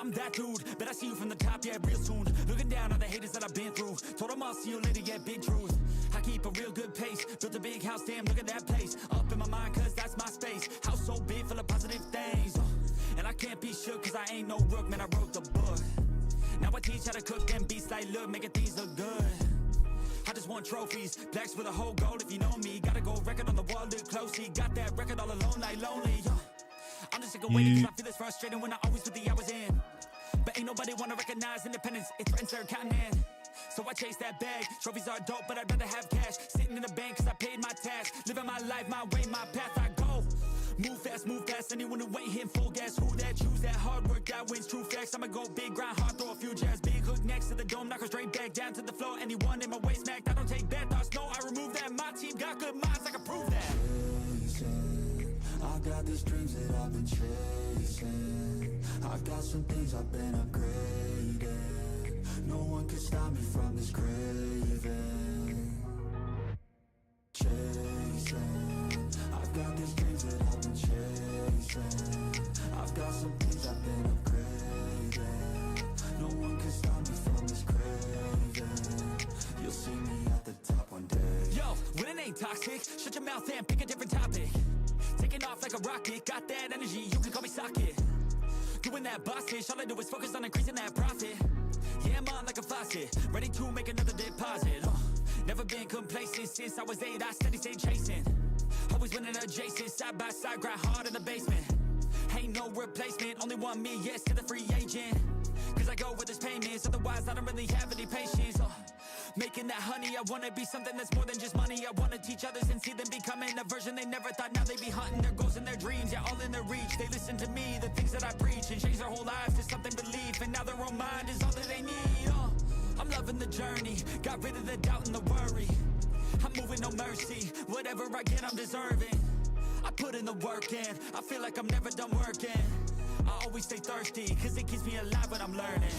I'm that dude, bet I see you from the top, yeah, real soon. Looking down on the haters that I've been through. Told them I'll see you later, yeah, big truth. I keep a real good pace, built a big house, damn, look at that place. Up in my mind, cause that's my space. House so big, full of positive things. And I can't be shook, cause I ain't no rook, man, I wrote the book. Now I teach how to cook them beats like, look, making things look good. I just want trophies, plaques with a whole goal if you know me. Gotta go record on the wall, look closely. Got that record all alone, like lonely. I'm just sick of waiting cause I feel it's frustrating when I always put the hours in. But ain't nobody wanna recognize independence, it threatens their continent. So I chase that bag, trophies are dope but I'd rather have cash. Sitting in the bank cause I paid my tax. Living my life, my way, my path, I go. Move fast, anyone who ain't hitting full gas. Who that, choose that, hard work, that wins, true facts. I'ma go big, grind hard, throw a few jabs. Big hook next to the dome, knock her straight back down to the floor. Anyone in my way smacked, I don't take bad thoughts, no, I remove that. My team got good minds, I can prove that. Chasing, I got these dreams that I've been chasing. I got some things I've been upgrading. No one can stop me from this craving. Chasing, I've got these dreams that I've been chasing. I've got some things I've been upgrading. No one can stop me from this craving. You'll see me at the top one day. Yo, when it ain't toxic, shut your mouth and pick a different topic. Taking off like a rocket, got that energy, you can call me socket. Doing that boss ish, all I do is focus on increasing that profit. Yeah, I'm on like a faucet, ready to make another deposit. Never been complacent since I was 8, I steady stay chasing. Always winning adjacent, side by side, grind hard in the basement. Ain't no replacement, only want me, yes, to the free agent. Cause I go with this payments, otherwise I don't really have any patience. Making that honey, I wanna be something that's more than just money. I wanna teach others and see them becoming a version they never thought. Now they be hunting their goals and their dreams, yeah, all in their reach. They listen to me, the things that I preach, and change their whole lives to something belief. And now their own mind is all that they need. I'm loving the journey, got rid of the doubt and the worry. I'm moving no mercy, whatever I get I'm deserving. I put in the work in, I feel like I'm never done working. I always stay thirsty, cause it keeps me alive when I'm learning.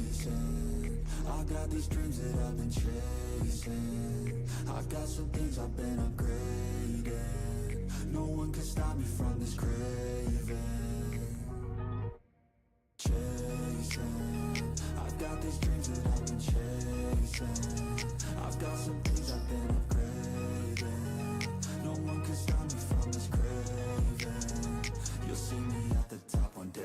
Chasing, I got these dreams that I've been chasing. I got some things I've been upgrading. No one can stop me from this craving. Chasing, I've got these dreams that I've been chasing. I've got some things I've been upgrading. No one can stop me from this craving. You'll see me at the top one day.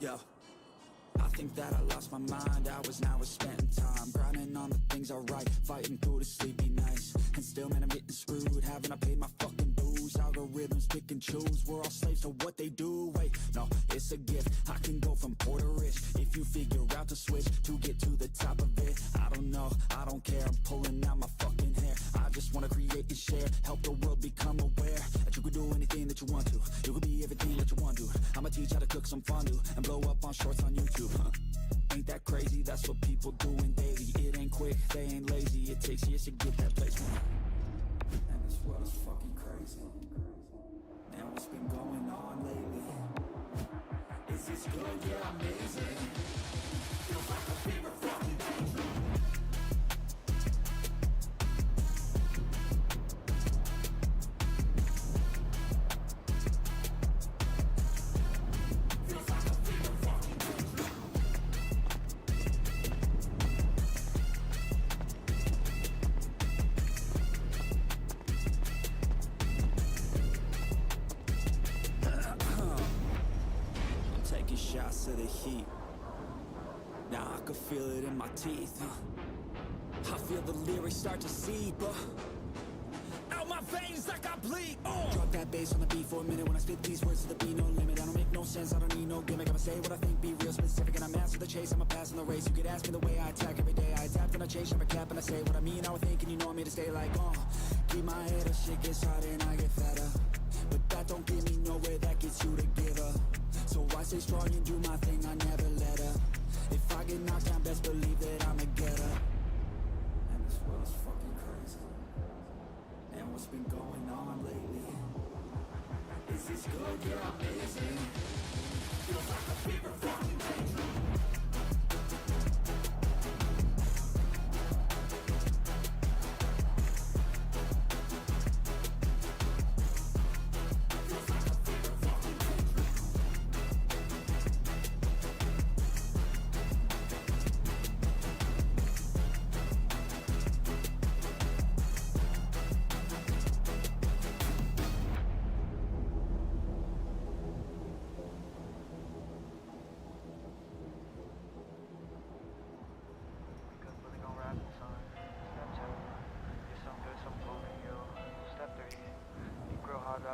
Yo, I think that I lost my mind. Hours now is spent time grinding on the things I write, fighting through the sleepy nights. And still, man, I'm getting screwed. Haven't I paid my fucking dues? Algorithms pick and choose. We're all slaves to what they do. Wait, no, it's a gift. I can go from poor to rich if you figure out the switch to get to the top of it. I don't know, I don't care. I'm pulling out my fucking hair. I just wanna create and share, help the world become aware that you can do anything that you want to. You can be everything that you want to. I'ma teach how to cook some fondue and blow up on shorts on YouTube. Ain't that crazy? That's what people doing daily. It ain't quick, they ain't lazy. It takes years to get that placement. And this world is fucking crazy. Now what's been going on lately? Is this good? Yeah, amazing. Feels like a favorite fucking dream. Shots of the heat. Now I can feel it in my teeth. I feel the lyrics start to seep out my veins like I bleed. Drop that bass on the beat for a minute. When I spit these words to the beat, no limit. I don't make no sense, I don't need no gimmick. I'ma say what I think, be real specific. And I'm after the chase, I'ma pass on the race. You could ask me the way I attack every day. I adapt and I change, never cap, and I say what I mean. I would think, and you know I'm here to stay like, keep my head up, shit gets harder and I get fatter. But that don't get me nowhere, that gets you to give up. So I stay strong and do my thing, I never let up. If I get knocked down, best believe that I'ma get up. And this world is fucking crazy. And what's been going on lately? Is this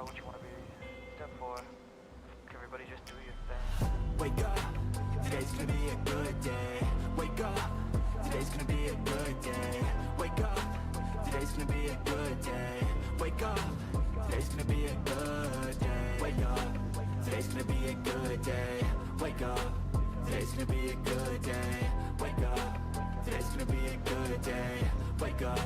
What you want to be. Step 4. Everybody just do your thing. Wake up, today's gonna be a good day. Wake up, today's gonna be a good day. Wake up, today's gonna be a good day. Wake up, today's gonna be a good day. Wake up, today's gonna be a good day. Wake up, today's gonna be a good day. Wake up, today's gonna be a good day. Wake up,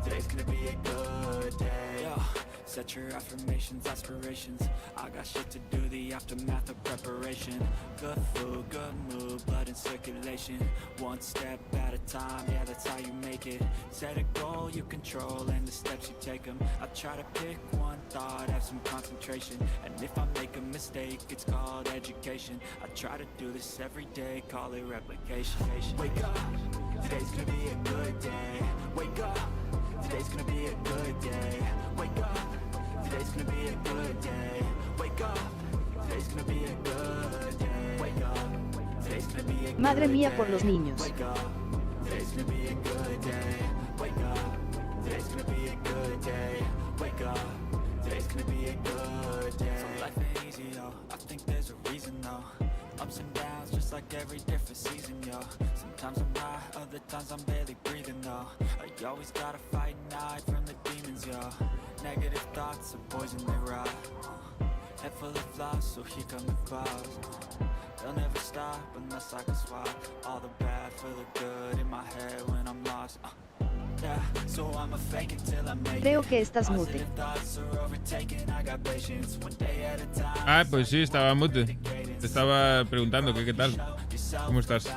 today's gonna be a good day. Yo. Set your affirmations, aspirations. I got shit to do, the aftermath of preparation. Good food, good mood, blood in circulation. One step at a time, yeah, that's how you make it. Set a goal you control and the steps you take them. I try to pick one thought, have some concentration. And if I make a mistake, it's called education. I try to do this every day, call it replication. Wake up, today's gonna be a good day. Wake up, today's gonna be a good day. Wake up, today's gonna be a good day. Wake up, today's gonna be a good day. Wake up, today's gonna be a good day. Madre mía por los niños. Wake up, today's gonna be a good day. Wake up, today's gonna be a good day. Wake up, today's gonna be a good day. So life ain't easy, yo. I think there's a reason, though. Ups and downs, just like every different season, yo. Sometimes I'm high, other times I'm barely breathing, though. You always gotta fight and hide from the demons, yo. Negative thoughts are poison, they rot. Head full of flies, so here come the clouds. They'll never stop unless I can swap all the bad for the good in my head when I'm lost. Yeah, so I'ma fake it till I make it. Creo que estás mute. Positive thoughts are overtaken, I got patience, one day at a time. Ah, pues sí, estaba mute. Te estaba preguntando que qué tal. ¿Cómo estás?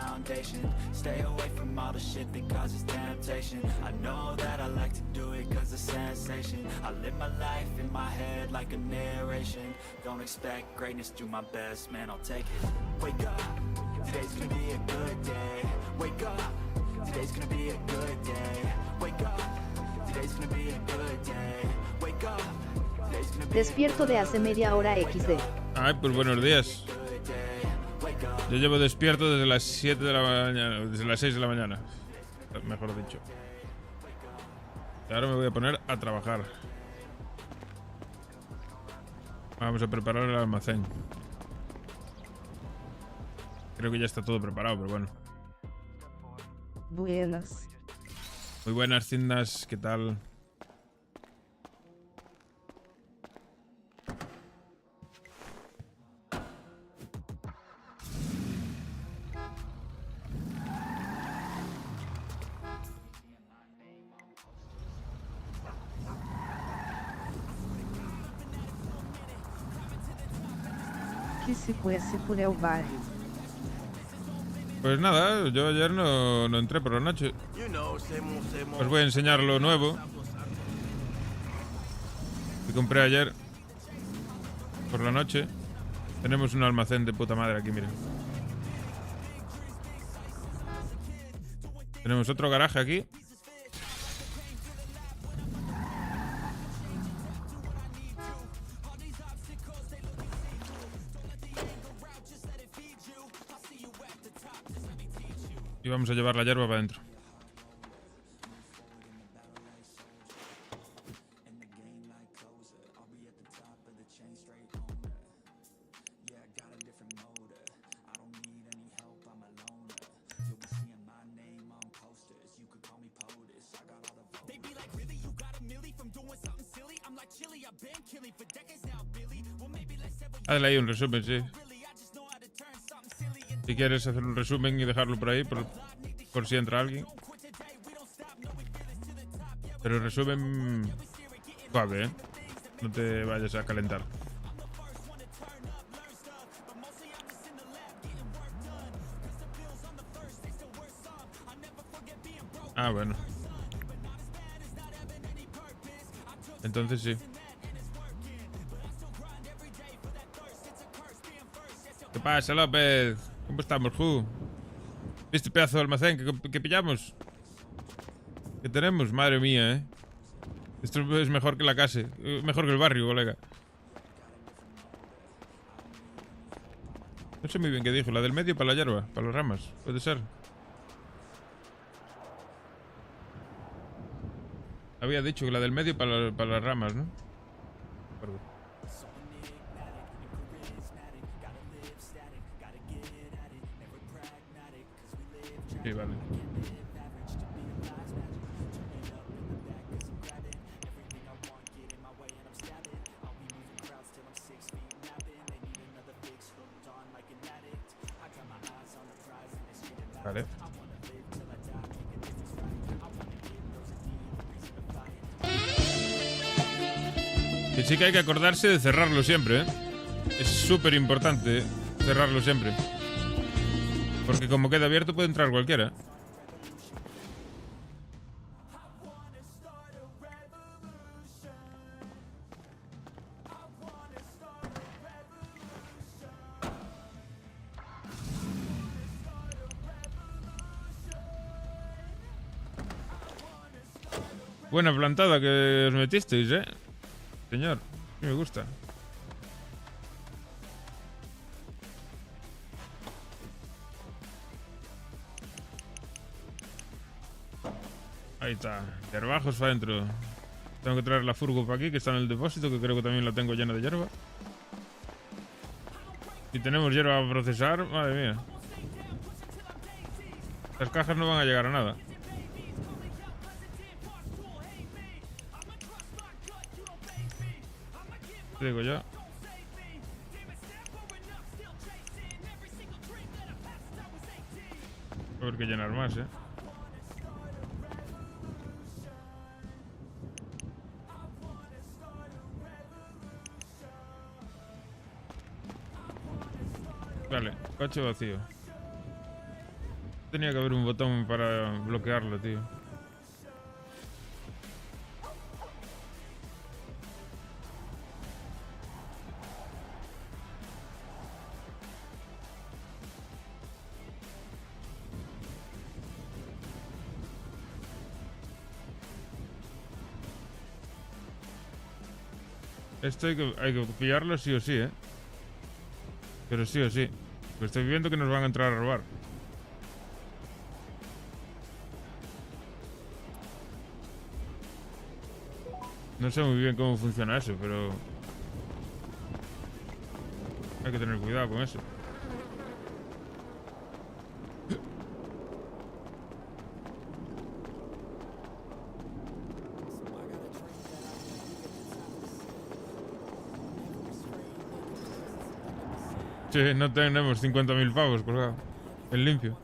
Stay away from all the shit that causes temptation. I know that I like to do it cause of sensation. I live my life in my head like a narration. Don't expect greatness, do my best, man, I'll take it. Wake up, today's gonna be a good day. Wake up, today's gonna be a good day. Wake up, today's gonna be a good day. Wake up, today's gonna be a good day. Despierto de hace media hora XD. Ay, pues buenos días. Yo llevo despierto desde las 7 de la mañana, desde las 6 de la mañana, mejor dicho. Y ahora me voy a poner a trabajar. Vamos a preparar el almacén. Creo que ya está todo preparado, pero bueno. Buenas. Muy buenas, Cindas, ¿qué tal? Que se fuese por el barrio. Pues nada, yo ayer no entré por la noche. Os voy a enseñar lo nuevo que compré ayer por la noche. Tenemos un almacén de puta madre aquí, miren. Tenemos otro garaje aquí. Y vamos a llevar la hierba para adentro. Hazle ahí un resumen, sí. Si quieres hacer un resumen y dejarlo por ahí, por si entra alguien. Pero resumen suave, ¿eh? No te vayas a calentar. Ah, bueno. Entonces sí. ¿Qué pasa, López? ¿Cómo estamos, Ju? ¿Viste pedazo de almacén que pillamos? ¿Qué tenemos? Madre mía, ¿eh? Esto es mejor que la casa. Mejor que el barrio, colega. No sé muy bien qué dijo. La del medio para la hierba, para las ramas. Puede ser. Había dicho que la del medio para las ramas, ¿no? Perdón. Sí, vale. Vale. Que sí que hay que acordarse de cerrarlo siempre, ¿eh? Es súper importante cerrarlo siempre. Porque como queda abierto puede entrar cualquiera. Buena plantada que os metisteis, señor. Sí me gusta. Ahí está. Hierbajos para adentro. Tengo que traer la furgo para aquí, que está en el depósito, que creo que también la tengo llena de hierba. Y tenemos hierba a procesar. Madre mía. Las cajas no van a llegar a nada. Te digo yo. A ver que llenar más, Vale, coche vacío. Tenía que haber un botón para bloquearlo, tío. Esto hay que pillarlo sí o sí, Pero sí o sí. Pues estoy viendo que nos van a entrar a robar. No sé muy bien cómo funciona eso, pero... hay que tener cuidado con eso. Sí, no tenemos 50.000 pavos colgado. En limpio.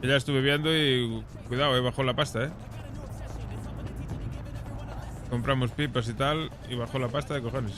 Ya estuve viendo y... cuidado, bajó la pasta, Compramos pipas y tal y bajó la pasta de cojones.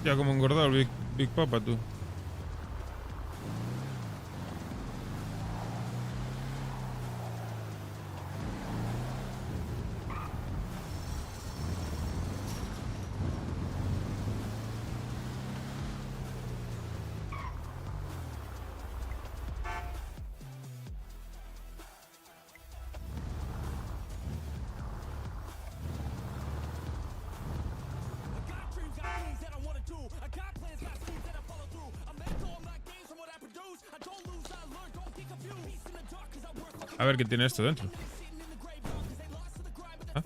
Ya como engordado el Big Papa, tú. A ver qué tiene esto dentro. ¿Ah?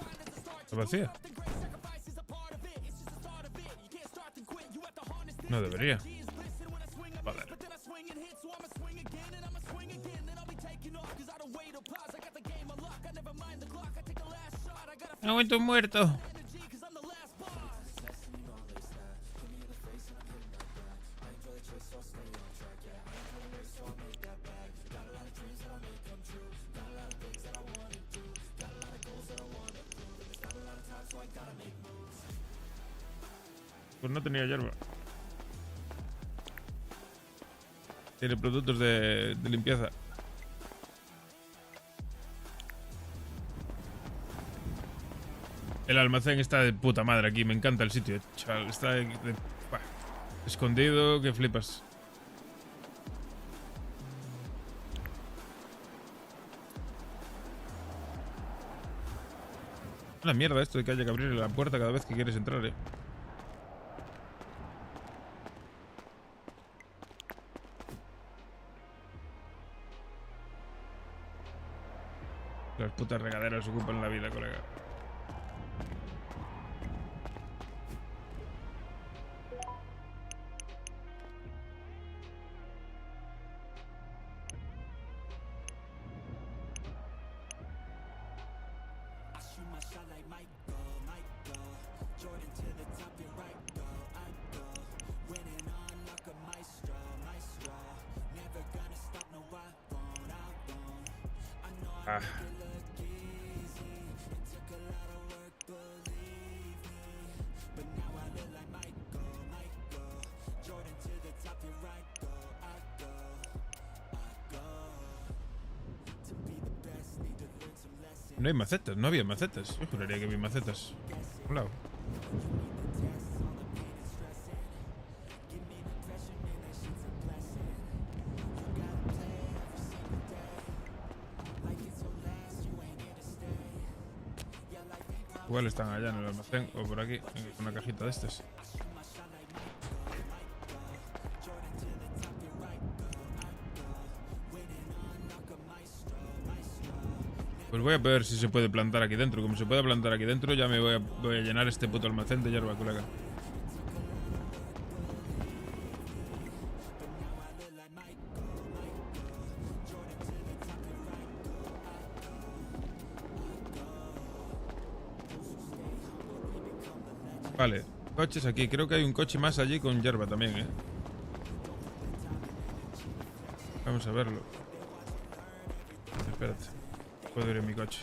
¿Está vacía? No debería. Joder. Me he vuelto muerto. Pues no tenía hierba. Tiene productos de limpieza. El almacén está de puta madre aquí. Me encanta el sitio, chaval. Está escondido que flipas. Una mierda esto de que haya que abrir la puerta cada vez que quieres entrar, Las putas regaderas ocupan la vida, colega. Ah. No hay macetas, no había macetas. Yo juraría que había macetas. A un lado. Igual están allá en el almacén o por aquí, en una cajita de estas. Pues voy a ver si se puede plantar aquí dentro. Como se puede plantar aquí dentro, ya me voy a llenar este puto almacén de hierba, colega. Vale, coches aquí. Creo que hay un coche más allí con hierba también, Vamos a verlo. Espérate. Puedo ir en mi coche.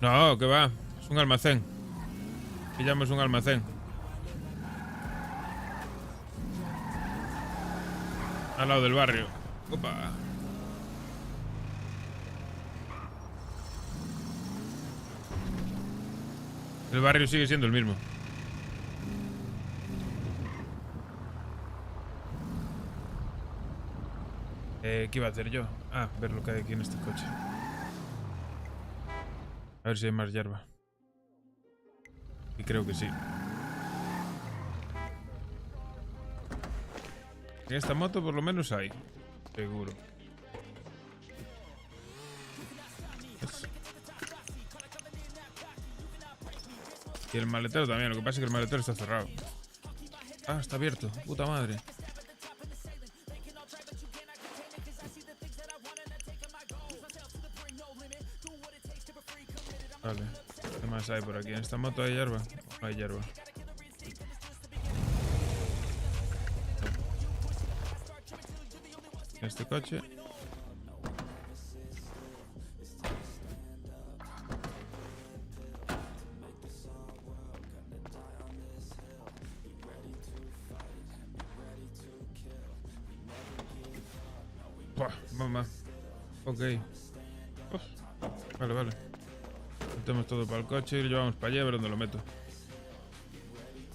No, que va. Es un almacén. Pillamos un almacén. Al lado del barrio. Opa. El barrio sigue siendo el mismo. ¿Qué iba a hacer yo? Ah, ver lo que hay aquí en este coche. A ver si hay más hierba. Y creo que sí. En esta moto por lo menos hay. Seguro. Y el maletero también. Lo que pasa es que el maletero está cerrado. Ah, está abierto. Puta madre. Vale. ¿Qué más hay por aquí? ¿En esta moto hay hierba? No hay hierba. En este coche. Buah, mamá. Ok. Uf. Vale, vale. Metemos todo para el coche y lo llevamos para allá a ver dónde lo meto.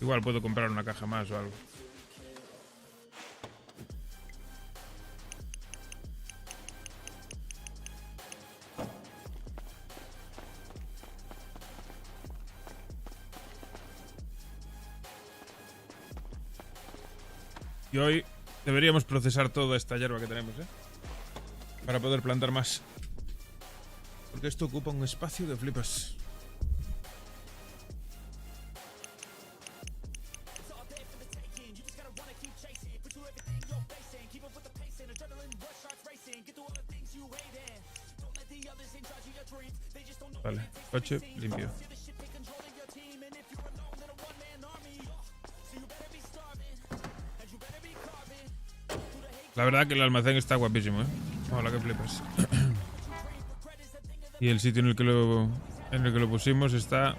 Igual puedo comprar una caja más o algo. Y hoy deberíamos procesar toda esta hierba que tenemos, ¿eh? Para poder plantar más. Porque esto ocupa un espacio de flipas. Vale, coche limpio. La verdad que el almacén está guapísimo, ¿eh? Hola, que flipas. Y el sitio en el que lo pusimos está...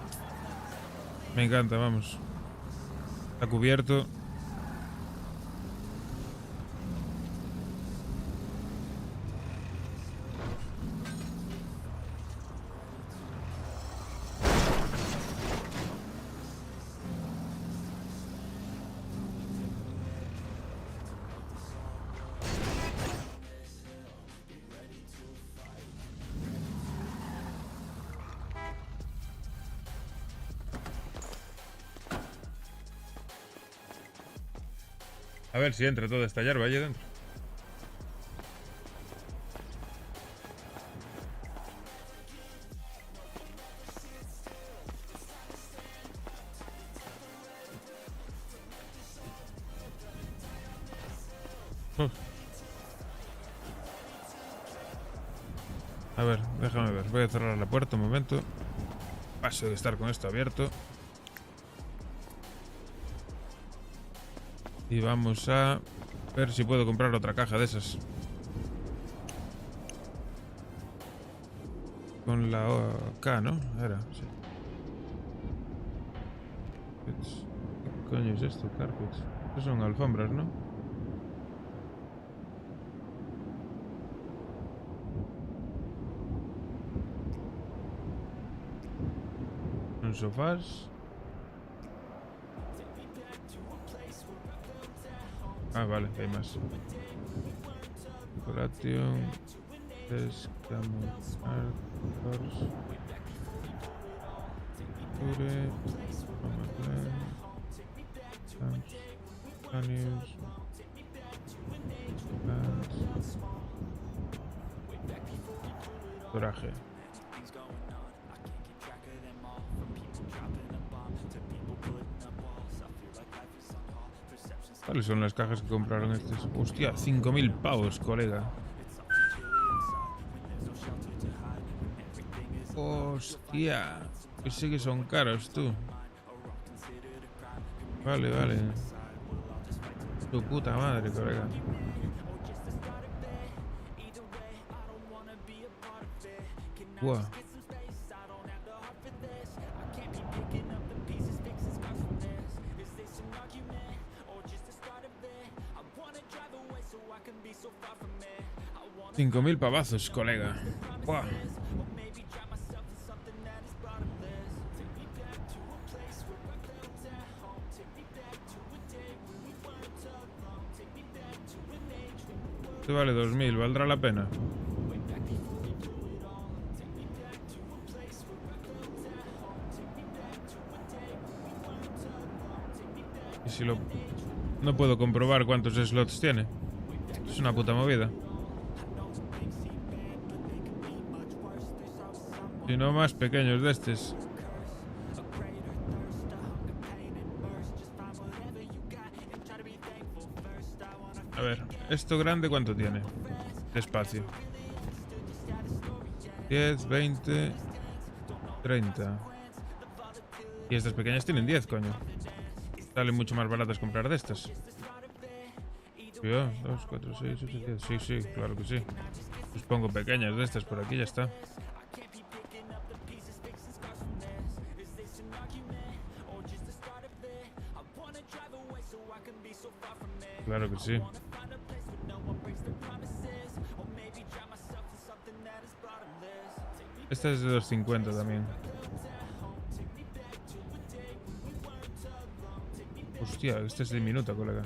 Me encanta, vamos. Está cubierto. A ver si entra toda esta hierba allí dentro. A ver, déjame ver. Voy a cerrar la puerta un momento. Paso de estar con esto abierto. Y vamos a ver si puedo comprar otra caja de esas. Con la K, ¿no? Era, sí. ¿Qué coño es esto? Carpets. Estos son alfombras, ¿no? Son sofás. Ah, vale, hay más. Decoration. Descamo. Arcos. Ture. Planius. Coraje. ¿Cuáles son las cajas que compraron estos? Hostia, 5.000 pavos, colega. Hostia, que sé que son caros, tú. Vale, vale. Tu puta madre, colega. Buah. $5.000 pavazos, colega. Buah. Este vale 2.000, ¿valdrá la pena? Y si lo... No puedo comprobar cuántos slots tiene. Es una puta movida. Si no, más pequeños de estos. A ver, esto grande, ¿cuánto tiene? De espacio. 10, 20, 30. Y estas pequeñas tienen 10, coño. Salen mucho más baratas comprar de estas. 2, 4, 6, 8, 10. Sí, sí, claro que sí. Pues pongo pequeñas de estas por aquí, ya está. Claro que sí. Esta es de 250 también. Hostia, esta es diminuta, colega.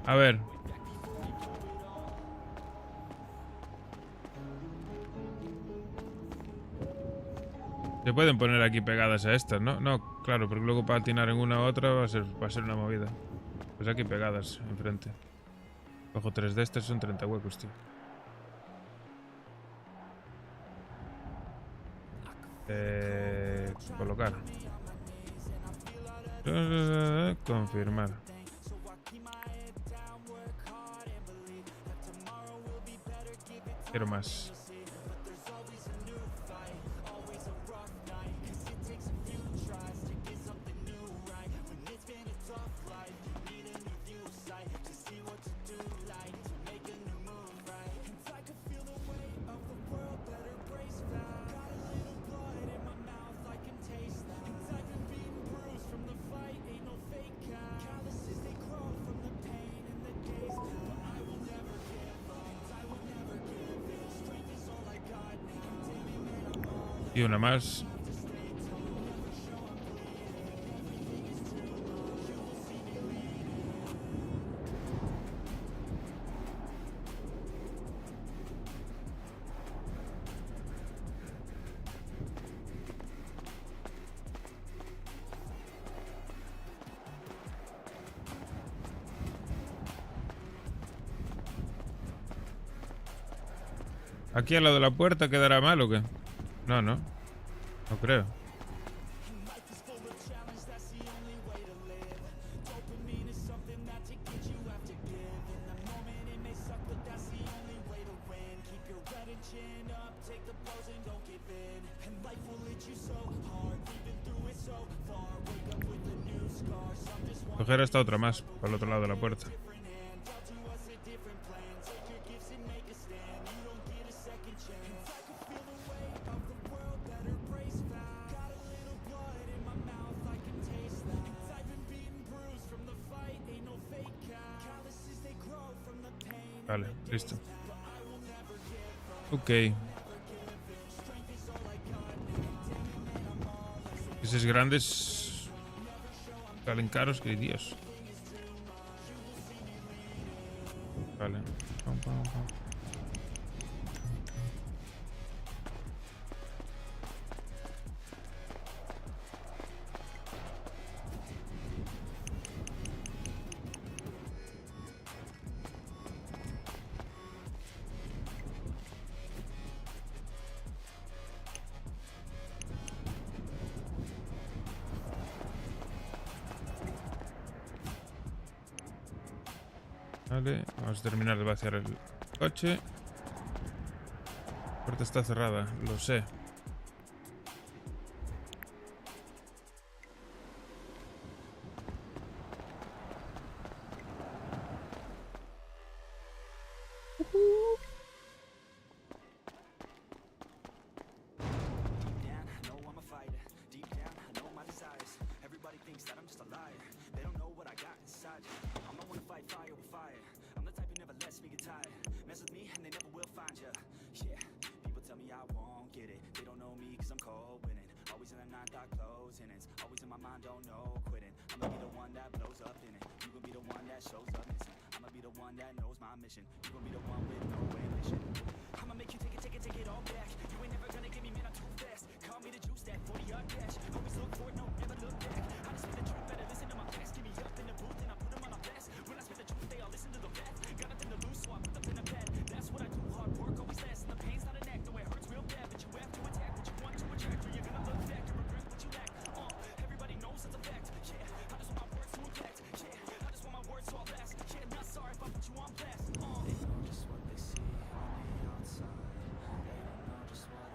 A ver. pueden poner aquí pegadas a estas, ¿no? No, claro, porque luego para atinar en una u otra va a ser una movida. Pues aquí pegadas, enfrente. Cojo 3 de estas, son 30 huecos, tío. Colocar. Confirmar. Quiero más. Y una más. ¿Aquí al lado de la puerta quedará mal o qué? No, no. No creo. Coger esta otra más, por el otro lado de la puerta. Vale, listo. Ok. Esos grandes salen caros, que Dios. Vale. Pam, pam, pam. Vale, vamos a terminar de vaciar el coche. La puerta está cerrada, lo sé.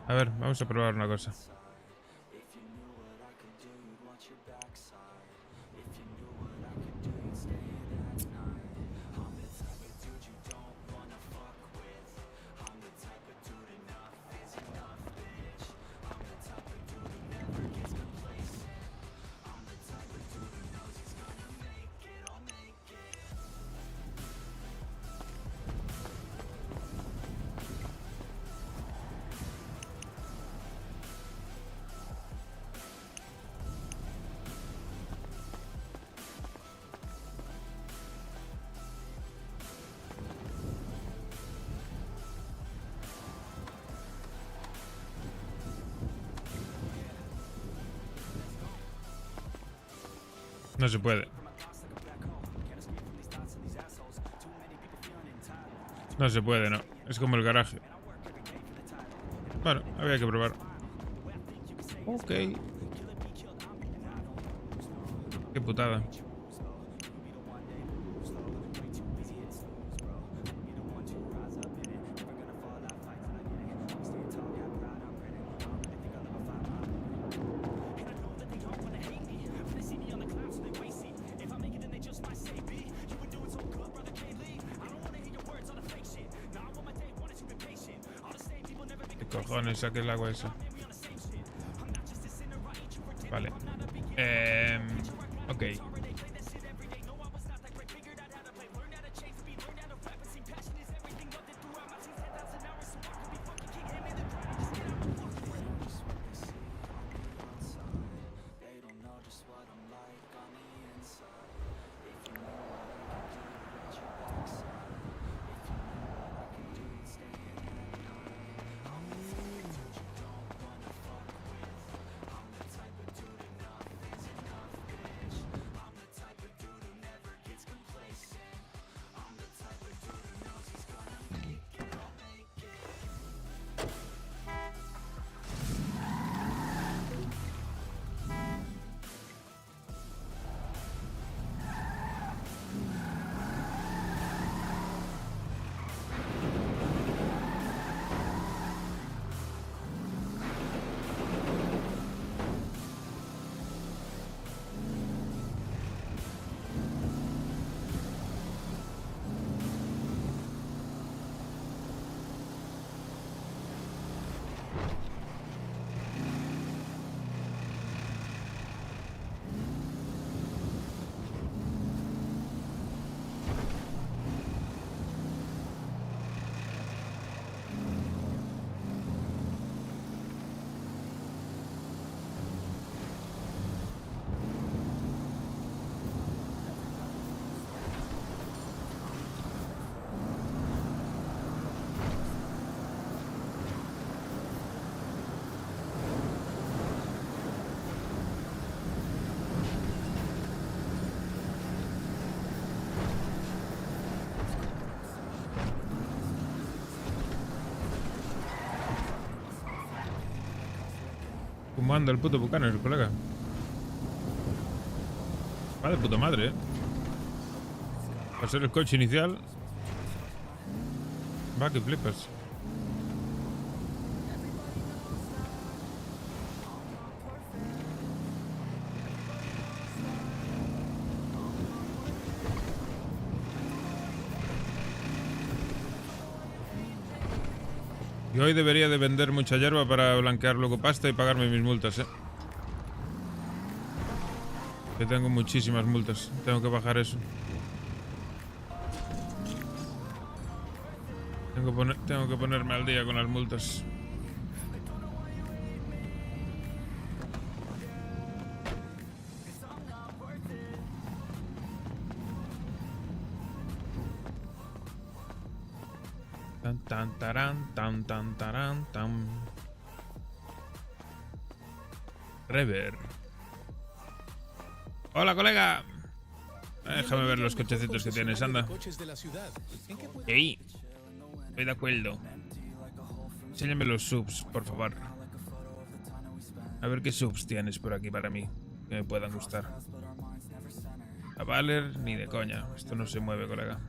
A ver, vamos a probar una cosa. No se puede. No se puede, no. Es como el garaje. Bueno, había que probar. Ok. Qué putada. ¿Qué cojones saque el agua esa? Vale. Ok. ¿Cómo anda el puto Buchanan, colega? Va de puta madre, Para ser el coche inicial. Va, que flipas. Y hoy debería de vender mucha hierba para blanquear luego pasta y pagarme mis multas, Que tengo muchísimas multas. Tengo que bajar eso. Tengo que ponerme al día con las multas. Tan tan tarán, tan tan tarán, tan. Rever. Hola, colega. Déjame ver los cochecitos que tienes, anda. Ey, estoy de acuerdo. Enséñame los subs, por favor. A ver qué subs tienes por aquí para mí, que me puedan gustar. A Valer, ni de coña. Esto no se mueve, colega.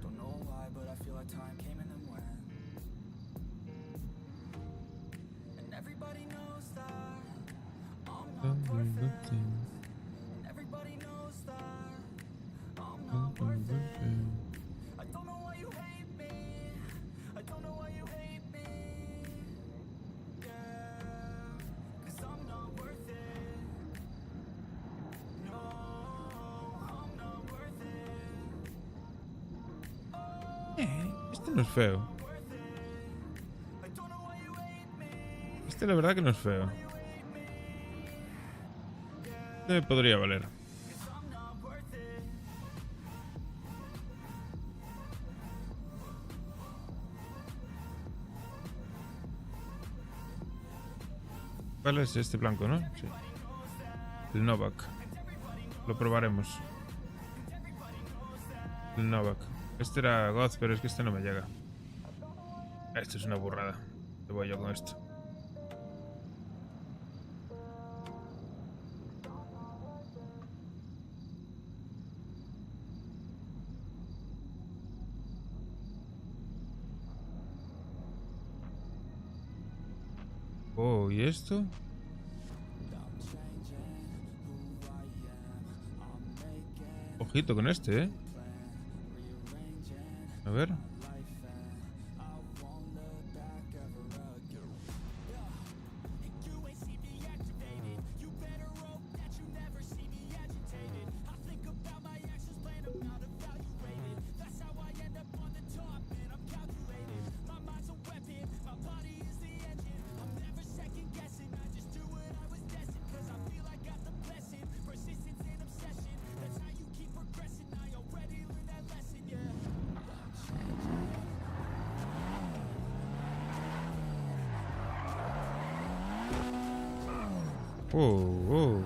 Este no es feo. Este la verdad que no es feo. Este me podría valer. ¿Cuál es este blanco, no? Sí. El Novak. Lo probaremos. El Novak. Este era Goth, pero es que este no me llega. Esto es una burrada. ¿Qué voy yo con esto? Oh, ¿y esto? Ojito con este, ¿eh? A ver. Oh, oh.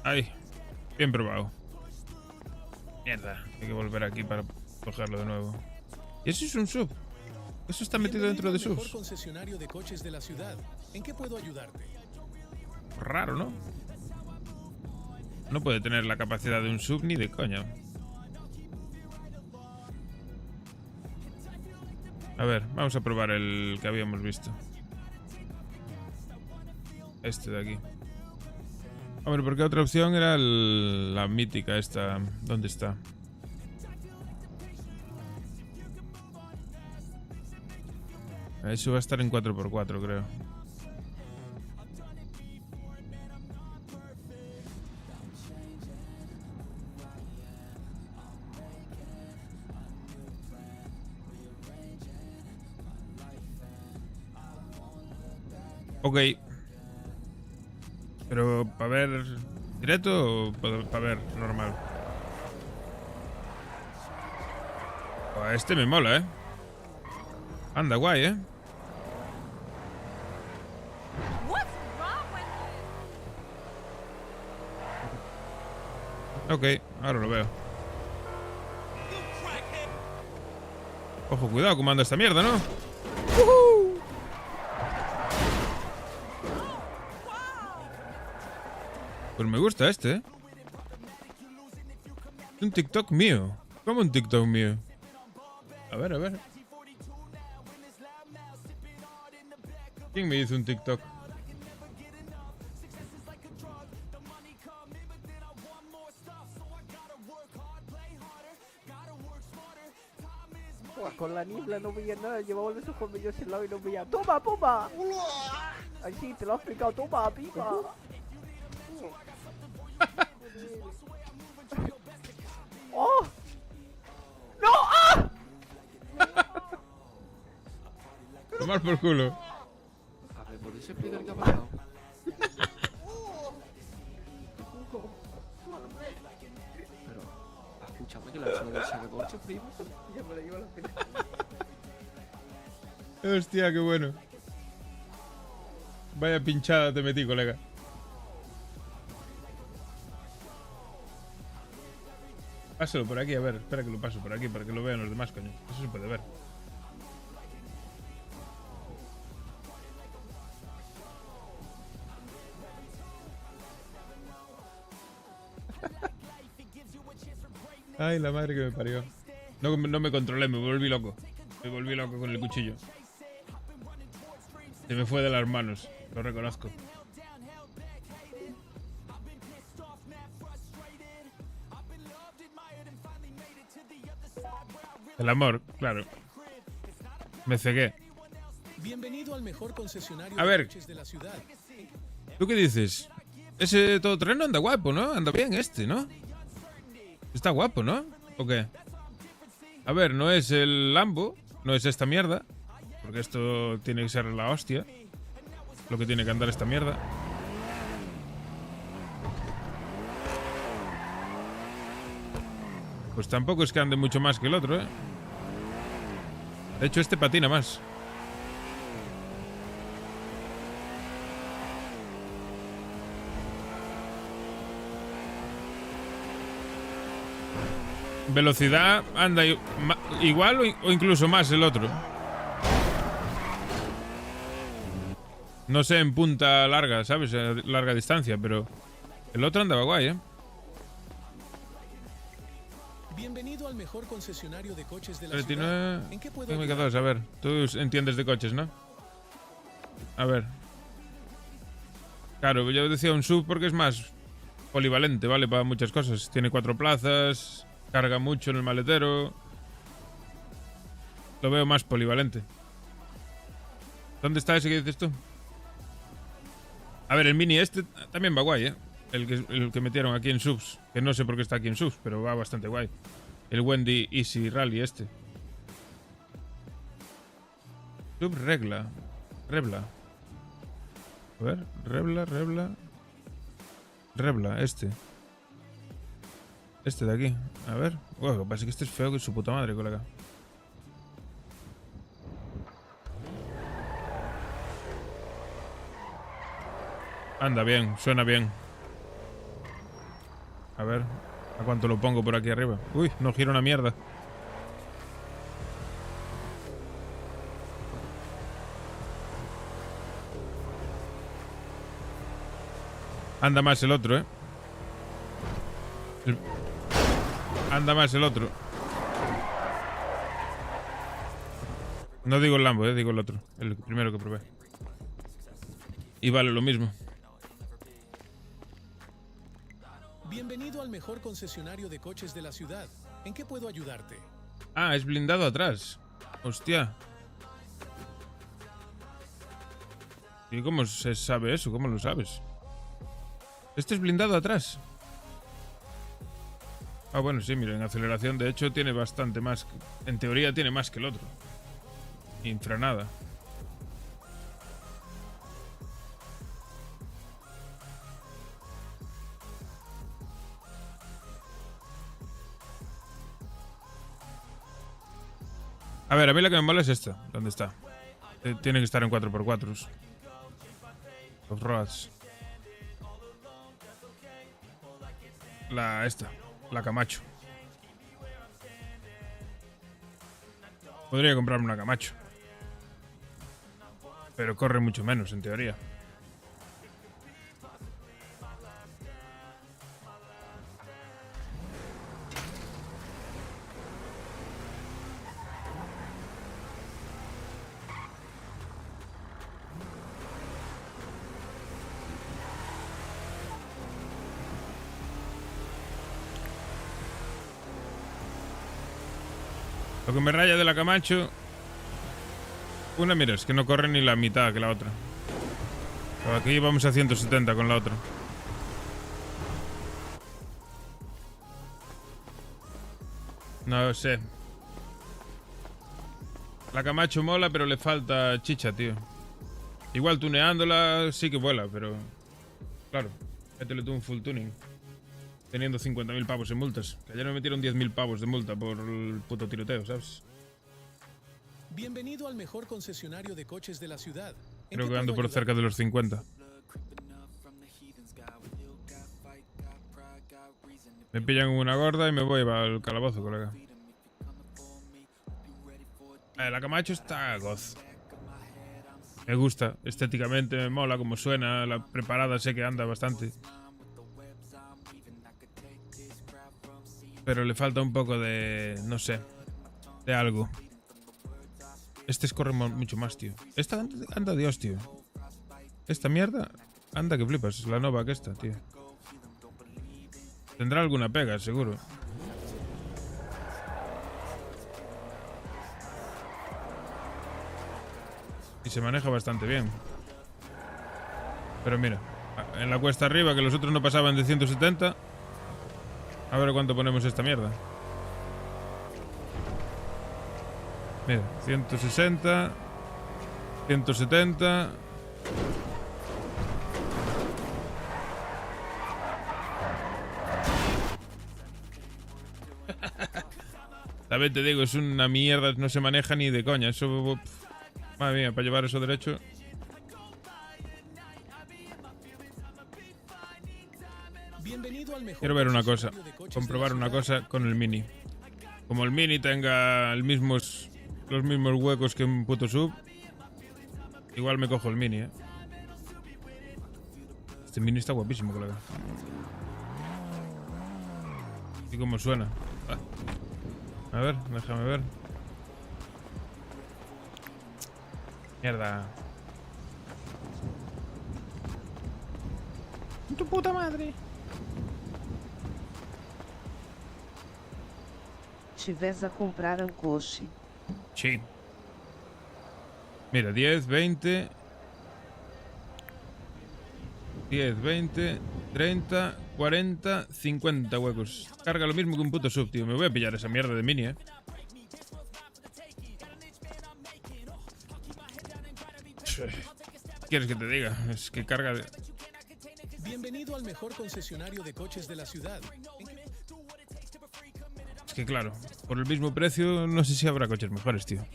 Ay, bien probado. Mierda, hay que volver aquí para cogerlo de nuevo. ¿Y eso es un sub? ¿Eso está metido dentro de Bienvenido al subs? mejor concesionario de coches de la ciudad. ¿En qué puedo ayudarte? Raro, ¿no? No puede tener la capacidad de un sub ni de coña. A ver, vamos a probar el que habíamos visto. Este de aquí. Hombre, porque otra opción era la mítica esta. ¿Dónde está? Eso va a estar en 4x4, creo. Ok. Pero, ¿para ver directo o para ver normal? Oh, este me mola, ¿eh? Anda, guay, ¿eh? Ok, ahora lo veo. Ojo, cuidado cómo anda esta mierda, ¿no? Pues me gusta este, ¿eh? Un TikTok mío. ¿Cómo un TikTok mío? A ver, a ver. ¿Quién me hizo un TikTok? Buah, con la niebla no veía nada, llevaba los ojos medio lado y no veía. ¡Toma, pumba! Ay, sí, te lo he explicado, toma, pipa. ¡Oh! ¡No! ¡Ah! Tomar por culo. A ver, ¿podéis explicar qué ha pasado? Pero, escúchame que la zona del sacacorcho, primo. Ya me la llevo a la pena. Hostia, qué bueno. Vaya pinchada te metí, colega. Pásalo por aquí, a ver. Espera que lo paso por aquí para que lo vean los demás, coño. Eso se puede ver. Ay, la madre que me parió. No me controlé, me volví loco. Me volví loco con el cuchillo. Se me fue de las manos, lo reconozco. El amor, claro. Me cegué. Bienvenido al mejor concesionario A de ver. coches de la ciudad. ¿Tú qué dices? Ese todoterreno anda guapo, ¿no? Anda bien este, ¿no? Está guapo, ¿no? ¿O qué? A ver, no es el Lambo, no es esta mierda, porque esto tiene que ser la hostia. lo que tiene que andar esta mierda. Pues tampoco es que ande mucho más que el otro, ¿eh? De hecho, este patina más. Velocidad anda igual o incluso más el otro. No sé en punta larga, ¿sabes? A larga distancia, pero el otro andaba guay, ¿eh? Bienvenido al mejor concesionario de coches de la 39... ciudad. ¿En qué puedo 14, a ver. Tú entiendes de coches, ¿no? A ver. Claro, yo decía un sub porque es más polivalente, ¿vale? Para muchas cosas. Tiene 4 plazas, carga mucho en el maletero. Lo veo más polivalente. ¿Dónde está ese que dices tú? A ver, el Mini este también va guay, ¿eh? El que metieron aquí en subs. Que no sé por qué está aquí en subs, pero va bastante guay. El Wendy Easy Rally este. Sub Rebla. A ver, Rebla, este. Este de aquí. A ver. Uy, lo que pasa es que este es feo que su puta madre, colega. Anda bien, suena bien. A ver, ¿a cuánto lo pongo por aquí arriba? Uy, no gira una mierda. Anda más el otro, ¿eh? Anda más el otro. No digo el Lambo, digo el otro. El primero que probé. Y vale lo mismo. Bienvenido al mejor concesionario de coches de la ciudad. ¿En qué puedo ayudarte? Ah, es blindado atrás. Hostia. ¿Y cómo se sabe eso? ¿Cómo lo sabes? Este es blindado atrás. Ah, bueno, sí, mira, en aceleración de hecho tiene bastante más. En teoría tiene más que el otro. Infranada. A ver, a mí la que me mola es esta. ¿Dónde está? Tiene que estar en 4x4. Off-roads. La Camacho. Podría comprarme una Camacho. Pero corre mucho menos, en teoría. Lo que me raya de la Camacho... Una, mira, es que no corre ni la mitad que la otra. Pero aquí vamos a 170 con la otra. No sé. La Camacho mola, pero le falta chicha, tío. Igual tuneándola sí que vuela, pero... Claro, métele tú un full tuning. Teniendo 50.000 pavos en multas. Que ayer me metieron 10.000 pavos de multa por el puto tiroteo, ¿sabes? Bienvenido al mejor concesionario de coches de la ciudad. Creo que ando por cerca de los 50. Me pillan una gorda y me voy al calabozo, colega. La Camacho está goz. Me gusta, estéticamente me mola como suena. La preparada sé que anda bastante. Pero le falta un poco de... no sé. De algo. Este corre mucho más, tío. Esta anda Dios, tío. Esta mierda anda que flipas. La nova que esta, tío. Tendrá alguna pega, seguro. Y se maneja bastante bien. Pero mira, en la cuesta arriba, que los otros no pasaban de 170. A ver cuánto ponemos esta mierda. Mira, 160, 170. También te digo, es una mierda, no se maneja ni de coña. Eso, madre mía, para llevar eso derecho. Bienvenido al mejor Quiero ver una cosa, concesionario de coches comprobar de la una ciudad. cosa con el Mini. Como el Mini tenga los mismos huecos que un puto sub, igual me cojo el Mini, ¿eh? Este Mini está guapísimo, colega. ¿Y cómo suena? Ah. A ver, déjame ver. Mierda. ¡Tu puta madre! Tivés a comprar um coche. Sí. Mira, 10, 20... 10, 20, 30, 40, 50 huecos. Carga lo mismo que un puto sub, tío. Me voy a pillar esa mierda de Mini, ¿Qué quieres que te diga? Es que carga de... Bienvenido al mejor concesionario de coches de la ciudad. Es que claro, por el mismo precio no sé si habrá coches mejores, tío.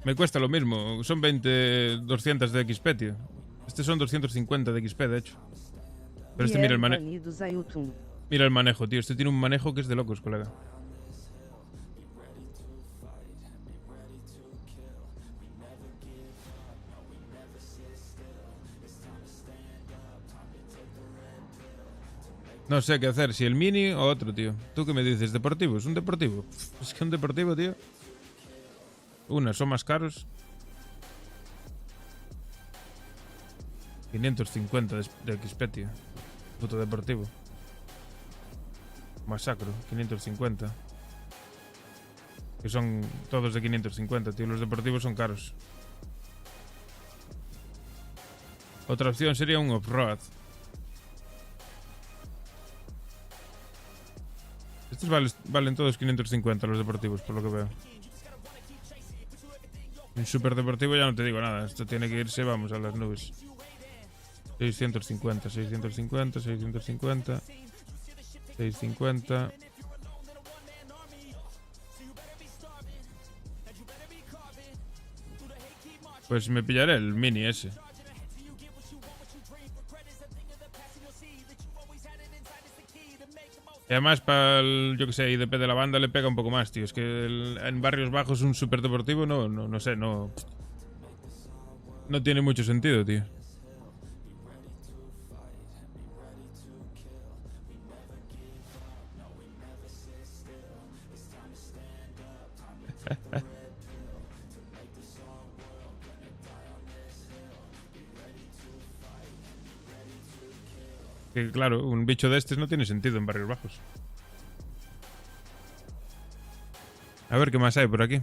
Me cuesta lo mismo, son 200 de XP, tío. Este son 250 de XP, de hecho. Pero este mira el manejo. Banidos a YouTube. Mira el manejo, tío. Este tiene un manejo que es de locos, colega. No sé qué hacer, si el Mini o otro, tío. ¿Tú qué me dices? ¿Deportivo? ¿Es un deportivo? Es que un deportivo, tío. Son más caros. 550 de XP, tío. Puto deportivo. Masacro, 550. Que son todos de 550, tío. Los deportivos son caros. Otra opción sería un off-road. Estos valen todos 550 los deportivos, por lo que veo. Un super deportivo ya no te digo nada. Esto tiene que irse, vamos, a las nubes. 650, 650, 650, 650. Pues me pillaré el Mini ese. Y además para el, yo que sé, IDP de la banda le pega un poco más, tío. Es que en barrios bajos un super deportivo no sé, no tiene mucho sentido, tío. Que claro, un bicho de estos no tiene sentido en barrios bajos. A ver qué más hay por aquí.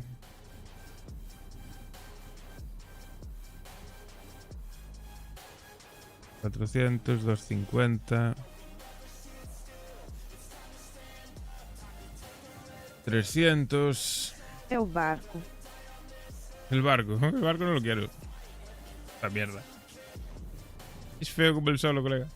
$400, 250, 300. É o barco. El barco no lo quiero. La mierda. Es feo como el solo, colega.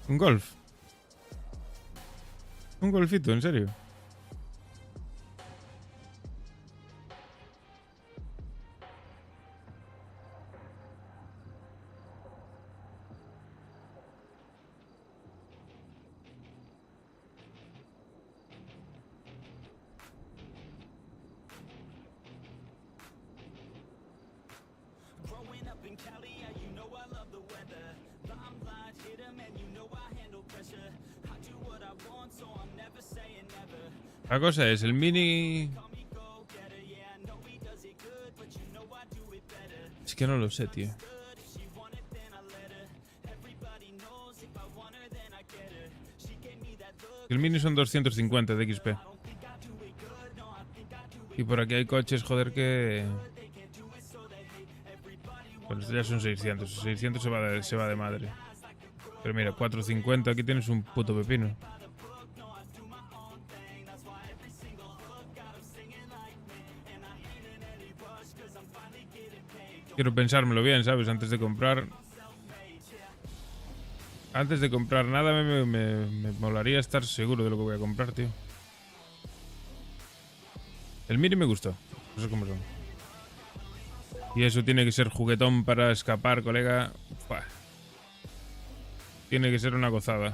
Un golf. Un golfito, en serio. La cosa es, el Mini... Es que no lo sé, tío. El Mini son 250 de XP. Y por aquí hay coches, joder, que... Bueno, estos ya son 600. 600 se va de madre. Pero mira, 450, aquí tienes un puto pepino. Quiero pensármelo bien, ¿sabes? Antes de comprar. Antes de comprar nada me molaría estar seguro de lo que voy a comprar, tío. El Mini me gustó. No sé cómo son. Y eso tiene que ser juguetón para escapar, colega. Buah. Tiene que ser una gozada.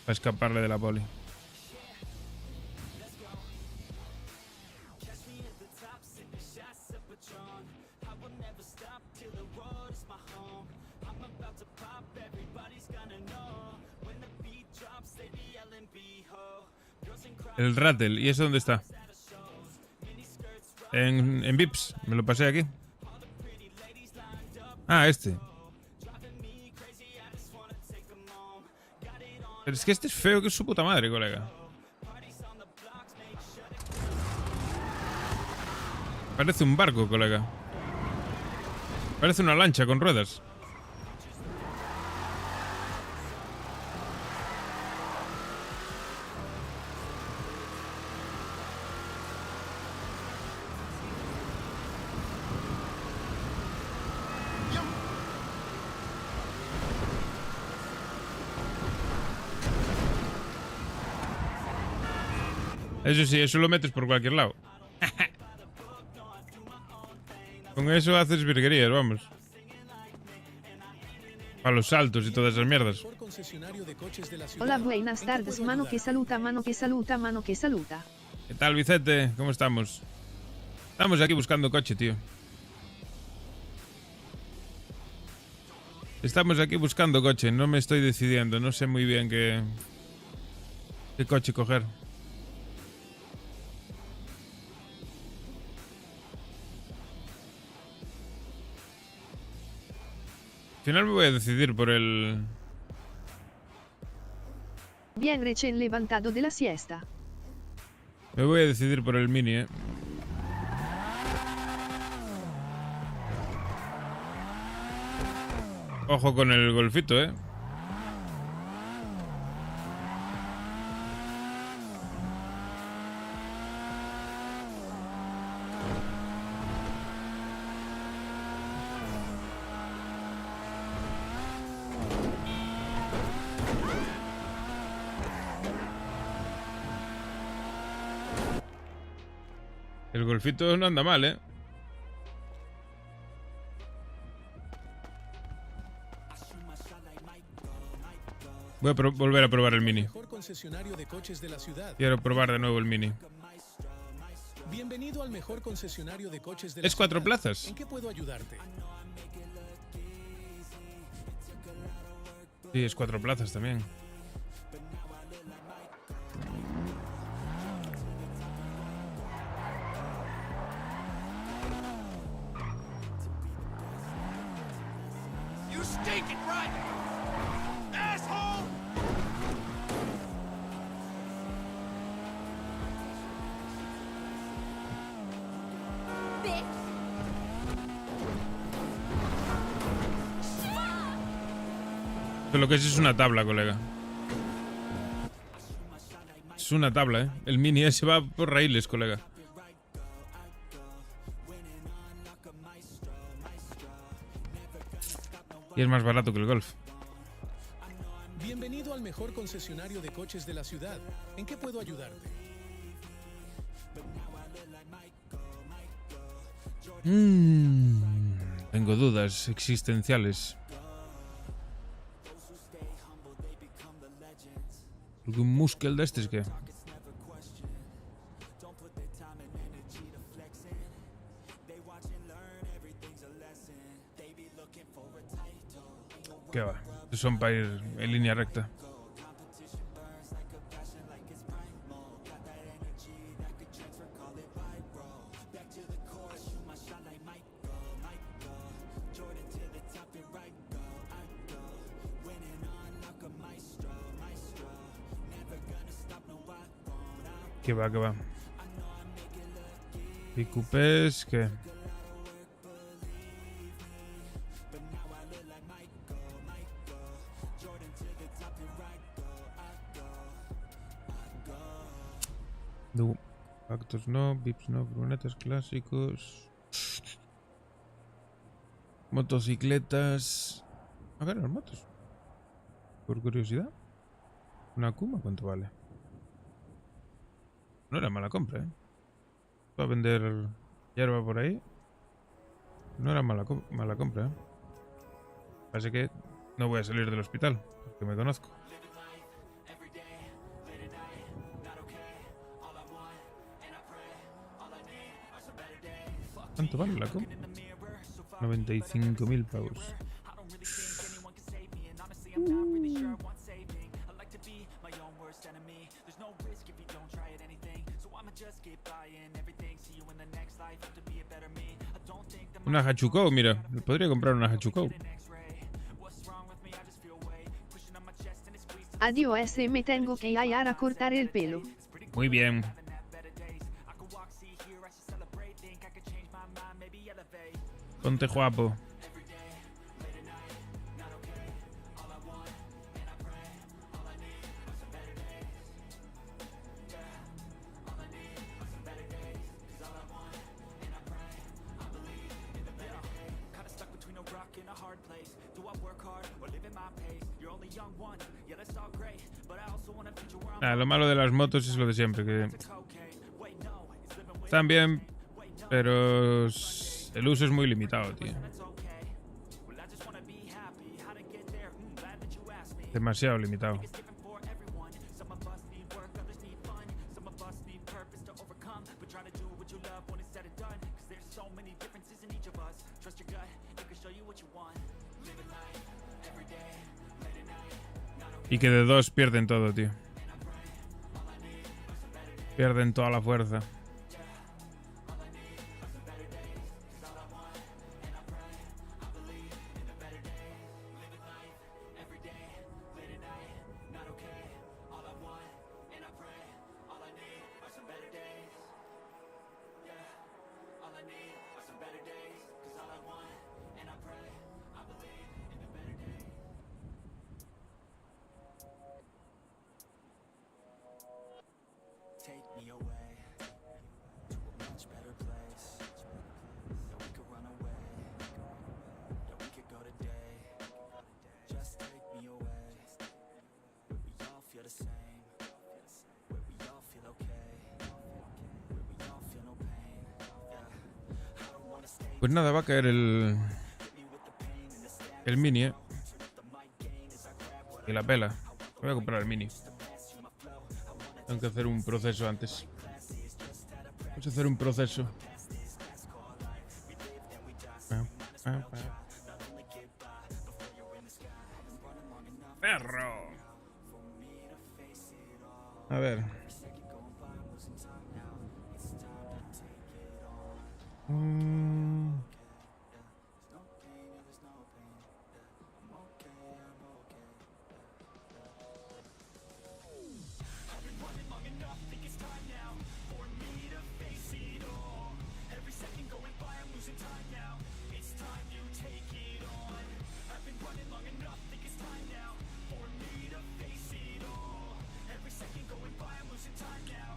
Para escaparle de la poli. El Rattle, ¿y eso dónde está? En Vips, me lo pasé aquí. Ah, este. Pero es que este es feo que es su puta madre, colega. Parece un barco, colega. Parece una lancha con ruedas. Eso sí, eso lo metes por cualquier lado. Con eso haces virguerías, vamos. A los saltos y todas esas mierdas. Mejor concesionario de coches de la ciudad. Hola, buenas ¿En qué tardes, puedo mano que ayudarte? saluda, mano que saluda, mano que saluda. ¿Qué tal, Vicente? ¿Cómo estamos? Estamos aquí buscando coche, tío. Estamos aquí buscando coche. No me estoy decidiendo. No sé muy bien qué coche coger. Al final me voy a decidir por el... Bien recién levantado de la siesta. Me voy a decidir por el Mini, eh. Ojo con el Golfito, eh. El Golfito no anda mal, eh. Voy a volver a probar el Mini. Mejor concesionario de coches de la ciudad. Quiero probar de nuevo el Mini. Bienvenido al mejor concesionario de coches de la ¿Es 4 ciudad. plazas? ¿En qué puedo ayudarte? Sí, es 4 plazas también. You stinking right, asshole! Pero lo que es una tabla, colega. Es una tabla, eh. El Mini ese va por raíles, colega. Y es más barato que el Golf. Bienvenido al mejor concesionario de coches de la ciudad. ¿En qué puedo ayudarte? Tengo dudas existenciales. ¿Algún muskel de estos que? ¿Qué va? Son para ir en línea recta. ¿Qué va, qué va? ¿Y cupés qué? No. Factos no, Vips no, furgonetas clásicos. Motocicletas. A ver, las motos. Por curiosidad. Una Kuma, ¿cuánto vale? No era mala compra, ¿eh? Va a vender hierba por ahí. No era mala compra, ¿eh? Así que no voy a salir del hospital, porque me conozco. ¿Cuánto vale la compra? 95.000 pavos. Una Hachukou, mira. Podría comprar una Hachukou. Adiós, me tengo que ir a cortar el pelo. Muy bien. Ponte guapo. Lo malo de las motos es lo de siempre, que están bien, pero el uso es muy limitado, tío. Demasiado limitado. Y que de dos pierden todo, tío. Pierden toda la fuerza. Pues nada, va a caer el mini, ¿eh? Y la pela. Voy a comprar el mini. Tengo que hacer un proceso antes. Vamos a hacer un proceso. ¡Perro! A ver.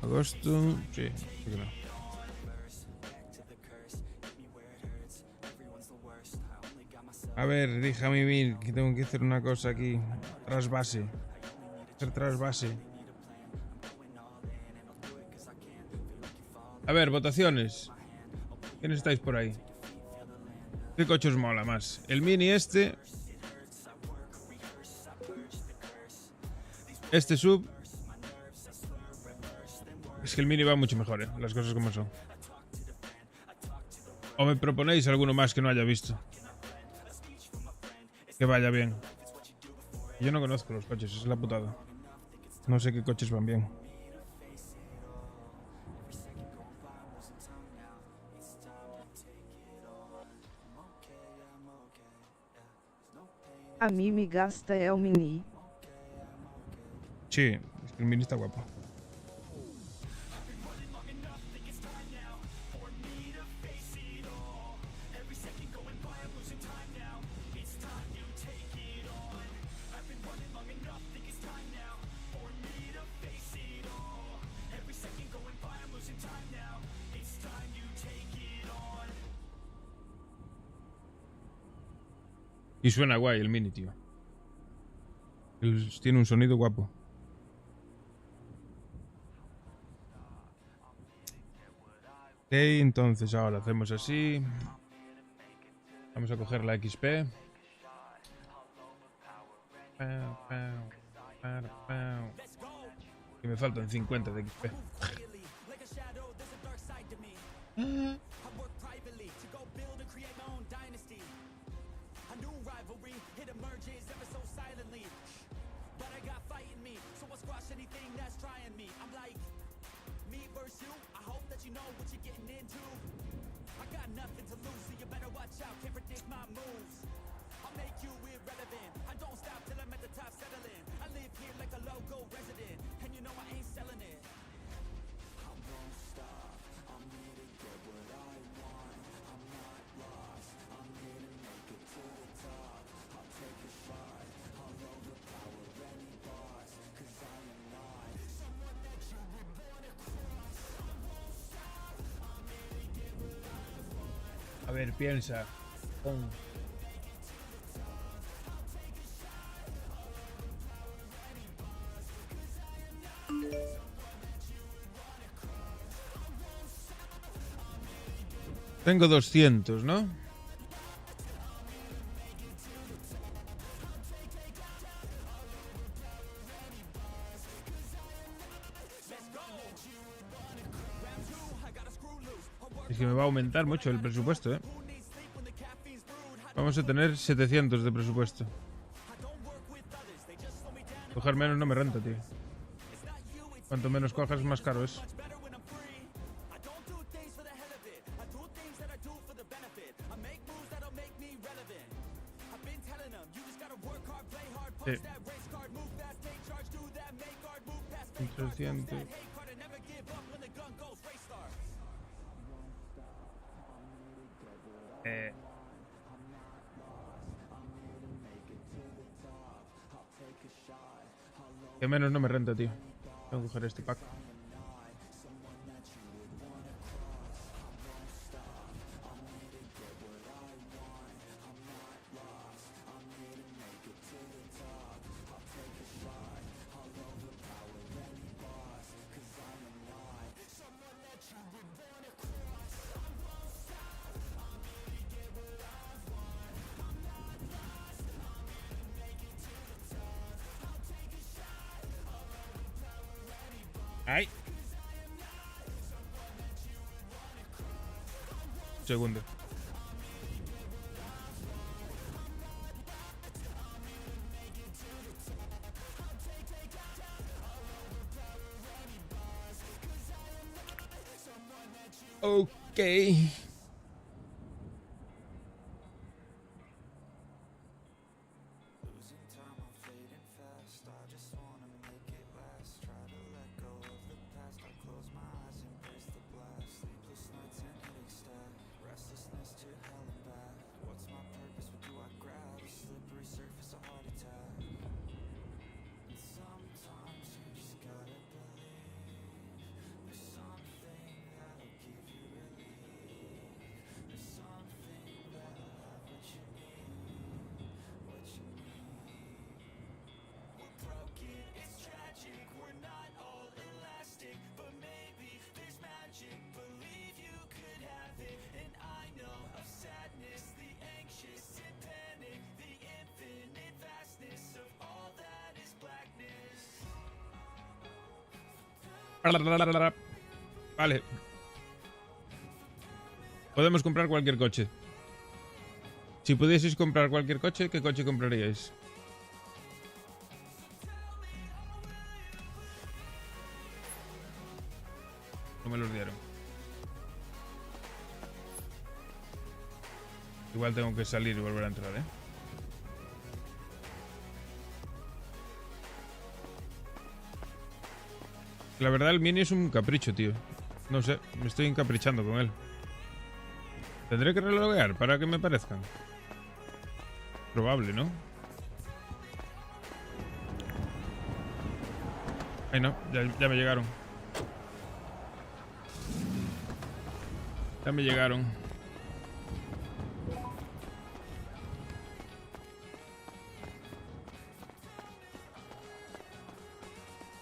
Agosto, sí, sí que no. A ver, déjame ver que tengo que hacer una cosa aquí. Trasvase. Hacer trasvase. A ver, votaciones. ¿Quiénes estáis por ahí? ¿Qué coche os mola más? El mini este. Este sub. Es que el mini va mucho mejor, las cosas como son. O me proponéis alguno más que no haya visto. Que vaya bien. Yo no conozco los coches, es la putada. No sé qué coches van bien. A mí me gasta el mini. Sí, es que el mini está guapo. Y suena guay el Mini, tío. Tiene un sonido guapo. Ok, entonces ahora hacemos así. Vamos a coger la XP. Y me faltan 50 de XP. A ver, piensa. Tengo 200, ¿no? Es que me va a aumentar mucho el presupuesto, ¿eh? Vamos a tener 700 de presupuesto. Coger menos no me renta, tío. Cuanto menos cojas, más caro es. Sí. 300. Que menos no me renta, tío. Tengo que coger este pack. ¡Ay! Segundo. Okay. Vale. Podemos comprar cualquier coche. Si pudieseis comprar cualquier coche, ¿qué coche compraríais? No me los dieron. Igual tengo que salir y volver a entrar, ¿eh? La verdad, el Mini es un capricho, tío. No sé, me estoy encaprichando con él. Tendré que reloguear para que me parezcan. Probable, ¿no? Ay, no, ya me llegaron. Ya me llegaron.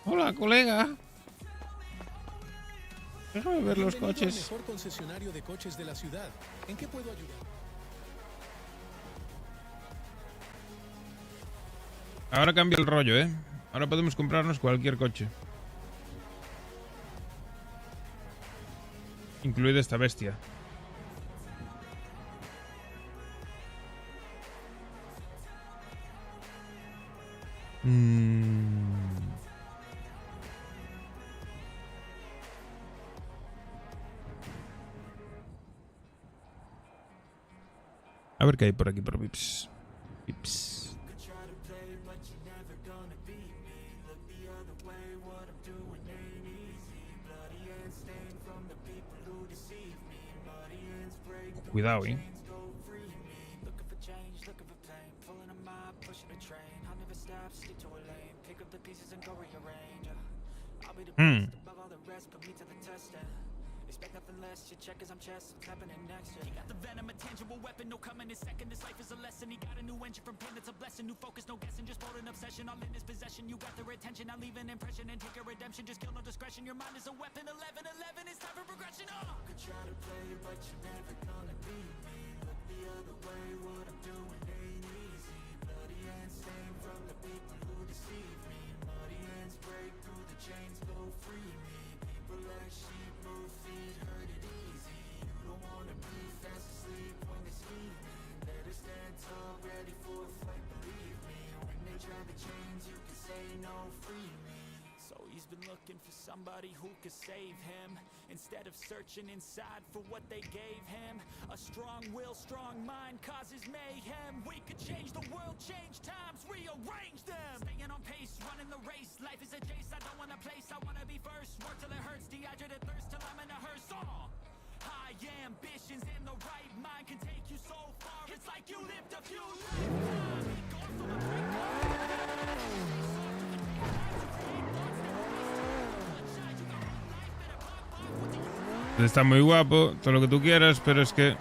Hola, colega. Déjame ver los Bienvenido al coches. mejor concesionario de coches de la ciudad. ¿En qué puedo ayudar? Ahora cambia el rollo, ¿eh? Ahora podemos comprarnos cualquier coche. Incluida esta bestia. A ver qué hay por aquí, por Vips. Vips. Cuidado, ¿eh? Somebody who could save him instead of searching inside for what they gave him. A strong will, strong mind causes mayhem. We could change the world, change times, rearrange them. Staying on pace, running the race. Life is a chase, I don't want a place. I wanna be first. Work till it hurts, dehydrated thirst till I'm in a hearse. High ambitions in the right mind can take you so far. It's like you lived a few lifetimes. Going from a break. Está muy guapo, todo lo que tú quieras, pero es que...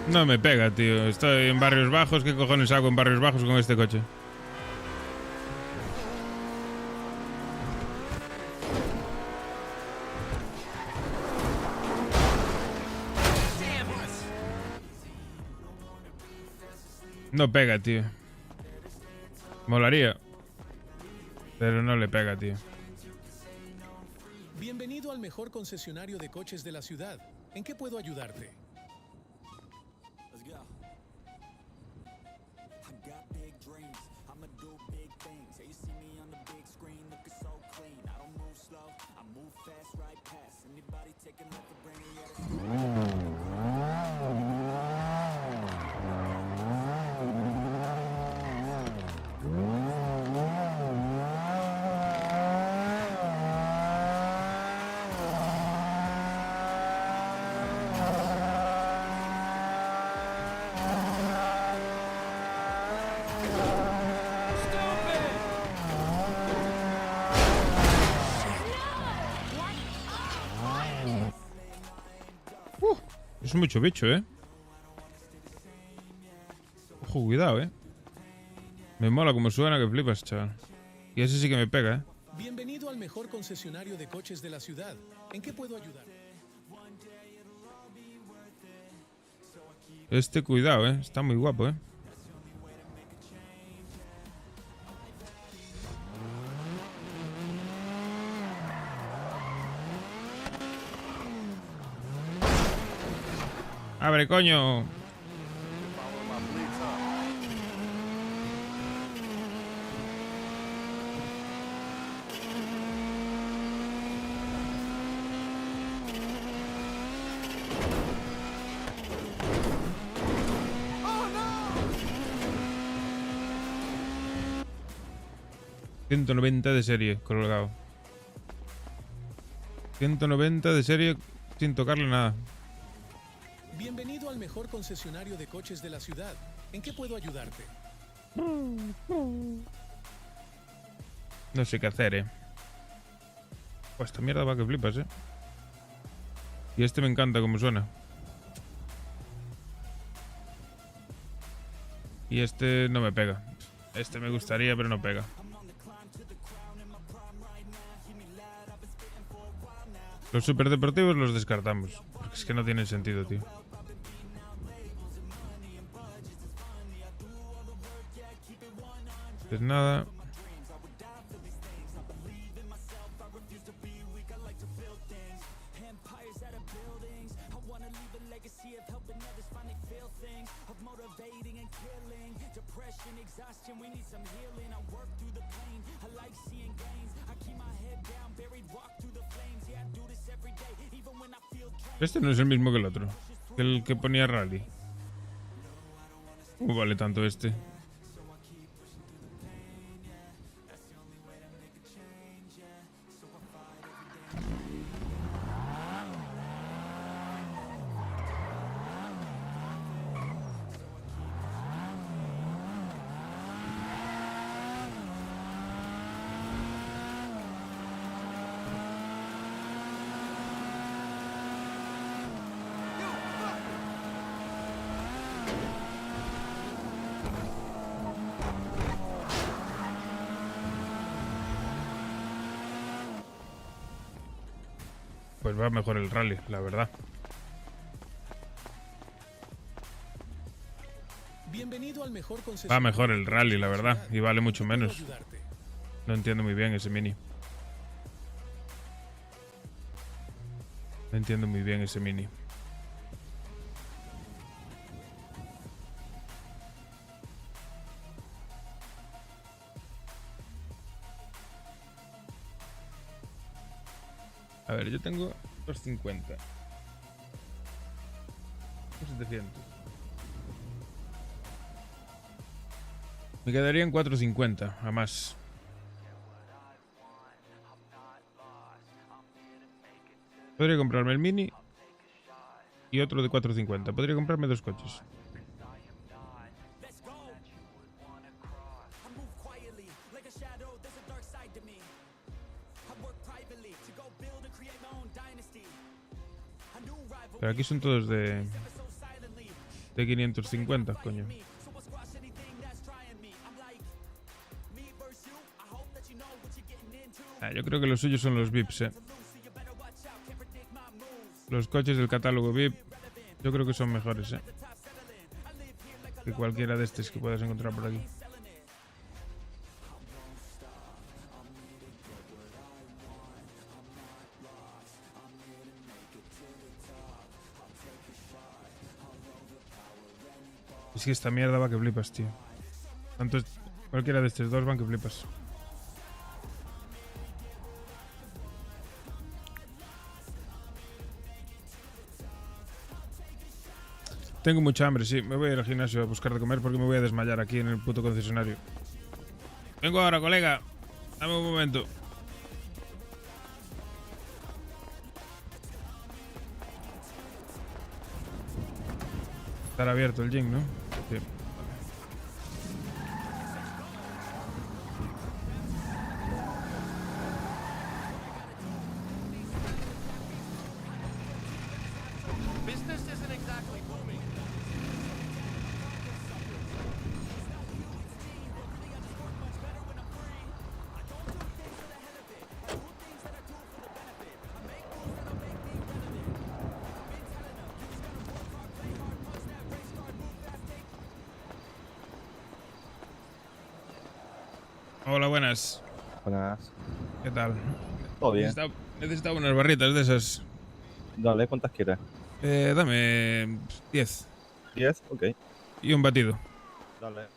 no me pega, tío. Estoy en Barrios Bajos. ¿Qué cojones hago en Barrios Bajos con este coche? No pega, tío. Molaría. Pero no le pega, tío. Bienvenido al mejor concesionario de coches de la ciudad. ¿En qué puedo ayudarte? Es mucho bicho, ¿eh? Ojo, cuidado, ¿eh? Me mola como suena que flipas, chaval. Y ese sí que me pega, ¿eh? Bienvenido al mejor concesionario de coches de la ciudad. ¿En qué puedo ayudar? Este, cuidado, ¿eh? Está muy guapo, ¿eh? ¡Abre, coño! $190 de serie, colgado. 190 de serie sin tocarle nada. Bienvenido al mejor concesionario de coches de la ciudad. ¿En qué puedo ayudarte? No sé qué hacer, ¿eh? Pues esta mierda va que flipas, ¿eh? Y este me encanta como suena. Y este no me pega. Este me gustaría, pero no pega. Los superdeportivos los descartamos. Porque es que no tienen sentido, tío. Pues nada. Este no es el mismo que el otro. Que el que ponía rally. Vale tanto este. Pues va mejor el rally, la verdad. Bienvenido al mejor Va concesionario. mejor el rally, la verdad. Y vale mucho ¿En qué puedo menos. ayudarte? No entiendo muy bien ese mini. No entiendo muy bien ese mini. A ver, yo tengo 250. 700. Me quedarían 450, a más. Podría comprarme el mini y otro de 450. Podría comprarme dos coches. Pero aquí son todos de 550, coño. Yo creo que los suyos son los VIPs, Los coches del catálogo VIP, yo creo que son mejores, que cualquiera de estos que puedas encontrar por aquí. Es que esta mierda va que flipas, tío. Tanto cualquiera de estos dos van que flipas. Tengo mucha hambre, sí. Me voy a ir al gimnasio a buscar de comer porque me voy a desmayar aquí en el puto concesionario. Vengo ahora, colega. Dame un momento. Estará abierto el gym, ¿no? Sí. Hola, buenas. Buenas. ¿Qué tal? Todo bien. Necesitaba unas barritas de esas. Dale, ¿cuántas quieres? Dame 10. 10, ok. Y un batido. Dale.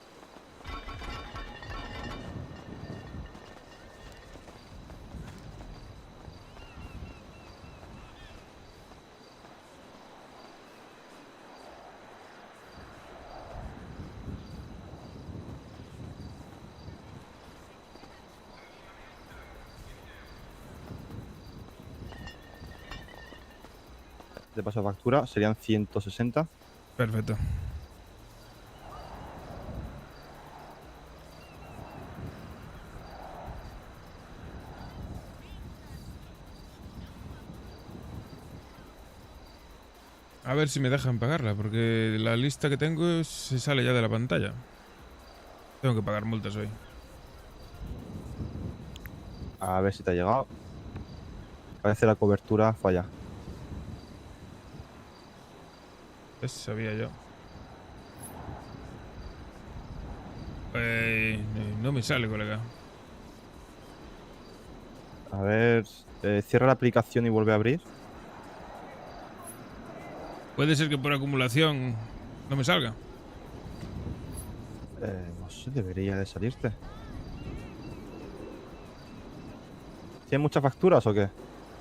De paso factura serían 160. Perfecto. A ver si me dejan pagarla, porque la lista que tengo se sale ya de la pantalla. Tengo que pagar multas hoy. A ver si te ha llegado. Parece la cobertura falla. Pues sabía yo. No me sale, colega. A ver, cierra la aplicación y vuelve a abrir. Puede ser que por acumulación no me salga. No sé, debería de salirte. ¿Tienes muchas facturas o qué?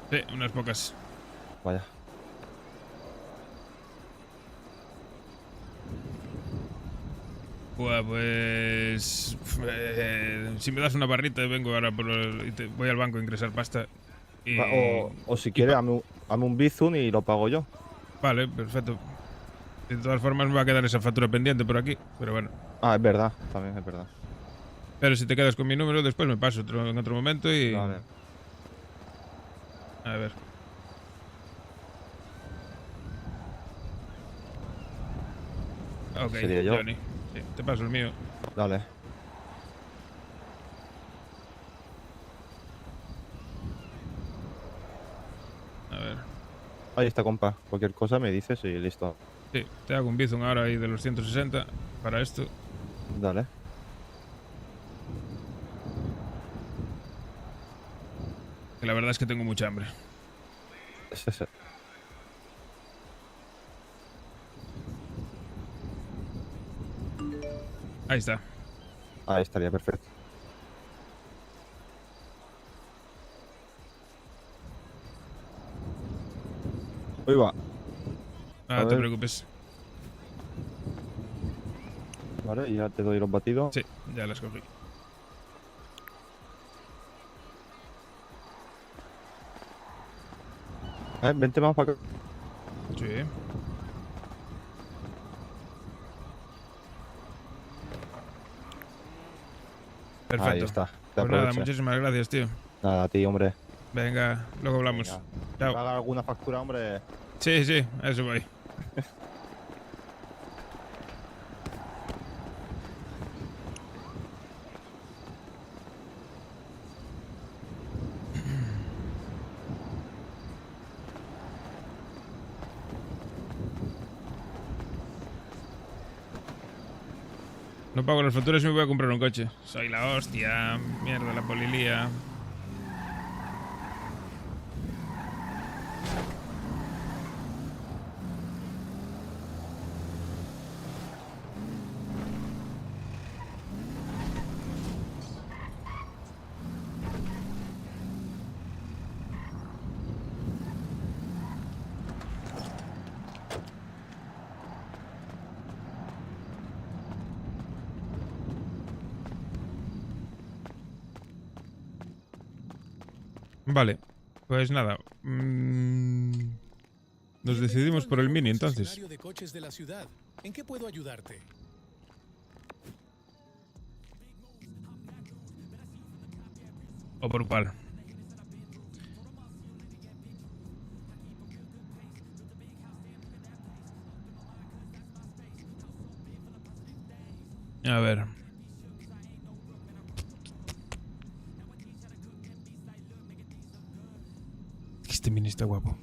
Sí, unas pocas. Vaya. Buah, pues... si me das una barrita, vengo ahora voy al banco a ingresar pasta. Y... O si quieres, hazme un Bizum y lo pago yo. Vale, perfecto. De todas formas me va a quedar esa factura pendiente por aquí, pero bueno. Ah, es verdad, también es verdad. Pero si te quedas con mi número, después me paso en otro momento y... Vale. A ver. Ok, ¿Sería yo? Johnny. Sí, te paso el mío. Dale. A ver. Ahí está, compa. Cualquier cosa me dices y listo. Sí, te hago un Bizum ahora ahí de los 160 para esto. Dale. Que la verdad es que tengo mucha hambre. Sí. Ahí está. Ahí estaría perfecto. Uy, va. No te preocupes. Vale, ya te doy los batidos. Sí, ya las cogí. Vente más para acá. Sí. Perfecto. Ahí está. Pues nada, muchísimas gracias, tío. Nada, a ti, hombre. Venga, luego hablamos. Venga. Chao. ¿Paga alguna factura, hombre? Sí, sí, a eso voy. No pago las facturas y me voy a comprar un coche. Soy la hostia. Mierda, la polilía. Vale, pues nada. Nos decidimos por el Mini, entonces. Concesionario de coches de la ciudad. ¿En qué puedo ayudarte? O por cuál. A ver. Este Mini está guapo.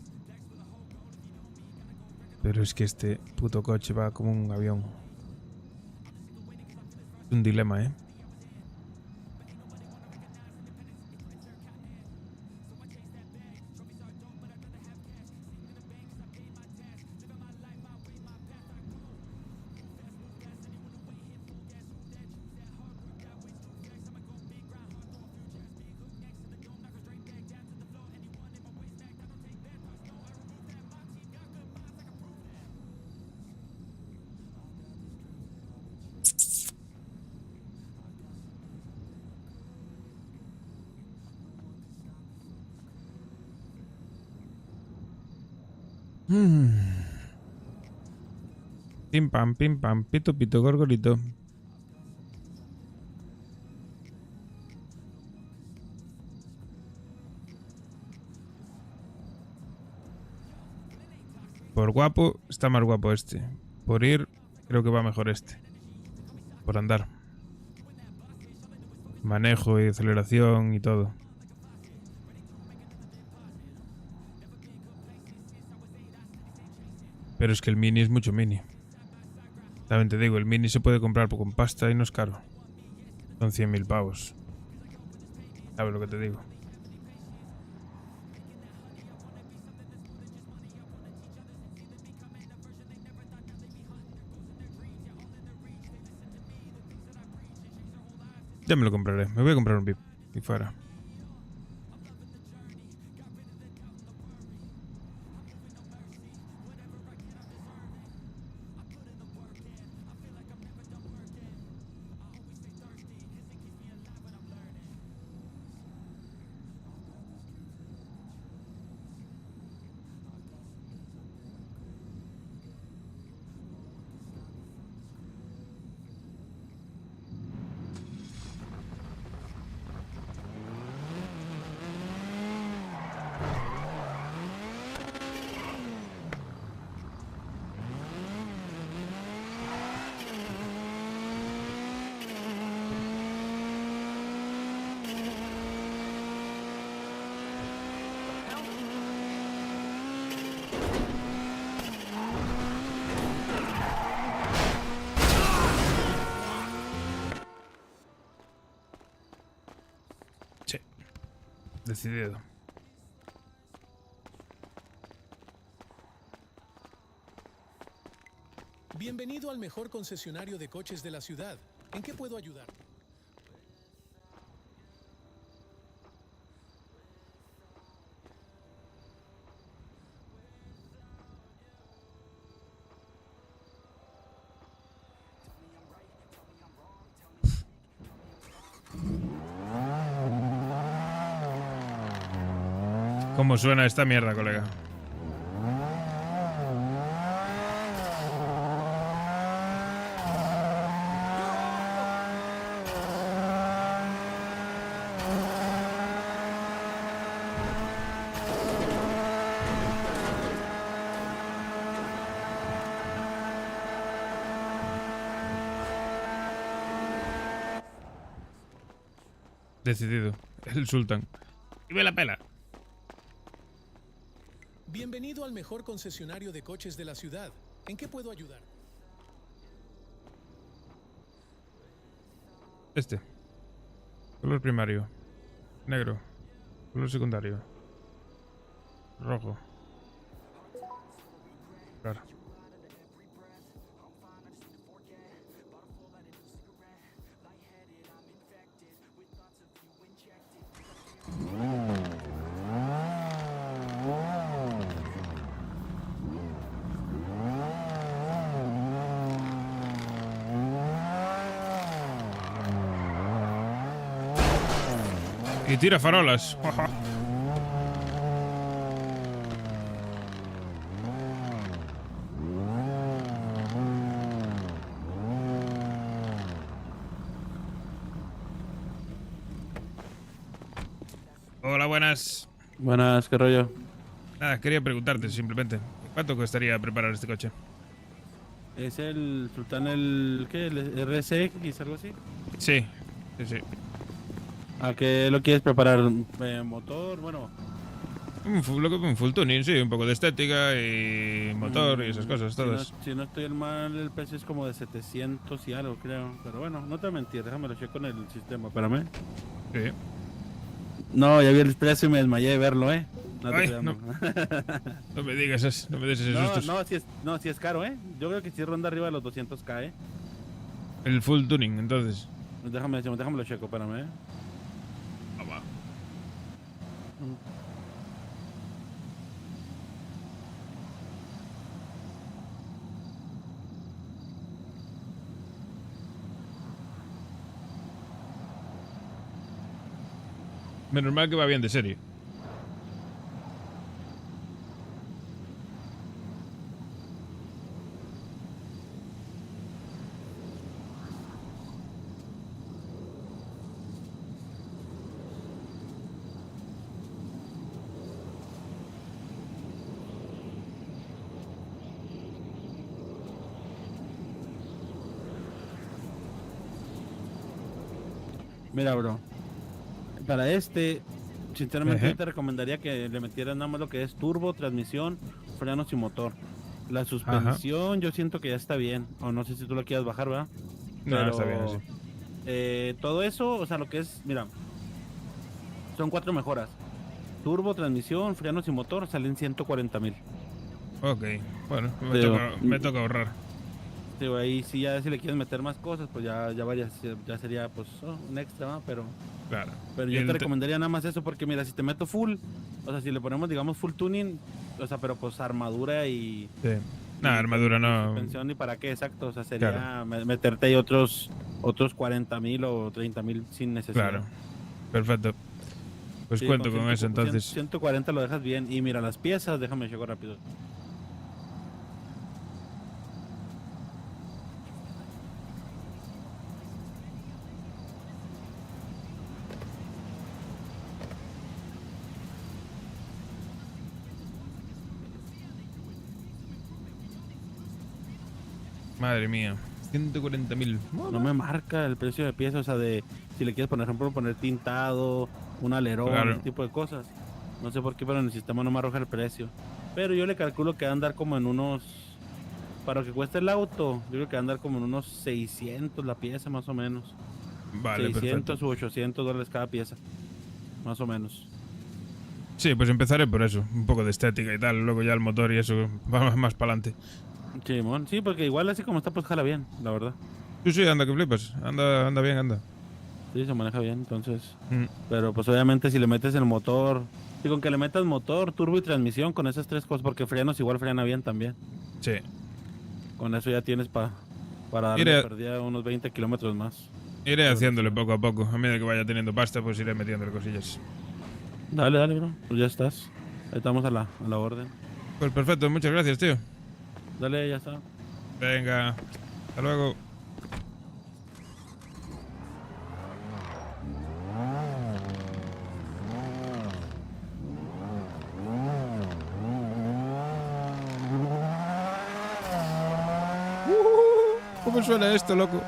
Pero es que este puto coche va como un avión. Es un dilema, ¿eh? Pim pam, pito pito, gorgorito. Por guapo, está más guapo este. Por ir, creo que va mejor este. Por andar. Manejo y aceleración y todo. Pero es que el Mini es mucho Mini. También te digo, el Mini se puede comprar con pasta y no es caro. Son 100.000 pavos. ¿Sabes lo que te digo? Ya me lo compraré. Me voy a comprar un VIP y fuera. Sí. Decidido. Bienvenido al mejor concesionario de coches de la ciudad. ¿En qué puedo ayudar? ¿Cómo suena esta mierda, colega? Decidido. El Sultan. Y ve la pela. Bienvenido al mejor concesionario de coches de la ciudad. ¿En qué puedo ayudar? Este. Color primario. Negro. Color secundario. Rojo. Claro. Y tira farolas. Hola, buenas. Buenas, ¿qué rollo? Nada, quería preguntarte simplemente. ¿Cuánto costaría preparar este coche? ¿Es el Sultán el qué? ¿El RSX, algo así? Sí, sí, sí. ¿A qué lo quieres preparar? ¿Motor? Bueno. Un full tuning, sí, un poco de estética y motor y esas cosas, todas. Si no estoy mal, el precio es como de 700 y algo, creo. Pero bueno, no te voy a mentir, déjame lo checo con el sistema, espérame. Sí. No, ya vi el precio y me desmayé de verlo, No te Ay, creas, no. No me digas eso, no me des esos sustos. Sí es caro, Yo creo que sí ronda arriba de los 200k, El full tuning, entonces. Déjame lo checo, espérame, Va. Menos mal que va bien de serie. Mira, bro. Para sinceramente te recomendaría que le metieras nada más lo que es turbo, transmisión, frenos y motor. La suspensión yo siento que ya está bien. O no sé si tú lo quieras bajar, ¿verdad? No, está bien así. Todo eso, o sea, lo que es, mira, son 4 mejoras. Turbo, transmisión, frenos y motor salen 140,000. Ok, bueno, Pero- me toca ahorrar. Pero ahí sí, ya si le quieres meter más cosas, pues ya sería pues un extra, ¿no? Claro. Pero Y yo el te te- recomendaría nada más eso, porque mira, si te meto full, o sea, si le ponemos, digamos, full tuning, o sea, pero pues armadura y... Sí. Nada, armadura no. Suspensión y para qué, exacto, o sea, sería Claro. meterte ahí otros 40,000 o 30,000 sin necesidad. Claro. Perfecto. Pues Sí, cuento con eso entonces. 140 lo dejas bien. Y mira, las piezas, déjame llego rápido. Madre mía. 140.000. No me marca el precio de piezas, o sea, de si le quieres, por ejemplo, poner tintado, un alerón, Claro. ese tipo de cosas. No sé por qué, pero en el sistema no me arroja el precio. Pero yo le calculo que va a andar como en unos... Para lo que cueste el auto, yo creo que va a andar como en unos 600 la pieza, más o menos. Vale, 600 perfecto. u 800 dólares cada pieza. Más o menos. Sí, pues empezaré por eso. Un poco de estética y tal. Luego ya el motor y eso va más para adelante. Simón, sí, porque igual así como está, pues jala bien, la verdad. Sí, anda que flipas. Anda bien, anda. Sí, se maneja bien, entonces. Mm. Pero pues obviamente si le metes el motor, y con que le metas motor, turbo y transmisión, con esas 3 cosas, porque frenos igual frena bien también. Sí. Con eso ya tienes para darle Iré- perdida unos 20 kilómetros más. Iré haciéndole poco a poco. A medida que vaya teniendo pasta, pues iré metiéndole cosillas. Dale, bro. Pues ya estás. Ahí estamos a la orden. Pues perfecto, muchas gracias, tío. Dale, ya está. Venga. Hasta luego. ¿Cómo suena esto, loco?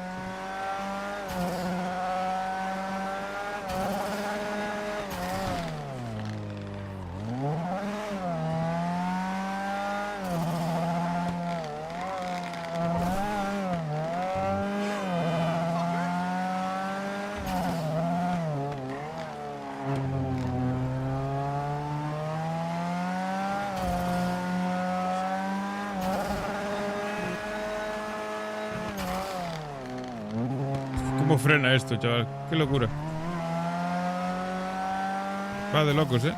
¿Cómo frena esto, chaval? Qué locura. Va de locos, ¿eh?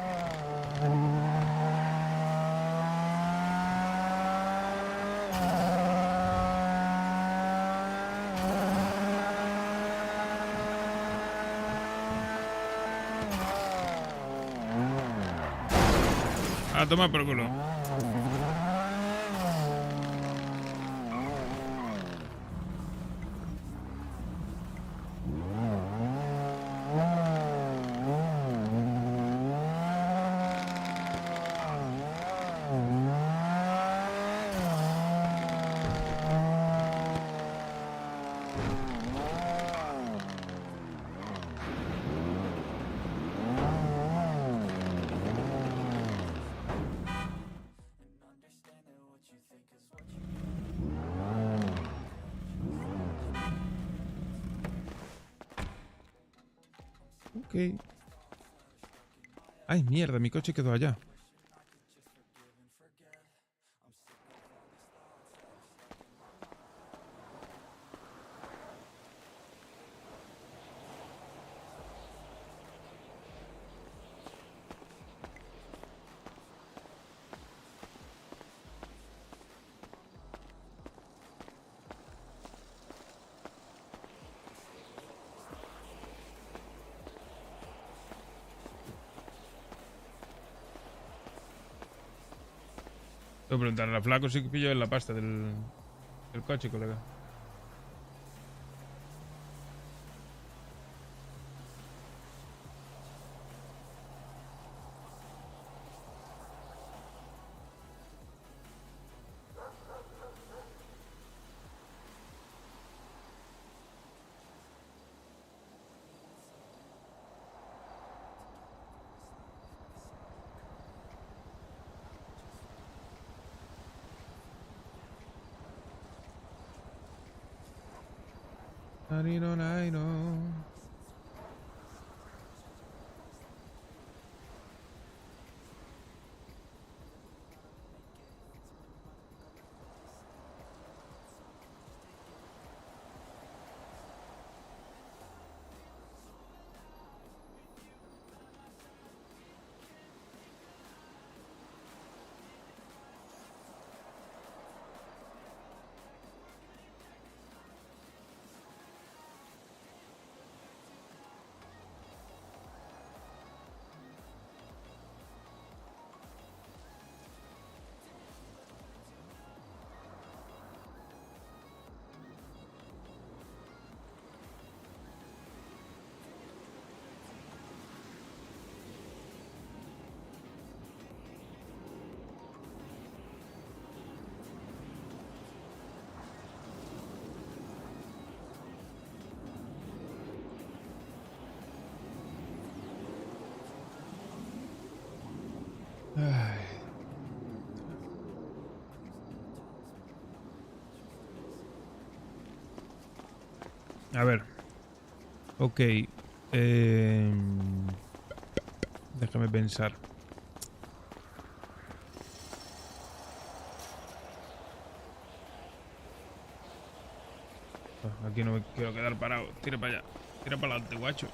A tomar por culo. Ok. Ay, mierda, mi coche quedó allá. Tengo que preguntarle a Flaco si pillo en la pasta del coche, colega. Ay. A ver. Ok. Déjame pensar. Aquí no me quiero quedar parado. Tira para allá. Tira para adelante, guacho.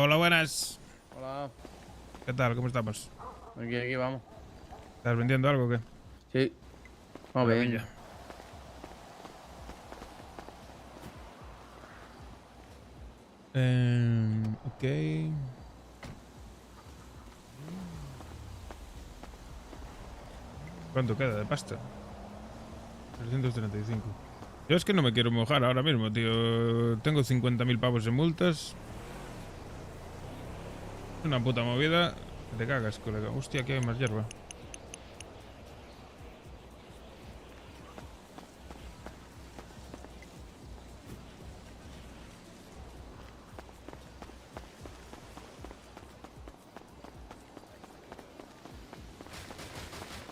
Hola, buenas. Hola. ¿Qué tal? ¿Cómo estamos? Aquí vamos. ¿Estás vendiendo algo o qué? Sí. Vamos bien. Maravilla. Ok. ¿Cuánto queda de pasta? 335. Yo es que no me quiero mojar ahora mismo, tío. Tengo 50.000 pavos en multas. Es una puta movida. Te cagas, colega. Hostia, aquí hay más hierba.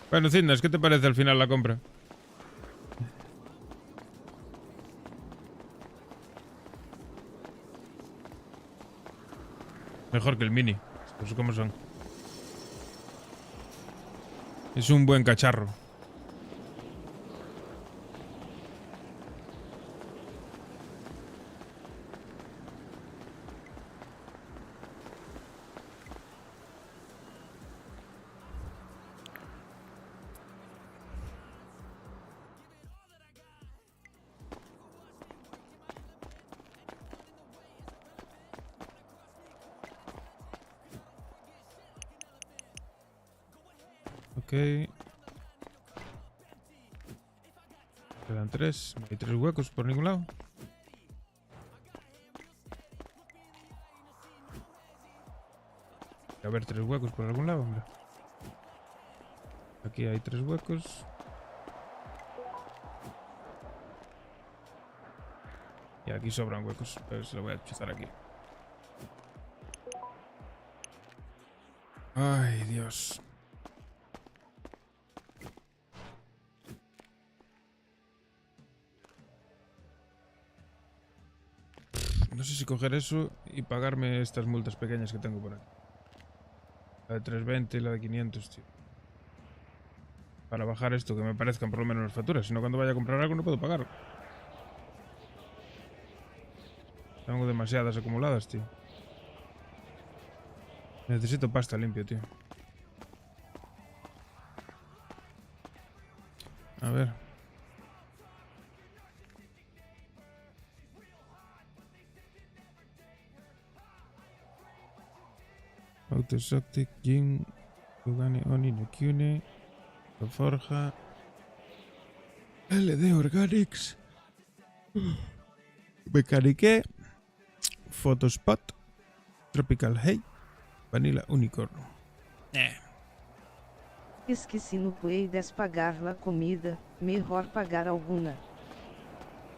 Bueno, Cindas, ¿qué te parece al final la compra? Mejor que el Mini. Pues como son. Es un buen cacharro. Ok. Quedan 3. No hay 3 huecos por ningún lado. A ver, 3 huecos por algún lado, hombre. Aquí hay 3 huecos. Y aquí sobran huecos. Pues lo voy a chuzar aquí. Ay, Dios. No sé si coger eso y pagarme estas multas pequeñas que tengo por aquí. La de 320 y la de 500, tío. Para bajar esto, que me parezcan por lo menos las facturas. Si no, cuando vaya a comprar algo no puedo pagar. Tengo demasiadas acumuladas, tío. Necesito pasta limpio, tío. A ver. Autosoctic, Jin, Lugani, Oni, Nekune, Forja, LD Organics, Mecanique, Photospot, Tropical Hay, Vanilla Unicorn. Es que si no puedes pagar la comida, mejor pagar alguna.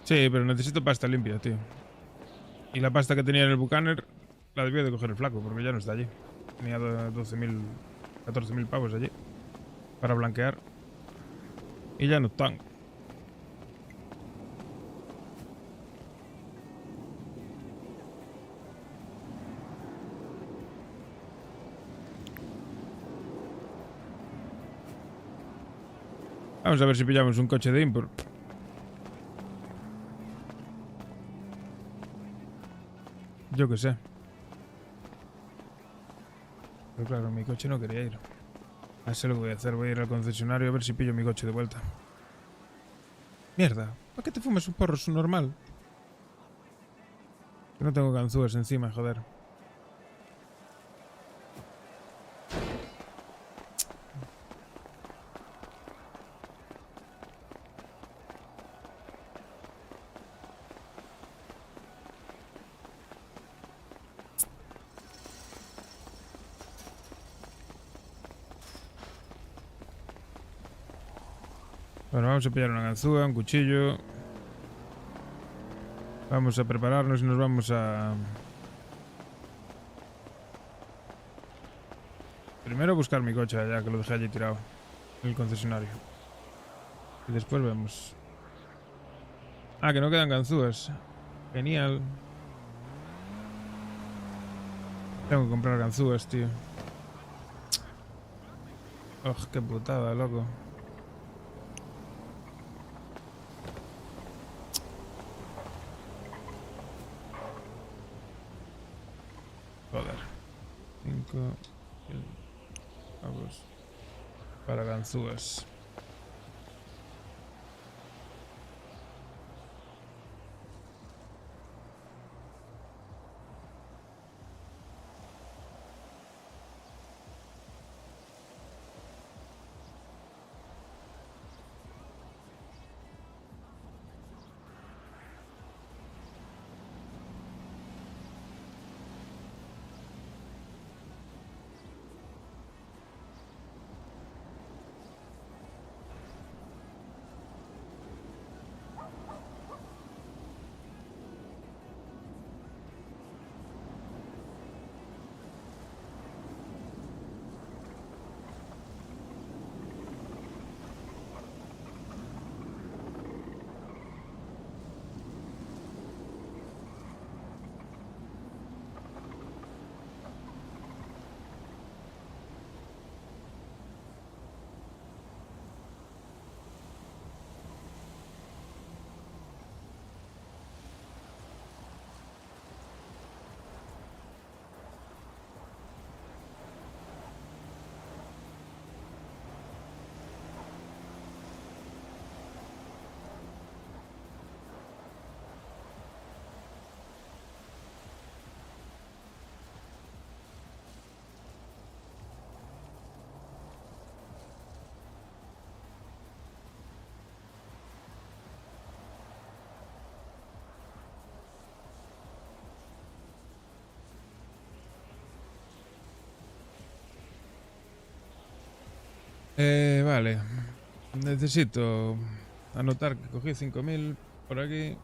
Sí, pero necesito pasta limpia, tío. Y la pasta que tenía en el Bucaner la debió de coger el flaco, porque ya no está allí. Tenía 12.000, 14.000 pavos allí para blanquear. Y ya no están. Vamos a ver si pillamos un coche de import. Yo qué sé. Pero claro, mi coche no quería ir. Así lo que voy a hacer. Voy a ir al concesionario a ver si pillo mi coche de vuelta. Mierda. ¿Para qué te fumas un porro normal? Que no tengo ganzúas encima, joder. Bueno, vamos a pillar una ganzúa, un cuchillo. Vamos a prepararnos y nos vamos a... Primero buscar mi coche allá, que lo dejé allí tirado. En el concesionario. Y después vemos. Ah, que no quedan ganzúas. Genial. Tengo que comprar ganzúas, tío. Oh, qué putada, loco. Joder. 5 pavos para ganzúas. Vale. Necesito anotar que cogí 5.000 por aquí.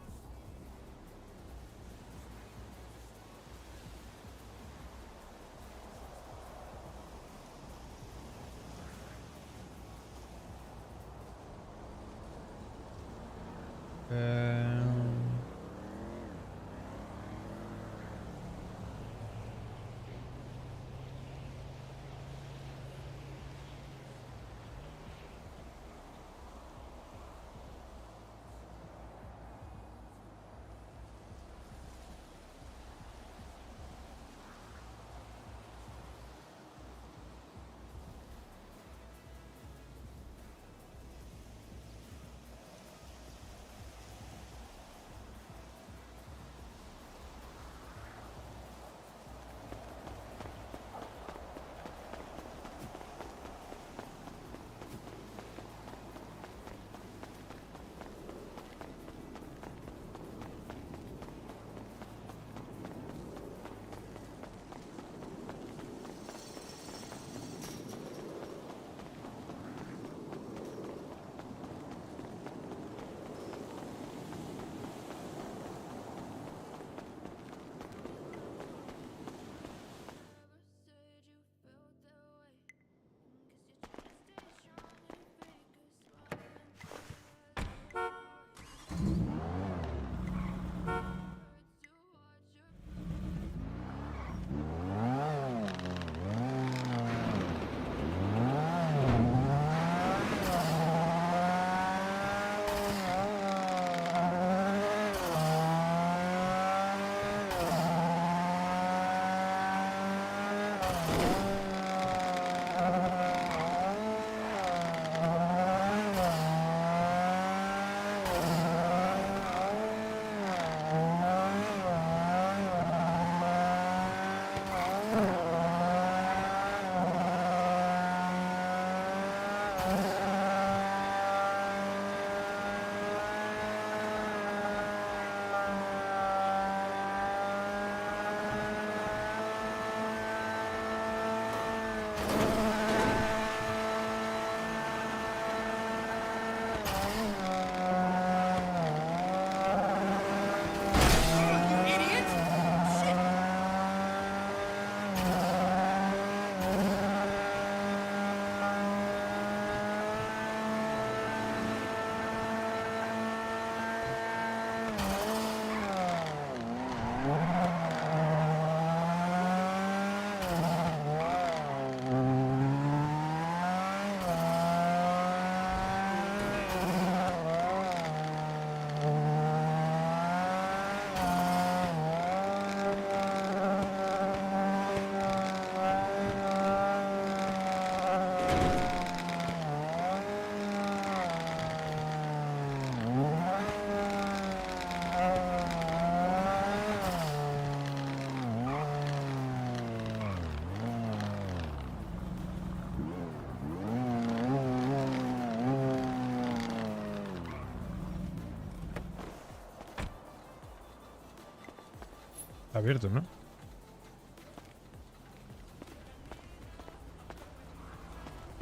Está abierto, ¿no?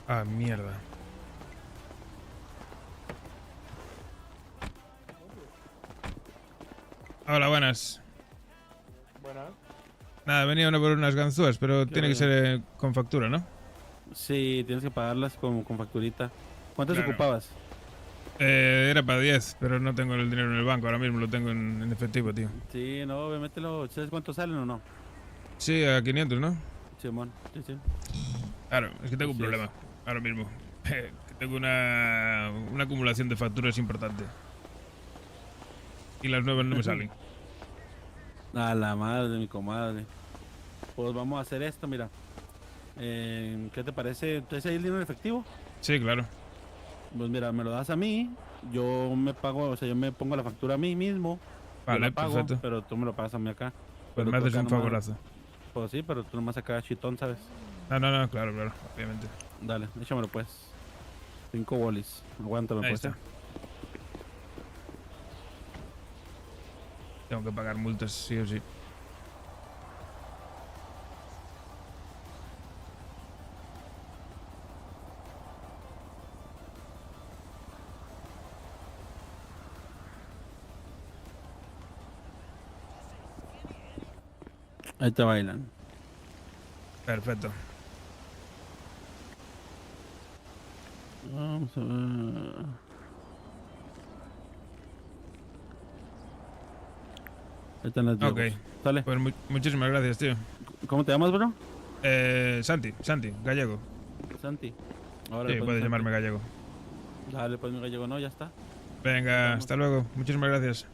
Ah, mierda. Hola, buenas. Buenas. Nada, venía uno por unas ganzúas, pero tiene que ser con factura, ¿no? Sí, tienes que pagarlas con facturita. ¿Cuántas Claro. ocupabas? Era para 10, pero no tengo el dinero en el banco. Ahora mismo lo tengo en efectivo, tío. Sí, no, mételo. ¿Sabes cuánto salen o no? Sí, a 500, ¿no? Simón, sí, sí. Claro, es que tengo un Así es. problema ahora mismo. Que tengo una acumulación de facturas importante. Y las nuevas no me salen. A la madre de mi comadre. Pues vamos a hacer esto, mira. ¿Qué te parece? ¿Tienes ahí el dinero en efectivo? Sí, claro. Pues mira, me lo das a mí. Yo me pago, o sea, yo me pongo la factura a mí mismo. Yo Vale, la pago, perfecto. pero tú me lo pagas a mí acá. Pues Pero me tú haces acá un nomás- favorazo. Pues sí, pero tú nomás acá chitón, ¿sabes? No, claro, obviamente. Dale, échamelo pues. 5 bolis. Aguántalo Ahí pues. está. Tengo que pagar multas, sí o sí. Ahí te bailan. Perfecto. Vamos a ver. Ahí están las Ok. huevos. Sale. Pues muchísimas gracias, tío. ¿Cómo te llamas, bro? Santi, gallego. Santi. Ahora Sí, puedes llamarme gallego. Dale, pues mi gallego, no, ya está. Venga, hasta luego. Muchísimas gracias.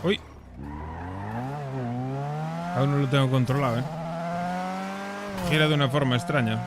Uy. Aún no lo tengo controlado, Gira de una forma extraña.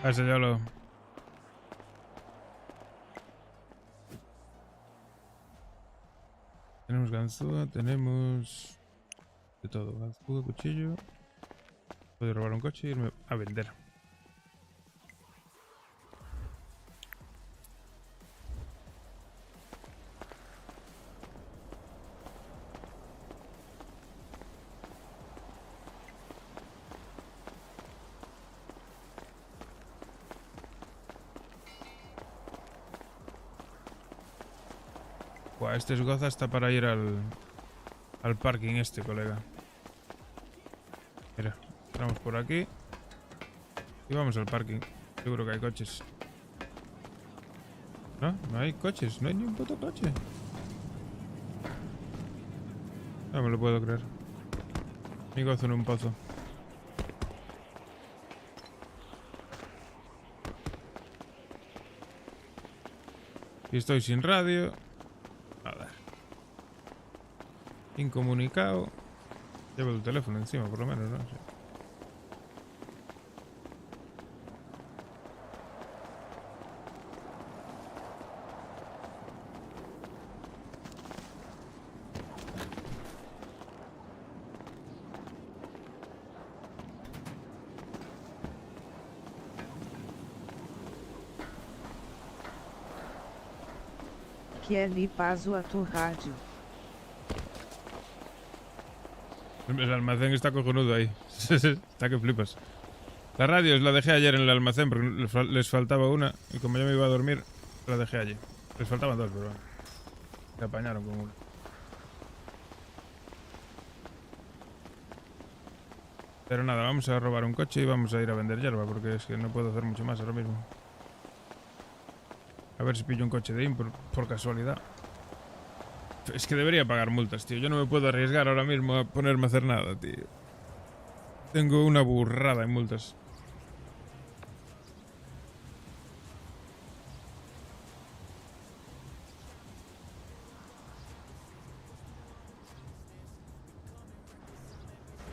Ese ya lo... Tenemos ganzúa, tenemos... de todo. Ganzúa, cuchillo... Puedo robar un coche e irme a vender. Buah, este es goza hasta para ir al parking este, colega. Mira, entramos por aquí y vamos al parking. Seguro que hay coches. ¿No? No hay coches, no hay ni un puto coche. No me lo puedo creer. Mi gozo en un pozo. Y estoy sin radio. Nada. Incomunicado. Llevo el teléfono encima, por lo menos, ¿no? Sí. Kelly paso a tu radio. El almacén está cojonudo ahí. Está que flipas. La radio la dejé ayer en el almacén porque les faltaba una. Y como yo me iba a dormir, la dejé allí. Les faltaban dos, pero se apañaron con una. Pero nada, vamos a robar un coche y vamos a ir a vender hierba porque es que no puedo hacer mucho más ahora mismo. A ver si pillo un coche de import por casualidad. Es que debería pagar multas, tío. Yo no me puedo arriesgar ahora mismo a ponerme a hacer nada, tío. Tengo una burrada en multas.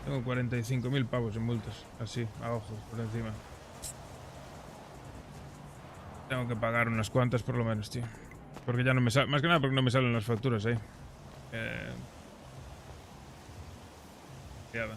Tengo 45.000 pavos en multas. Así, a ojos, por encima. Tengo que pagar unas cuantas por lo menos, tío. Porque ya no me sale... Más que nada porque no me salen las facturas ahí. Fiada.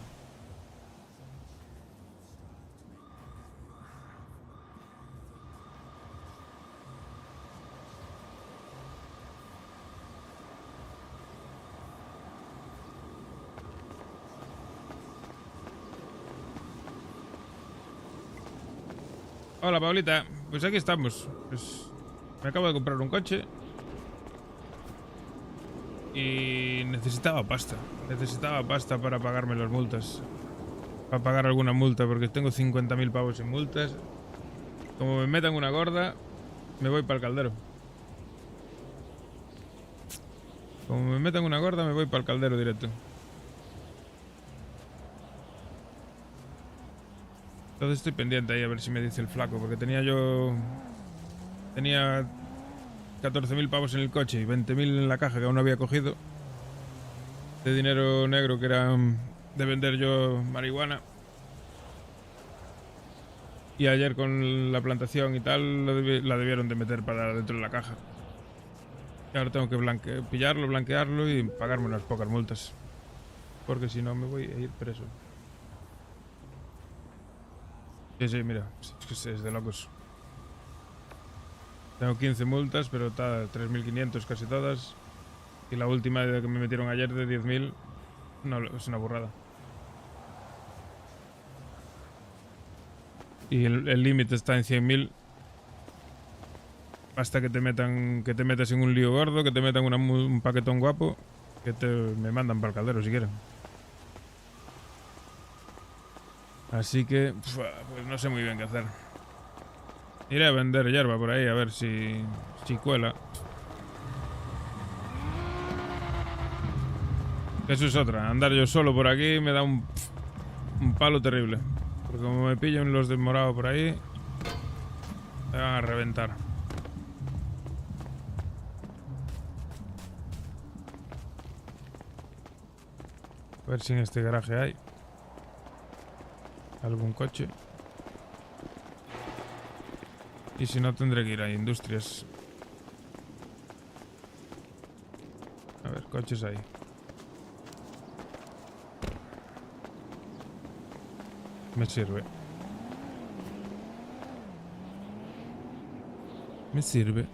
Hola, Paulita. Pues aquí estamos. Pues me acabo de comprar un coche. Y necesitaba pasta. Necesitaba pasta para pagarme las multas. Para pagar alguna multa, porque tengo 50.000 pavos en multas. Como me metan una gorda, me voy para el caldero. Como me metan una gorda, me voy para el caldero directo. Entonces estoy pendiente ahí a ver si me dice el flaco, porque tenía 14.000 pavos en el coche y 20.000 en la caja que aún no había cogido. De dinero negro que era de vender yo marihuana. Y ayer con la plantación y tal la debieron de meter para dentro de la caja. Y ahora tengo que pillarlo, blanquearlo y pagarme unas pocas multas. Porque si no me voy a ir preso. Sí, sí, mira, es que es de locos. Tengo 15 multas, pero está 3.500 casi todas. Y la última que me metieron ayer de 10.000, no, es una burrada. Y el límite está en 100.000. Hasta que te metas en un lío gordo, que te metan un paquetón guapo, que me mandan para el caldero si quieren. Así que, pues no sé muy bien qué hacer. Iré a vender hierba por ahí a ver si cuela. Eso es otra. Andar yo solo por aquí me da un palo terrible. Porque como me pillan los del morado por ahí, me van a reventar. A ver si en este garaje hay algún coche. Y si no, tendré que ir a Industrias. A ver, coches ahí. Me sirve. Me sirve.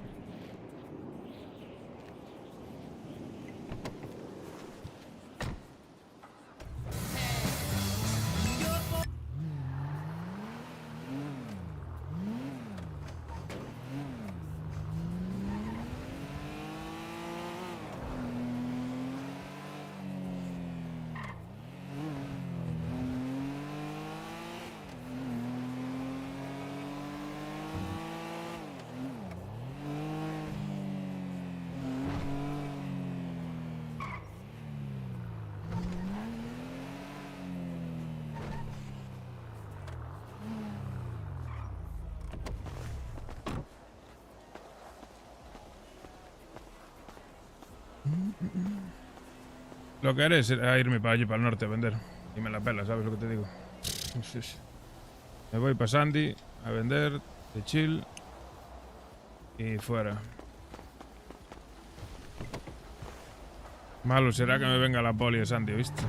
Lo que haré es irme para allí, para el norte, a vender. Y me la pela, ¿sabes lo que te digo? Me voy para Sandy a vender, de chill. Y fuera. Malo será que me venga la poli de Sandy, ¿viste?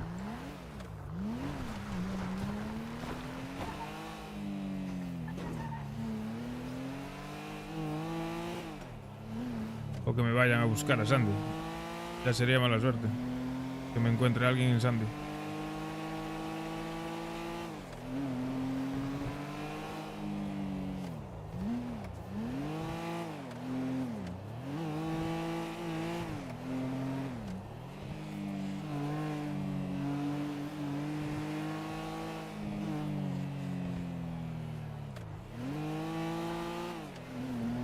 O que me vayan a buscar a Sandy. Ya sería mala suerte que me encuentre alguien en Sandy.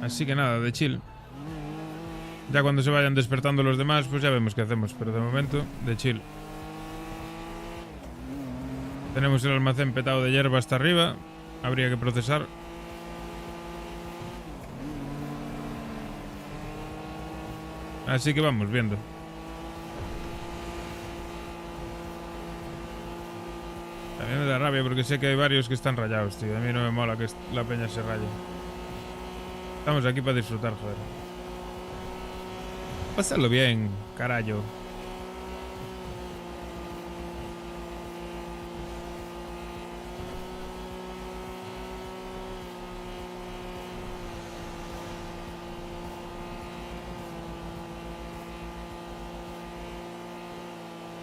Así que nada, de chill. Ya cuando se vayan despertando los demás, pues ya vemos qué hacemos. Pero de momento, de chill. Tenemos el almacén petado de hierba hasta arriba. Habría que procesar. Así que vamos viendo. A mí me da rabia porque sé que hay varios que están rayados, tío. A mí no me mola que la peña se raye. Estamos aquí para disfrutar, joder. Pásalo bien, carajo.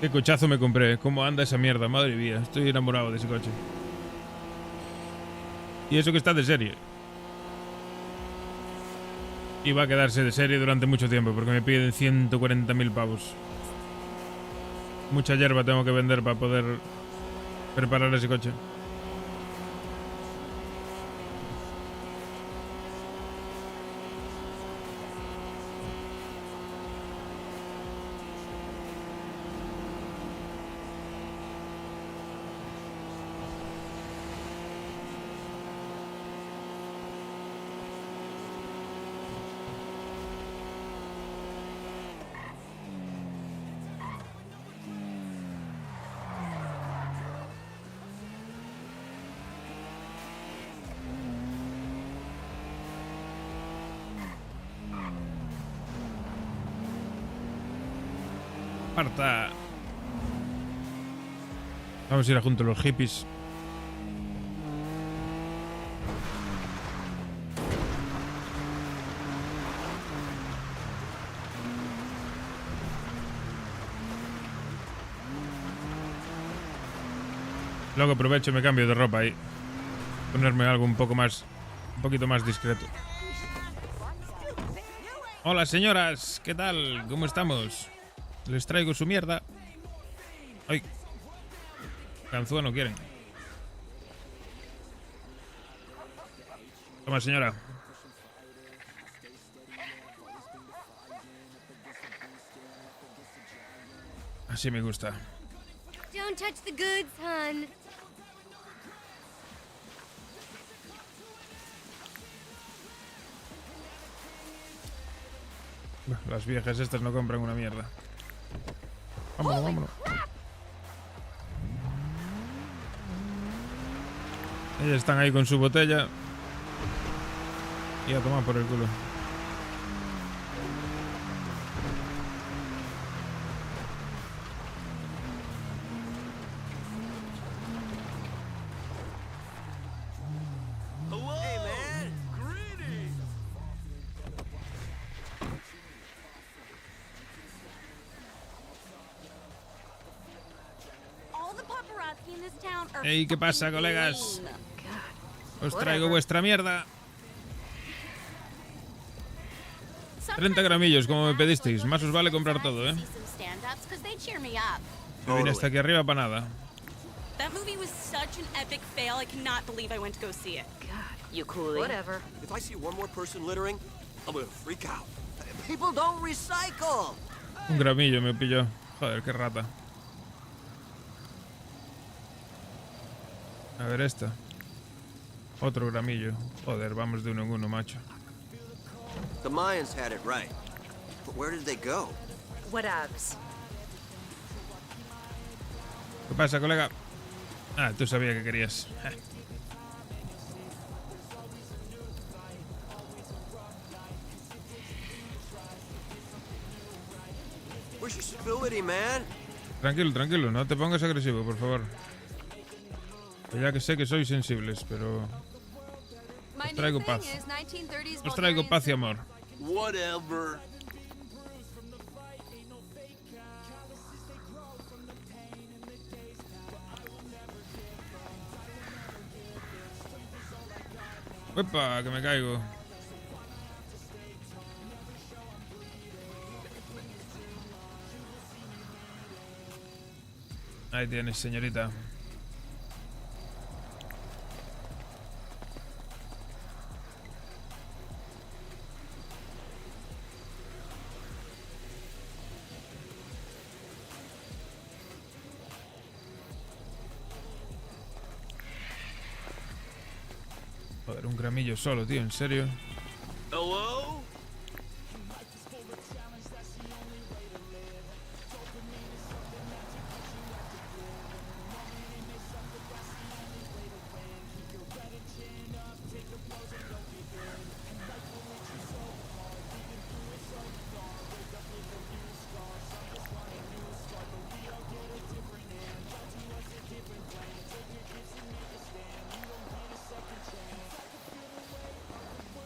Qué cochazo me compré. ¿Cómo anda esa mierda? Madre mía, estoy enamorado de ese coche. Y eso que está de serie. Y va a quedarse de serie durante mucho tiempo porque me piden 140.000 pavos. Mucha hierba tengo que vender para poder preparar ese coche. Marta. Vamos a ir a junto a los hippies. Luego aprovecho y me cambio de ropa ahí. Ponerme algo un poquito más discreto. Hola señoras, ¿qué tal? ¿Cómo estamos? Les traigo su mierda. Ay. Ganzúa no quieren. Toma señora. Así me gusta. Don't touch the goods, hun. Las viejas estas no compran una mierda. Vámonos, vámonos. Ellas están ahí con su botella. Y a tomar por el culo. Ey, ¿qué pasa, colegas? Os traigo vuestra mierda. 30 gramillos, como me pedisteis. Más os vale comprar todo, ¿eh? Me vine hasta aquí arriba para nada. That movie was such an epic fail. I cannot believe I went to go see it. God, you coolie. Whatever. If I see one more person littering, I'm gonna freak out. People don't recycle. Un gramillo me pilló. Joder, qué rata. A ver esta. Otro gramillo. Joder, vamos de uno en uno, macho. The Mayans had it right. But where did they go? Whatevs. ¿Qué pasa, colega? Ah, tú sabías que querías. Where's your civility, man? Tranquilo, tranquilo, no te pongas agresivo, por favor. Que ya que sé que sois sensibles, pero os traigo paz. Os traigo paz y amor. Whatever. ¡Epa! Que me caigo. Ahí tienes, señorita. Joder, un gramillo solo, tío, ¿en serio? Hello?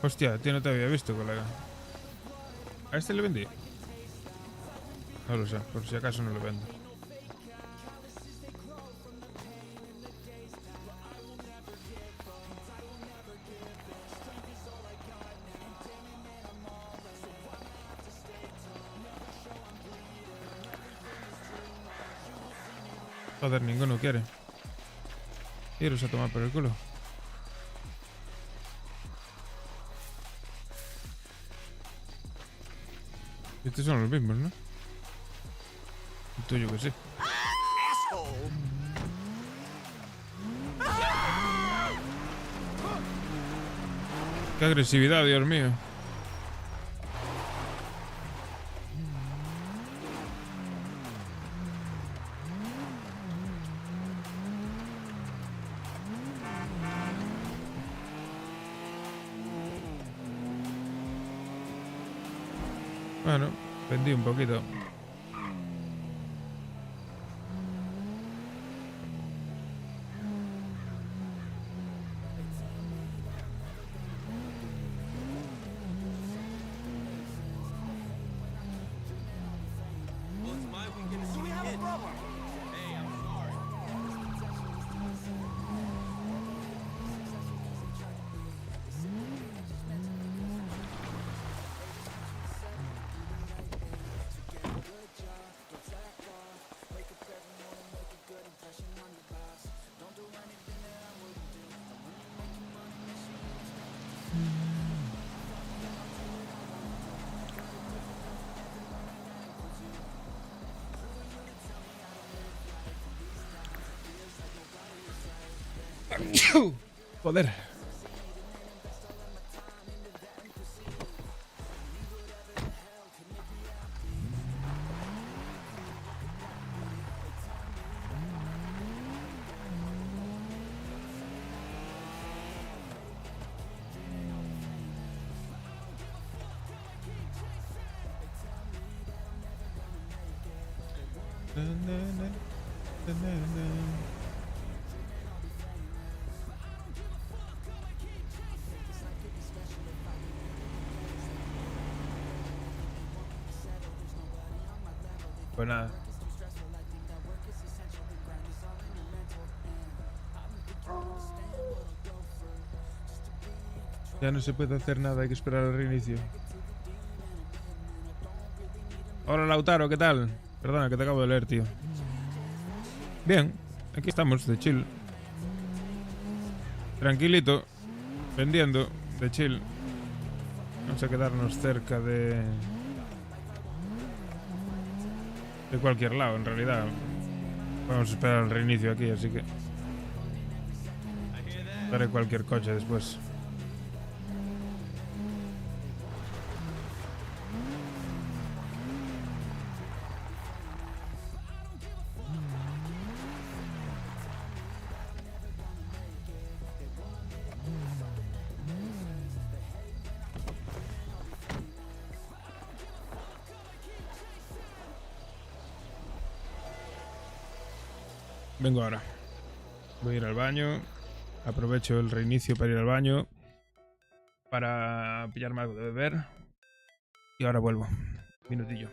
Hostia, tío, no te había visto, colega. ¿A este le vendí? No lo sé, por si acaso no lo vendo. Joder, ninguno quiere. Iros a tomar por el culo. Estos son los mismos, ¿no? El tuyo que sí. ¡Qué agresividad, Dios mío! Bueno, vendí un poquito. Joder. Pues nada. Ya no se puede hacer nada, hay que esperar al reinicio. Hola Lautaro, ¿qué tal? Perdona, que te acabo de leer, tío. Bien, aquí estamos, de chill. Tranquilito, vendiendo, de chill. Vamos a quedarnos cerca de cualquier lado, en realidad. Vamos a esperar al reinicio aquí, así que veré cualquier coche después. Vengo ahora. Voy a ir al baño. Aprovecho el reinicio para ir al baño. Para pillarme algo de beber. Y ahora vuelvo. Minutillo.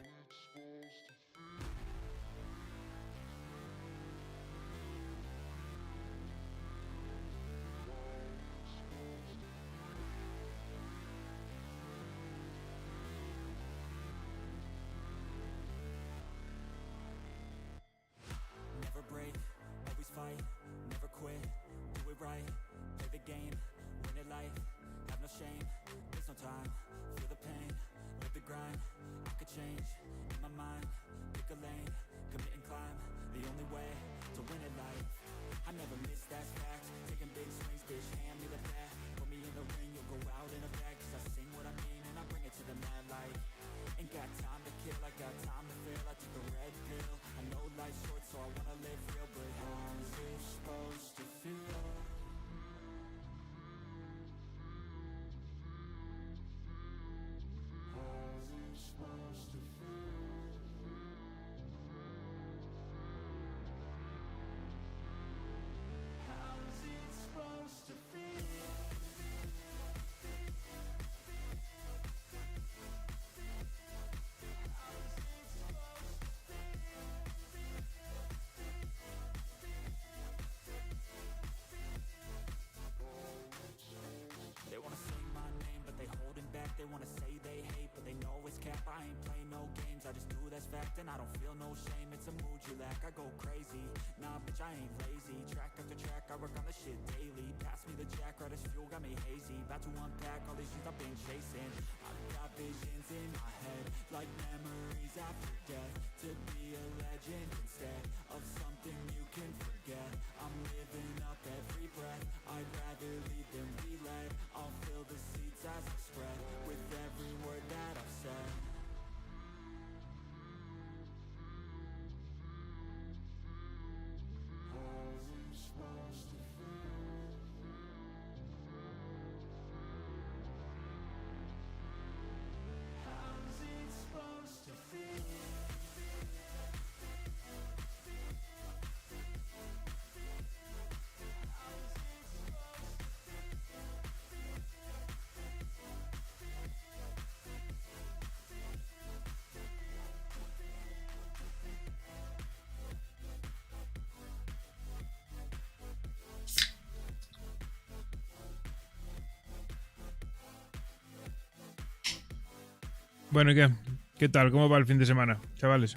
They wanna say they hate, but they know it's cap. I ain't play no games, I just do that's fact. And I don't feel no shame, it's a mood you lack. I go crazy, nah bitch I ain't lazy. Track after track, I work on this shit daily. Pass me the jack, right as fuel, got me hazy. About to unpack all these things I've been chasing. I've got visions in my head, like memories after death. To be a legend instead of something you can forget. I'm living up every breath, I'd rather lead than be led. I'll fill the seats as I spread with every word that I've said. How's it supposed to feel? How's it supposed to feel? Bueno, ¿y qué? ¿Qué tal? ¿Cómo va el fin de semana, chavales?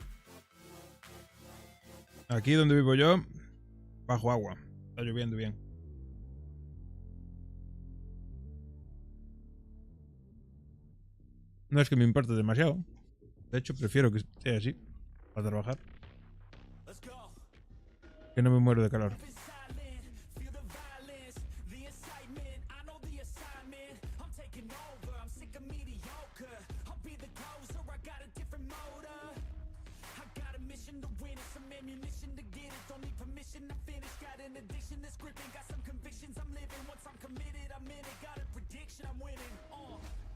Aquí donde vivo yo, bajo agua. Está lloviendo bien. No es que me importe demasiado. De hecho, prefiero que esté así, para trabajar. Que no me muero de calor. mission, I'm finished. Got an addiction that's gripping. Got some convictions I'm living. Once I'm committed, I'm in it. Got a prediction, I'm winning.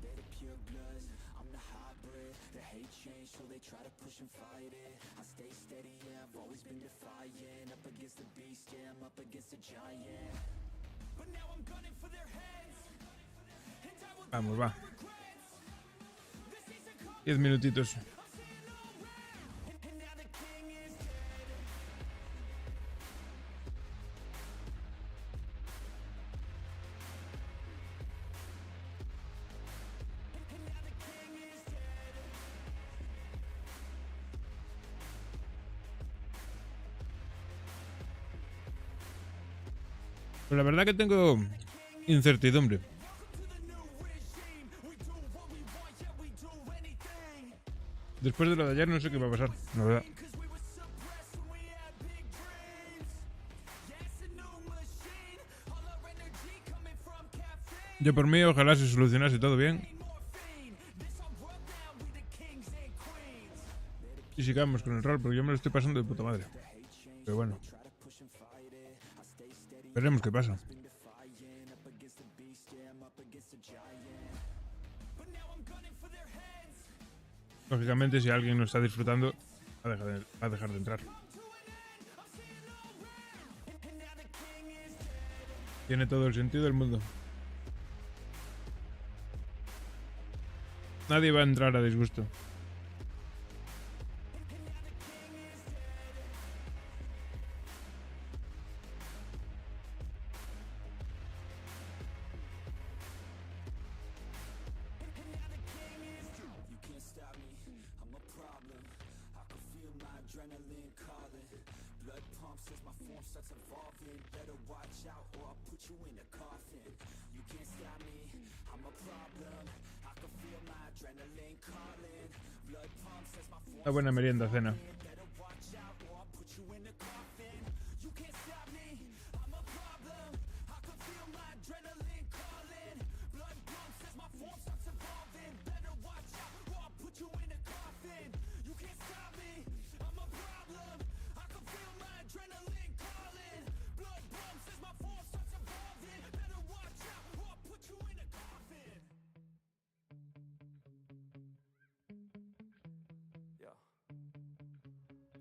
They're the pure bloods, I'm the hybrid. The hate change, so they try to push and fight it. I stay steady, yeah, I've always been defiant. Up against the beast, yeah, I'm up against a giant. But now I'm gunning for their heads. And I will Vamos, va. regrets. This season comes 10 minutitos. and now the king is dead. And now the king is dead. Pero la verdad que tengo incertidumbre. Después de lo de ayer no sé qué va a pasar, la verdad. Yo por mí ojalá se solucionase todo bien. Y sigamos con el rol, porque yo me lo estoy pasando de puta madre. Pero bueno. Veremos qué pasa. Lógicamente, si alguien no está disfrutando, va a dejar de entrar. Tiene todo el sentido del mundo. Nadie va a entrar a disgusto. Una buena merienda, cena.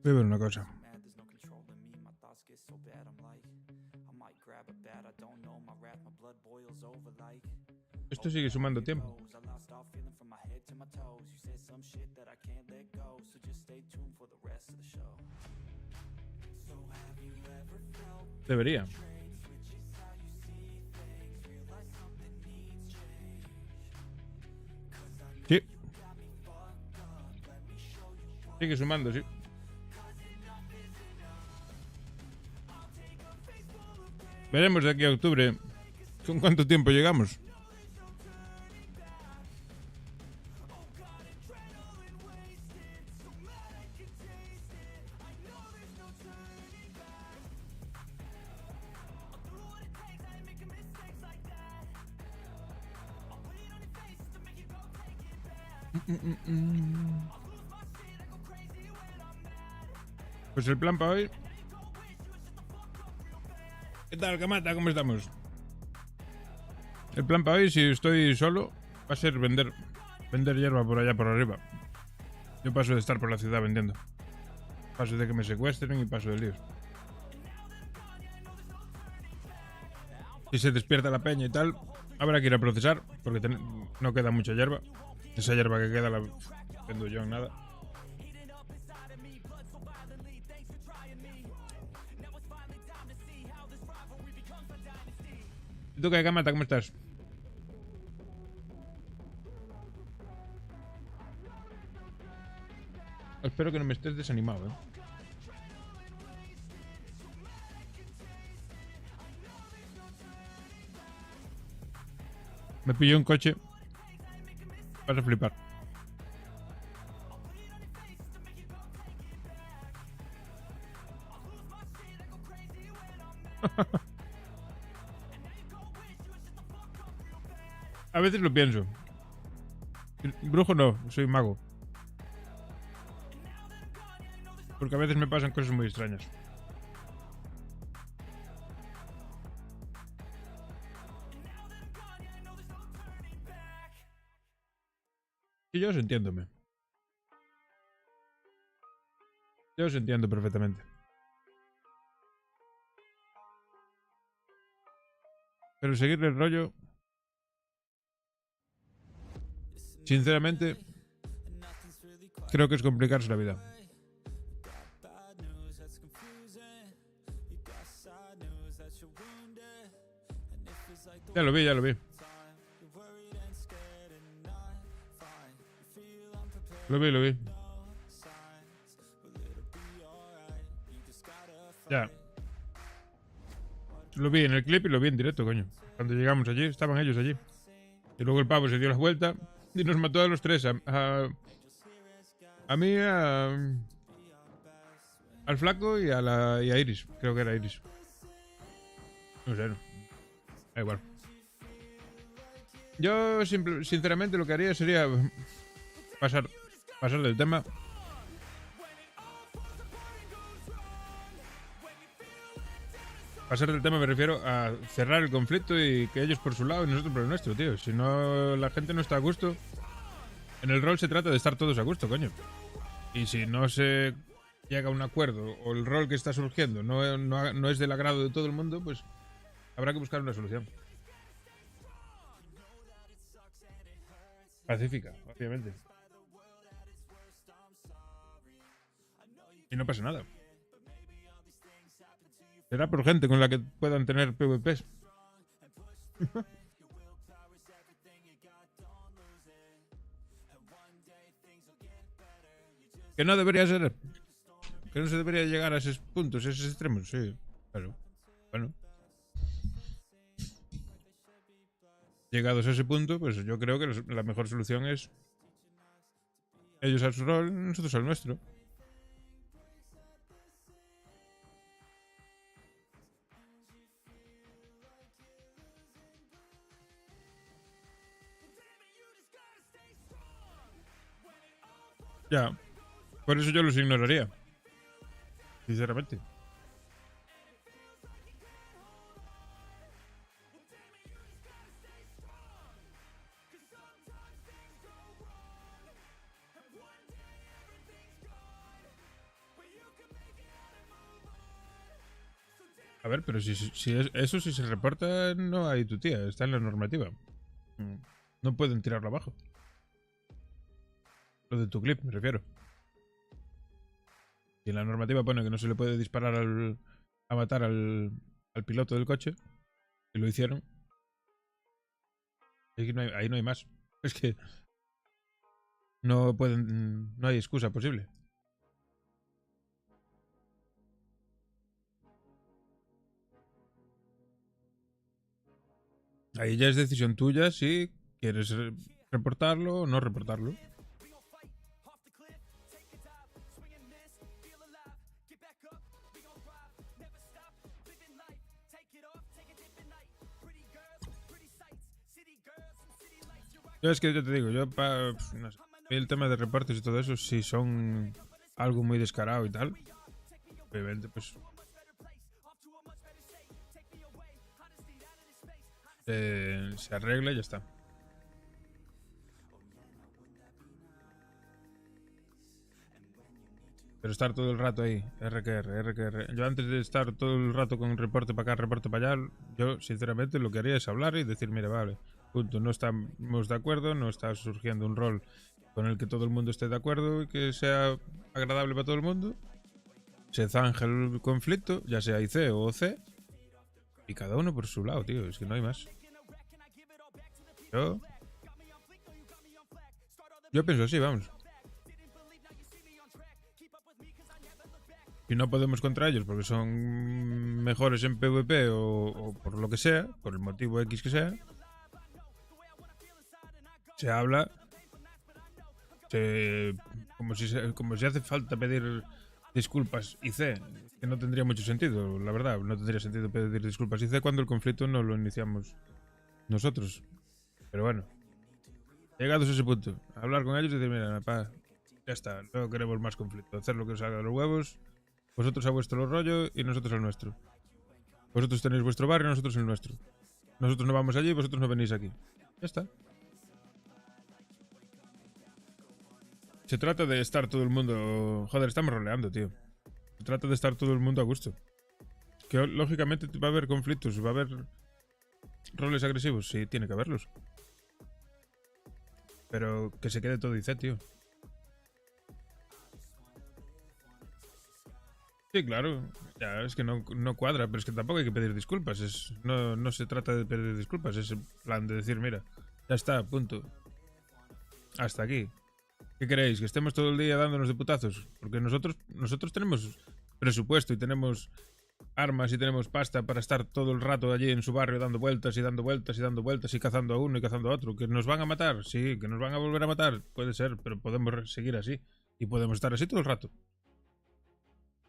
Voy a ver una cosa. Esto sigue sumando tiempo. Debería. Sí. Sigue sumando, sí. Veremos de aquí a octubre con cuánto tiempo llegamos. Pues el plan para hoy. ¿Qué tal, Kamata? ¿Cómo estamos? El plan para hoy, si estoy solo, va a ser vender hierba por allá por arriba. Yo paso de estar por la ciudad vendiendo. Paso de que me secuestren y paso de líos. Si se despierta la peña y tal, habrá que ir a procesar, porque no queda mucha hierba. Esa hierba que queda la vendo yo en nada. ¿Y tú qué, Kamata? ¿Cómo estás? Espero que no me estés desanimado, ¿eh? Me pilló un coche. Vas a flipar. A veces lo pienso. Brujo no, soy mago. Porque a veces me pasan cosas muy extrañas. Y yo os entiéndome. Yo os entiendo perfectamente. Pero seguirle el rollo... Sinceramente... Creo que es complicarse la vida. Ya lo vi, ya lo vi. Lo vi. Ya. Lo vi en el clip y lo vi en directo, coño. Cuando llegamos allí, estaban ellos allí. Y luego el pavo se dio la vuelta y nos mató a los tres. A mí, al flaco y a Iris. Creo que era Iris. No sé, no. Da igual. Yo, sinceramente, lo que haría sería pasar del tema. Pasar del tema me refiero a cerrar el conflicto y que ellos por su lado y nosotros por el nuestro, tío. Si no, la gente no está a gusto. En el rol se trata de estar todos a gusto, coño. Y si no se llega a un acuerdo o el rol que está surgiendo no es del agrado de todo el mundo, pues habrá que buscar una solución. Pacífica, obviamente. Y no pasa nada. Será por gente con la que puedan tener PvPs. Que no debería ser. Que no se debería llegar a esos puntos, a esos extremos. Sí, claro. Bueno. Llegados a ese punto, pues yo creo que la mejor solución es ellos a su rol, nosotros al nuestro. Ya. Por eso yo los ignoraría. Sinceramente. A ver, pero si eso si se reporta, no hay tu tía, está en la normativa. No pueden tirarlo abajo. Lo de tu clip, me refiero. Y en la normativa pone que no se le puede disparar a matar al piloto del coche. Y lo hicieron. Ahí no hay más. Es que no hay excusa posible. Ahí ya es decisión tuya si quieres reportarlo o no reportarlo. Yo es que yo te digo, no sé, el tema de reportes y todo eso, si son algo muy descarado y tal, obviamente pues se arregla y ya está. Pero estar todo el rato ahí, RQR. Yo antes de estar todo el rato con reporte para acá, reporte para allá, yo sinceramente lo que haría es hablar y decir, mira, vale, punto, no estamos de acuerdo, no está surgiendo un rol con el que todo el mundo esté de acuerdo y que sea agradable para todo el mundo. Se zanja el conflicto, ya sea IC o OC, y cada uno por su lado, tío, es que no hay más. Yo pienso así, vamos. Si no podemos contra ellos porque son mejores en PvP o por lo que sea, por el motivo X que sea, se habla como si hace falta pedir disculpas IC, que no tendría mucho sentido, la verdad. No tendría sentido pedir disculpas IC cuando el conflicto no lo iniciamos nosotros. Pero bueno, llegados a ese punto, hablar con ellos y decir, mira, papá, ya está, no queremos más conflicto, hacer lo que os salga de los huevos, vosotros a vuestro rollo y nosotros al nuestro. Vosotros tenéis vuestro barrio y nosotros el nuestro. Nosotros no vamos allí y vosotros no venís aquí. Ya está. Se trata de estar todo el mundo... Joder, estamos roleando, tío. Se trata de estar todo el mundo a gusto. Que lógicamente va a haber conflictos, va a haber roles agresivos. Sí, tiene que haberlos. Pero que se quede todo IC, tío. Sí, claro. Ya, es que no cuadra, pero es que tampoco hay que pedir disculpas. No se trata de pedir disculpas, es en plan de decir, mira, ya está, punto. Hasta aquí. ¿Qué queréis? ¿Que estemos todo el día dándonos de putazos? Porque nosotros tenemos presupuesto y tenemos armas y tenemos pasta para estar todo el rato allí en su barrio dando vueltas y dando vueltas y dando vueltas y cazando a uno y cazando a otro. ¿Que nos van a matar? Sí. ¿Que nos van a volver a matar? Puede ser, pero podemos seguir así. Y podemos estar así todo el rato.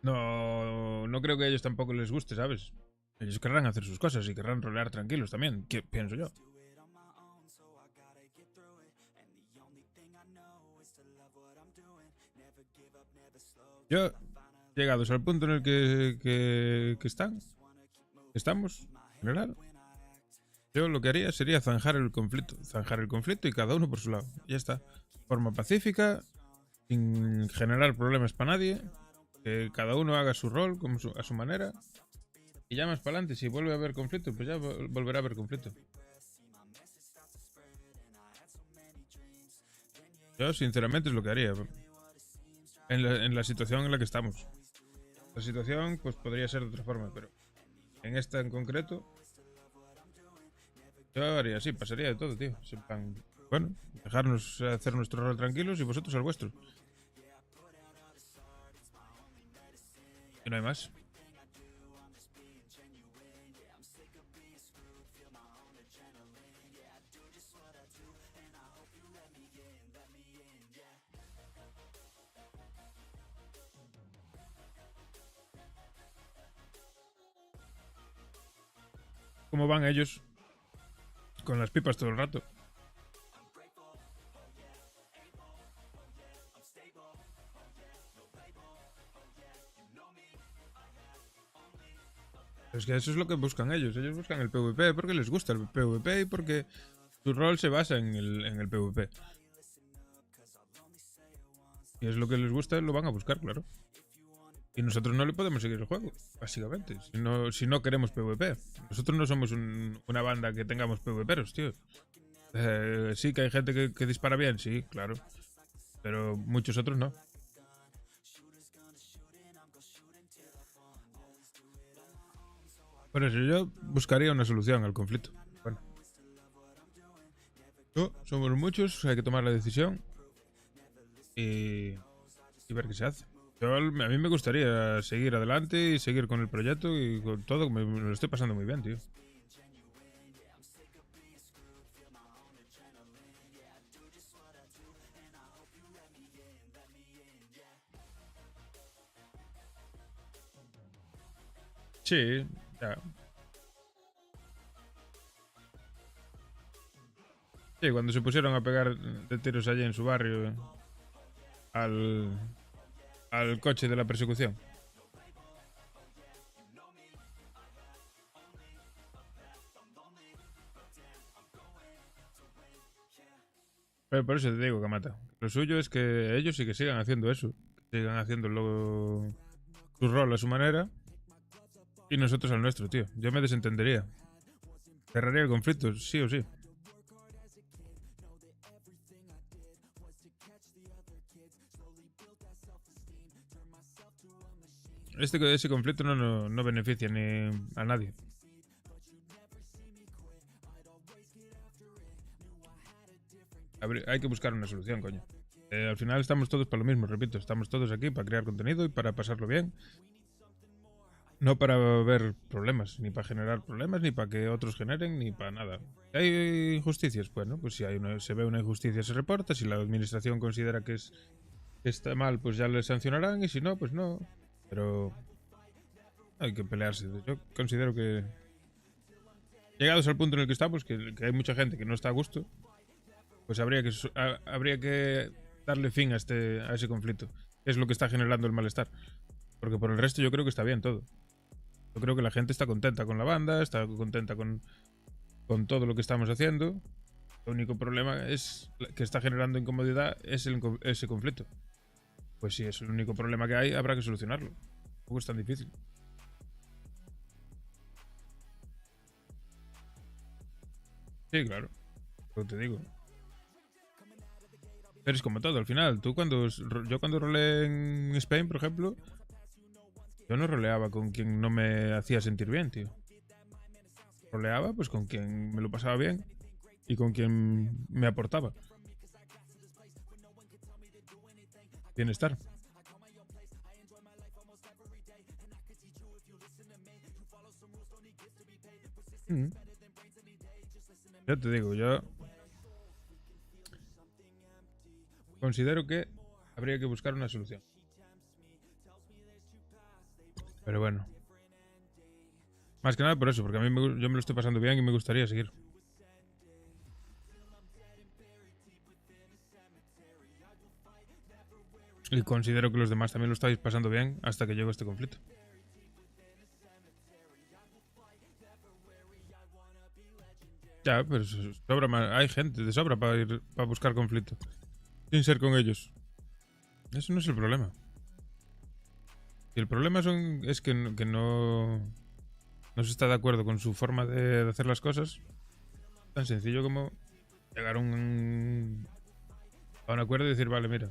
No creo que a ellos tampoco les guste, ¿sabes? Ellos querrán hacer sus cosas y querrán rolear tranquilos también, pienso yo. Yo, llegados al punto en el que estamos, en general, yo lo que haría sería zanjar el conflicto y cada uno por su lado. Ya está. De forma pacífica, sin generar problemas para nadie. Que cada uno haga su rol a su manera. Y ya más para adelante, si vuelve a haber conflicto, pues ya volverá a haber conflicto. Yo sinceramente es lo que haría. En la situación en la que estamos. La situación pues podría ser de otra forma, pero en esta en concreto yo haría así, pasaría de todo, tío. Bueno, dejarnos hacer nuestro rol tranquilos y vosotros al vuestro. Y no hay más. ¿Cómo van ellos? Con las pipas todo el rato. Es que eso es lo que buscan ellos. Ellos buscan el PvP porque les gusta el PvP y porque su rol se basa en el PvP. Y es lo que les gusta, lo van a buscar, claro. Y nosotros no le podemos seguir el juego, básicamente. Si no queremos PvP. Nosotros no somos una banda que tengamos PvPeros, tío. Sí que hay gente que dispara bien, sí, claro. Pero muchos otros no. Por eso yo buscaría una solución al conflicto. Bueno. Somos muchos, hay que tomar la decisión. Y ver qué se hace. A mí me gustaría seguir adelante y seguir con el proyecto y con todo. Me lo estoy pasando muy bien, tío. Sí, ya. Sí, cuando se pusieron a pegar de tiros allí en su barrio al coche de la persecución. Pero por eso te digo, Kamata. Lo suyo es que ellos sí que sigan haciendo eso. Que sigan haciendo su rol a su manera. Y nosotros al nuestro, tío. Yo me desentendería. Cerraría el conflicto, sí o sí. Ese conflicto no beneficia ni a nadie. Hay que buscar una solución, coño. Al final estamos todos para lo mismo, repito. Estamos todos aquí para crear contenido y para pasarlo bien. No para ver problemas, ni para generar problemas, ni para que otros generen, ni para nada. ¿Hay injusticias? Bueno, pues si se ve una injusticia se reporta. Si la administración considera que está mal, pues ya le sancionarán. Y si no, pues no. Pero hay que pelearse. Yo considero que llegados al punto en el que estamos, que hay mucha gente que no está a gusto, pues habría que darle fin a ese conflicto. Es lo que está generando el malestar. Porque por el resto yo creo que está bien todo. Yo creo que la gente está contenta con la banda, está contenta con todo lo que estamos haciendo. El único problema es que está generando incomodidad es ese conflicto. Pues si es el único problema que hay, habrá que solucionarlo. Tampoco es tan difícil. Sí, claro. Lo que te digo. Pero es como todo, al final. Yo cuando roleé en Spain, por ejemplo, yo no roleaba con quien no me hacía sentir bien, tío. Roleaba pues con quien me lo pasaba bien y con quien me aportaba bienestar. Ya te digo, yo considero que habría que buscar una solución. Pero bueno. Más que nada por eso, porque a mí yo me lo estoy pasando bien y me gustaría seguir. Y considero que los demás también lo estáis pasando bien hasta que llegó este conflicto. Ya, pero sobra más. Hay gente de sobra para buscar conflicto. Sin ser con ellos. Eso no es el problema. Y el problema es que no se está de acuerdo con su forma de hacer las cosas. Tan sencillo como llegar a un acuerdo y decir, vale, mira,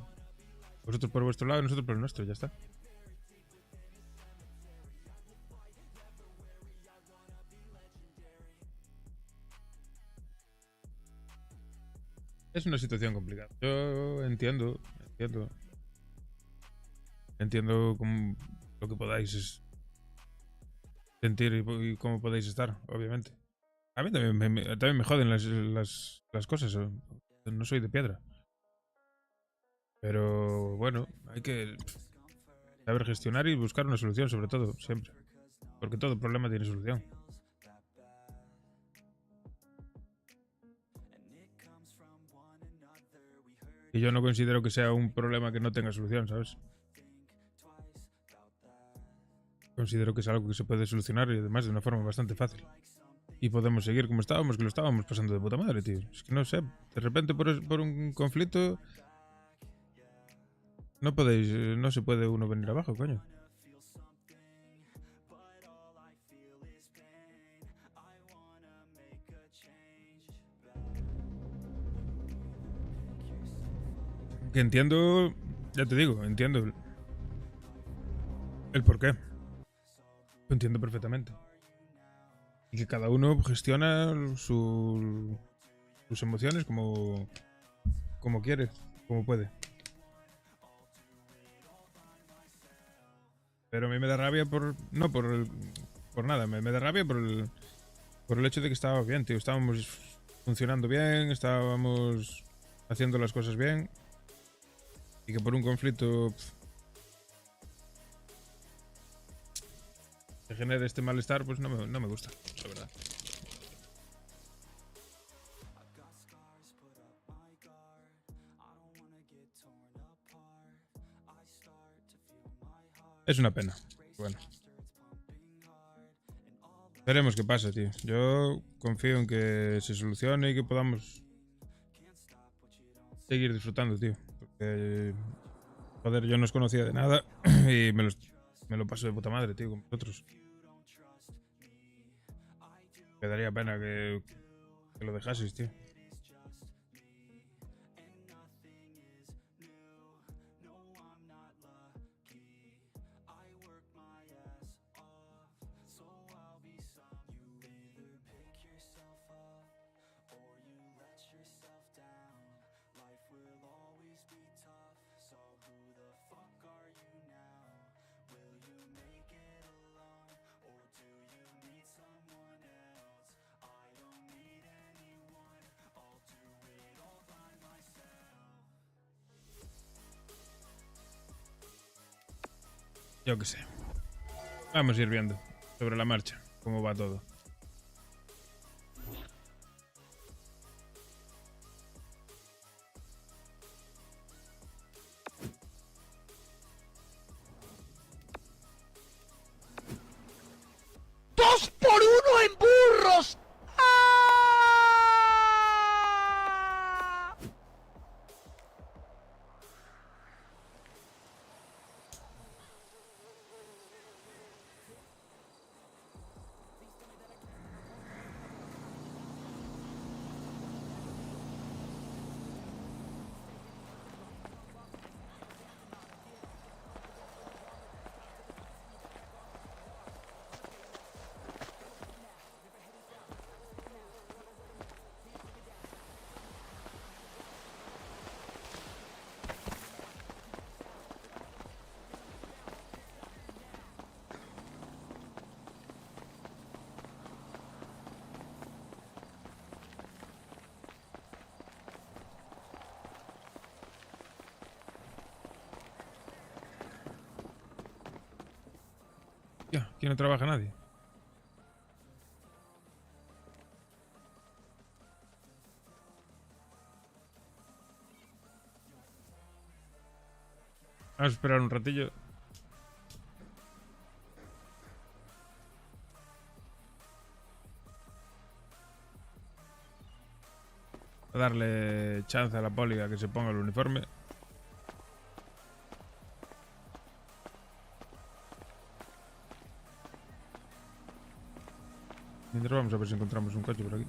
vosotros por vuestro lado y nosotros por el nuestro, ya está. Es una situación complicada. Yo entiendo lo que podáis sentir y cómo podéis estar, obviamente. A mí también me joden las cosas. No soy de piedra. Pero bueno, hay que saber gestionar y buscar una solución, sobre todo, siempre. Porque todo problema tiene solución. Y yo no considero que sea un problema que no tenga solución, ¿sabes? Considero que es algo que se puede solucionar y además de una forma bastante fácil. Y podemos seguir como estábamos, que lo estábamos pasando de puta madre, tío. Es que no sé, de repente por un conflicto no se puede uno venir abajo, coño. Que entiendo, ya te digo, entiendo el porqué. Lo entiendo perfectamente. Y que cada uno gestiona sus emociones como quiere, como puede. Pero a mí me da rabia no por nada, me da rabia por el hecho de que estábamos bien, tío. Estábamos funcionando bien, estábamos haciendo las cosas bien. Y que por un conflicto se genere este malestar, pues no me gusta, la verdad. Es una pena. Bueno. Veremos qué pasa, tío. Yo confío en que se solucione y que podamos seguir disfrutando, tío. Porque, joder, yo no os conocía de nada y me lo paso de puta madre, tío, con vosotros. Me daría pena que lo dejaseis, tío. Yo qué sé. Vamos a ir viendo sobre la marcha cómo va todo. ¡2 por 1 en burros! Ya, aquí no trabaja nadie. Vamos a esperar un ratillo. A darle chance a la poli a que se ponga el uniforme. Mientras vamos a ver si encontramos un coche por aquí.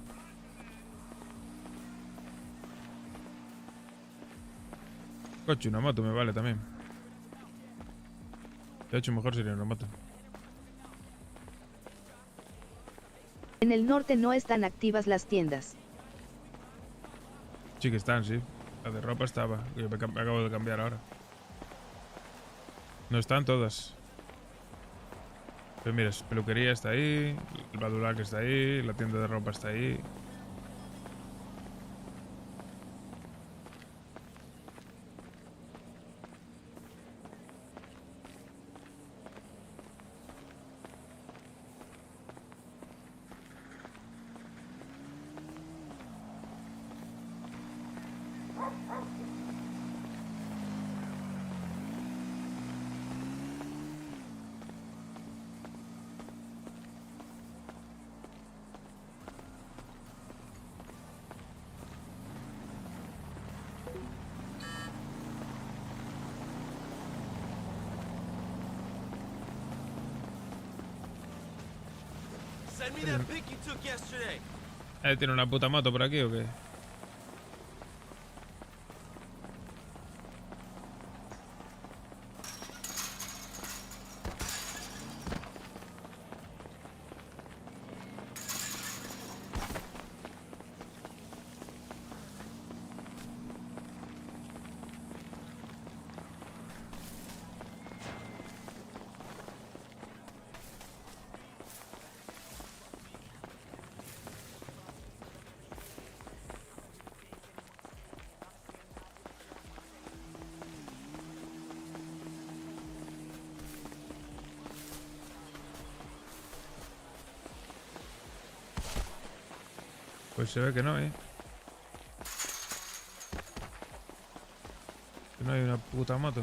Coche, una moto me vale también. De hecho, mejor sería una moto. En el norte no están activas las tiendas. Sí que están, sí. La de ropa estaba. Yo me acabo de cambiar ahora. No están todas. Pero mira, peluquería está ahí, el Badulac está ahí, la tienda de ropa está ahí. Send me that pic you took yesterday. ¿Tiene una puta moto por aquí o qué? Pues se ve que no, Que no hay una puta moto.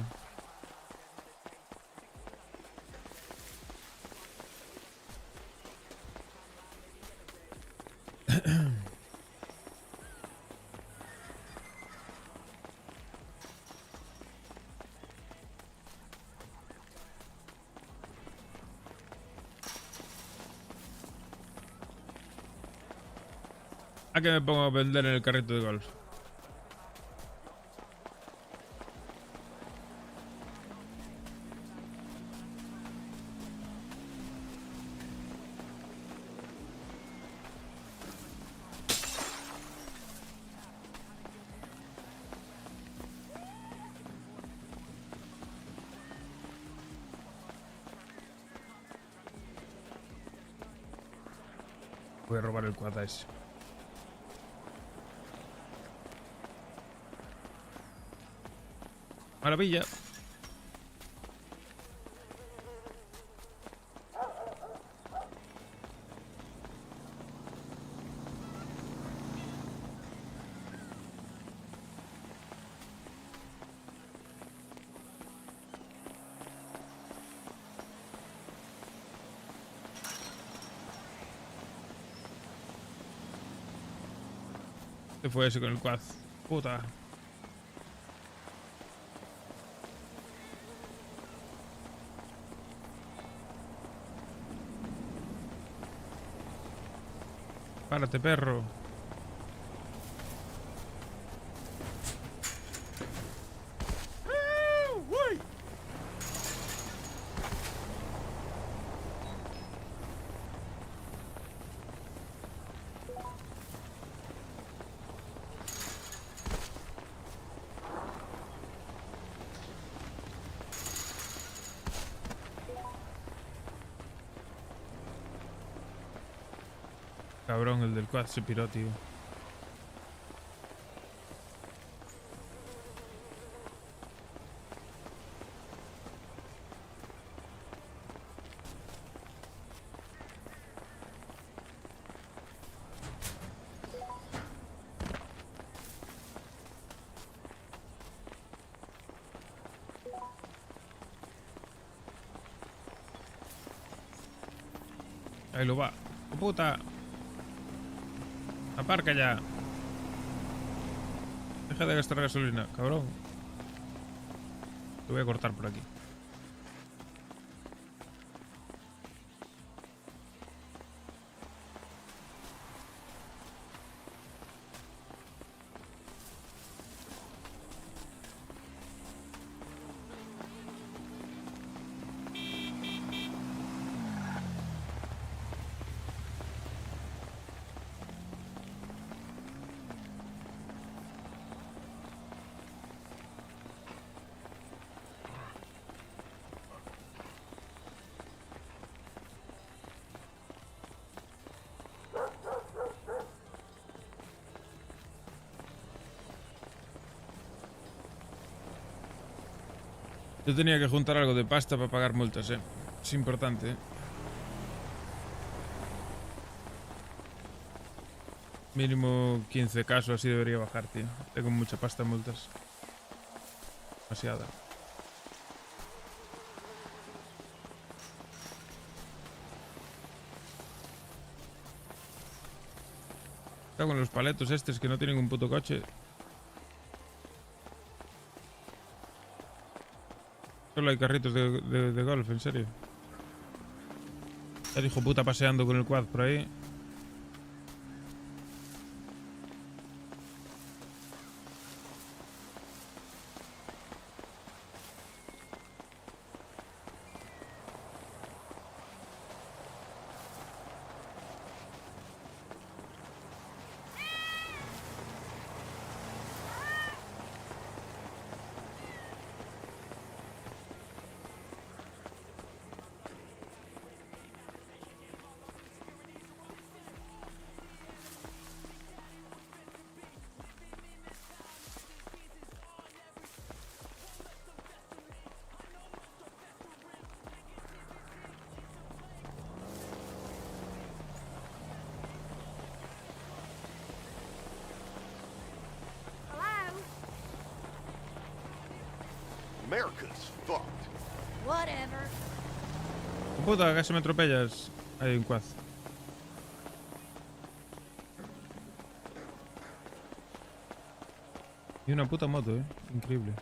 ¿A qué me pongo a vender en el carrito de golf? Voy a robar el cuadra ese. Maravilla. ¿Qué fue ese con el quad? Puta. Párate, perro. Cabrón, el del quad se piró, tío. Ahí lo va. ¡Oh, puta! Aparca ya. Deja de gastar gasolina, cabrón. Te voy a cortar por aquí. Yo tenía que juntar algo de pasta para pagar multas, Es importante, Mínimo 15 casos, así debería bajar, tío. Tengo mucha pasta en multas. Demasiada. Cago en los paletos estos que no tienen un puto coche. Solo hay carritos de golf, en serio. El hijo puta paseando con el quad por ahí. America's fucked. Whatever. Puta, casi me atropellas. Hay un quad. Y una puta moto, Increíble.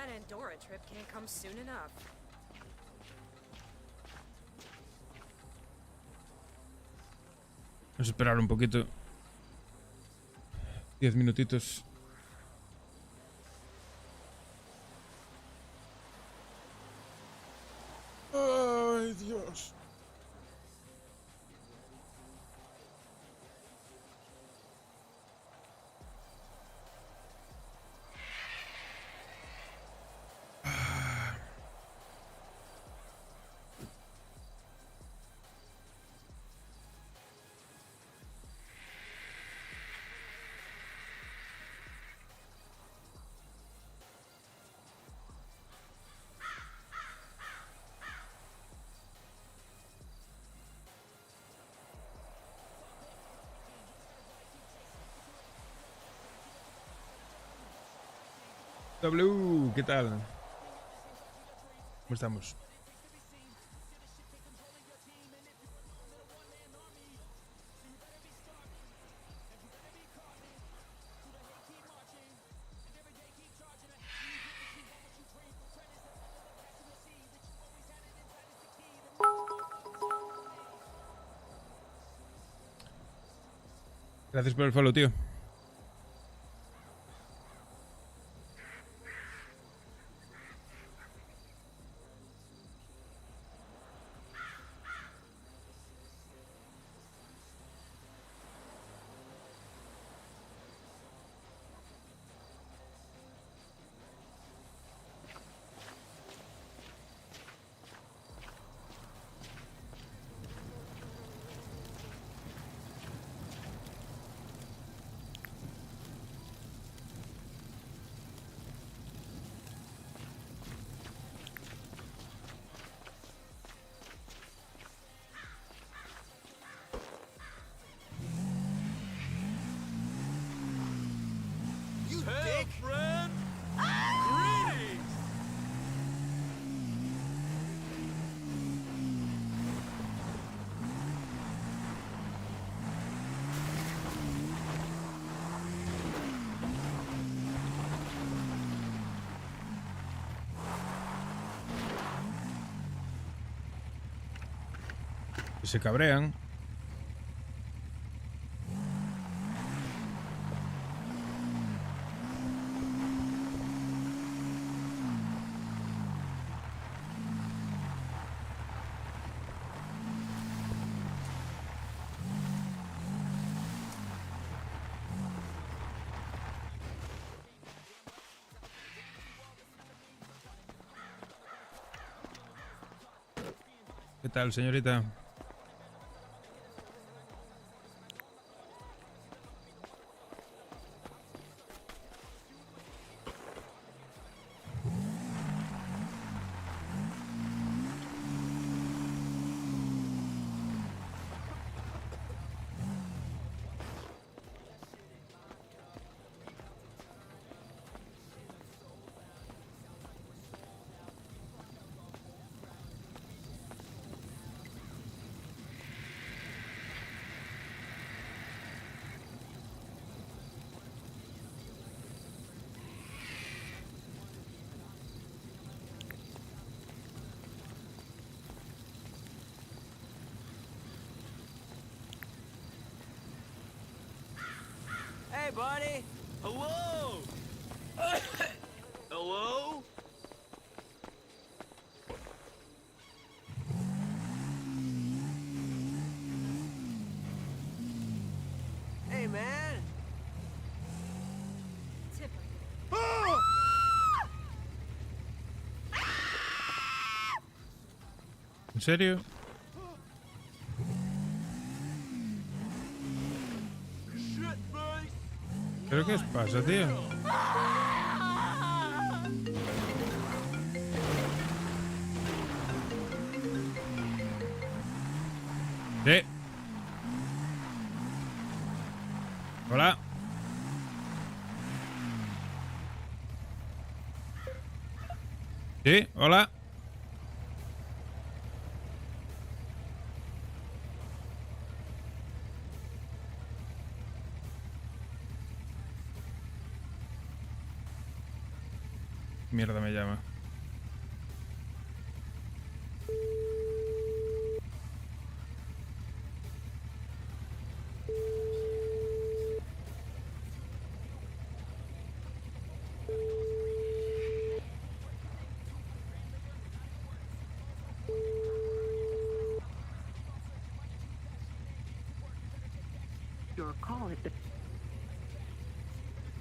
That Andorra trip can't come soon enough. Vamos a esperar un poquito. 10 minutitos. Ay, Dios. W, ¿qué tal? ¿Cómo estamos? Gracias por el follow, tío. You dick! Friend! Greetings! Se cabrean. ¿Qué tal, señorita? Hey, buddy! Hello! Hello? Hey, man! ¿En serio? ¿Pero qué os pasa, tío? Sí. Hola. Sí, hola. Mierda me llama.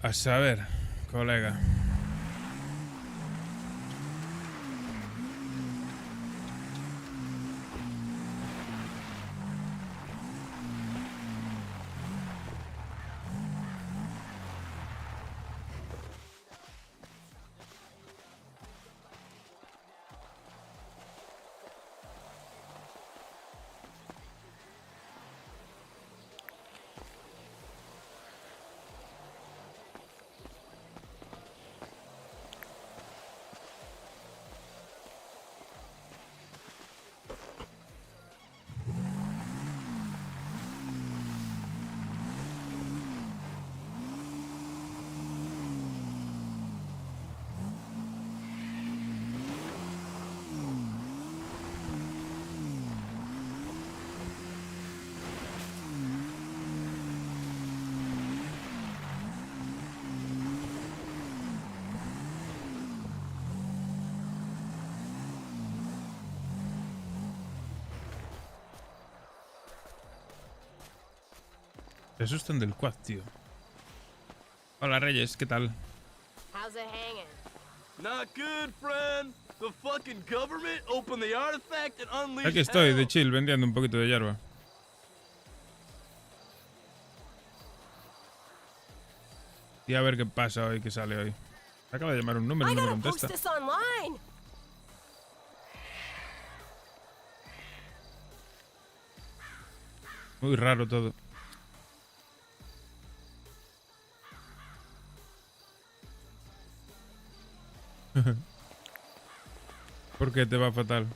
A saber, colega. Se asustan del quad, tío. Hola, Reyes, ¿qué tal? How's it hanging? Not good, friend. The fucking government opened the artifact and unleashed Aquí estoy, hell. de chill, vendiendo un poquito de hierba. Y a ver qué pasa hoy, qué sale hoy. Acaba de llamar un número y no me contesta. Post this online. Muy raro todo. ¿Por qué te va fatal?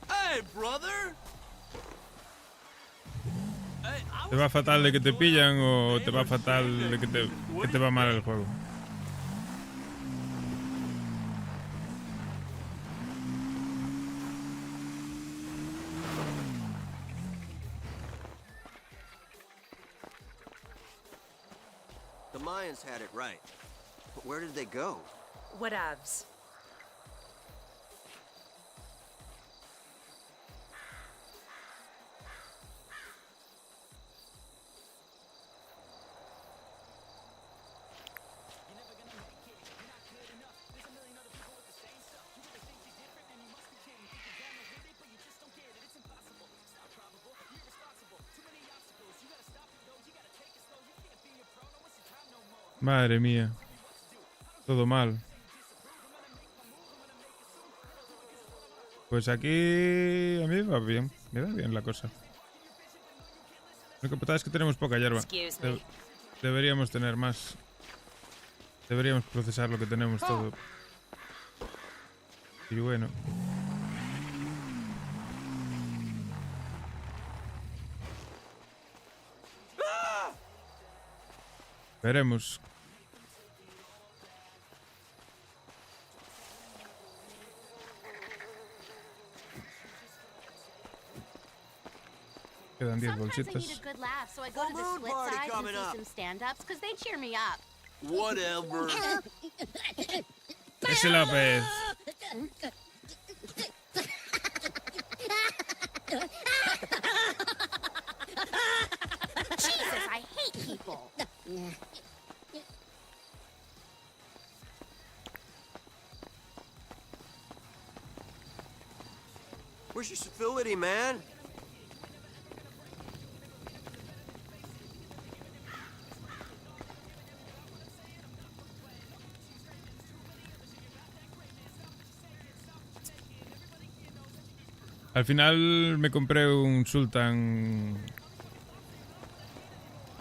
Hey, brother. ¿Te va fatal de que te pillan o te va fatal de que te va mal el juego? The Mayans had it right. But where did they go? Whatevs. Madre mía. Todo mal. Pues aquí a mí va bien. Me da bien la cosa. Lo que pasa es que tenemos poca hierba. Excuse me. Deberíamos tener más. Deberíamos procesar lo que tenemos todo. Y bueno. Veremos. Quedan 10 bolsitas. Good laugh, so I go to the Balloon split party sides and coming see up. some stand-ups because they cheer me up. Whatever. Ese López. Jesus, I hate people. Where's your civility, man? Al final me compré un Sultan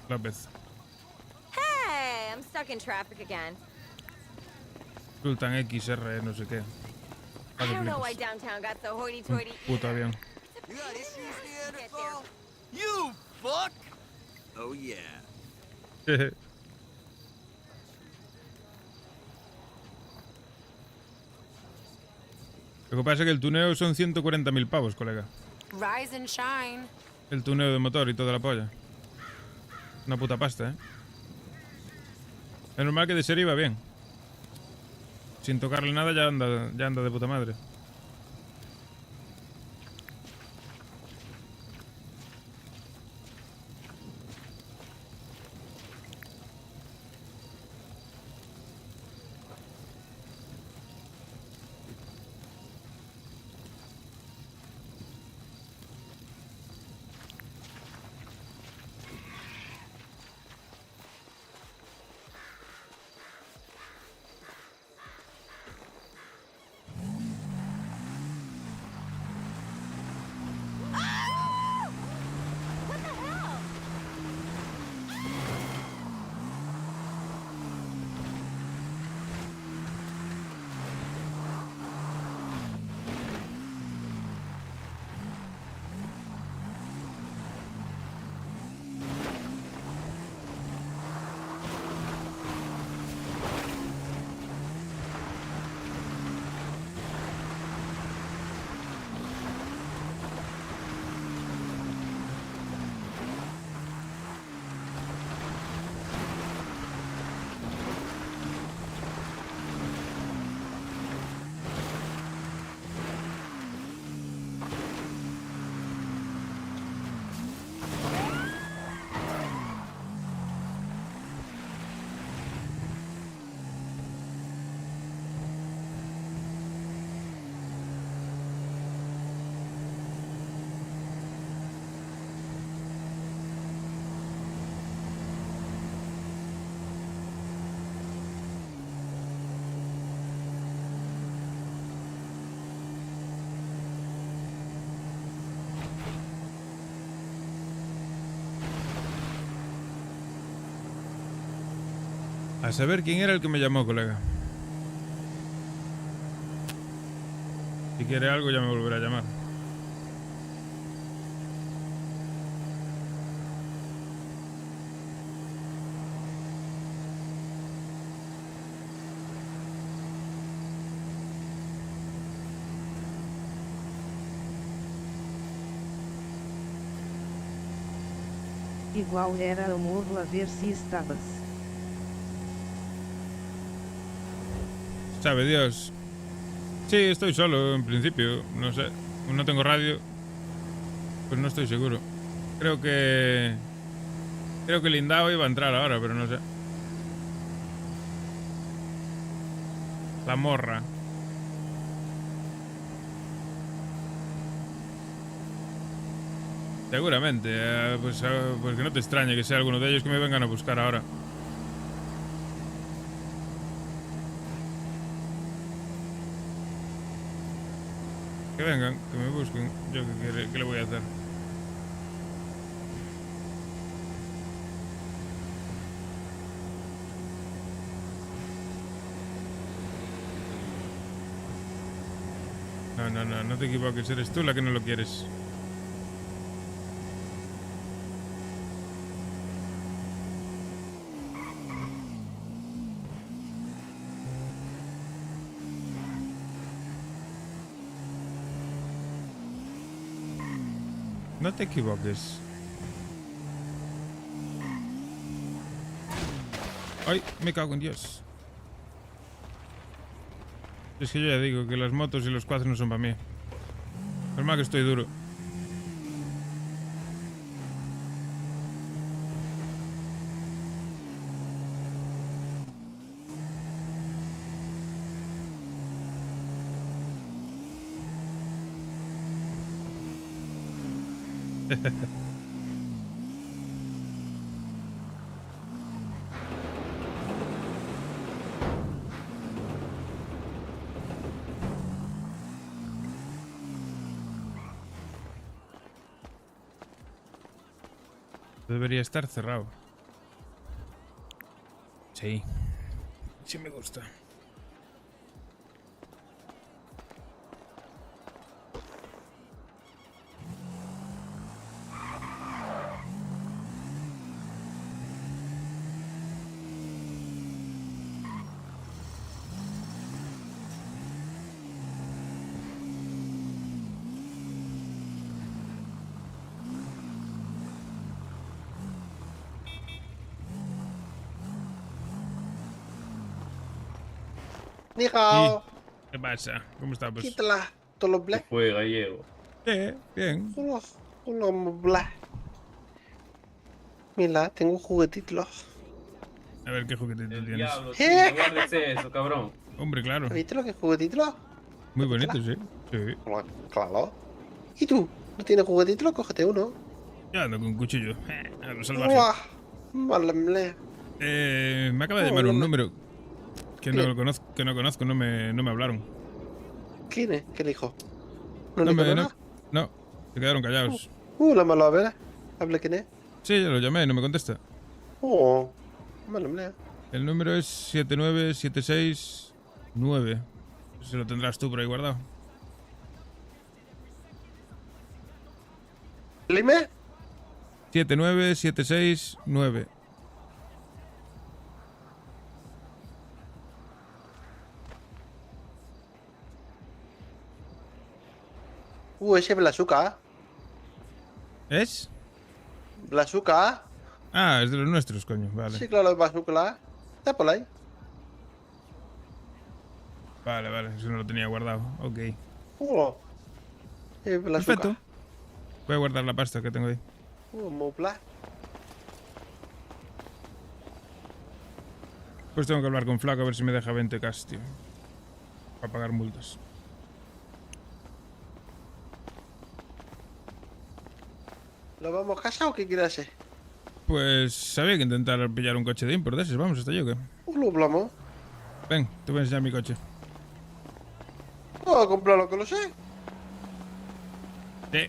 López. Hey, I'm stuck in traffic again. Sultan XR, no sé qué. I don't know why downtown got so hoity-toity. Puto avión. You got issues, Neanderthal? You fuck! Oh, yeah. Lo que pasa es que el tuneo son 140.000 pavos, colega. Rise and shine. El tuneo de motor y toda la polla. Una puta pasta, ¿eh? Es normal que de serie iba bien. Sin tocarle nada ya anda de puta madre. A saber quién era el que me llamó, colega. Si quiere algo ya me volverá a llamar. Igual era o morro a ver si estabas. Sabe Dios. Sí, estoy solo en principio. No sé. No tengo radio. Pues no estoy seguro. Creo que Lindao iba a entrar ahora, pero no sé. La morra. Seguramente. Pues que no te extrañe que sea alguno de ellos que me vengan a buscar ahora. Que vengan, que me busquen. Yo qué le voy a hacer. No te equivoques, eres tú la que no lo quieres. No te equivoques. Ay, me cago en Dios. Es que yo ya digo que las motos y los cuadros no son para mí. Normal que estoy duro. Debería estar cerrado. Sí. Sí me gusta. Ni hao. ¿Qué pasa? ¿Cómo estás? Pues? Quítala. Todo lo black. Fue gallego. Bien. Uno black. Mira, tengo juguetitos. A ver qué juguetito tienes. Diablo, tío, guárdese eso, cabrón. Hombre, claro. ¿Viste lo que es juguetito? Muy bonito, sí. Sí. Claro. ¿Y tú? ¿No tienes juguetito? Cógete uno. Yo ando con un cuchillo. A lo salvaje. Uah, malemle. Me acaba de llamar un número que no conozco, no me hablaron. ¿Quién es? ¿Qué le dijo? No, dijo nada? no, se quedaron callados. La mala vera. ¿Hable quién es? Sí, ya lo llamé, no me contesta. Oh, malemle. El número es 79769. Se lo tendrás tú por ahí guardado. ¿Dime? 79769. Ese Blasuca. ¿Es? Blasuca. Ah, es de los nuestros, coño. Vale. Sí, claro, Blasuca. Está por ahí. Vale, eso no lo tenía guardado. Ok. Perfecto. Voy a guardar la pasta que tengo ahí. Pues tengo que hablar con Flaco a ver si me deja 20k, tío. Para pagar multas. ¿Lo vamos a casa o qué quieres hacer? Pues había que intentar pillar un coche de import de esos. Vamos, hasta yo, ¿qué? Lo hablamos. Ven, te voy a enseñar mi coche. No, a comprar lo que lo sé. Sí.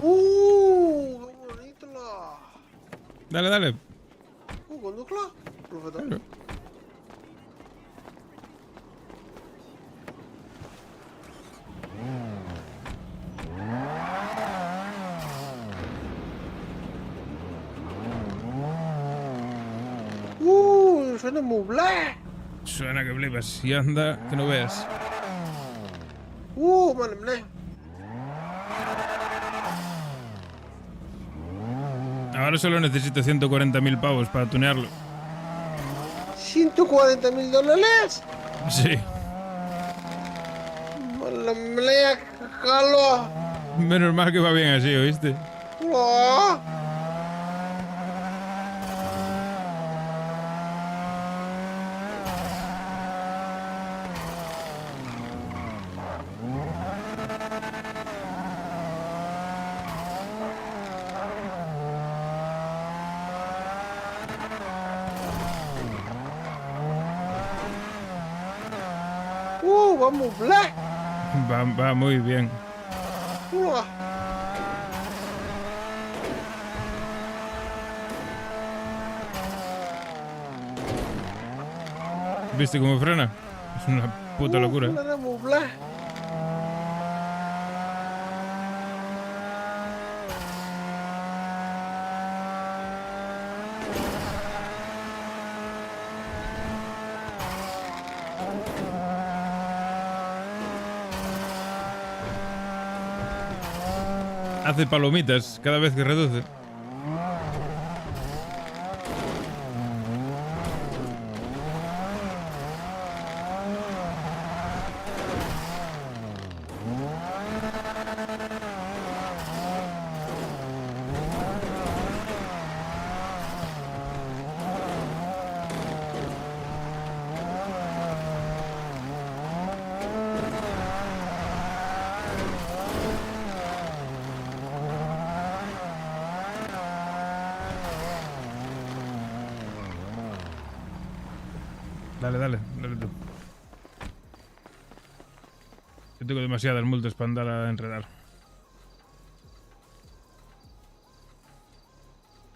Bonito la. Dale. ¿Conduzco? Perfecto. Suena muy bla. Suena que flipas. Y anda, que no veas. Malemle. Ahora solo necesito 140.000 pavos para tunearlo. $140.000. Sí. Malemle, jalo. Menos mal que va bien así, ¿oíste? Vamos, bla. Va muy bien. ¿Viste cómo frena? Es una puta locura. Hace palomitas cada vez que reduce. Dale, dale tú. Yo tengo demasiadas multas para andar a enredar.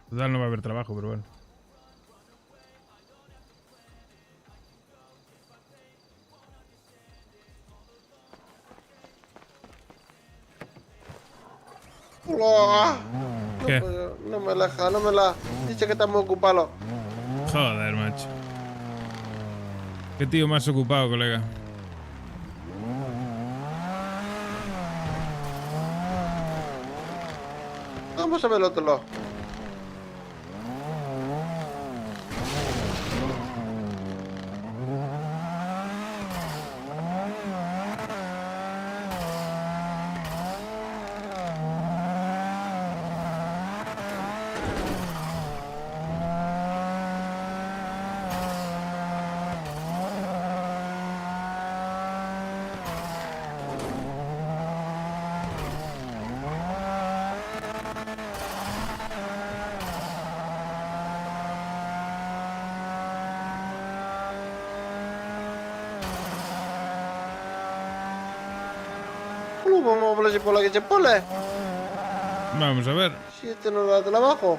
Total, no va a haber trabajo, pero bueno. Hola. ¿Qué? No me la. Dice que estamos ocupados. Joder, macho. Qué tío más ocupado, colega. Vamos a ver el otro lado. Vamos a ver si por la que se pone. Vamos a ver. Si este no da trabajo.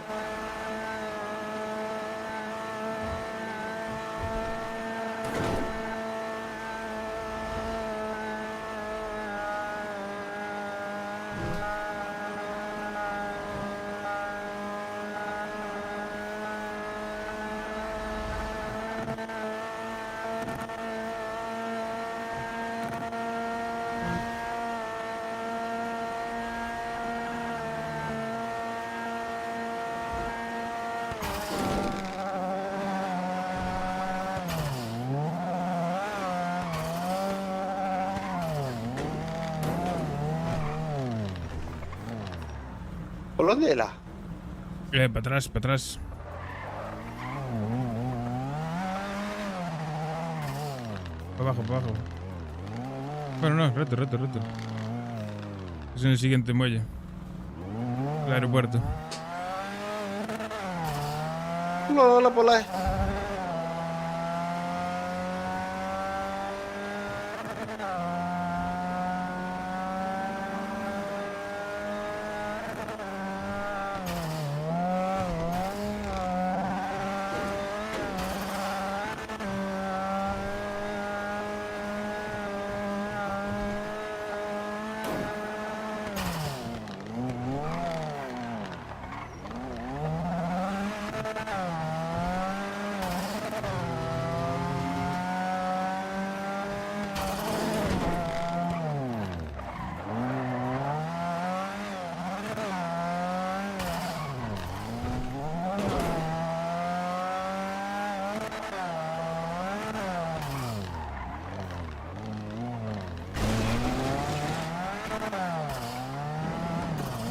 ¿Por dónde era? Para atrás, para atrás. Para abajo, para abajo. Bueno, no, reto. Es en el siguiente muelle. El aeropuerto. No, la pola.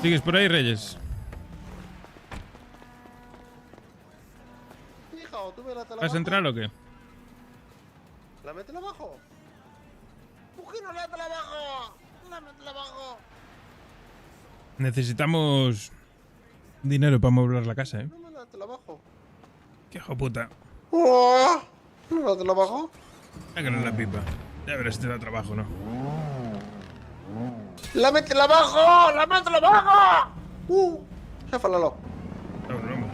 ¿Sigues por ahí, Reyes? Hijo, ¿tú me la ¿Vas a entrar o qué? ¿La metes abajo? ¿Por qué no la metes abajo? La metes abajo. Necesitamos dinero para amueblar la casa, ¿eh? No me la metes abajo. Qué hijo puta. Oh, ¿no la metes abajo? Sácale la pipa. Ya verás si te da trabajo, ¿no? ¡La metes abajo! ¡La metes abajo! Jéfalalo. Vamos.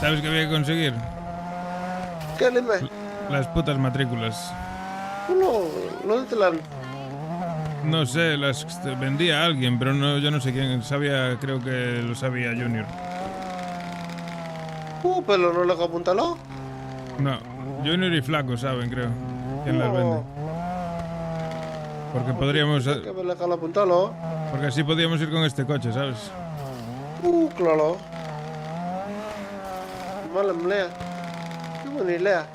¿Sabes qué había que conseguir? ¿Qué, dime? Las putas matrículas. ¿Dónde te las...? No sé, las vendía a alguien, pero no, yo no sé quién. Sabía, creo que lo sabía Junior. Pero no le hago apuntarlo. No, Junior y Flaco saben, creo, quién las vende. Porque podríamos... Que me dejarlo apuntarlo. Porque así podíamos ir con este coche, ¿sabes? Claro. Mala emplea. Qué buena idea.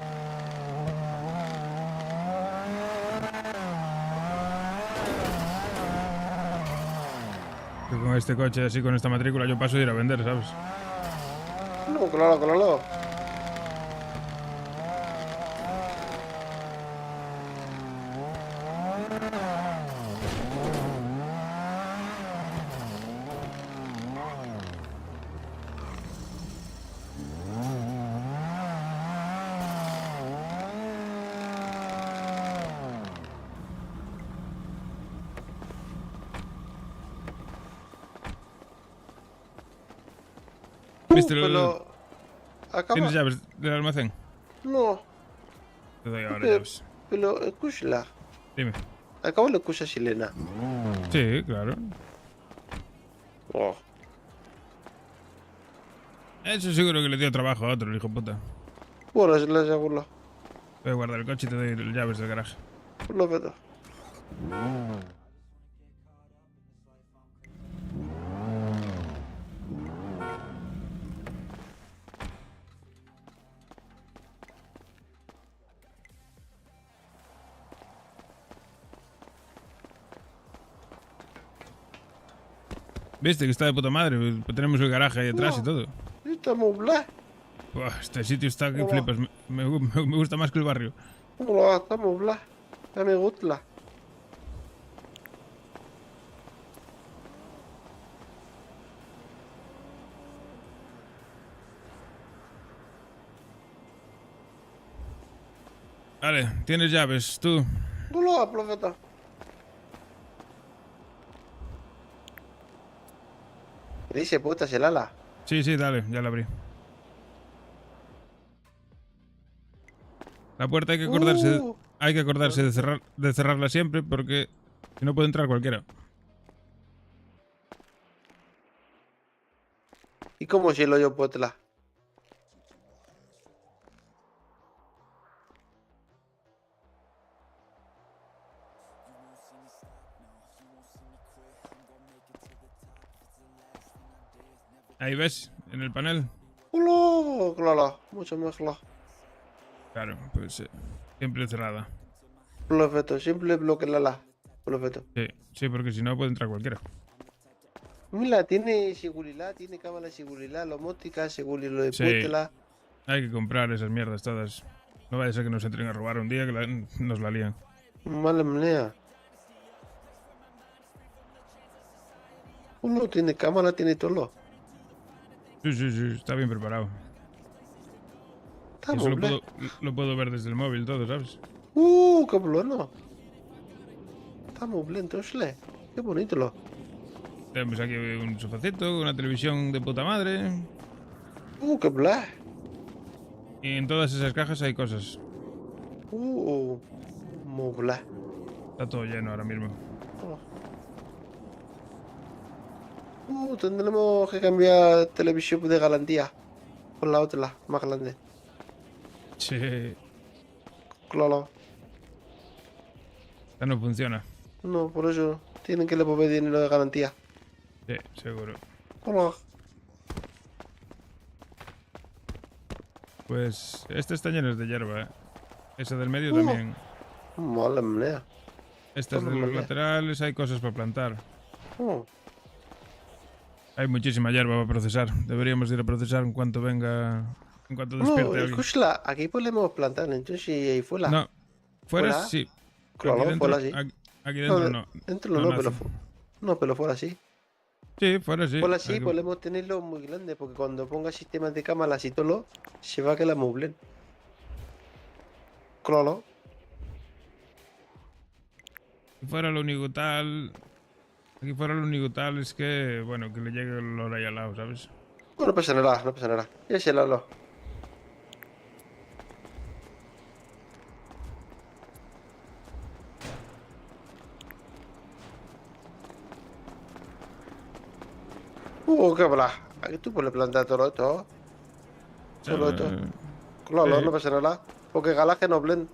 Que con este coche así, con esta matrícula, yo paso de ir a vender, ¿sabes? No, claro. ¿Viste Pero... ¿Tienes llaves del almacén? No. Te doy ahora Pero, llaves. pero escúchala. Dime. Acabo la escucha chilena. Sí, claro. Oh. Eso seguro que le dio trabajo a otro, el hijo puta. Bueno, se la seguro. Voy a guardar el coche y te doy las llaves del garaje. Lo veo. ¿Viste que está de puta madre? Tenemos el garaje ahí atrás y todo. Está muy bla. Buah, este sitio está que Hola. flipas. Me gusta más que el barrio. Hola, está muy bla. Ya me gusta. Vale, tienes llaves, tú. Hola, profeta. Dice puta, se lala. Sí, dale, ya la abrí. La puerta hay que acordarse de cerrarla siempre porque si no puede entrar cualquiera. ¿Y cómo si lo yo potla? Ahí ves, en el panel. Hola, claro, mucho mejor. Claro, pues siempre cerrada. Profeta, siempre bloque lala. Profeta. Sí, porque si no puede entrar cualquiera. Mira, tiene seguridad, tiene cámara de seguridad, lomótica, seguridad, lo de Sí. puerta. Hay que comprar esas mierdas todas. No vaya a ser que nos entren a robar un día que nos la lían. Mala manera. Uno tiene cámara, tiene todo. Sí, está bien preparado. Está Eso muy lo puedo ver desde el móvil todo, ¿sabes? Qué bueno. Está muy bien, entonces. Qué bonito lo. Tenemos aquí un sofacito, una televisión de puta madre. Qué bla. Y en todas esas cajas hay cosas. Muy bla. Está todo lleno ahora mismo. Tendremos que cambiar televisión de garantía. Por la otra, más grande. Sí. Claro. Ya no funciona. No, por eso tienen que le poner dinero de garantía. Sí, seguro. Hola. Pues este está lleno de hierba, ¿eh? Ese del medio también. Mala manera. Estas de los laterales hay cosas para plantar. Hay muchísima hierba para procesar. Deberíamos ir a procesar en cuanto venga, en cuanto despierte alguien. Escúchala, aquí podemos plantar, entonces ahí fuera. No, fuera ¿Fuera? sí. Claro, Aquí dentro, fuera sí. aquí dentro no. Dentro no, nace. pero fuera sí. Sí, fuera sí. Fuera sí, Aquí- podemos tenerlo muy grande, porque cuando ponga sistemas de cámaras y todo, se va a que la mueblen. Claro. Aquí fuera lo único tal. Aquí fuera lo único tal es que, bueno, que le llegue el olor ahí al lado, ¿sabes? No pasa nada, no pasa nada. Ya se lo. Qué bla. Aquí tú puedes plantar todo esto. Todo esto. Claro, sí. no pasa nada. Porque galaje no blen.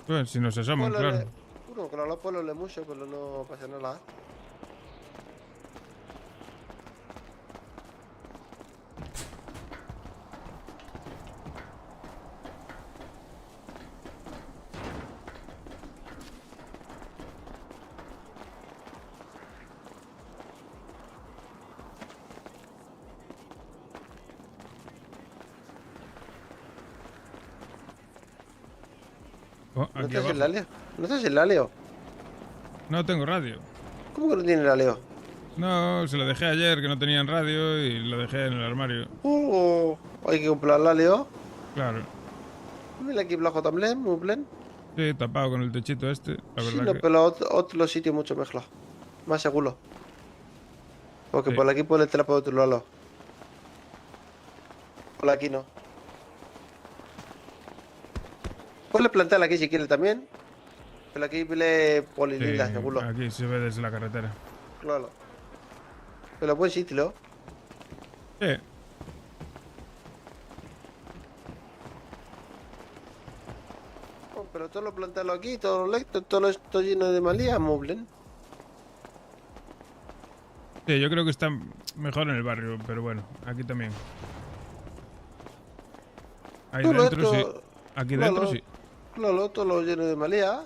Bueno, si nos asoman, claro. Uno, claro, pues lo le mucho, pero no pasa nada. Oh, ¿No aquí estás abajo. en la Leo? ¿No estás en la Leo? No tengo radio. ¿Cómo que no tienes la Leo? No, se lo dejé ayer, que no tenían radio, y lo dejé en el armario. Oh, hay que comprar la Leo. Claro. Mira aquí bajo también, muy bien. Sí, tapado con el techito este. La Sí, verdad no, que... pero otro sitio mucho mejor. Más seguro. Porque Sí. por aquí puedes entrar por otro lado. Por aquí no. Puedes plantar aquí si quieres también. Pero aquí vele polilila, Sí, seguro. aquí se ve desde la carretera. Claro. Pero buen sitio. Sí. Oh, pero todo lo plantarlo aquí, todo lo lecto, todo esto lleno de malía, mueblen. Sí, yo creo que está mejor en el barrio, pero bueno, aquí también. Ahí Todo dentro esto- sí. Aquí claro, dentro sí. Claro, todo lo lleno de malía.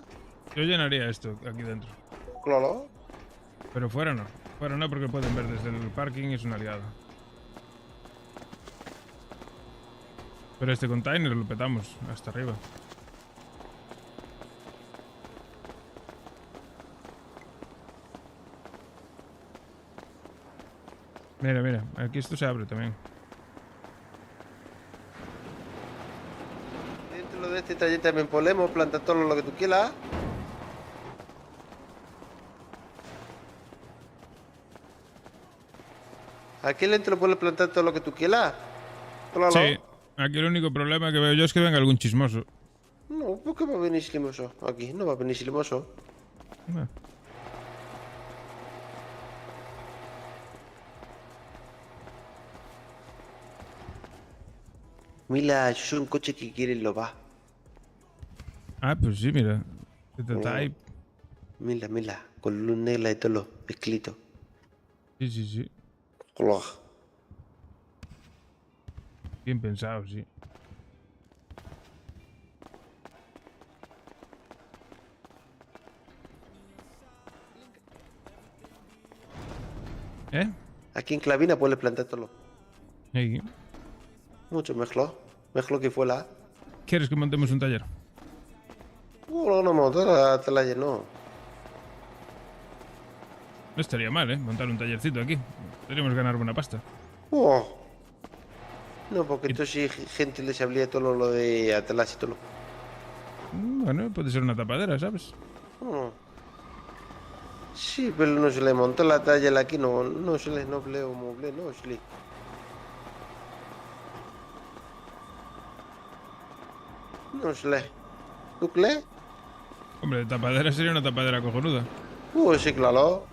Yo llenaría esto aquí dentro. Claro. Pero fuera no. Fuera no porque pueden ver desde el parking y es una liada. Pero este container lo petamos hasta arriba. Mira, mira, aquí esto se abre también. Dentro de este taller también podemos plantar todo lo que tú quieras. Aquí dentro puedes plantar todo lo que tú quieras. Claro. Sí, aquí el único problema que veo yo es que venga algún chismoso. No, ¿por qué va a venir Slimoso? Aquí no va a venir Slimoso. Ah. Mira, es un coche que quiere lo va. Ah, pues sí, mira. Este Oh. Type. Mira, mira, con luz negra y todo lo escrito. Sí, sí, sí. Claro. Bien pensado, sí. ¿Eh? Aquí en Clavina puedes plantar todo. Ahí. Mucho mejor. Mejor que fuera. ¿Quieres que montemos un taller? No, no, no, te la llenó. No estaría mal, ¿eh? Montar un tallercito aquí. Podríamos ganar buena pasta. Oh. No, porque tú sí gente les hablía todo lo de Atlas y todo. Bueno, puede ser una tapadera, ¿sabes? Oh. Sí, pero no se le montó la talla aquí, no se le noble o moble, no se le. No se le. ¿Tú crees? Hombre, tapadera sería una tapadera cojonuda. Sí, claro.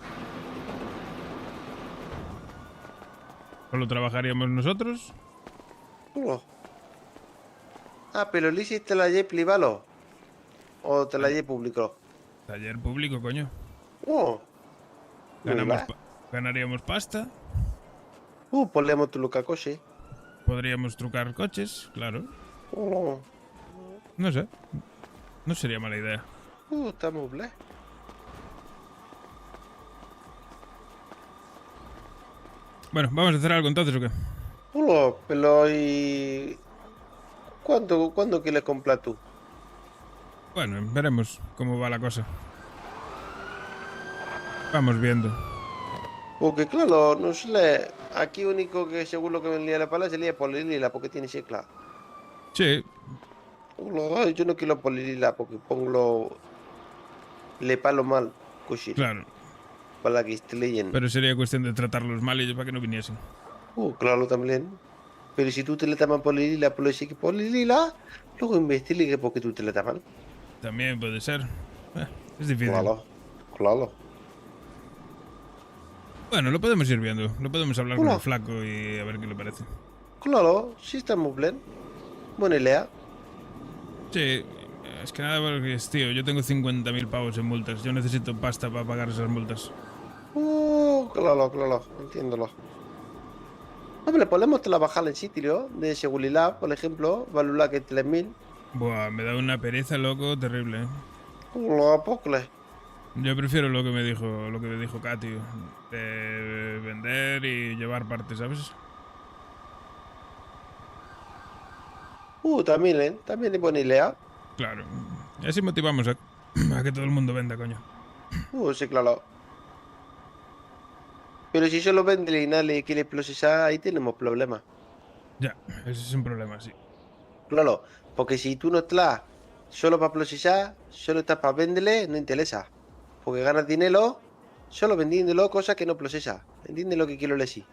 ¿Solo trabajaríamos nosotros? Oh. Ah, pero le hiciste la Y privado. ¿O te la Y público? Taller público, coño. Oh. Ganamos ganaríamos pasta. Ponemos tu loca coche. Podríamos trucar coches, claro. Oh. No sé. No sería mala idea. Está moble. Bueno, ¿vamos a hacer algo entonces o qué? Hola, pero y... ¿Cuándo quieres comprar tú? Bueno, veremos cómo va la cosa. Vamos viendo. Porque claro, no sé, aquí único que seguro que me lía la pala sería polilila, porque tiene secla. Sí. Ay, yo no quiero polilila porque pongo le palo mal, cuchillo. Claro. Para que esté leyendo. Pero sería cuestión de tratarlos mal y para que no viniesen. Claro, también. Pero si tú te le tamas polilila, por decir que polilila, luego investigue por qué tú te le tamas. También puede ser. Es difícil. Claro, claro. Bueno, lo podemos ir viendo. Lo podemos hablar con Hola. el flaco y a ver qué le parece. Claro, sí está muy bien. Buena idea. Sí, es que nada porque, tío, yo tengo 50.000 pavos en multas. Yo necesito pasta para pagar esas multas. Claro, entiéndolo. Hombre, podemos trabajar en sitio de seguridad, por ejemplo, valula que 3.000. Buah, me da una pereza, loco, terrible. Lo pocle. Yo prefiero lo que me dijo Katy, de vender y llevar partes, ¿sabes? También es buena idea. Claro. Y así motivamos a que todo el mundo venda, coño. Sí, claro. Pero si solo vende y nadie quiere procesar, ahí tenemos problemas. Ya, ese es un problema, sí. Claro, porque si tú no estás solo para procesar, solo estás para venderle, no interesa. Porque ganas dinero solo vendiéndolo cosas que no procesas. ¿Entiendes lo que quiero decir?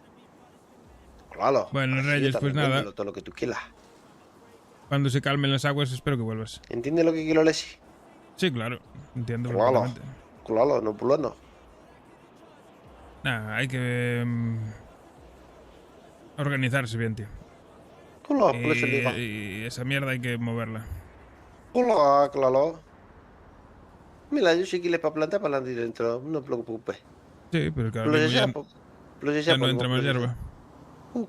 Claro. Bueno, así Reyes, pues también nada. véndelo todo lo que tú quieras. Cuando se calmen las aguas, espero que vuelvas. ¿Entiendes lo que quiero decir? Sí, claro. Entiendo Claro. perfectamente. Claro, no problema. Nah, hay que organizarse bien, tío. Claro, por eso digo. Y esa mierda hay que moverla. Claro, claro. Mira, yo sí que le para plantar para adelante y dentro, no te preocupes. Sí, pero claro, Procesar, ya no entra más hierba.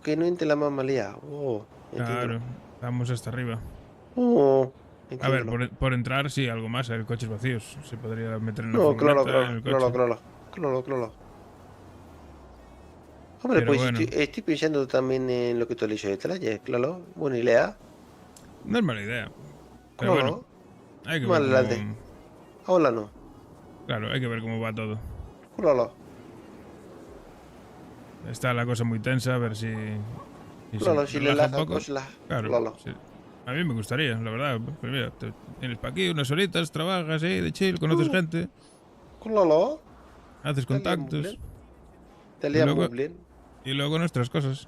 Que no entre la mamalía. Claro, vamos hasta arriba. A ver, por entrar, sí, algo más. Hay coches vacíos. Se podría meter en la furgoneta, en el coche. Claro. Hombre, Pero pues bueno. estoy pensando también en lo que tú le dices de Traje, claro. Buena idea. No es mala idea. Pero Claro. bueno, hay que Más ver adelante. cómo... Ahora no. Claro, hay que ver cómo va todo. Claro. Está la cosa muy tensa, a ver si... Claro, se si le relaja un laja, poco. pues la. Claro, Claro. sí. A mí me gustaría, la verdad. Pues mira, te vienes para aquí unas horitas, trabajas ahí de chill, conoces gente, Claro. haces Te lías muy contactos. bien. Te lías luego- muy bien. Y luego nuestras cosas.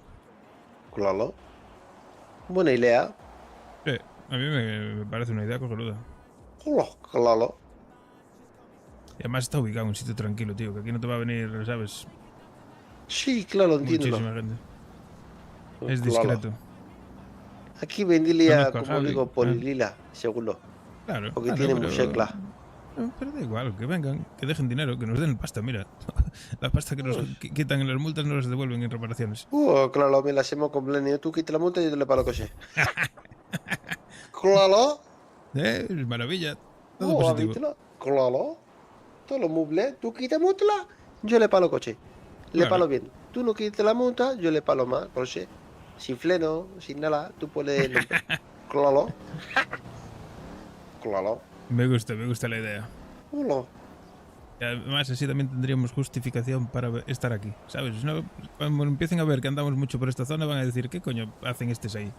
Claro. Buena idea. Sí, a mí me parece una idea cojonuda. Claro. Y además está ubicado en un sitio tranquilo, tío, que aquí no te va a venir, ¿sabes? Sí, claro, entiendo. Muchísima gente. Es Claro. discreto. Aquí vendría, Conozco a como Javi. digo, por Lila, seguro. Claro. Porque claro, tiene pero- mucha cla. No, pero da igual, que vengan, que dejen dinero, que nos den pasta, mira. La pasta que nos quitan en las multas no las devuelven en reparaciones. Claro, me la hacemos con Blenio. Tú quita la multa y yo te le paro coche. Claro. Es maravilla. Todo positivo. ¿Vítela? Claro. Todos los muebles. Tú quita multa, yo le palo coche. Le Claro. palo bien. Tú no quitas la multa, yo le palo más coche. Sin freno, sin nada, tú puedes... Claro. Claro. Me gusta la idea. Claro. Y además, así también tendríamos justificación para estar aquí, ¿sabes? Si no, cuando empiecen a ver que andamos mucho por esta zona, van a decir, ¿qué coño hacen estos ahí?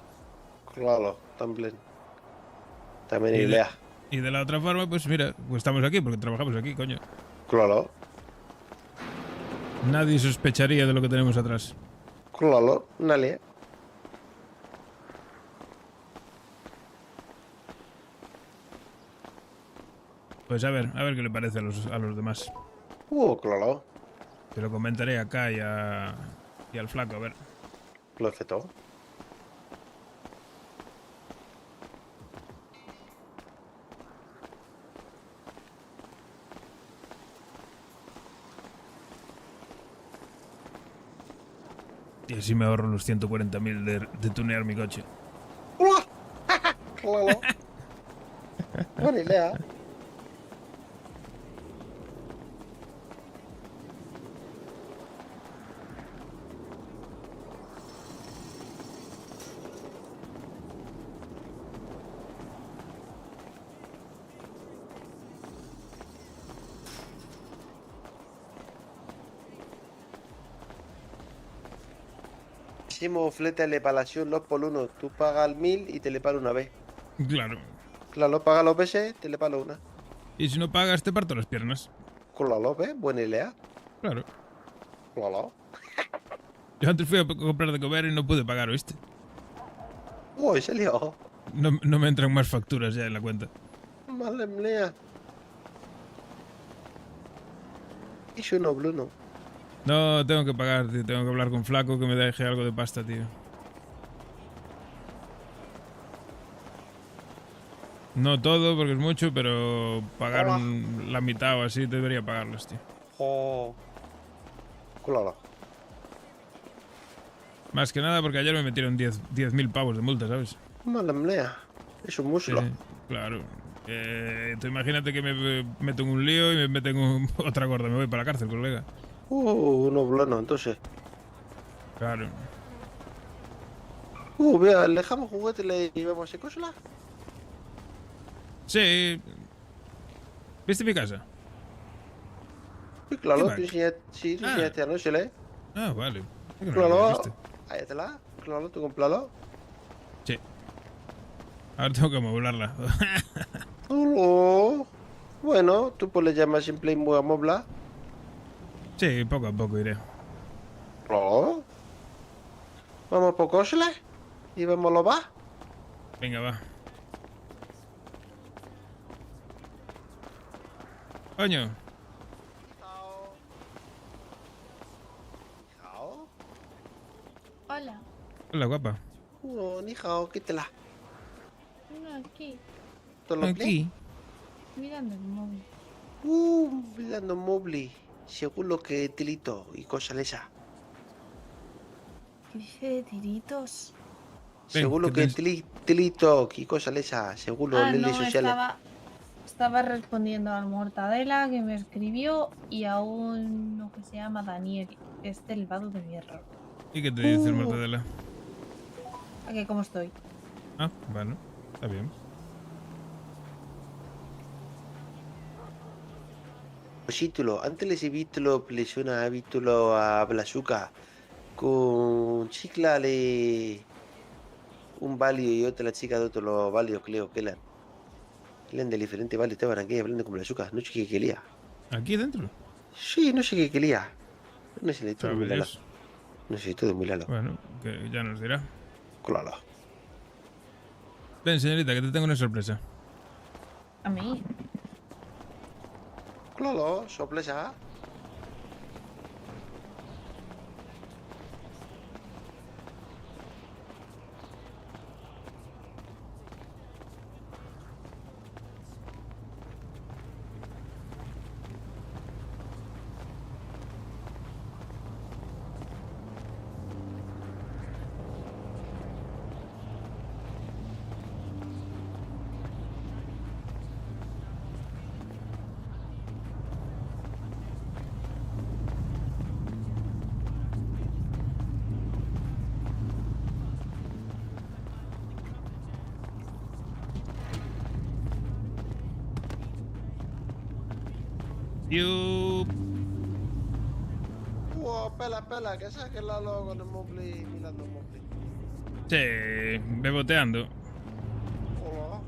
Claro, también. También Y de- idea. Y de la otra forma, pues mira, pues estamos aquí porque trabajamos aquí, coño. Claro. Nadie sospecharía de lo que tenemos atrás. Claro, dale. Pues a ver qué le parece a los demás. Claro. Te lo comentaré acá y al flaco, a ver. Perfecto. Y así me ahorro los 140.000 de tunear mi coche. Claro. Buena idea. Hicimos flete de reparación 2 por 1. Tú pagas el 1000 y te le paro una vez. Claro. Claro, paga los veces, te le paro una. Y si no pagas, te parto las piernas. Claro, ¿ves? Buena idea. Claro. Claro. Yo antes fui a comprar de comer y no pude pagar, ¿oíste? Uy, se lió. No me entran más facturas ya en la cuenta. Madre mía. Y yo no, Bruno. No, tengo que pagar, tío. Tengo que hablar con Flaco que me deje algo de pasta, tío. No todo, porque es mucho, pero pagar la mitad o así debería pagarlos, tío. Oh. Claro. Más que nada porque ayer me metieron 10.000 pavos de multa, ¿sabes? Madre mía. Es un muslo. Claro. Tú imagínate que me meto en un lío y me meten otra gorda. Me voy para la cárcel, colega. No, bueno, entonces. Claro. Vea, le dejamos juguete y le llevamos a consola. Sí. ¿Viste mi casa? Sí, claro, ¿Qué tú enseñaste anoche, ¿eh? Ah, vale. Es que no la había Claro, visto. ahí te la. Claro, tú compralo. Sí. Ahora tengo que amoblarla. Oh, bueno, tú pues le llamas simple y muy amobla. Sí, poco a poco iré. Claro. Vamos por cosle y vamos a lo va. Venga, va. Coño. Hola. Hola, guapa. Ni hao, quítela. No, aquí. Aquí. Mirando el móvil. Mirando mobli. Según lo que tilito y cosas esa. ¿Qué dice de tiritos? Según lo que tilito y cosas esa. Según los leyes sociales. Estaba respondiendo al Mortadela que me escribió y a uno que se llama Daniel, que es del vado de mi error. ¿Y qué te dice el Mortadela? ¿A que cómo estoy? Ah, bueno. Está bien. Título, antes les he visto lesiona, he visto a Blasuca con chicla le un válido y otra la chica de otro los válidos creo que eran. Eran de diferentes válidos, estaban aquí hablando con Blasuca, no sé qué quería. ¿Aquí dentro? Sí, no sé qué quería. No sé, todo Sabe muy lalo. Dios. No sé, todo muy lalo. Bueno, que ya nos dirá. Claro. Ven, señorita, que te tengo una sorpresa. ¿A mí? Claro, sorpresa. You. Pela, que saque la logo con el mobli, mirando el mobli. Sí, beboteando. Hola.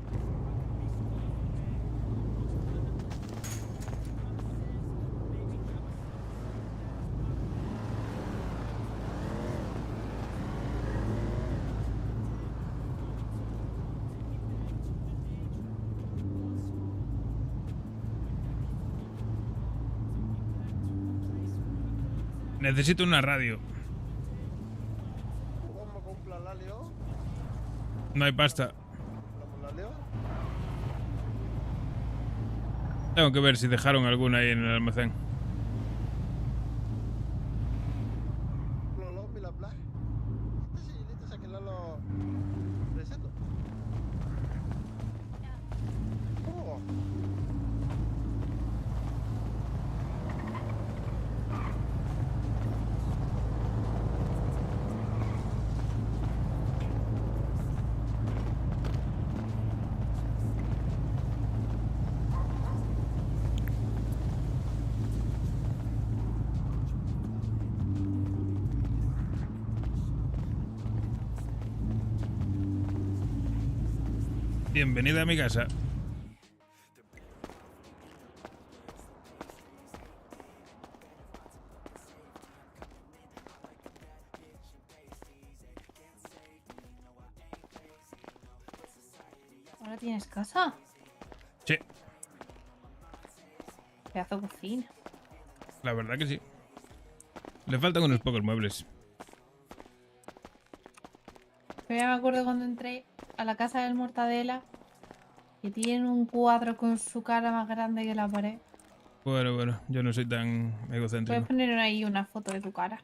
Necesito una radio. ¿Cómo comprar la Leo? No hay pasta. ¿Compramos la Leo? Tengo que ver si dejaron alguna ahí en el almacén. Lolo, mira, bla. Sí, listo, saque Lolo. Reseto. Oh. Bienvenida a mi casa. ¿Ahora tienes casa? Sí, Pedazo de cocina. la verdad que sí. Le faltan unos pocos muebles. Yo ya me acuerdo cuando entré a la casa del Mortadela que tiene un cuadro con su cara más grande que la pared. Bueno, yo no soy tan egocéntrico. Puedes poner ahí una foto de tu cara.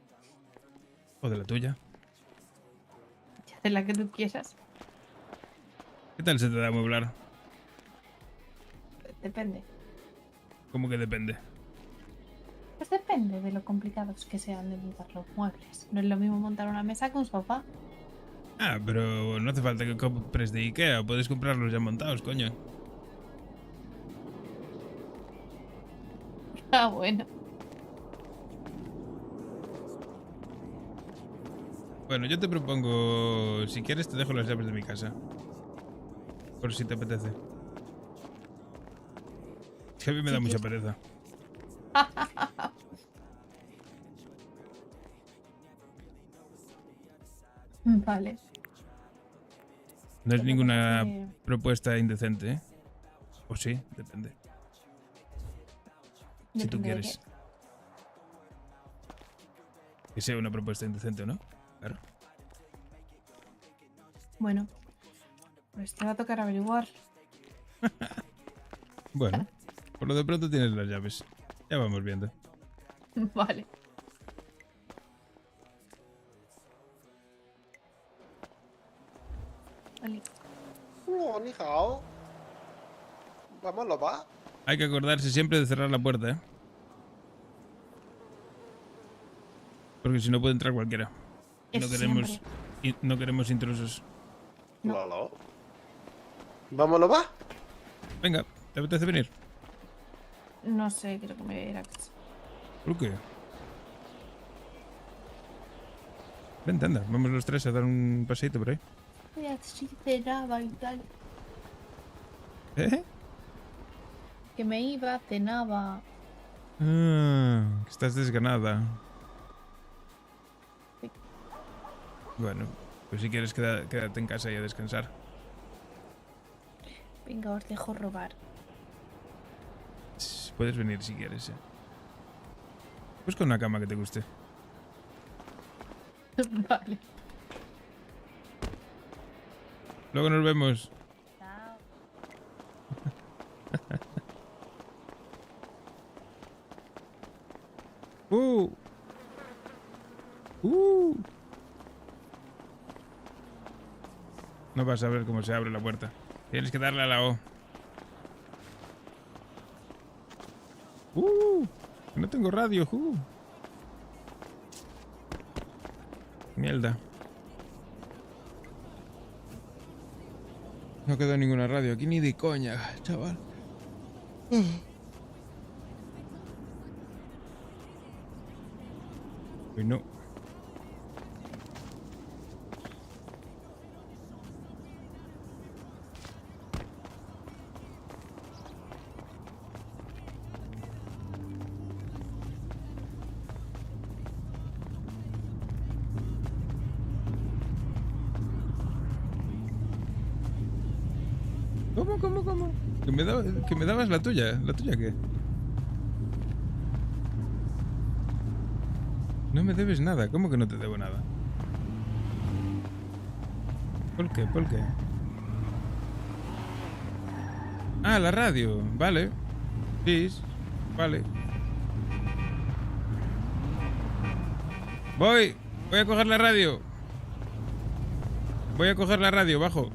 O de la tuya. Y hacer la que tú quieras. ¿Qué tal se te da amueblar? Depende. ¿Cómo que depende? Pues depende de lo complicados que sean de montar los muebles. No es lo mismo montar una mesa que un sofá. Ah, pero no hace falta que compres de Ikea. Puedes comprarlos ya montados, coño. Ah, bueno. Bueno, yo te propongo, si quieres te dejo las llaves de mi casa. Por si te apetece. Es que a mí me da mucha pereza. Vale. No es ninguna que- propuesta indecente, ¿eh? O sí, depende. Si tú Depende de quieres. Que sea una propuesta indecente o no. Claro. Bueno, pues te va a tocar averiguar. Bueno, por lo de pronto tienes las llaves. Ya vamos viendo. Vale. Vale. Ni hao. Vámonos, va. Hay que acordarse siempre de cerrar la puerta, ¿eh? Porque si no puede entrar cualquiera. Y no Eso queremos, siempre. no queremos intrusos. No. Vámonos, va. Venga, ¿te apetece venir? No sé, creo que me voy a ir a casa. ¿Por qué? Vente, anda, vamos los tres a dar un paseíto por ahí. Voy a cenaba y tal. ¿Eh? Que me iba, cenaba. Ah, que estás desganada. Sí. Bueno, pues si quieres quédate en casa y a descansar. Venga, os dejo robar. Puedes venir si quieres, ¿eh? Busca una cama que te guste. Vale. Luego nos vemos. Chao. No vas a ver cómo se abre la puerta. Tienes que darle a la O. Que no tengo radio. Mierda. No quedó ninguna radio aquí ni de coña, chaval. Pues no. ¿Cómo? Que me dabas la tuya. ¿La tuya qué? No me debes nada. ¿Cómo que no te debo nada? ¿Por qué? Ah, la radio. Vale. Sí. Vale. Voy a coger la radio. Bajo.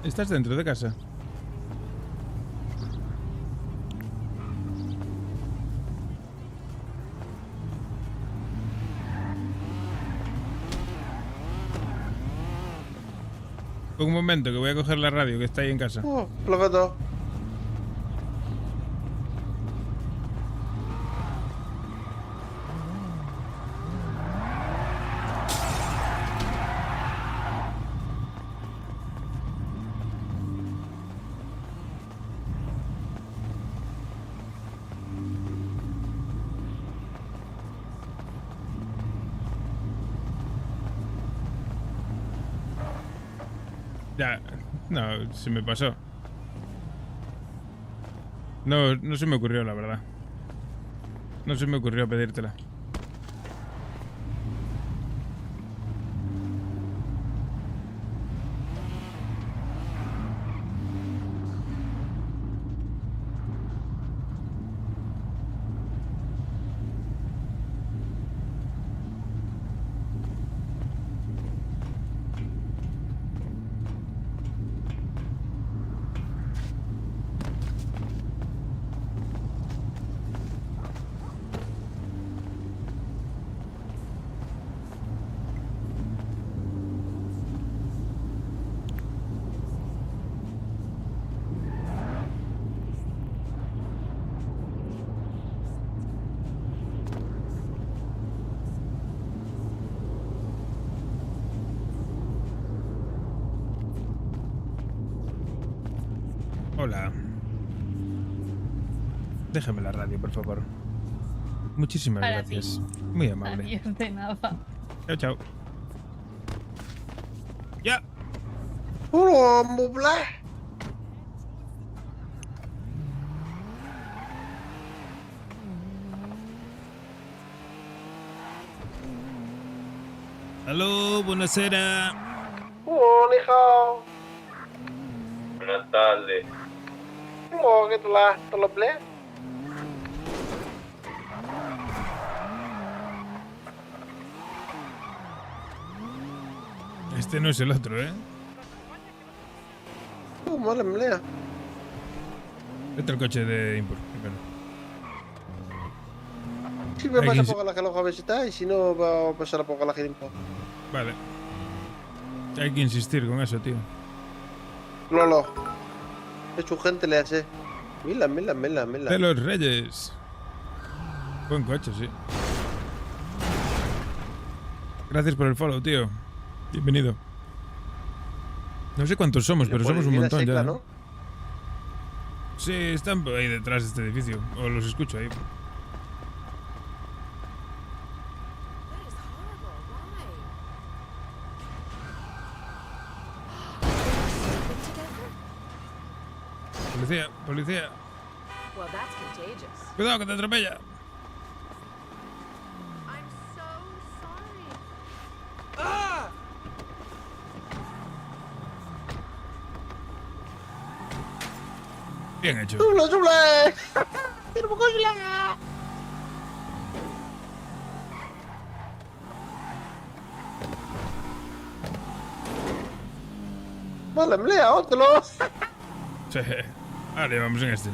¿Estás dentro de casa? Un momento, que voy a coger la radio que está ahí en casa. Perfecto. Ya, no, se me pasó. No se me ocurrió, la verdad. No se me ocurrió pedírtela. Hola. Déjame la radio, por favor. Muchísimas Para gracias. ti. Muy amable. Adiós, de nada. Chao, chao. Ya. Aló, buonasera. Ni hao. Buenas tardes. ¿Qué tal? ¿Todo lo ple? Este no es el otro, ¿eh? Mala mlea. Vete al coche de Impur. Primero. Si me Hay pasa que- poco la que lo está y si no va a pasar a poco la que impo. Vale. Hay que insistir con eso, tío. Lolo. He hecho gente le hace. Mila. De los Reyes. Buen coche, sí. Gracias por el follow, tío. Bienvenido. No sé cuántos somos, pero somos un montón ya. ¿no? Sí, están ahí detrás de este edificio. O los escucho ahí. Policía, policía. Well, that's contagious. Cuidado que te atropella. I'm so sorry. Bien hecho. ¡Chule! Vale, mlea, otro. Sí. Vale, vamos en este.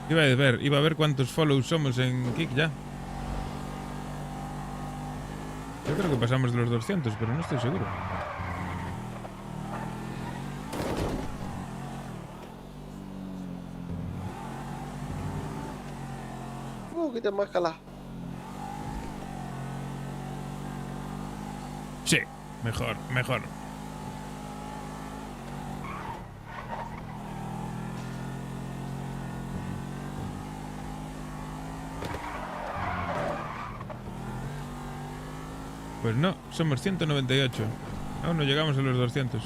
Iba a ver cuántos follows somos en Kik ya. Yo creo que pasamos de los 200, pero no estoy seguro. Que te más cala. Sí, mejor, mejor. Pues no, somos 198. Aún no llegamos a los 200.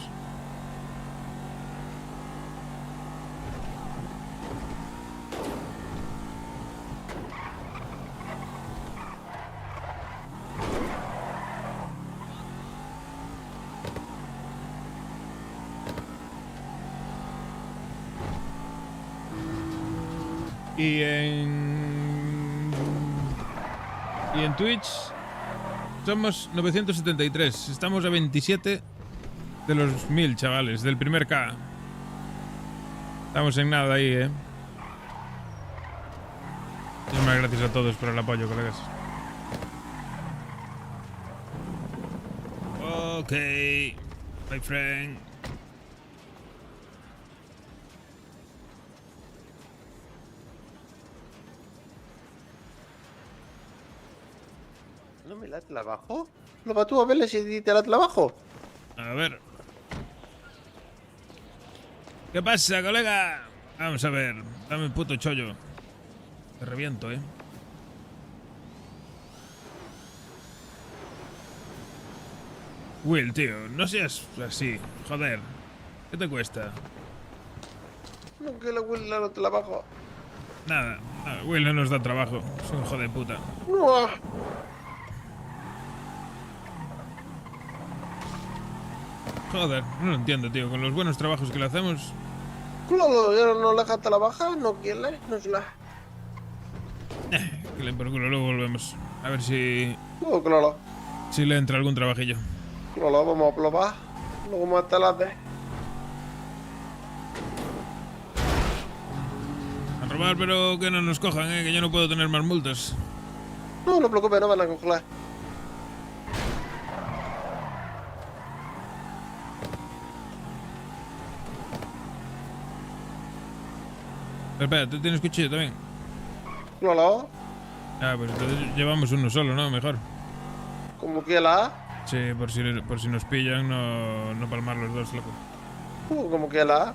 Y en Twitch somos 973. Estamos a 27 de los 1000, chavales, del primer K. Estamos en nada ahí, ¿eh? Muchísimas gracias a todos por el apoyo, colegas. Ok, my friend. ¿No me late la abajo? ¿Lo va tú a verle si te late la abajo? A ver. ¿Qué pasa, colega? Vamos a ver. Dame el puto chollo. Te reviento, ¿eh? Will, tío, no seas así. Joder. ¿Qué te cuesta? No, que la Will la te la abajo. Nada. Will no nos da trabajo. Es un hijo de puta. No. Joder, no lo entiendo, tío. Con los buenos trabajos que le hacemos. Claro, ya no la jata la baja, no quiere, no es la. Que le por culo, luego volvemos. A ver si. No, claro. Si le entra algún trabajillo. Claro, vamos a probar. Luego más tarde. A robar, pero que no nos cojan, que yo no puedo tener más multas. No, no te preocupes, no van a coger. Espera, ¿tú tienes cuchillo también? Claro. Ah, pues entonces llevamos uno solo, ¿no? Mejor. Como quiera. Sí, por si nos pillan, no palmar los dos, loco. Como que la...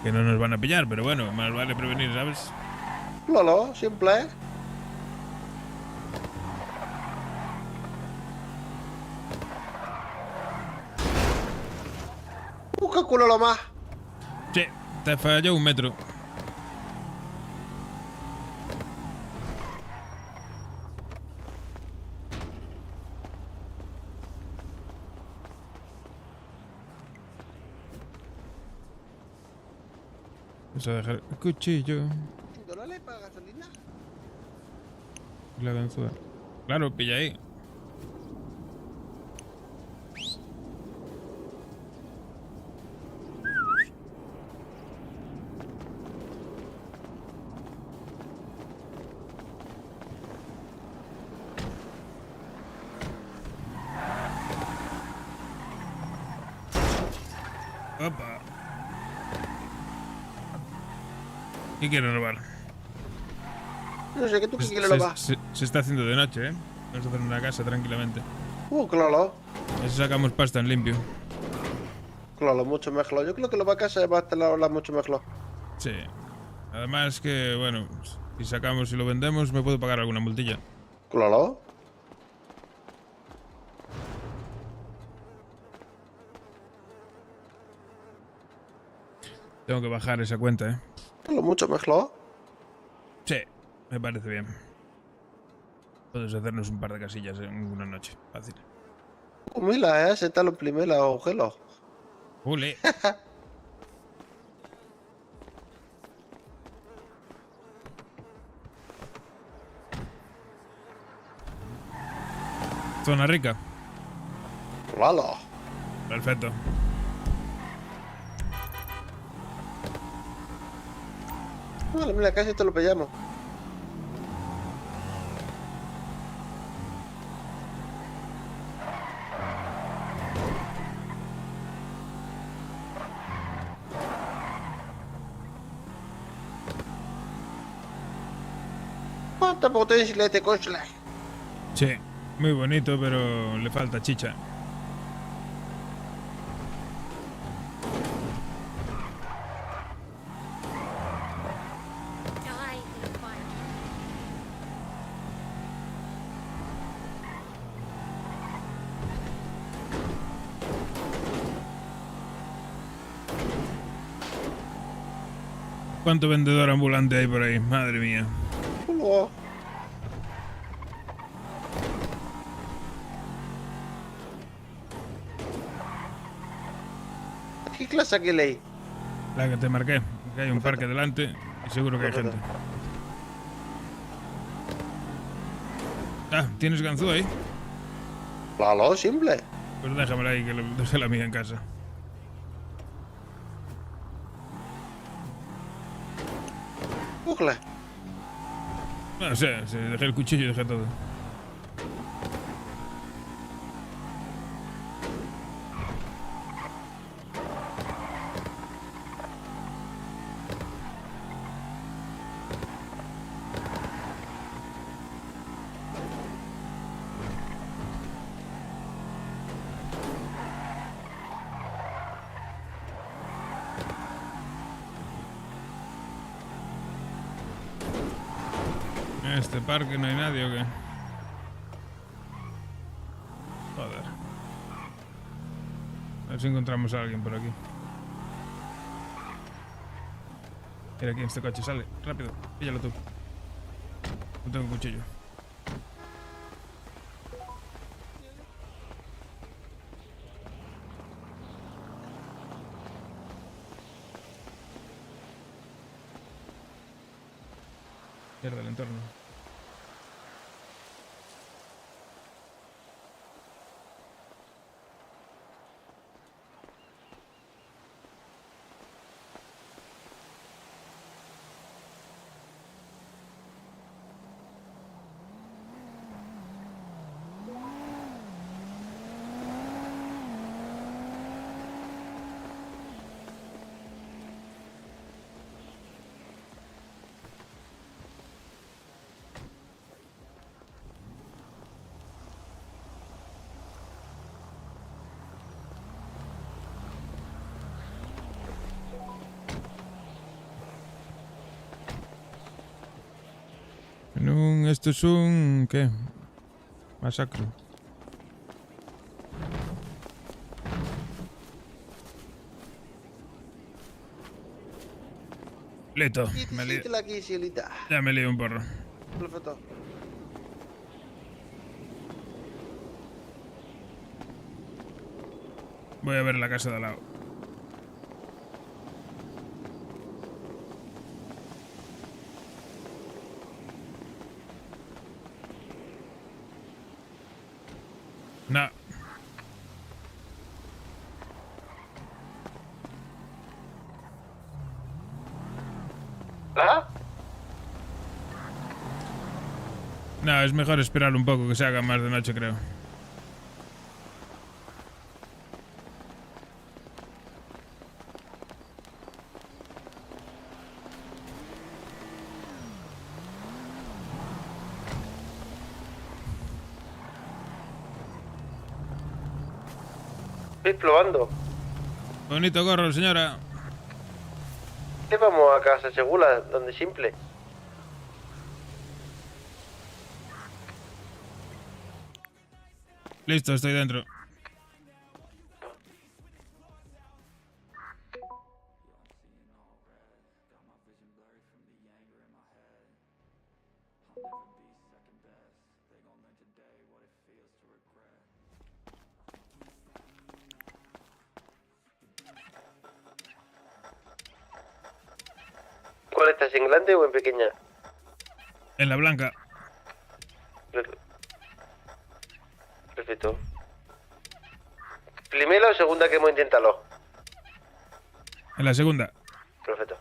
Que no nos van a pillar, pero bueno, más vale prevenir, ¿sabes? Lolo, simple. Busca culo lo más. Sí, te falló 1 metro. Vamos a dejar el cuchillo. ¿$5 para gasolina? La ganzúa. Claro, pilla ahí. Opa. ¿Qué quiere robar? No sé, ¿qué tú qué quieres robar? Se está haciendo de noche, ¿eh? Vamos a hacer una casa tranquilamente. Claro. Así sacamos pasta en limpio. Claro, mucho mejor. Yo creo que lo va a casa va a estar la mucho mejor. Sí. Además que, bueno, si sacamos y lo vendemos, me puedo pagar alguna multilla. Claro. Tengo que bajar esa cuenta, ¿eh? Lo mucho mejor. Sí, me parece bien. Puedes hacernos un par de casillas en una noche. Fácil. Mira, se está lo primero, agujero. ¡Ule! Zona rica. Claro. Perfecto. Vale, mira, casi te lo pillamos. ¿Cuánta potencia le este coche? Sí, muy bonito, pero le falta chicha. ¿Cuánto vendedor ambulante hay por ahí? Madre mía. ¿Qué clase que leí? La que te marqué. Que hay un parque delante y seguro que hay gente. Ah, ¿tienes ganzúa ahí? Claro, simple. Pues déjamela ahí, que dejé la mía en casa. Cógela. No sé, dejé el cuchillo y dejé todo. ¿En este parque no hay nadie o qué? Joder. A ver si encontramos a alguien por aquí. Mira aquí en este coche, sale. Rápido, píllalo tú. No tengo cuchillo. Mierda el entorno. Esto es un... ¿qué? Masacre. Listo. Aquí, cielita. Ya me lío un porro. Perfecto. Voy a ver la casa de al lado. No. ¿Ah? No, es mejor esperar un poco que se haga más de noche, creo. Estoy probando. Bonito gorro, señora. ¿Qué vamos a casa segura, donde simple? Listo, estoy dentro. ¿Cuál estás, en grande o en pequeña? En la blanca. Perfecto. ¿Primera o segunda que hemos intentado? En la segunda. Perfecto.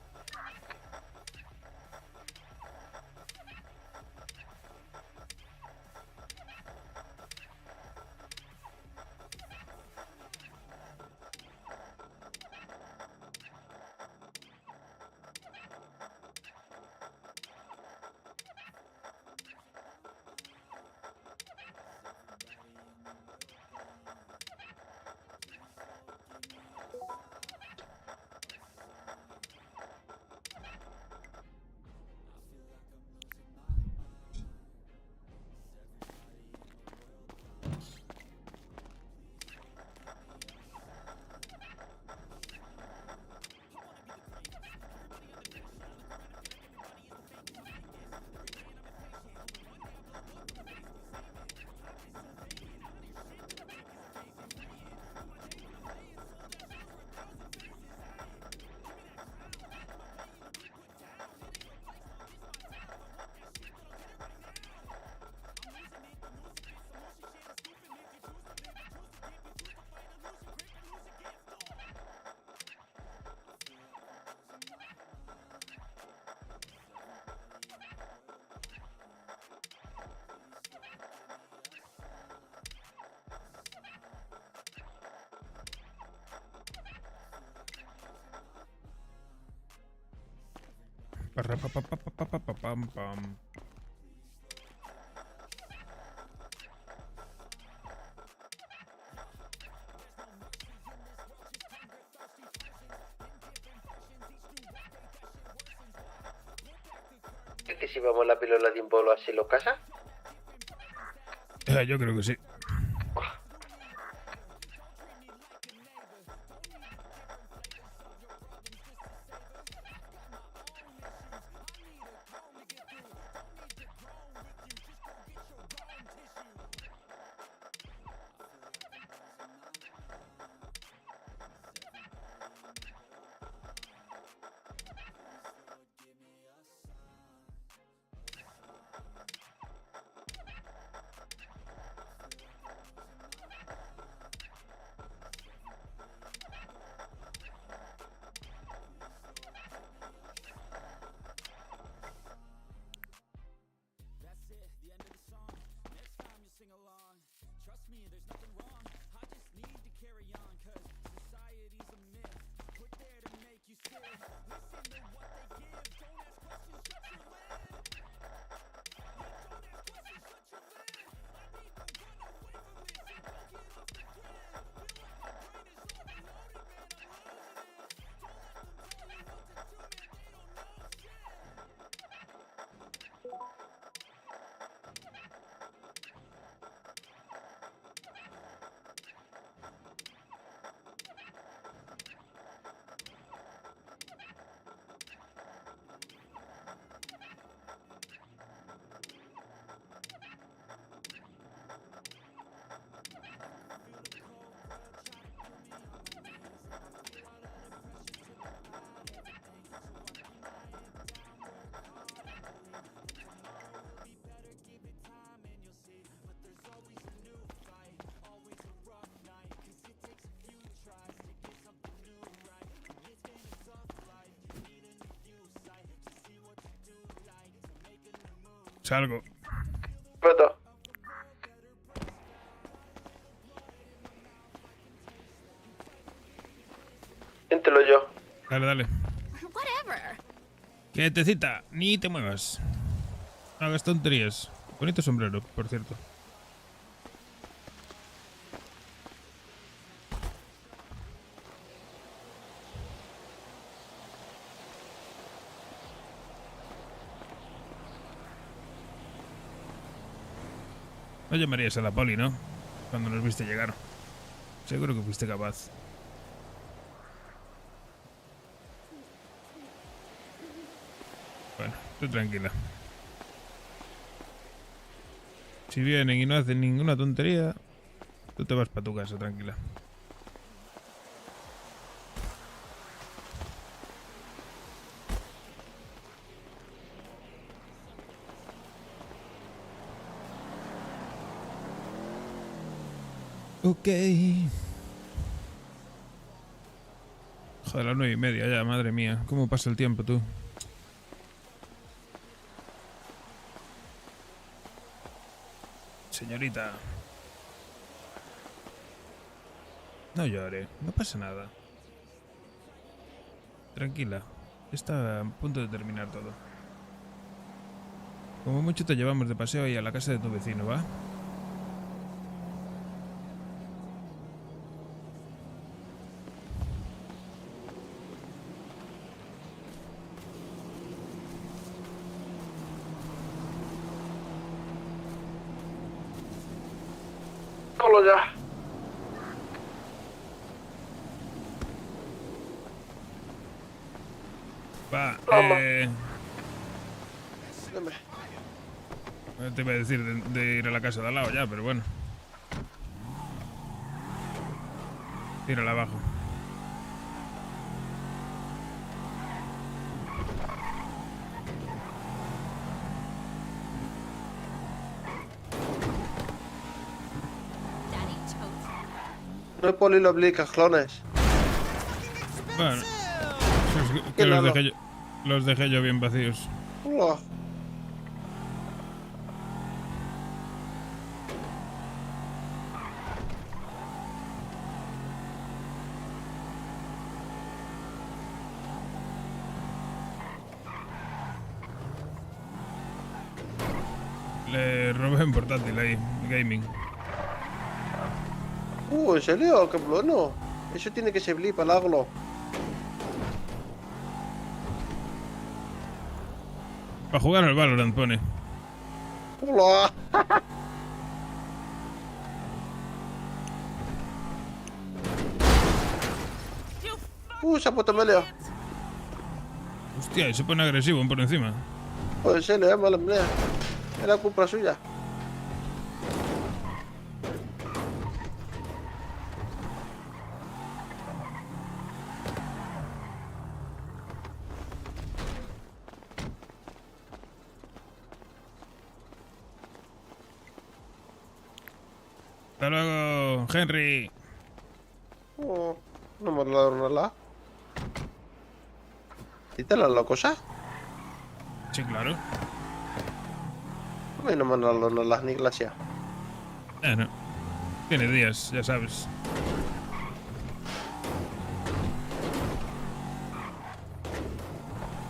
Pam. ¿Es que si vamos a la pilola de un polo así lo casa? Yo creo que sí. Salgo. Perfecto. Entro yo. Dale, dale. Whatever. Quietecita, ni te muevas. No hagas tonterías. Bonito sombrero, por cierto. No llamarías a la poli, ¿no? Cuando nos viste llegar. Seguro que fuiste capaz. Bueno, tú tranquila. Si vienen y no hacen ninguna tontería, tú te vas para tu casa, tranquila. Ok. Joder, las 9:30 ya, madre mía. ¿Cómo pasa el tiempo, tú? Señorita. No llore, no pasa nada. Tranquila, está a punto de terminar todo. Como mucho te llevamos de paseo ahí a la casa de tu vecino, ¿va? Solo ya. Va, Dime. te iba a decir de ir a la casa de al lado ya, pero bueno. Tírala abajo. No hay poli lo obliga, clones. Bueno, que los dejé yo bien vacíos. Hola. Le robé un portátil ahí, gaming. ¿En serio? ¡Qué bueno! Eso tiene que servir para algo. Para jugar al Valorant pone. ¡Hola! Se ha puesto melea. Hostia, y se pone agresivo por encima. En serio, mala melea. Era culpa suya. Hasta luego, Henry. No me ha dado nada. ¿Quítale la cosa? Sí, claro. A mí no me han dado nada ni glacia. No. Tiene días, ya sabes.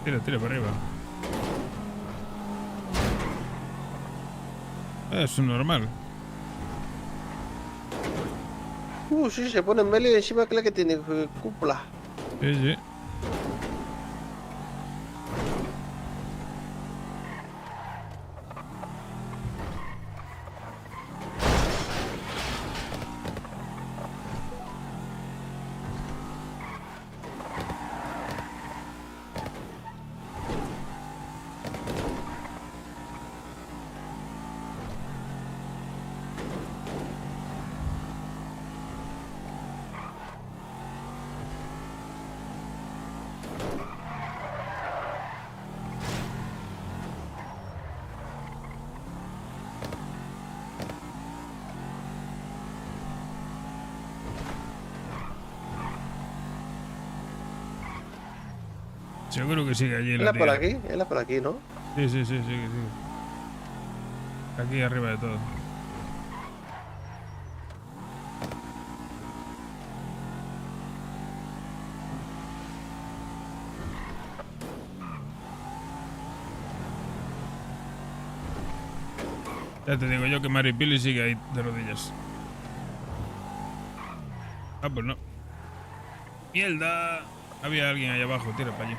Tira para arriba. Es un normal. Sí, se pone en melee y encima que tiene cúpula. Sí, sí. Seguro que sigue allí en la Él es por aquí, ¿no? Sí. Aquí arriba de todo. Ya te digo yo que Mary Billy sigue ahí de rodillas. Ah, pues no. ¡Mierda! Había alguien ahí abajo, tira para allí.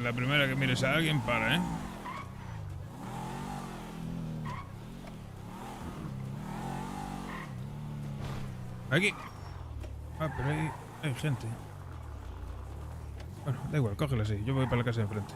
La primera que mires a alguien, para, ¿eh? Aquí. Ah, pero hay gente. Bueno, da igual, cógela así. Yo voy para la casa de enfrente.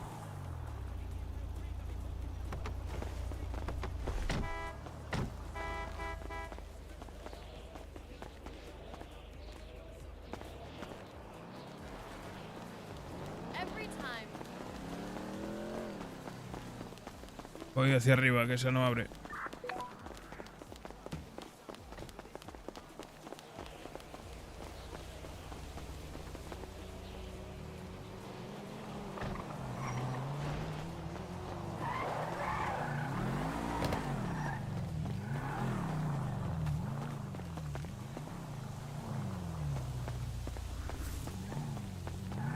Voy hacia arriba, que esa no abre.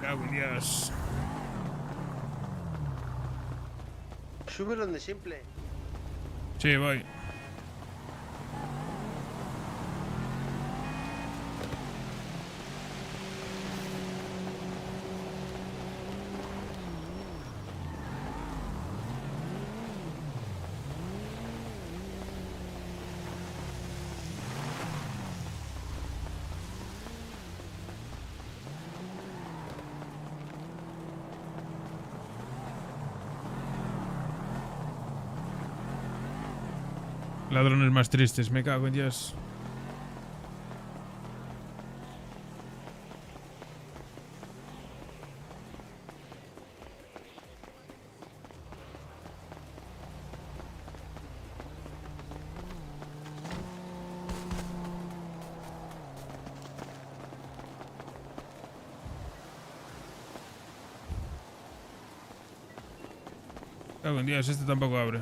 Cago en Dios. Súbelo donde simple. Sí, voy. Ladrones más tristes, me cago en Dios. Cago en Dios, este tampoco abre.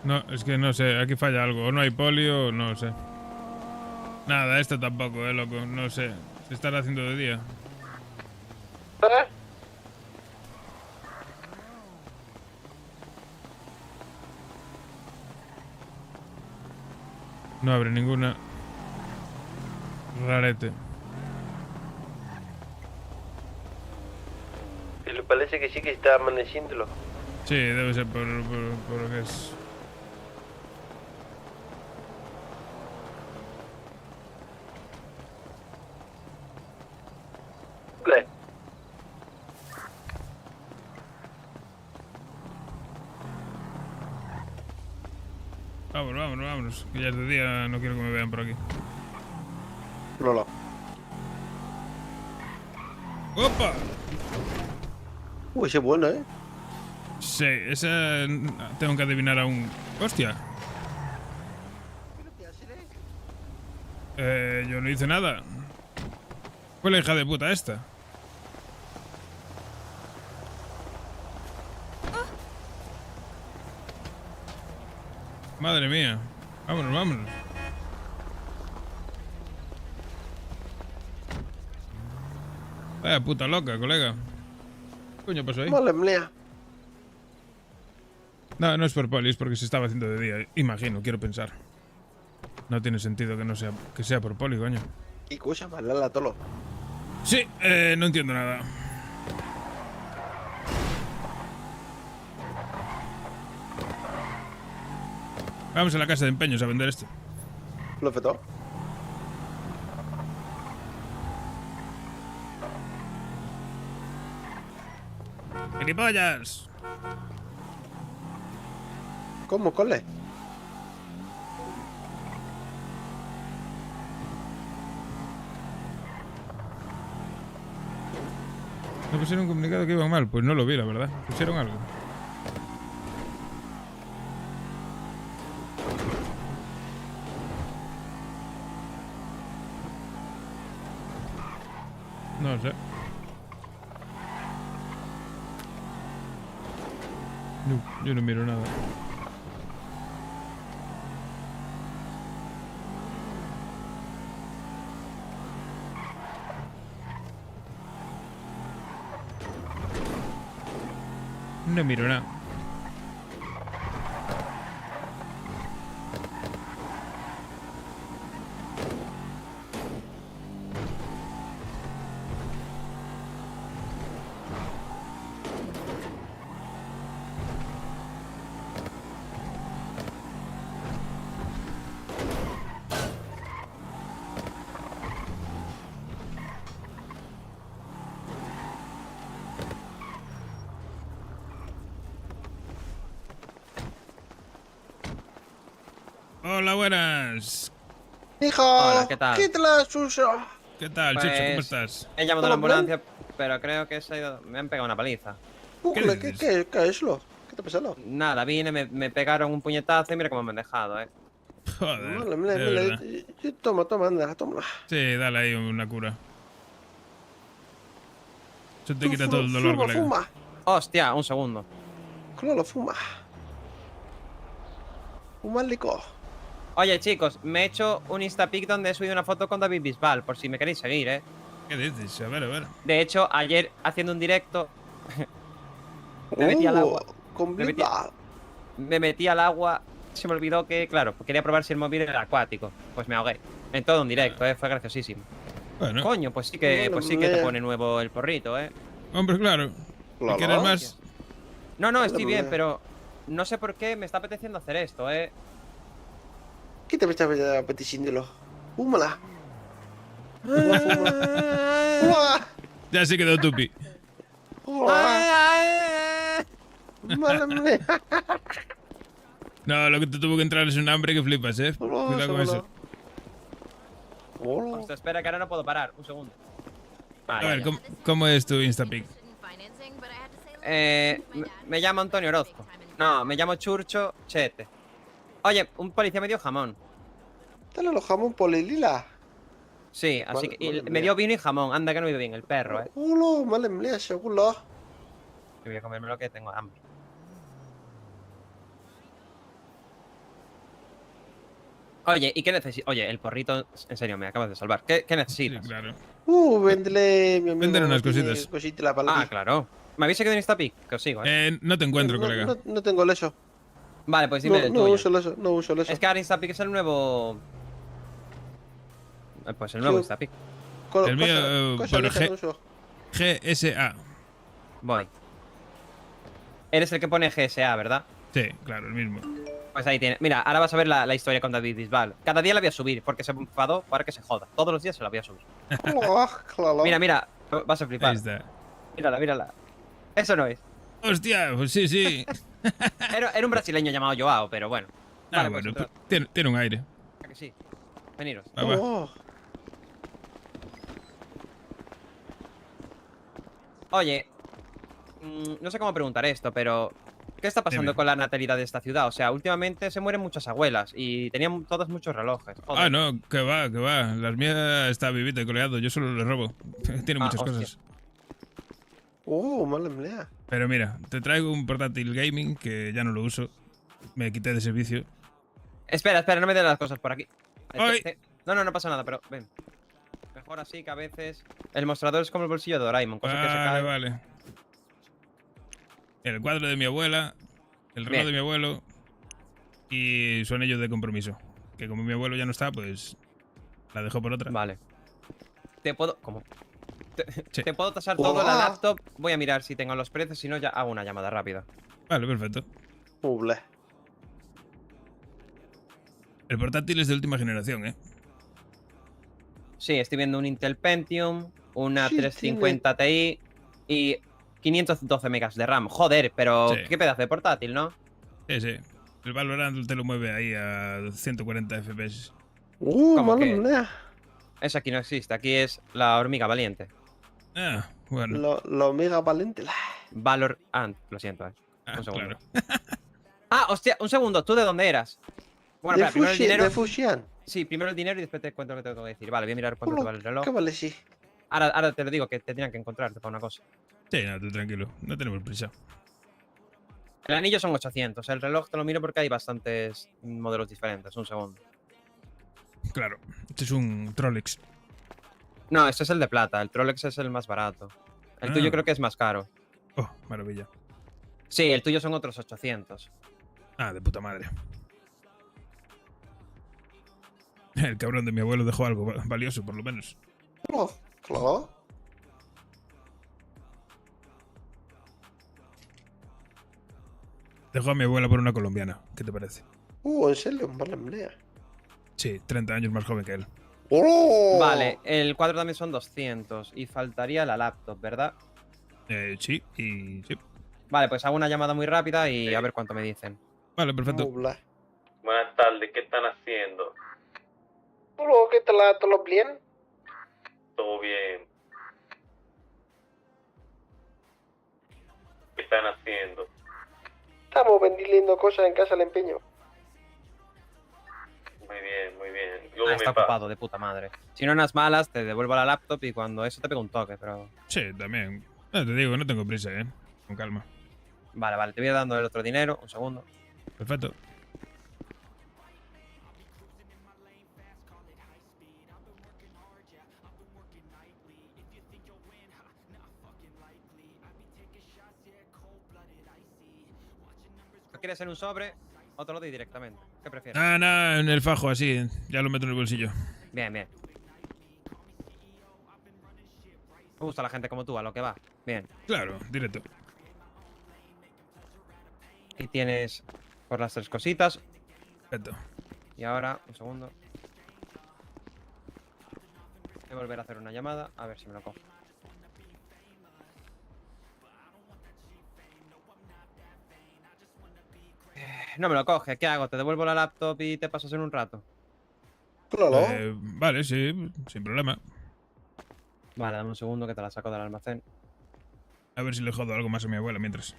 No, es que no sé, aquí falla algo. O no hay polio o no sé. Nada, este tampoco, loco. No sé. Se estará haciendo de día. No abre ninguna. Rarete. Y le parece que sí que está amaneciéndolo. Sí, debe ser por lo que es. Vámonos, que ya es de día, no quiero que me vean por aquí. Lola. ¡Opa! Ese es bueno, ¿eh? Sí, esa tengo que adivinar aún. ¡Hostia! Yo no hice nada. Fue la hija de puta esta. Madre mía. Vámonos. Vaya puta loca, colega. ¿Qué coño pasó ahí? No, no es por poli, es porque se estaba haciendo de día. Imagino, quiero pensar. No tiene sentido que sea por poli, coño. ¿Qué cosa más lala, tolo? Sí, no entiendo nada. Vamos a la casa de empeños a vender esto. Lo fetó. ¡Gilipollas! ¿Cómo, cole? ¿No pusieron un comunicado que iban mal? Pues no lo vi, la verdad. ¿Pusieron algo? No sé. No, yo no miro nada. No miro nada. Hola, buenas. Hijo, Hola, ¿qué tal? quítala, Suso. ¿Qué tal, Pues, Chucho? ¿Cómo estás? He llamado a Hola, la ambulancia, pero creo que me han pegado una paliza. Cule, ¿qué es lo? ¿Qué te ha pasado? Nada, vine, me pegaron un puñetazo y mira cómo me han dejado, Joder, Mala, de mala, verdad. toma, anda, toma. Sí, dale ahí una cura. Eso te Tú, quita todo el dolor, fuma, colega. fuma. Hostia, un segundo. Claro, fuma. Fuma el licor. Oye, chicos, me he hecho un Instapic donde he subido una foto con David Bisbal, por si me queréis seguir, ¿Qué dices? A ver, a ver. De hecho, ayer haciendo un directo me metí al agua. Con Me metí, Bisbal. me metí al agua. Se me olvidó que, claro, quería probar si el móvil era acuático. Pues me ahogué. En todo un directo, fue graciosísimo. Bueno. Coño, pues sí que te pone nuevo el porrito, Hombre, claro. Claro. ¿Quieres más? No, estoy bien, pero no sé por qué me está apeteciendo hacer esto, ¿Qué te está apeteciéndolo? Fúmala. Ya se quedó tupi. No, lo que te tuvo que entrar es un hambre que flipas, Cuidado con eso. Hostia, espera, que ahora no puedo parar. Un segundo. A ver, ¿cómo es tu Instapic? Me llamo Antonio Orozco. No, me llamo Churcho Chete. Oye, un policía me dio jamón. Dale los jamón por el lila. Sí, así Vale, que vale, me dio vino y jamón. Anda que no me ido bien el perro, Ulo, mal emplea, seguro. Que voy a comerme lo que tengo hambre. Oye, ¿y qué necesitas? Oye, el porrito, en serio, me acabas de salvar. ¿Qué necesitas? Sí, claro. Véndele, mi amigo. Véndele unas tiene cositas. Cosita la palabra. Ah, claro. ¿Me habéis seguido en Instapic? Que os sigo, No te encuentro, colega. No tengo el eso. Vale, pues dime el No tuyo. uso el eso, no uso el eso. Es que ahora Instapic es el nuevo... Pues el nuevo Sí. Instapic. El mío, por GSA. Voy. Eres el que pone GSA, ¿verdad? Sí, claro, el mismo. Pues ahí tiene. Mira, ahora vas a ver la historia con David Bisbal. Cada día la voy a subir porque se enfadó para que se joda. Todos los días se la voy a subir. Mira, vas a flipar. Ahí está. Mírala. Eso no es. Hostia, pues sí. Era un brasileño llamado Joao, pero bueno. Ah, Vale, bueno, pues, pues tiene un aire. ¿a que sí? Veniros. Va. Oye, no sé cómo preguntar esto, pero ¿qué está pasando con la natalidad de esta ciudad? O sea, últimamente se mueren muchas abuelas y tenían todas muchos relojes. Joder. Ah, no, que va. Las mías está vivita y coleado. Yo solo les robo. Tiene muchas hostia. cosas. Mal emplea. Pero mira, te traigo un portátil gaming que ya no lo uso. Me quité de servicio. Espera, no me des las cosas por aquí. ¡Ay! No pasa nada, pero ven. Mejor así que a veces el mostrador es como el bolsillo de Doraemon, cosa que se cae. Vale. El cuadro de mi abuela, el reloj Bien. de mi abuelo y su anillo de compromiso. Que como mi abuelo ya no está, pues la dejo por otra. Vale. Te puedo... ¿Cómo? Sí. Te puedo tasar todo en la laptop. Voy a mirar si tengo los precios, si no ya hago una llamada rápida. Vale, perfecto. El portátil es de última generación, Sí, estoy viendo un Intel Pentium, una Sí, 350 Ti y 512 megas de RAM. Joder, pero Sí. qué pedazo de portátil, ¿no? Sí. El Valorant te lo mueve ahí a 140 FPS. ¿Cómo mala que? manera. Eso aquí no existe, aquí es la hormiga valiente. Ah, bueno. La Omega Valente. Valorant, lo siento, Ah, un segundo. claro. Ah, hostia, un segundo, ¿tú de dónde eras? Bueno, De espera, primero el dinero. De Fuxian. Sí, primero el dinero y después te cuento lo que tengo que decir. Vale, voy a mirar cuánto te vale el reloj. ¿Qué vale, sí? Ahora te lo digo, que te tenían que encontrarte para una cosa. Sí, no, tú tranquilo. No tenemos prisa. El anillo son 800, el reloj te lo miro porque hay bastantes modelos diferentes. Un segundo. Claro. Este es un Trolex. No, este es el de plata, el Trolex es el más barato. El tuyo creo que es más caro. Oh, maravilla. Sí, el tuyo son otros 800. Ah, de puta madre. El cabrón de mi abuelo dejó algo valioso, por lo menos. Oh, claro. Dejó a mi abuela por una colombiana. ¿Qué te parece? En serio, mala manera. Sí, 30 años más joven que él. ¡Oh! Vale, el cuadro también son 200 y faltaría la laptop, ¿verdad? Sí, y sí. Vale, pues hago una llamada muy rápida y a ver cuánto me dicen. Vale, perfecto. Buenas tardes, ¿qué están haciendo? Hola, ¿qué tal? ¿Todo bien? Todo bien. ¿Qué están haciendo? Estamos vendiendo cosas en casa del empeño. Muy bien, muy bien. Ah, está ocupado, de puta madre. Si no unas malas, te devuelvo la laptop y cuando eso te pego un toque, pero... Sí, también. Te digo, no tengo prisa, Con calma. Vale, vale, te voy dando el otro dinero. Un segundo. Perfecto. ¿Lo quieres en un sobre o te lo doy directamente? ¿Qué prefieres? Ah, nada, en el fajo, así. Ya lo meto en el bolsillo. Bien, bien. Me gusta la gente como tú, a lo que va. Bien. Claro, directo. Y tienes por las 3 cositas. Perfecto. Y ahora, un segundo. Voy a volver a hacer una llamada, a ver si me lo cojo. No me lo coge, ¿qué hago? ¿Te devuelvo la laptop y te pasas en un rato? Claro. Vale, sí, sin problema. Vale, dame un segundo que te la saco del almacén. A ver si le jodo algo más a mi abuela mientras.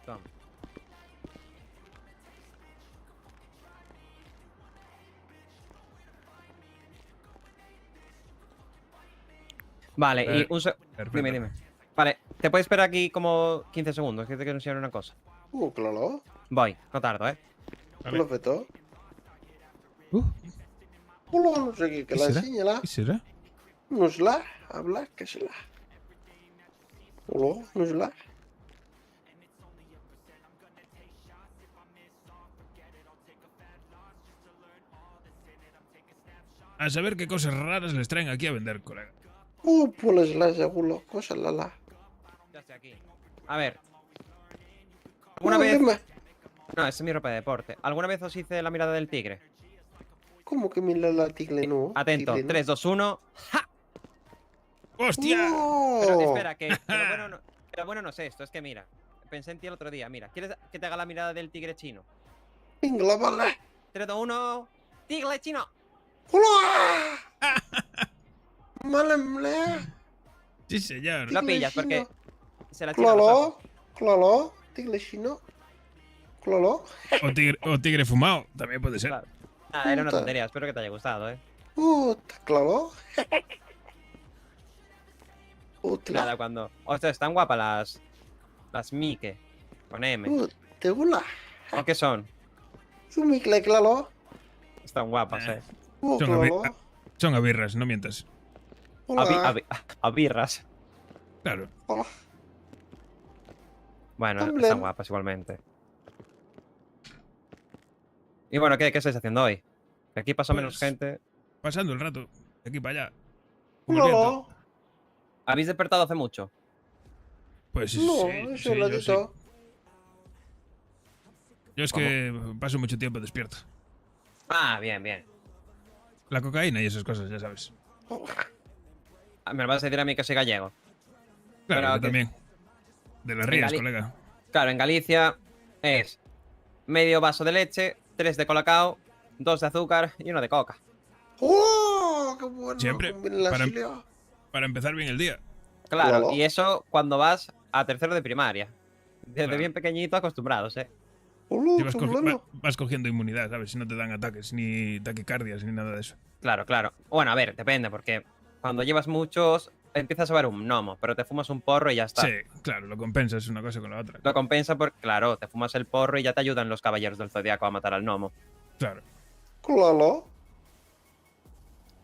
Toma. Vale, y un Perfecto. Dime. Vale, te puedes esperar aquí como 15 segundos, que te quiero enseñar una cosa. Claro. Voy, no tardo, Perfecto. Hola, no sé qué la enseñala. ¿Qué será? No es la, habla, que es la. Hola, no es la. A saber qué cosas raras les traen aquí a vender, colega. Pues la seguro, cosa la. Ya estoy aquí. A ver. ¿Alguna vez? Dime. No, esa es mi ropa de deporte. ¿Alguna vez os hice la mirada del tigre? ¿Cómo que mira la tigre no? Atento, Tigre no. 3, 2, 1. ¡Ja! ¡Hostia! Pero espera, que lo bueno no es esto, es que mira. Pensé en ti el otro día. Mira, ¿quieres que te haga la mirada del tigre chino? Venga, vale. 3, 2, 1. ¡Tigre chino! ¡Hola! ¡Mala! Sí, señor. Lo pillas porque se la china los Claro, ojos. claro. Tigre chino. Claro. O tigre fumado, también puede ser. Claro. Ah, era una tontería, espero que te haya gustado, Claro. Nada, cuando... Ostras, están guapas las Mike. Con M. ¿Te gusta? ¿O qué son? Su Micle, claro. Están guapas, Son abirras, no mientas. Abirras. Claro. Bueno, También. están guapas igualmente. Y bueno, ¿qué estáis haciendo hoy? Que aquí pasa menos gente. Pasando el rato, de aquí para allá. No. ¿Habéis despertado hace mucho? Pues No, sí, eso lo he yo dicho. Yo es que paso mucho tiempo despierto. Ah, bien, bien. La cocaína y esas cosas, ya sabes. Me lo vas a decir a mí que soy gallego. Claro, Pero yo que- también. De las En Rías, Gali- colega. Claro, en Galicia es medio vaso de leche, 3 de colacao, 2 de azúcar y 1 de coca. ¡Oh! ¡Qué bueno! Siempre. Combina la Para, chilea. para empezar bien el día. Claro, Claro. y eso cuando vas a tercero de primaria. Desde Claro. bien pequeñito acostumbrados, ¿eh? Y vas cogiendo inmunidad, ¿sabes? Si no te dan ataques, ni taquicardias, ni nada de eso. Claro, claro. Bueno, a ver, depende, porque cuando llevas muchos empiezas a ver un gnomo, pero te fumas un porro y ya está. Sí, claro, lo compensas una cosa con la otra. Lo compensa porque, claro, te fumas el porro y ya te ayudan los caballeros del zodiaco a matar al gnomo. Claro. Claro.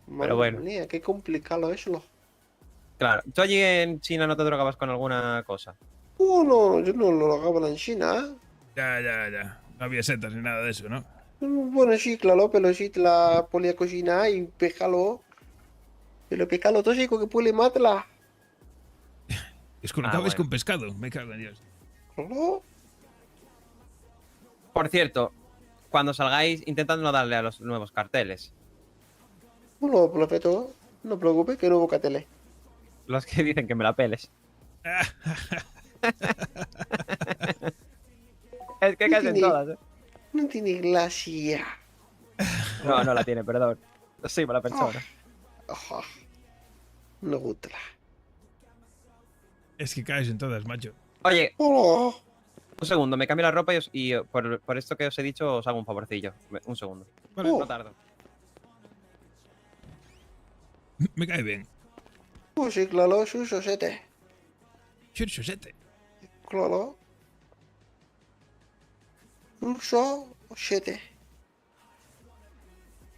Pero Madre bueno. mía, qué complicado eso. Claro. ¿Tú allí en China no te drogabas con alguna cosa? No, yo no lo hago en China, ¿eh? Ya. No había setas ni nada de eso, ¿no? Bueno, sí, claro, pero sí te la podía cocinar y péjalo. Pero péjalo tóxico que puede matarla. Es con Ah, bueno. con pescado. Me cago en Dios. Claro. Por cierto, cuando salgáis, intentad no darle a los nuevos carteles. Bueno, perfecto. No te preocupes, que no hubo tele. Los que dicen que me la peles. Es que casi en todas, ¿eh? No tiene gracia. No, no la tiene, perdón. Soy mala persona. Ajá. No gusta. Es que caes en todas, macho. Oye, Oh. un segundo, me cambio la ropa y por esto que os he dicho os hago un favorcillo. Un segundo. Vale. No tardo. Me cae bien. Oh, sí, claro, su sosete. Chursosete. Claro. Sulso sete.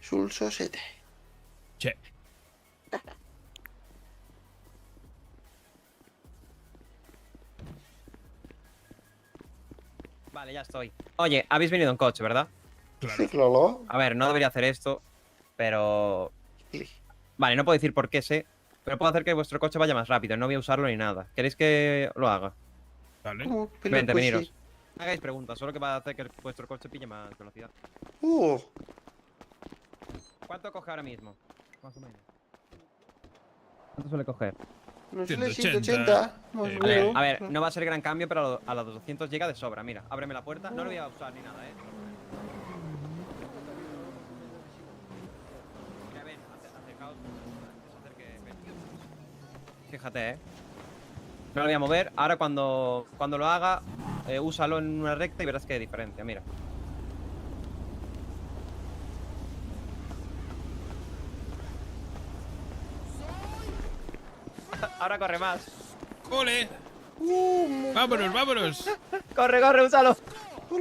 Sulso sete. Che. Vale, ya estoy. Oye, habéis venido en coche, ¿verdad? Sí, claro. A ver, no debería hacer esto, pero... Sí. Vale, no puedo decir por qué sé, pero puedo hacer que vuestro coche vaya más rápido. No voy a usarlo ni nada. ¿Queréis que lo haga? Vale. ¿Cómo? Pero Vente, pues veniros. sí. No hagáis preguntas, solo que va a hacer que vuestro coche pille más velocidad. ¿Cuánto coge ahora mismo? Más o menos. ¿Cuánto suele coger? No sé, 180. 180. Más o A ver, menos. a ver, no va a ser gran cambio, pero a los 200 llega de sobra. Mira, ábreme la puerta. No lo voy a usar ni nada, ¿eh? Mira, ven, acercaos. Que se acerque, ven. Fíjate, ¿eh? No lo voy a mover. Ahora cuando lo haga, úsalo en una recta y verás qué diferencia. Mira. Ahora corre más. ¡Ole! ¡Vámonos, vámonos! ¡Corre, corre, úsalo!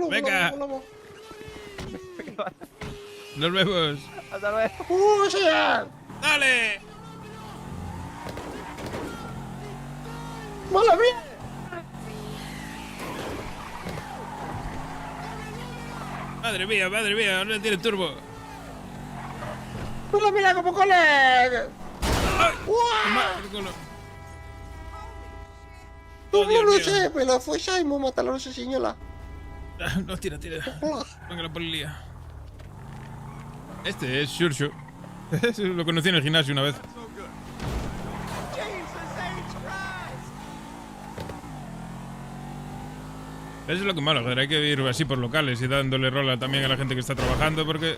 Venga. Nos vemos. Hasta luego. ¡Dale! ¡Mala mía! Madre mía, ahora tiene turbo. ¡Mala mía, como cole! Oh, No Dios lo mío. sé, pero fue Simon matarlo, no sé, señora. No, tira. Venga, la policía. Este es Shurshu. Lo conocí en el gimnasio una vez. Eso es lo que malo, joder. Hay que ir así por locales y dándole rola también a la gente que está trabajando porque...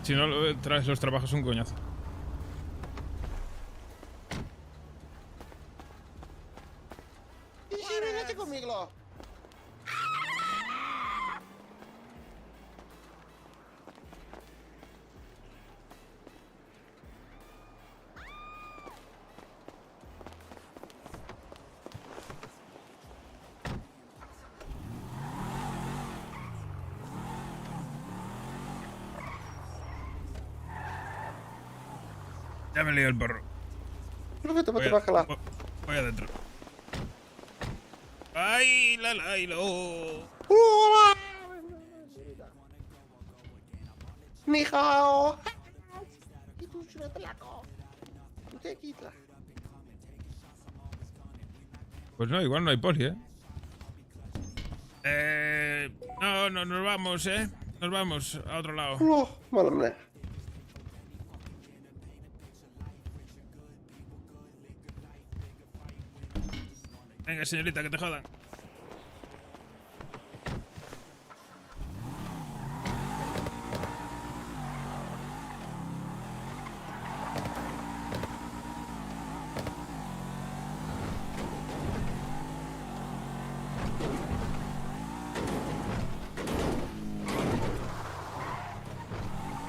Si no, los trabajos un coñazo. Sí, vengate conmigo. Ya me he liado el porro. Perfecto, vete, bájala. Voy adentro. ¡Ay, la, lo! Ni hao. Pues no, igual no hay poli, No, nos vamos, Nos vamos a otro lado. No, mala mía. Venga, señorita, que te jodan.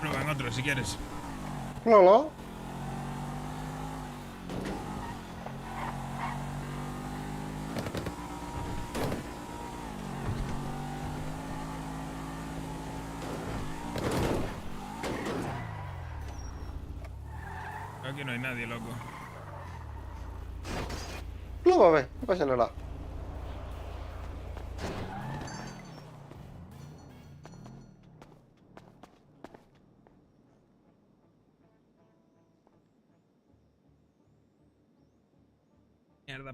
Prueba en otro si quieres. No. Aquí no hay nadie, loco. No, a ver, no pasa nada. Mierda,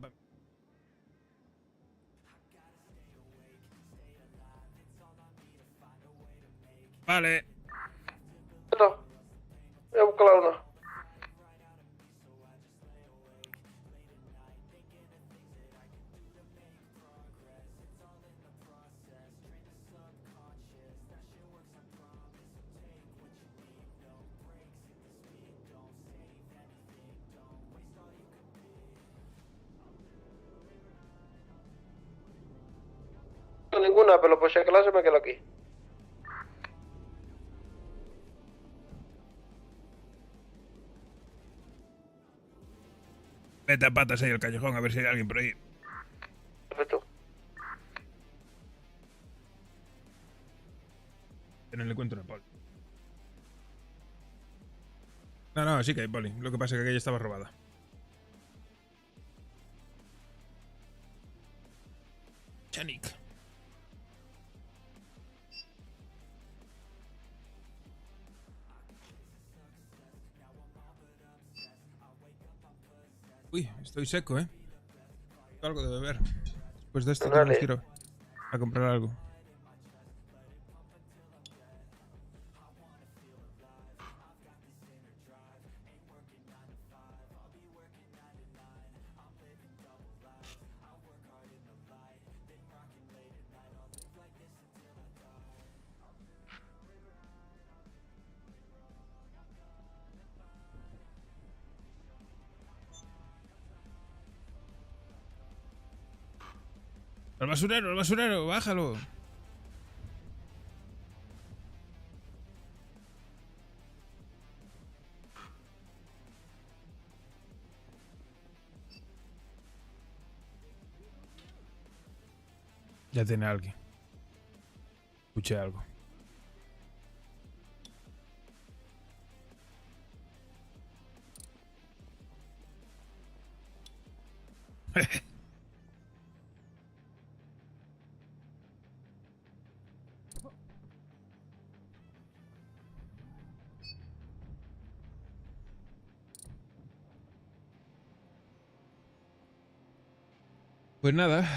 Vale. No. Voy a buscar la una. No, ninguna, pero por si acaso me quedo aquí. Vete a patas ahí al callejón a ver si hay alguien por ahí. Perfecto. Que no le encuentro a Poli. No, sí que hay Poli. Lo que pasa es que aquella estaba robada. Chanik. Uy, estoy seco, ¿eh? Algo de beber. Después de esto tengo que ir a comprar algo. El basurero, bájalo. Ya tiene alguien. Escuché algo. Pues nada.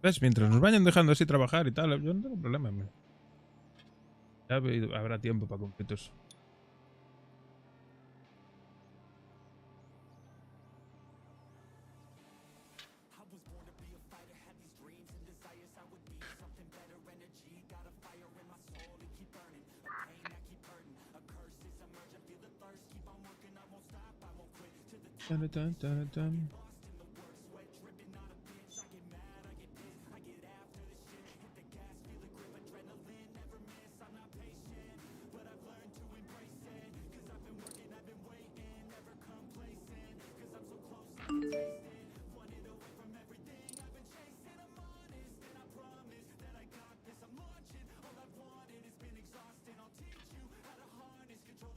¿Ves? Mientras nos vayan dejando así trabajar y tal, yo no tengo problema. Ya habrá tiempo para completos.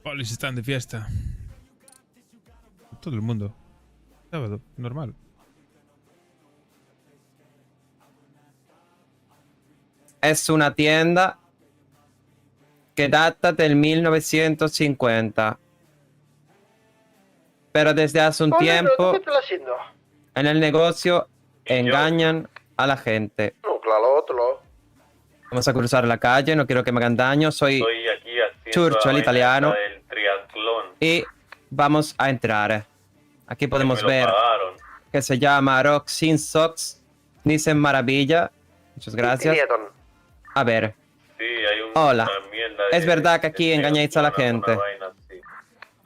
Polis están de fiesta. Todo el mundo. Sábado, normal. Es una tienda que data del 1950. Pero desde hace un tiempo, ¿Qué estás haciendo? en el negocio engañan a la gente. No, claro, otro. Vamos a cruzar la calle, no quiero que me hagan daño. Soy Estoy aquí haciendo Churcho, el la italiano. vaina del triatlón. Y vamos a entrar. Aquí podemos Me lo ver pagaron. que se llama Rock Sin Socks. Dicen maravilla. Muchas gracias. A ver. Sí, hay Hola. una mierda Es de- verdad que aquí de- engañáis a la una gente. vaina así.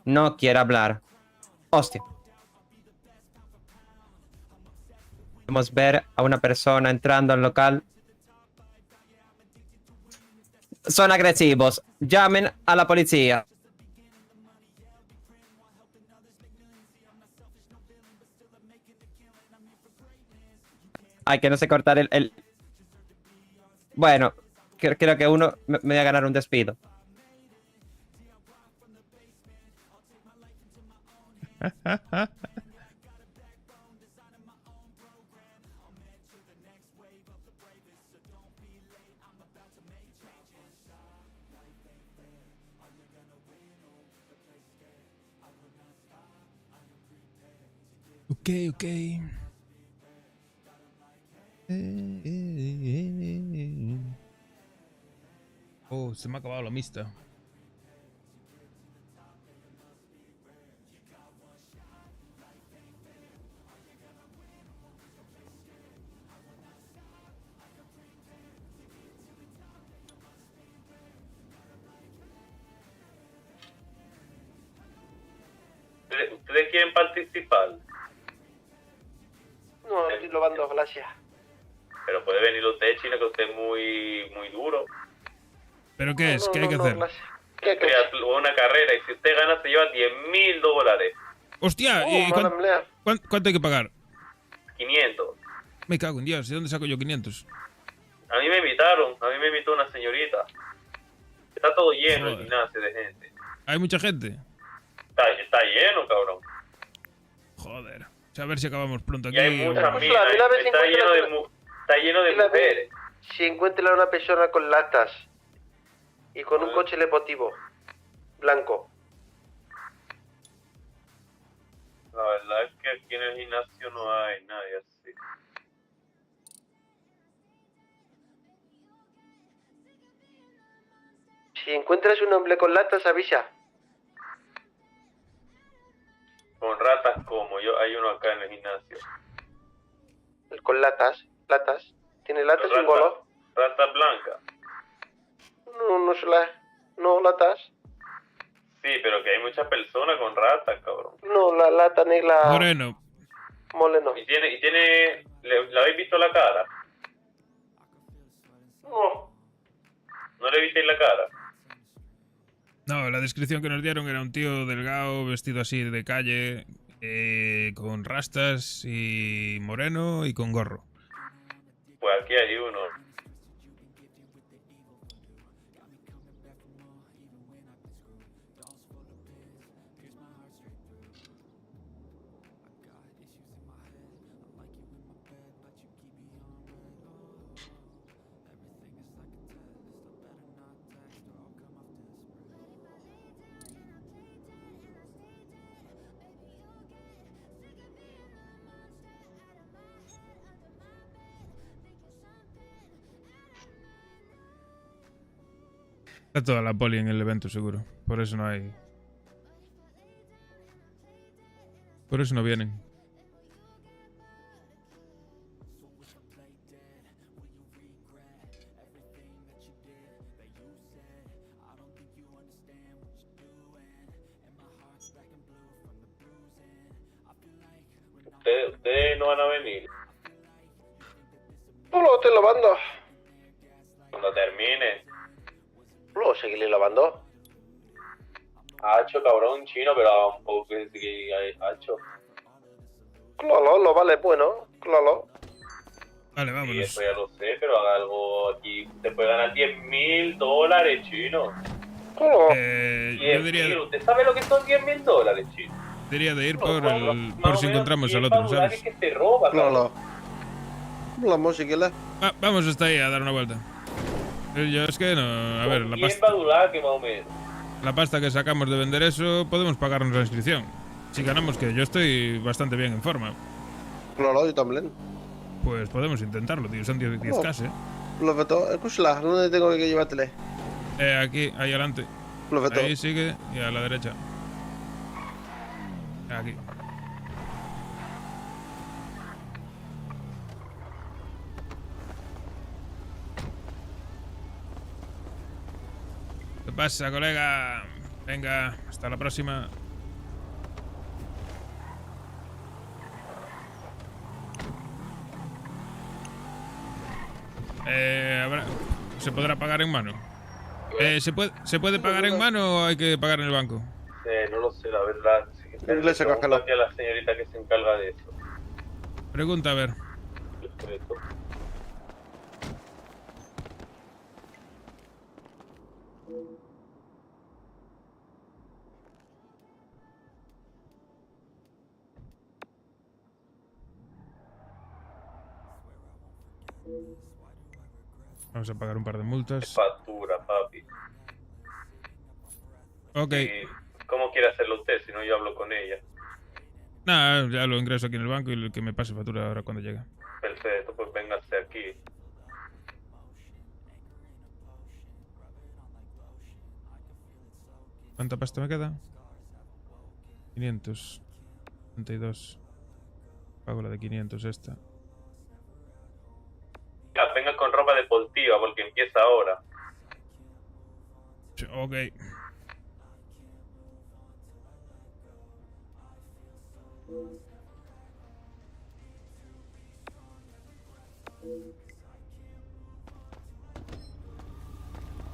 No quiere hablar. Hostia. Podemos ver a una persona entrando al local. Son agresivos. Llamen a la policía. Ay, que no sé cortar el... Bueno, creo que uno me voy a ganar un despido. Ok. Oh, se me ha acabado la mista. ¿Ustedes quieren participar? No, estoy lavando, gracias. Pero puede venir usted, Chino, que usted es muy duro. ¿Pero qué es? ¿Qué hay que hacer? Una carrera y si usted gana se lleva $10,000. ¡Hostia! ¿Cuánto hay que pagar? 500. Me cago en Dios. ¿De dónde saco yo 500? A mí me invitaron, a mí me invitó una señorita. Está todo lleno el Joder. gimnasio de gente. ¿Hay mucha gente? Está lleno, cabrón. Joder. O sea, a ver si acabamos pronto aquí. Y hay muchas o- minas. Está lleno de mujeres. Si encuentra una persona con latas y con un coche deportivo blanco. La verdad es que aquí en el gimnasio no hay nadie así. Si encuentras un hombre con latas, avisa. Con ratas como yo, hay uno acá en el gimnasio. Con latas. Tiene latas y un color. Ratas blancas. No se la... No, latas. Sí, pero que hay muchas personas con ratas, cabrón. No, la lata negra... Moreno. Moleno. Y tiene... ¿Le habéis visto la cara? No. ¿No le visteis la cara? No, la descripción que nos dieron era un tío delgado, vestido así de calle, con rastas y moreno y con gorro. Pues aquí hay uno. Está toda la poli en el evento, seguro. Por eso no hay... Por eso no vienen. Ustedes no van a venir. No lo estoy lavando. Cuando termine. Lo seguiré lavando. Hacho, cabrón, chino, pero un poco que hay hacho. Claro, lo vale bueno. Claro. Vale, Y vámonos. eso ya lo sé, pero haga algo aquí. Te puede ganar $10,000, chino. Claro. Yo diría, ¿Usted sabe lo que son $10,000, chino? diría de ir por Más si o menos encontramos 100 al otro, dólares ¿sabes? que se roba, cabrón. Claro. La música. Vamos hasta ahí a dar una vuelta. Yo es que no... A ver, la ¿Quién pasta, va a durar que más o menos? la pasta que sacamos de vender eso, podemos pagarnos la inscripción. Si ganamos, que yo estoy bastante bien en forma. Claro, yo también. Pues podemos intentarlo, tío. Son 10K, ¿eh? Lo veto. Escúchala, ¿dónde tengo que llevártele? Aquí, ahí adelante. Lo veto. Ahí sigue y a la derecha. Aquí. ¿Qué pasa, colega? Venga, hasta la próxima. ¿Se podrá pagar en mano? ¿Se puede pagar en mano o hay que pagar en el banco? No lo sé, la verdad. Le saca calor. A la señorita que se encarga de eso. Pregunta, a ver. Vamos a pagar un par de multas. Factura, papi. Ok. ¿Y cómo quiere hacerlo usted? Si no, yo hablo con ella. Nada, ya lo ingreso aquí en el banco y que me pase factura ahora cuando llegue. Perfecto, pues véngase aquí. ¿Cuánta pasta me queda? 500. 32. Pago la de 500 esta. Ya, venga con ropa deportiva porque empieza ahora. Ok.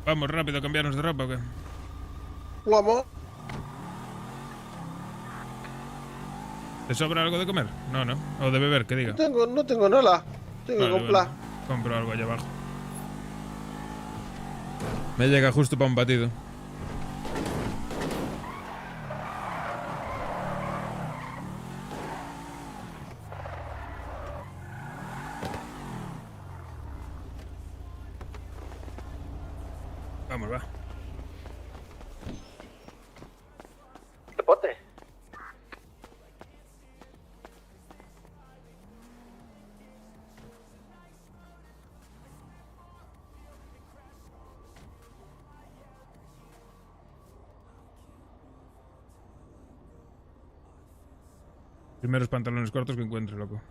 Vamos rápido a cambiarnos de ropa, ¿o qué? Vamos. ¿Te sobra algo de comer? No, no. O de beber, que diga. No tengo nada. Tengo que comprar. Bueno. Compro algo allá abajo. Me llega justo para un batido. Vamos, va. Deporte. Primeros pantalones cortos que encuentre, loco.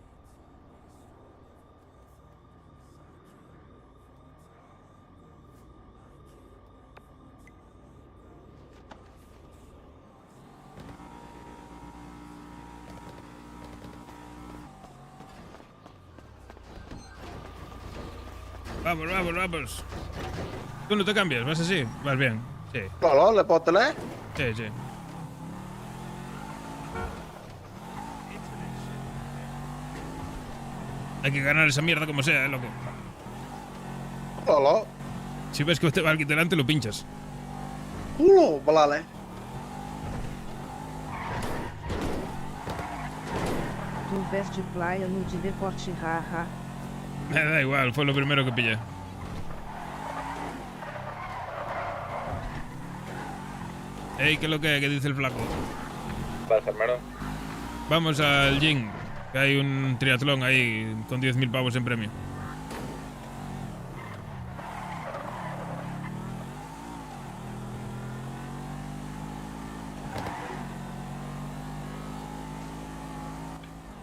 Vamos, vamos, vamos. Tú no te cambias, vas así, vas bien. Sí. No, le puedo tener. Sí, sí. Hay que ganar esa mierda como sea, loco. Hola. Si ves que te va aquí delante, lo pinchas. Vale. Tu veste playa no de deporte, jaja. Me da igual, fue lo primero que pillé. Ey, ¿qué es lo que dice el flaco? Pasa, hermano. Vamos al gym, que hay un triatlón ahí con 10.000 pavos en premio.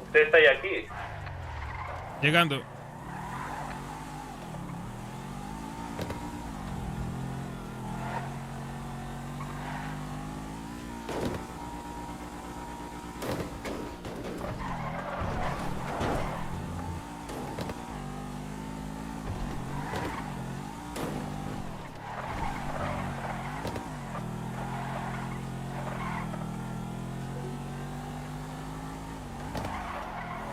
¿Usted está ahí aquí? Llegando.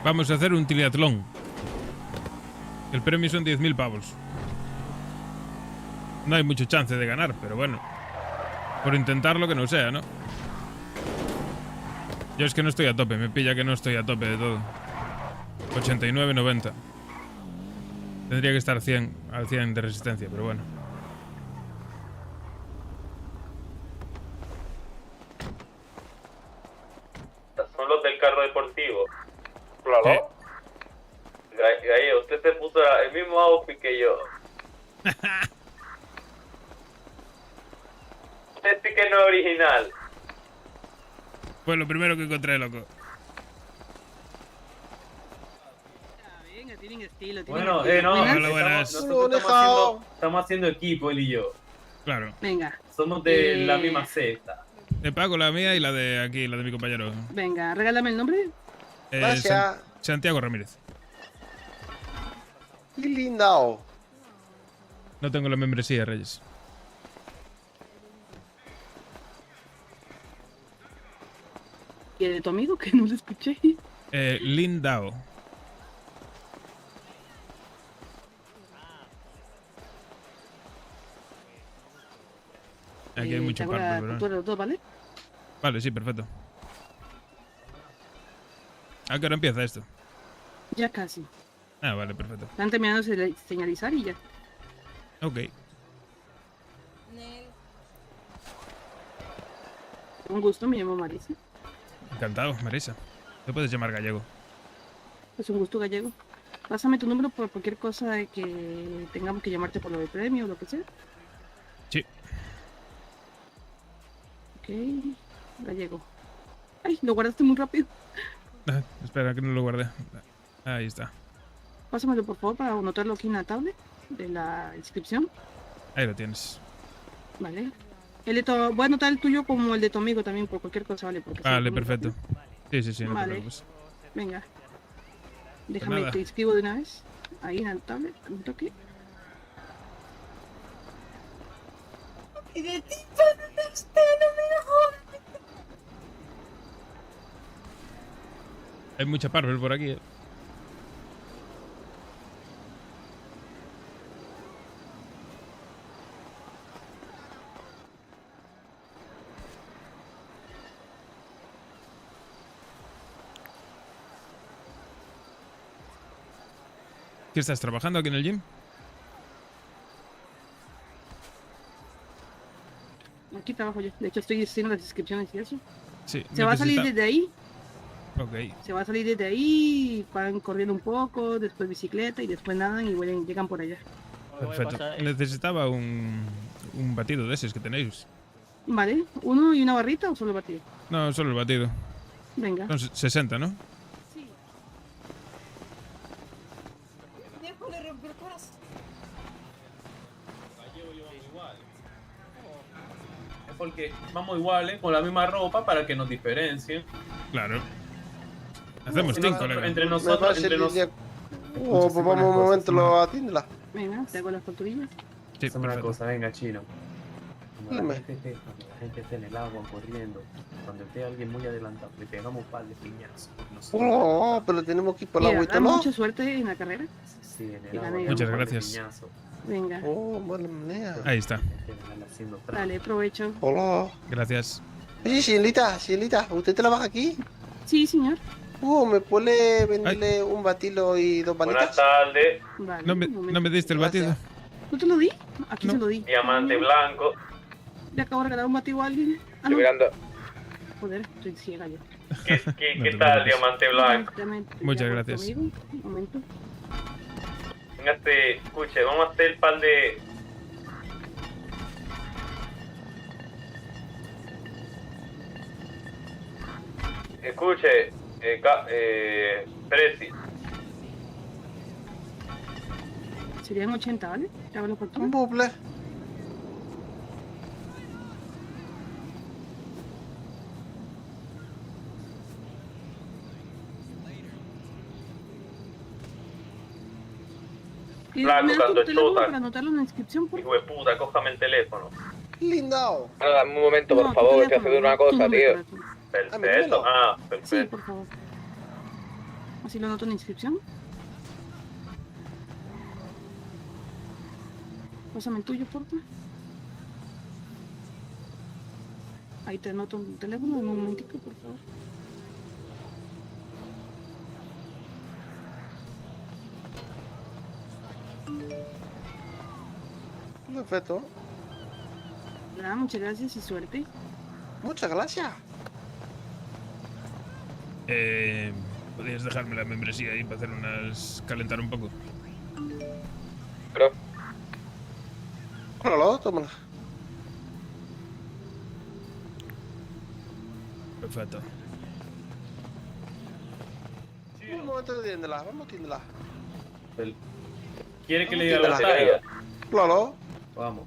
Vamos a hacer un triatlón. El premio son 10.000 pavos. No hay mucho chance de ganar, pero bueno. Por intentarlo que no sea, ¿no? Yo es que no estoy a tope, me pilla que no estoy a tope de todo. 89, 90. Tendría que estar 100, al 100 de resistencia, pero bueno. Son los del carro deportivo. Claro. Gallo, usted se puso el mismo outfit que yo. Usted sí que no es original. Fue lo primero que encontré, loco. Venga, tienen estilo. Bueno, no, Hola, buenas. Nosotros estamos haciendo equipo, él y yo. Claro. Venga, Somos de la misma secta. Te pago la mía y la de aquí, la de mi compañero. Venga, regálame el nombre. Gracias. Santiago Ramírez. ¡Qué lindo! No tengo la membresía, Reyes. ¿Y el de tu amigo? Que no lo escuché. Lindao. Aquí hay mucho Tengo la parto, pero... captura de los dos, ¿vale? Vale, sí, perfecto. ¿A qué hora empieza esto? Ya casi. Ah, vale, perfecto. Están terminando de señalizar y ya. Ok. Un gusto, me llamo Marisa. Encantado, Marisa. Te puedes llamar Gallego. Es un gusto, Gallego. Pásame tu número por cualquier cosa de que tengamos que llamarte por lo del premio o lo que sea. Sí. Ok. Gallego. Ay, lo guardaste muy rápido. Ah, espera, que no lo guardé. Ahí está. Pásamelo, por favor, para anotarlo aquí en la tablet de la inscripción. Ahí lo tienes. Vale. Voy a anotar el tuyo como el de tu amigo también, por cualquier cosa, ¿vale? Porque Vale, perfecto. Sí, sí, sí, no te Vale. preocupes. Venga. Déjame nada. te inscribo de una vez. Ahí en la tablet, un toque. Y de ti, ¿dónde está? No me jodas. Hay mucha Parvel por aquí, ¿Qué estás trabajando aquí en el gym? Aquí trabajo yo. De hecho, estoy haciendo las inscripciones y eso. Sí. Se va a salir desde ahí. Ok. Se va a salir desde ahí, van corriendo un poco, después bicicleta y después nadan y llegan por allá. Perfecto. Necesitaba un batido de esos que tenéis. Vale, ¿uno y una barrita o solo batido? No, solo el batido. Venga. Son 60, ¿no? Déjale romper el corazón. Es porque vamos iguales, con la misma ropa para que nos diferencien. Claro. Hacemos 5, colega. Entre nosotros, Oh, pues vamos un momento, atiéndela. Venga, te hago las facturillas. Sí, es una cosa, venga, chino. Cuando Dime. la gente esté en el agua corriendo, cuando esté alguien muy adelantado, le pegamos un par de piñazos. Oh, pero tenemos que ir por la Mira, agüita, dan ¿no? mucha suerte en la carrera. Sí, en Y el agua. gané. Muchas gracias. Venga. Oh, buena manera. Ahí está. Dale, provecho. Hola. Gracias. Oye, señorita, ¿usted trabaja aquí? Sí, señor. ¿Me puede venderle un batilo y dos palitas? Buenas tardes. Vale, No me diste el batido. ¿No te lo di? Aquí se lo di. Diamante blanco. Le acabo de regalar un batido a alguien. Ah, Estoy no. mirando. Joder, estoy ciega yo. ¿Qué tal, diamante blanco? Muchas gracias. Un momento. Venga, escuche, vamos a hacer el par de... Escuche, Prezi. Serían 80, ¿vale? Te hago la factura. Un buble. Flaco, ¿Me das tu cuando teléfono chota. para anotarlo en la inscripción, por Hijo de puta, cójame el teléfono. Lindo. Dame un momento, por favor, que hacer una cosa, tío. Perfecto. Sí, Perfecto. por favor. Así lo anoto en la inscripción. Pásame el tuyo, porfa. Ahí te anoto el teléfono, en un momentito, por favor. Perfecto. Nada, muchas gracias y suerte. Muchas gracias. ¿Podrías dejarme la membresía ahí para hacer unas... calentar un poco? Hola, tómala. Perfecto. Un momento, atiéndela, vamos a atiéndela. ¿Quiere que le Vamos diga a la talla? Claro. Vamos.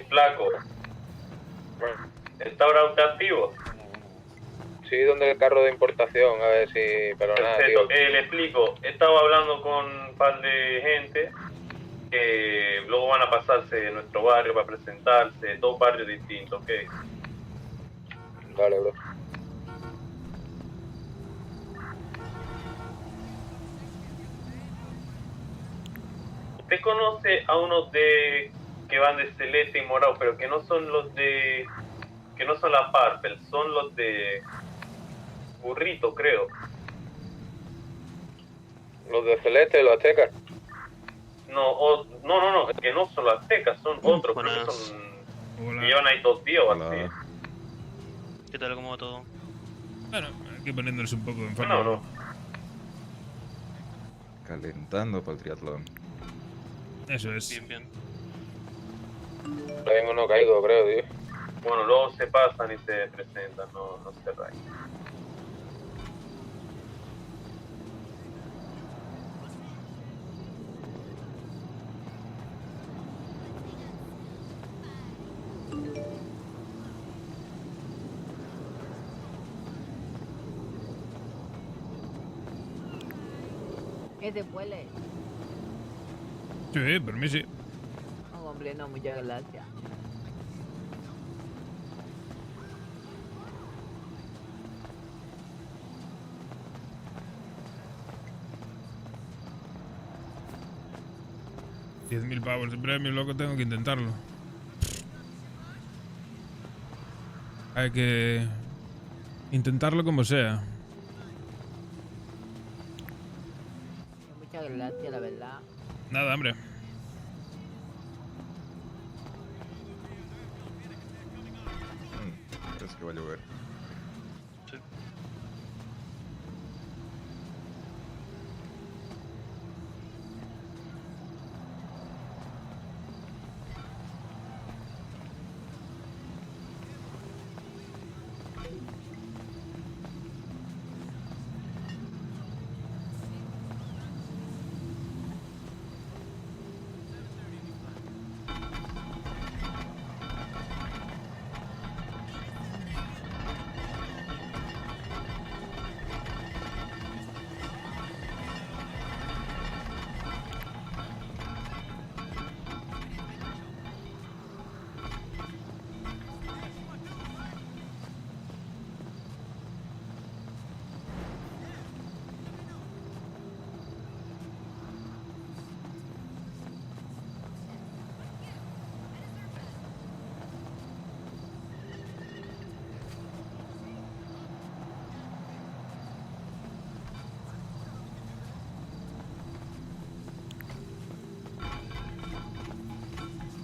Flaco. ¿Está ahora usted activo? Sí, donde el carro de importación, a ver si... Pero nada, Perfecto. tío. Le explico. He estado hablando con un par de gente que luego van a pasarse de nuestro barrio para presentarse, dos barrios distintos, ¿ok? Vale, bro. ¿Usted conoce a unos de que van de celeste y morado, pero que no son los de... que no son la Purple, son los de... burrito, creo? Los de Celeste, los aztecas. No, no, que no son los aztecas, son otros, creo que son... que llevan ahí 2 días o así. ¿Qué tal? ¿Cómo va todo? Bueno, aquí poniéndoles un poco enfermo. No. Calentando para el triatlón. Eso es. Bien, bien. Ahora mismo no caigo, creo, tío. Bueno, luego se pasan y se presentan, no se rayen. ¿Qué te huele? Sí, por mí sí. Oh, hombre, no, muchas gracias. $10.000 de premio, loco, tengo que intentarlo. Hay que intentarlo como sea. Muchas gracias, la verdad. Nada, hombre. Es que va a llover.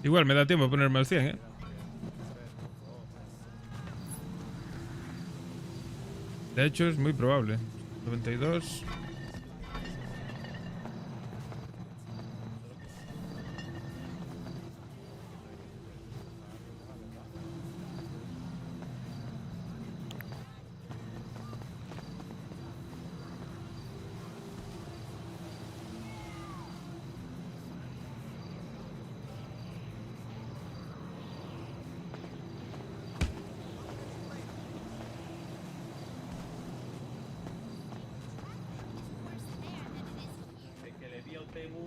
Igual me da tiempo a ponerme al 100, ¿eh? De hecho, es muy probable. 92.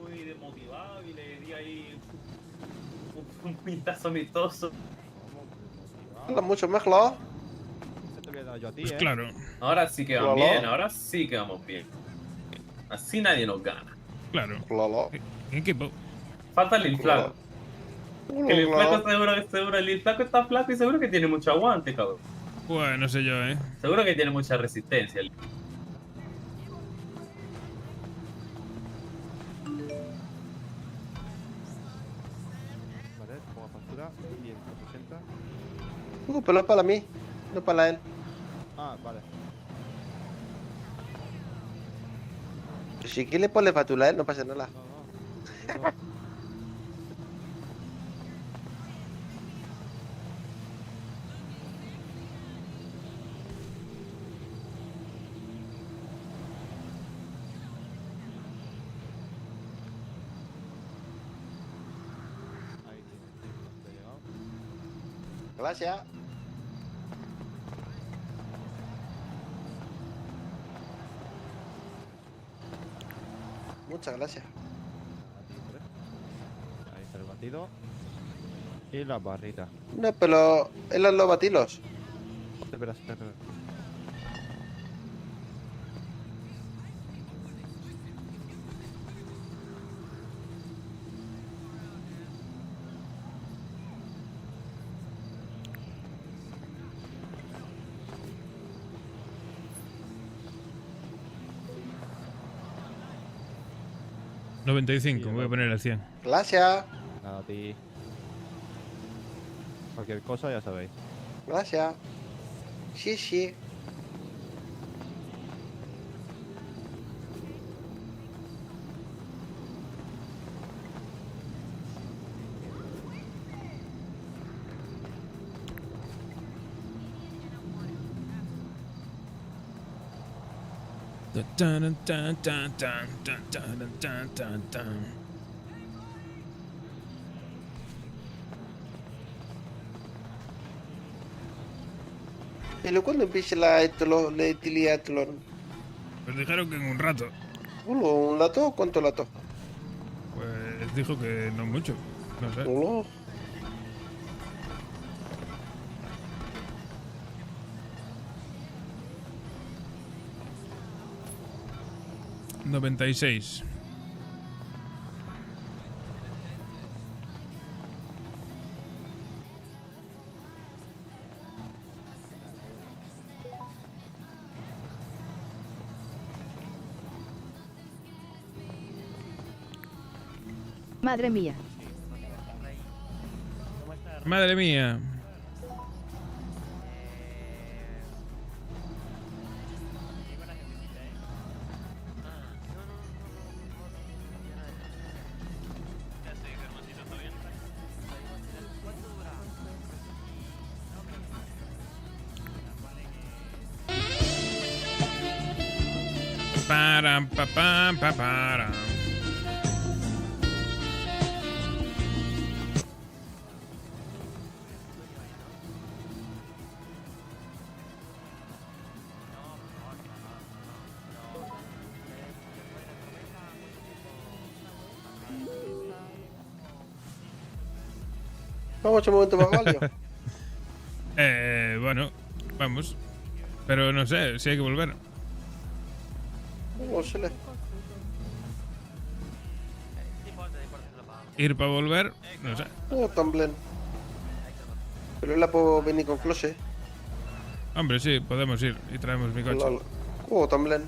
Muy desmotivado y le di ahí un puñetazo amistoso. Anda mucho mejor. Pues claro. Ahora sí que vamos bien, ahora sí que vamos bien. Así nadie nos gana. Claro. ¿En equipo? Falta el Lil Flaco. El Lil Flaco seguro, el Lil Flaco está flaco y seguro que tiene mucho aguante, cabrón. Bueno, no sé yo, ¿eh? Seguro que tiene mucha resistencia. Como factura 160. Pero es para mí, no para él. Ah, vale. Si quieres le pones factura a él, no pasa nada. Gracias. Muchas gracias. Ahí está el batido. Y las barritas. No, pero eran los batilos. Espera, espera, espera. $95, me voy a poner el 100. Gracias. Nada, a ti. Cualquier cosa ya sabéis. Gracias. Sí, sí. ¿Y cuándo empieza la utilidad? Pues dijeron que en un rato. ¿Un lato? ¿Cuánto lato? Pues dijo que no mucho. No sé. Hola. $96. Madre mía. Madre mía. Param, pa, pam, pa, param. Vamos un momento más, Valio. Bueno, vamos. Pero no sé si hay que volver. Vámosle. Ir para volver, no sé. No, también. Pero él la puedo venir con close. Hombre, sí, podemos ir y traemos mi coche. Oh, también.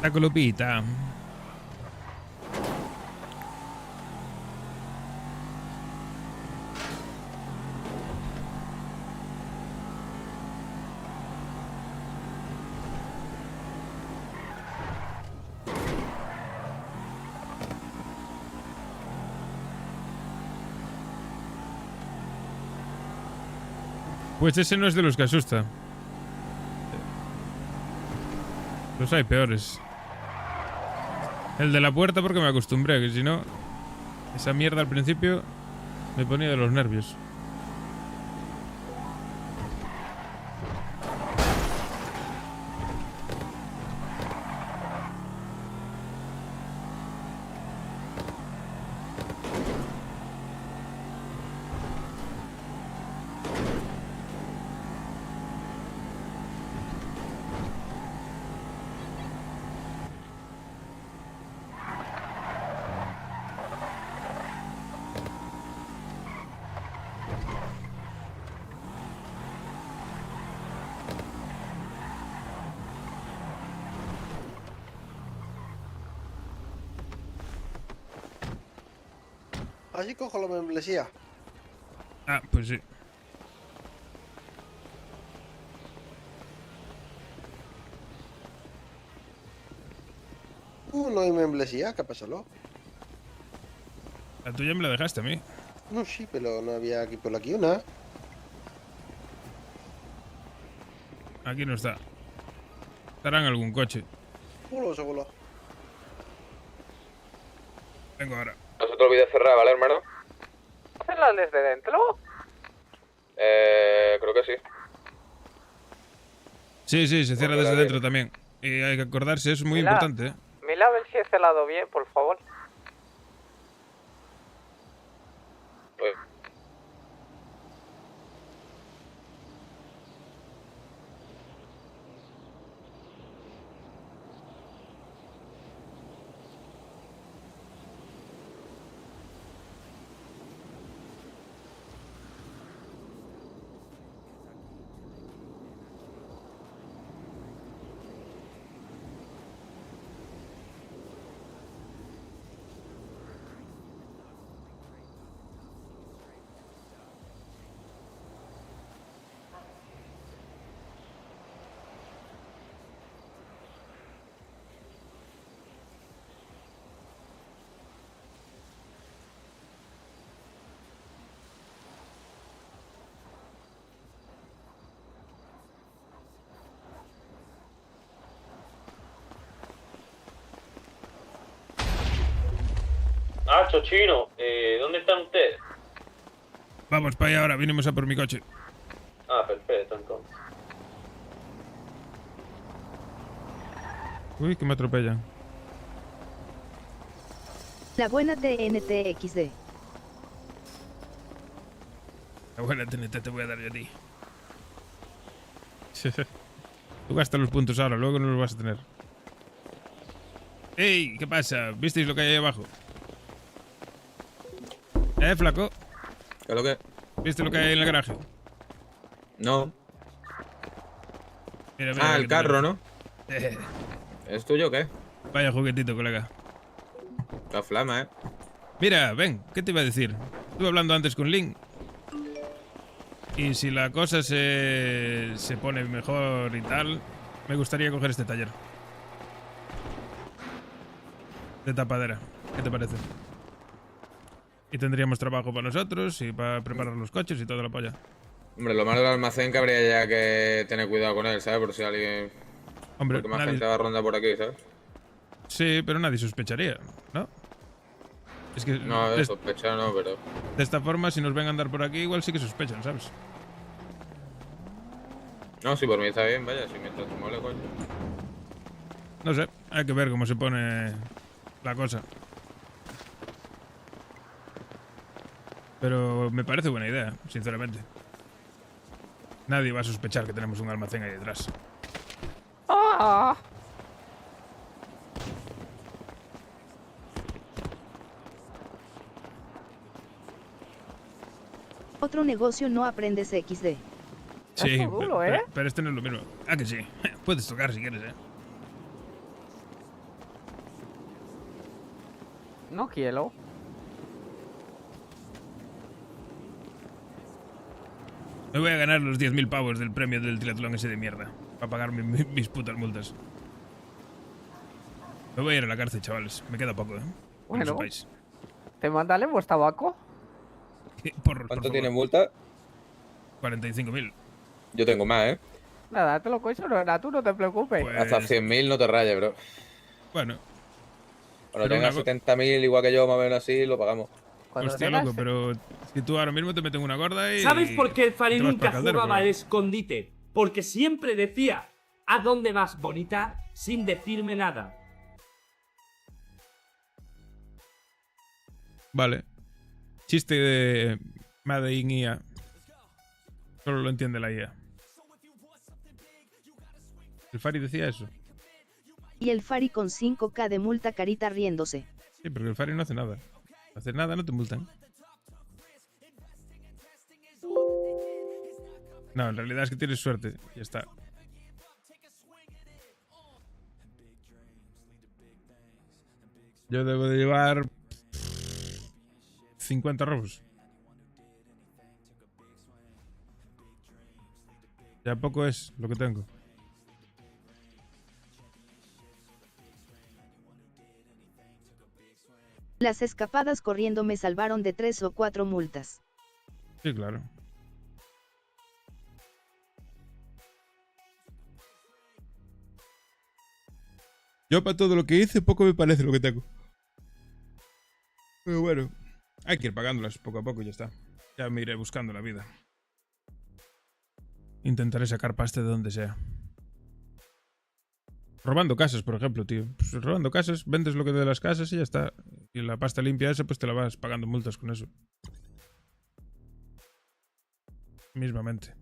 La colupita. Pues ese no es de los que asusta. Los hay peores. El de la puerta porque me acostumbré, que si no, esa mierda al principio me ponía de los nervios. Así cojo la membresía. Ah, pues sí. ¿Cómo no hay membresía? ¿Qué ha pasado? La tuya me la dejaste a mí. No, sí, pero no había aquí por aquí una. Aquí no está. Estará en algún coche. Seguro, seguro. Vengo ahora. No se te olvide cerrar, ¿vale, hermano? ¿Hacerla desde dentro? Creo que sí. Sí, sí, se cierra Porque desde la dentro también. Y hay que acordarse, es muy Mira. importante, ¿eh? Mira a ver si he cerrado bien, por favor. Pues, Chochino, ¿dónde están ustedes? Vamos para allá ahora, vinimos a por mi coche. Ah, perfecto, entonces. Uy, que me atropellan. La buena TNTXD. La buena TNT te voy a dar yo a ti. Tú gasta los puntos ahora, luego no los vas a tener. ¡Ey! ¿Qué pasa? ¿Visteis lo que hay ahí abajo? Flaco. ¿Qué es lo que? ¿Viste lo que hay en el garaje? No. Mira, mira, El carro, ¿no? Eh, ¿Es tuyo o qué? Vaya juguetito, colega. La flama, Mira, ven, ¿qué te iba a decir? Estuve hablando antes con Link. Y si la cosa se pone mejor y tal, me gustaría coger este taller. De tapadera. ¿Qué te parece? Y tendríamos trabajo para nosotros y para preparar los coches y toda la polla. Hombre, lo malo del almacén que habría ya que tener cuidado con él, ¿sabes? Por si alguien... Hombre, porque más nadie... gente va a rondar por aquí, ¿sabes? Sí, pero nadie sospecharía, ¿no? Es que... No, de sospechar no, pero... De esta forma, si nos ven a andar por aquí, igual sí que sospechan, ¿sabes? No, si por mí está bien, vaya, si mientras te mole, coño. No sé, hay que ver cómo se pone la cosa. Pero me parece buena idea, sinceramente. Nadie va a sospechar que tenemos un almacén ahí detrás. ¡Ah! Otro negocio no aprendes XD. Sí, duro, ¿eh? pero este no es lo mismo. Ah, que sí. Puedes tocar si quieres, No quiero. Me voy a ganar los 10.000 pavos del premio del triatlón ese de mierda. Para pagarme mis putas multas. Me voy a ir a la cárcel, chavales. Me queda poco, ¿eh? Bueno. Que lo sepáis. ¿Te mandaremos tabaco? ¿Cuánto tiene multa? 45.000. Yo tengo más, ¿eh? Nada, te lo cojo, no, tú no te preocupes. Pues... Hasta 100.000 no te rayes, bro. Bueno. Cuando tengas 70.000, igual que yo, más o menos así, lo pagamos. Hostia, loco, pero si tú ahora mismo te meten una gorda y... ¿Sabes por qué el Fari te vas nunca pa'l caldero, jugaba pero- al escondite? Porque siempre decía, ¿a dónde vas, bonita? Sin decirme nada. Vale. Chiste de Made in IA. Solo lo entiende la IA. ¿El Fari decía eso? Y el Fari con 5K de multa carita riéndose. Sí, porque el Fari no hace nada. No hace nada, no te multan. No, en realidad es que tienes suerte. Ya está. Yo debo de llevar 50 robos. Ya poco es lo que tengo. Las escapadas corriendo me salvaron de 3 o 4 multas. Sí, claro. Yo para todo lo que hice, poco me parece lo que tengo. Pero bueno, hay que ir pagándolas poco a poco y ya está. Ya me iré buscando la vida. Intentaré sacar pasta de donde sea. Robando casas, por ejemplo, tío. Pues robando casas, vendes lo que de las casas y ya está. Y la pasta limpia esa, pues te la vas pagando multas con eso. Mismamente.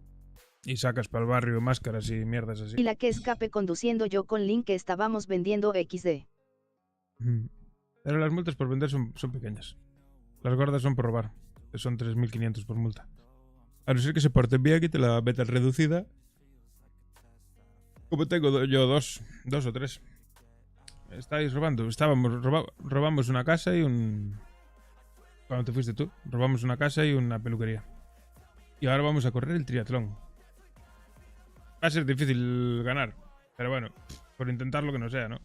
Y sacas para el barrio máscaras y mierdas así. Y la que escape conduciendo yo con Link que estábamos vendiendo XD. Pero las multas por vender son pequeñas. Las gordas son por robar. Que son 3.500 por multa. A no ser que se porten bien y te la metan reducida. Como tengo yo dos o tres. Estáis robando. Robamos una casa y un... Cuando te fuiste tú, robamos una casa y una peluquería. Y ahora vamos a correr el triatlón. Va a ser difícil ganar. Pero bueno, por intentar lo que no sea, ¿no?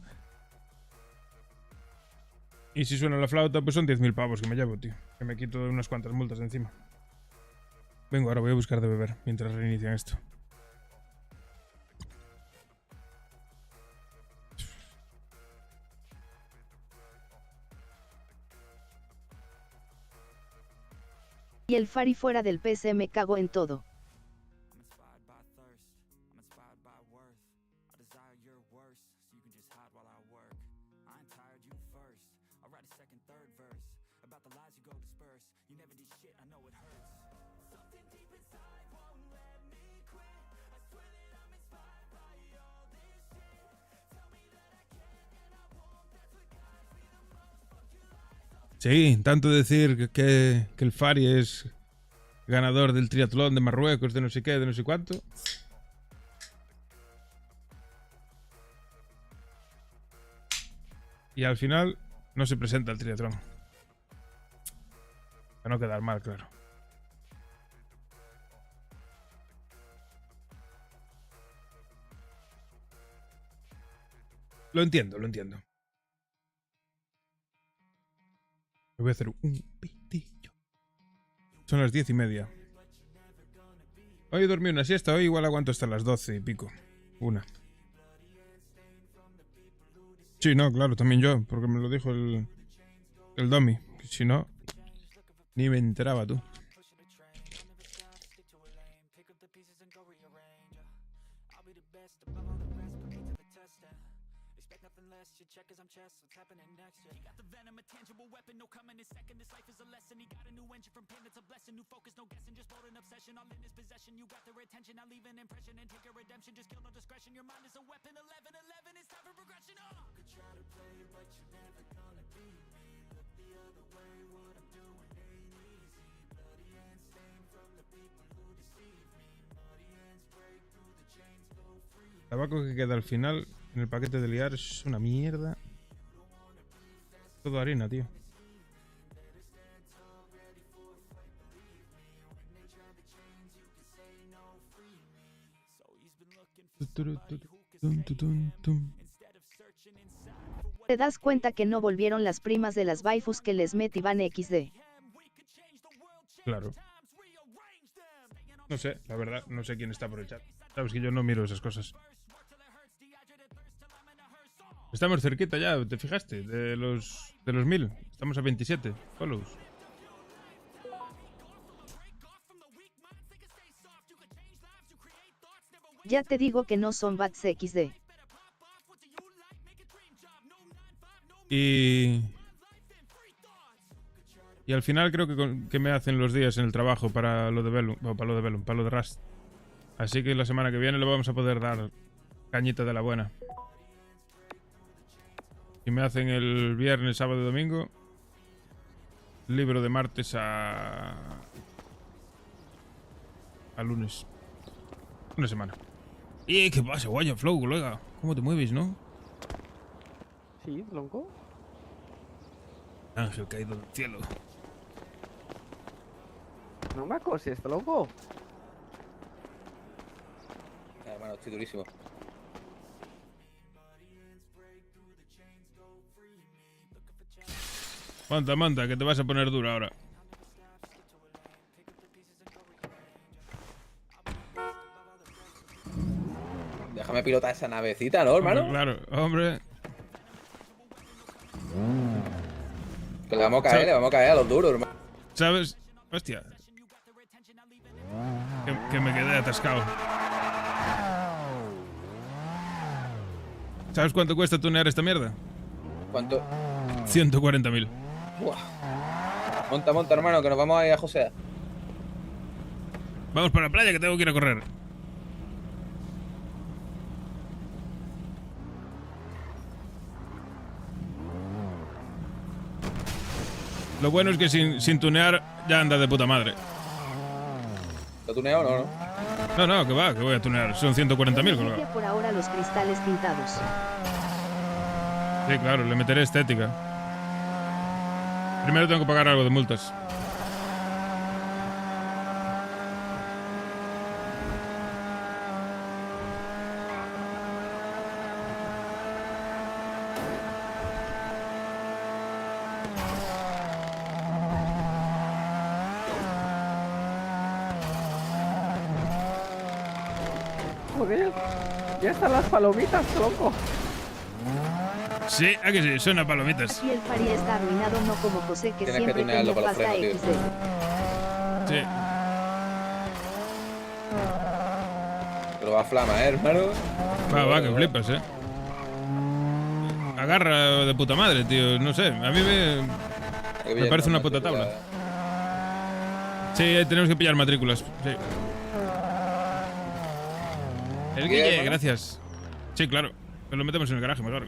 Y si suena la flauta, pues son 10.000 pavos que me llevo, tío. Que me quito unas cuantas multas de encima. Vengo, ahora voy a buscar de beber mientras reinician esto. Y el Fari fuera del PC me cago en todo. Sí, tanto decir que el Fari es ganador del triatlón de Marruecos, de no sé qué, de no sé cuánto. Y al final no se presenta al triatlón. Para no quedar mal, claro. Lo entiendo, lo entiendo. Me voy a hacer un pitillo. Son las 10:30. Hoy dormí una siesta, hoy igual aguanto hasta las 12 y pico. Una. Sí, no, claro, también yo, porque me lo dijo el Domi. Si no, ni me enteraba tú. El tabaco que queda al final en el paquete de liar es una mierda. Todo harina, tío. ¿Te das cuenta que no volvieron las primas de las waifus que les met Iván XD? Claro. No sé, la verdad, no sé quién está por el chat. Sabes que yo no miro esas cosas. Estamos cerquita ya, ¿te fijaste? De los 1000. Estamos a 27 follows. Ya te digo que no son bats XD. Y al final creo que me hacen los días en el trabajo para lo de Velum, para lo de Rust. Así que la semana que viene le vamos a poder dar cañita de la buena. Y me hacen el viernes, sábado y domingo. Libro de martes a lunes. Una semana. ¿Y qué pasa, guaya, Flow, colega? ¿Cómo te mueves, no? Sí, lonco. Ángel caído del cielo. No me acoses, loco. Hermano, estoy durísimo. Monta, monta, que te vas a poner duro ahora. Déjame pilotar esa navecita, ¿no, hermano? Claro, hombre. Que le vamos a caer a los duros, hermano. ¿Sabes? Hostia. Que me quedé atascado. ¿Sabes cuánto cuesta tunear esta mierda? ¿Cuánto? 140.000. Monta, monta, hermano, que nos vamos a ir a José. Vamos para la playa, que tengo que ir a correr. Lo bueno es que sin tunear ya anda de puta madre. ¿Lo tuneado o no? No, que va, que voy a tunear. Son 140.000, colgado. Por ahora los cristales pintados. Sí, claro, le meteré estética. Primero tengo que pagar algo de multas. Joder, ya están las palomitas, tronco. Sí, ¿a que sí? Suena palomitas. Y el Fari está arruinado, no como José, que Tienes que siempre tunearlo tenía para los pasta frenos, tío. XD. Sí. Pero va a flama, hermano. Va, que flipas, Agarra de puta madre, tío. No sé, a mí me parece una puta tabla. Sí, tenemos que pillar matrículas. Sí. El Guille, gracias. Sí, claro. Nos lo metemos en el garaje mejor.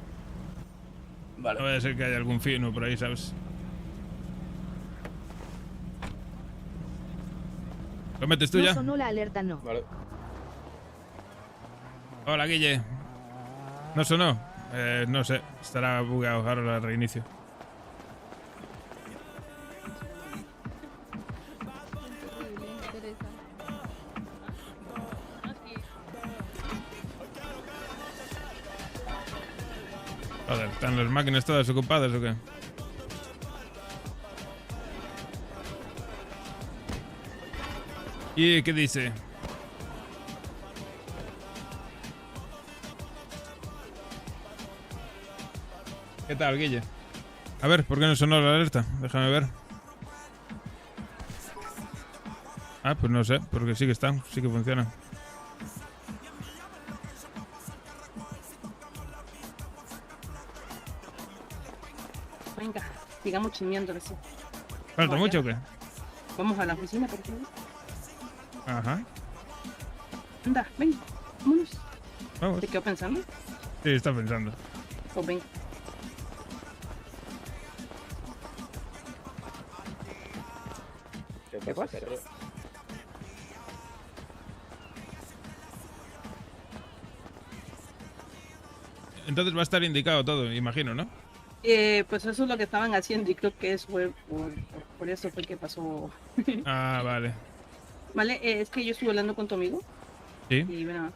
Vale. No vaya a ser que haya algún fino por ahí, ¿sabes? ¿Lo metes tú No ya? sonó la alerta, no. Vale. Hola, Guille. ¿No sonó? No sé. Estará bugueado. Ahora la reinicio. Joder, ¿están las máquinas todas ocupadas o qué? ¿Y qué dice? ¿Qué tal, Guille? A ver, ¿por qué no sonó la alerta? Déjame ver. Ah, pues no sé, porque sí que están, sí que funcionan. Venga, sigamos chismeando así. ¿Falta mucho o qué? Vamos a la oficina, por favor. Ajá. Anda, ven, vámonos. Vamos. ¿Te quedo pensando? Sí, está pensando. Pues ven. ¿Qué pasa? Entonces va a estar indicado todo, imagino, ¿no? Pues eso es lo que estaban haciendo y creo que eso fue por eso fue que pasó. Ah, vale. Vale, es que yo estuve hablando con tu amigo. Sí. Y bueno,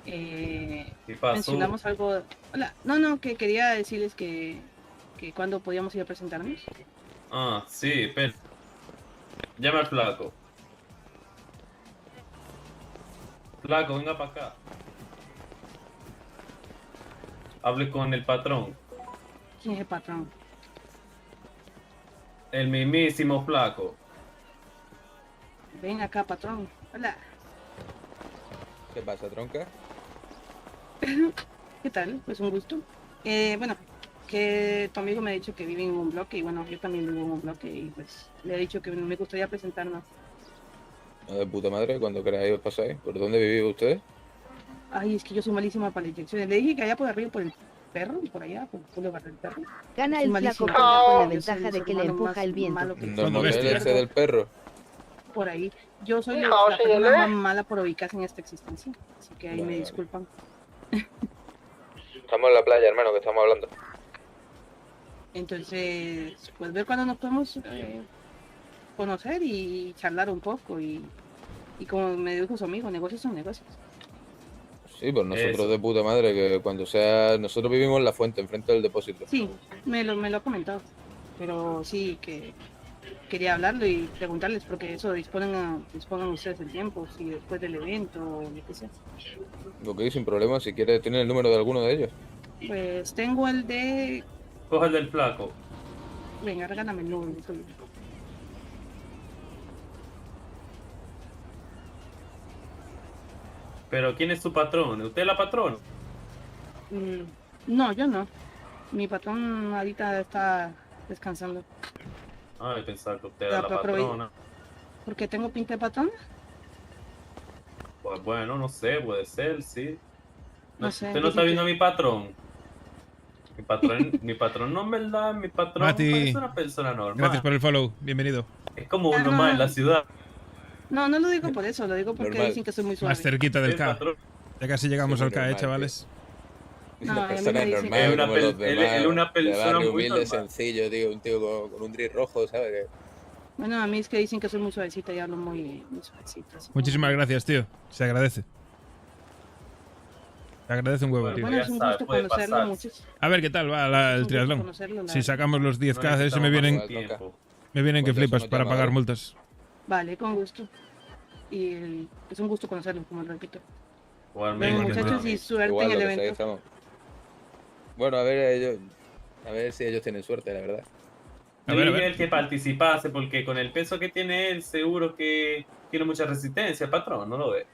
¿Qué pasó? mencionamos algo. Hola, no, que quería decirles que cuando podíamos ir a presentarnos. Ah, sí, pero... Llama al flaco. Flaco, venga para acá. Hable con el patrón. ¿Quién es el patrón? El mismísimo flaco. Ven acá, patrón. Hola. ¿Qué pasa, tronca? ¿Qué tal? Pues un gusto. Bueno, que tu amigo me ha dicho que vive en un bloque y bueno, yo también vivo en un bloque y pues le he dicho que me gustaría presentarnos. De puta madre, cuando queráis os pasáis. ¿Por dónde vivís ustedes? Ay, es que yo soy malísima para las inyecciones. Le dije que allá por arriba, por el perro, y por allá, por el culo del perro. Gana Soy el malísima. flaco con la Yo ventaja soy de que le hermano empuja más el viento. malo que ¿No es ese del perro? por ahí. Yo soy Hija, la persona óyele. más mala por ubicarse en esta existencia. Así que ahí Vale, me vale. disculpan. Estamos en la playa, hermano, que estamos hablando. Entonces, pues ver cuándo nos podemos conocer y charlar un poco. Y como me dijo su amigo, negocios son negocios. Sí, pues nosotros Eso. de puta madre, que cuando sea... Nosotros vivimos en La Fuente, enfrente del depósito. Sí, me lo ha comentado. Pero sí que quería hablarlo y preguntarles porque eso dispongan ustedes el tiempo, si después del evento o lo que sea. Ok, sin problema. Si quieres, ¿tiene el número de alguno de ellos? Pues tengo el de... Coge el del flaco. Venga, regálame el número. Soy... Pero ¿quién es su patrón? ¿Usted es la patrona? No, yo no. Mi patrón ahorita está descansando. Ay, pensaba que usted era la patrona. ¿Por qué tengo pinta de patrón? Pues bueno, no sé, puede ser, sí. No sé. ¿Usted no está viendo a mi patrón? Mi patrón no es verdad, mi patrón Mati, es una persona normal. gracias por el follow, bienvenido. Es como uno más en la ciudad. No, no lo digo por eso, lo digo porque Normal. dicen que soy muy suave. Más cerquita del K. Ya casi llegamos al K, normal, chavales. Es No, una a mí persona me dicen normal, que- como los demás. Él es una persona de barrio muy humilde, normal. sencillo, tío. Un tío con un drill rojo, ¿sabes? Que... Bueno, a mí es que dicen que soy muy suavecita y hablo muy suavecita. así. Muchísimas gracias, tío. Se agradece. Se agradece un huevo, tío. Bueno, es un gusto conocerlo, muchos. A ver qué tal va el un gusto triatlón. conocerlo, la Si verdad. sacamos los 10K, No ese necesitamos me vienen más tiempo. que Pues flipas eso para nos pagar llama, multas. Vale, con gusto. Y es un gusto conocerlo, como repito. Igualmente, Bueno, muchachos, y suerte Igual, en el lo que sea, evento. estamos. Bueno, a ver si ellos tienen suerte, la verdad. A Yo ver, a diría ver. el que participase, porque con el peso que tiene él, seguro que tiene mucha resistencia, patrón, ¿no lo ve?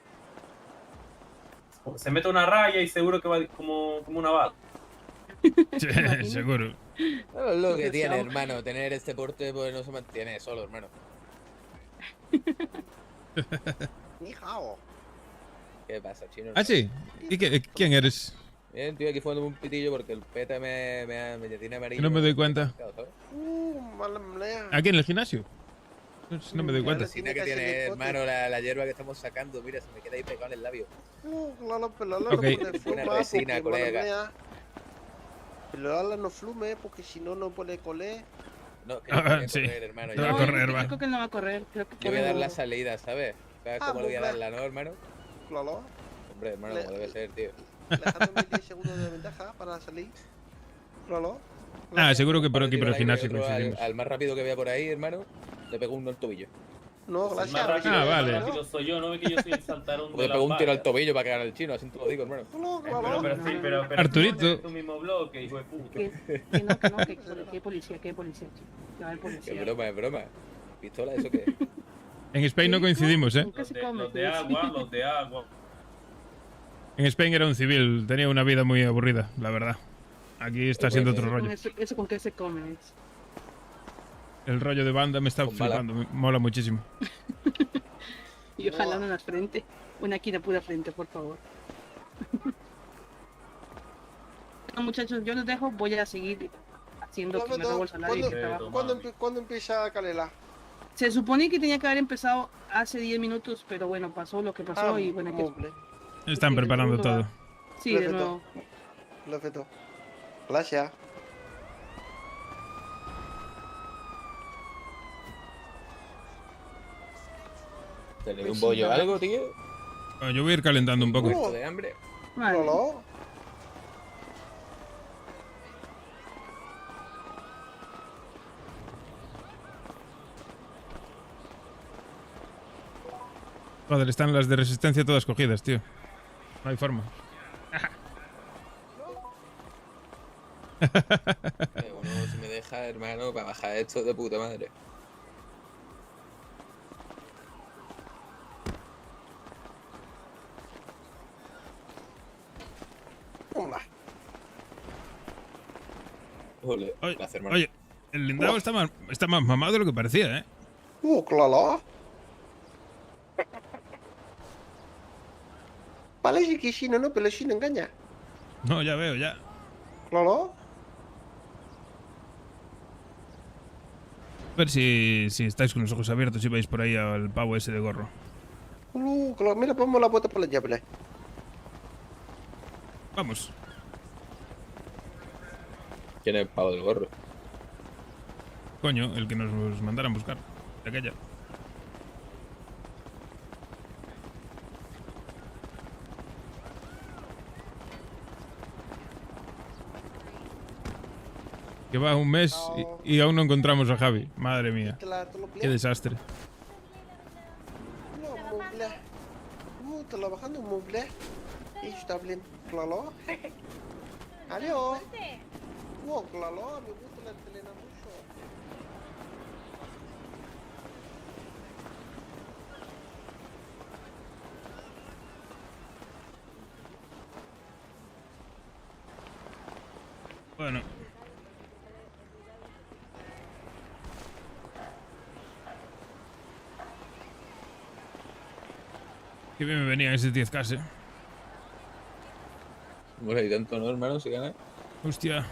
Se mete una raya y seguro que va como una bala. Sí, seguro. Es lo que tiene, hermano. Tener este porte, pues no se mantiene solo, hermano. Ni hao. ¿Qué pasa, chino? Ah, sí. ¿Y quién eres? Bien, estoy aquí fumando un pitillo porque el peta me tiene amarillo. No me doy cuenta. ¿Sabes? Mala manera. ¿Aquí en el gimnasio? No me doy cuenta. La resina que tiene, hermano, la hierba que estamos sacando, mira, se me queda ahí pegado en el labio. Claro, pero la Ok. puede Buena fumar resina, porque, colega. mala mía, pero ala no flume porque si no, no puede coler. No, que no va a Sí. correr, hermano. No va a Yo correr, va. Creo que él no va a correr. Creo que yo voy a dar corre la luego. salida, ¿sabes? ¿Sabes Ah, cómo le voy a pues, dar la no, hermano? Claro, Hombre, hermano, como debe ser, tío. dejándome 10 segundos de ventaja para salir. Claro. Ah, seguro que por Para aquí, por el tirar ahí gimnasio otro coincidimos. al más rápido que vea por ahí, hermano, le pego uno al tobillo. No, El gracias. más rápido, Ah, vale. el más rápido soy yo, no ve que yo soy el saltarón O de le la pego un tiro al valla. tobillo para que gane el chino, así te lo digo, hermano. No, Pero claro. sí, pero Arturito. tú no eres tu mismo bloque, hijo de puta. Que policía, que policía, chico. Que va el Que policía. es broma. ¿Pistola, eso qué? En Spain no coincidimos, ¿eh? ¿Qué se Los de, come? los de agua, los de agua. En Spain era un civil, tenía una vida muy aburrida, la verdad. Aquí está siendo otro rollo. ¿Eso con qué se come? El rollo de banda me está Con bala. flipando, me mola muchísimo. Y ojalá una frente. Una aquí de pura frente, por favor. Bueno, muchachos, yo los dejo. Voy a seguir haciendo que me robo el salario y que trabajo. ¿Cuándo empieza Calela? Se supone que tenía que haber empezado hace 10 minutos, pero bueno, pasó lo que pasó y bueno, hay que... Hombre, Están Sí, preparando seguro va. todo. Sí, de Perfecto. nuevo. perfecto. Gracias. ¿Tenéis un bollo o algo, tío? Bueno, yo voy a ir calentando un poco. ¿Muerto de hambre? Vale. Claro. Joder, están las de resistencia todas cogidas, tío. No hay forma. Uno si me deja, hermano, para bajar esto de puta madre. Hola. Ole, Oye, gracias, hermano. oye, el lindado está más mamado de lo que parecía, ¿eh? Claro. Parece que sí, no, pero sí no engaña. No, ya veo, ya. Claro. A ver si estáis con los ojos abiertos y vais por ahí al pavo ese de gorro. Claro. Mira, ponemos la puerta por la llave. Vamos. ¿Quién es el pavo del gorro? Coño, el que nos mandaran a buscar. De aquella. Que va un mes y aún no encontramos a Javi. Madre mía. Qué desastre. Trabajando un mueble. Y está bien, claro. Adiós. Wow, claro, me gusta la telena mucho. Bueno. Qué bien me venían esos 10K, Bueno, y tanto no, hermano, si gana. Hostia.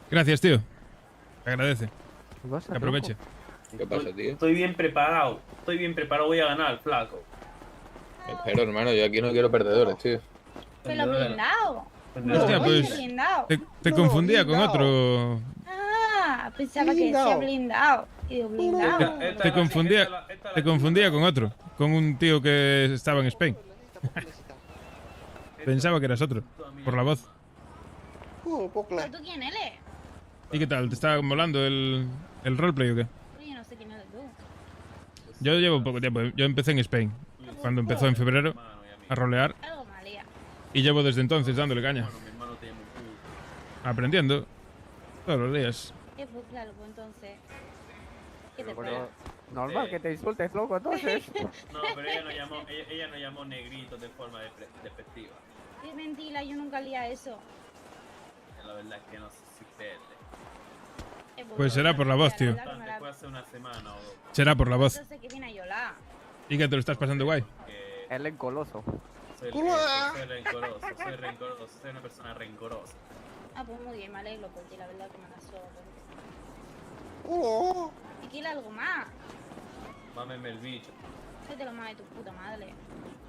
Gracias, tío. Te agradece. Que aproveche. ¿Qué pasa, tío? Estoy bien preparado. Voy a ganar, flaco. Espero, hermano, yo aquí no quiero perdedores, tío. Pero blindado. Hostia, pues. Blindado. Te confundía con otro. Ah, pensaba que decía blindado. Y digo, blindado. Te confundía con otro. Con un tío que estaba en Spain. Pensaba que eras otro. Por la voz. ¿Pero tú quién eres? ¿Y qué tal? ¿Te está molando el roleplay o qué? Yo no sé quién eres tú. Yo llevo poco tiempo. Yo empecé en Spain. Cuando empezó en febrero a rolear. Algo malía. Y llevo desde entonces dándole caña. Aprendiendo. Todos los días. Pues claro, pues entonces. ¿Qué te Bueno, pasa? normal que te insultes, loco, entonces. No, pero ella no llamó negrito de forma despectiva. Es mentira, yo nunca haría eso. La verdad es que no sé si Pues será por la voz, tío. Fue hace una semana o dos. Será por la voz. Entonces que viene a Yola. ¿Y que te lo estás pasando guay? El encoloso. Soy rencoroso, soy una persona rencorosa. Ah, pues muy bien, me alegro por ti, la verdad que me la sobra. ¿Y quiere algo más? Mámeme el bicho. Que te lo mame tu puta madre.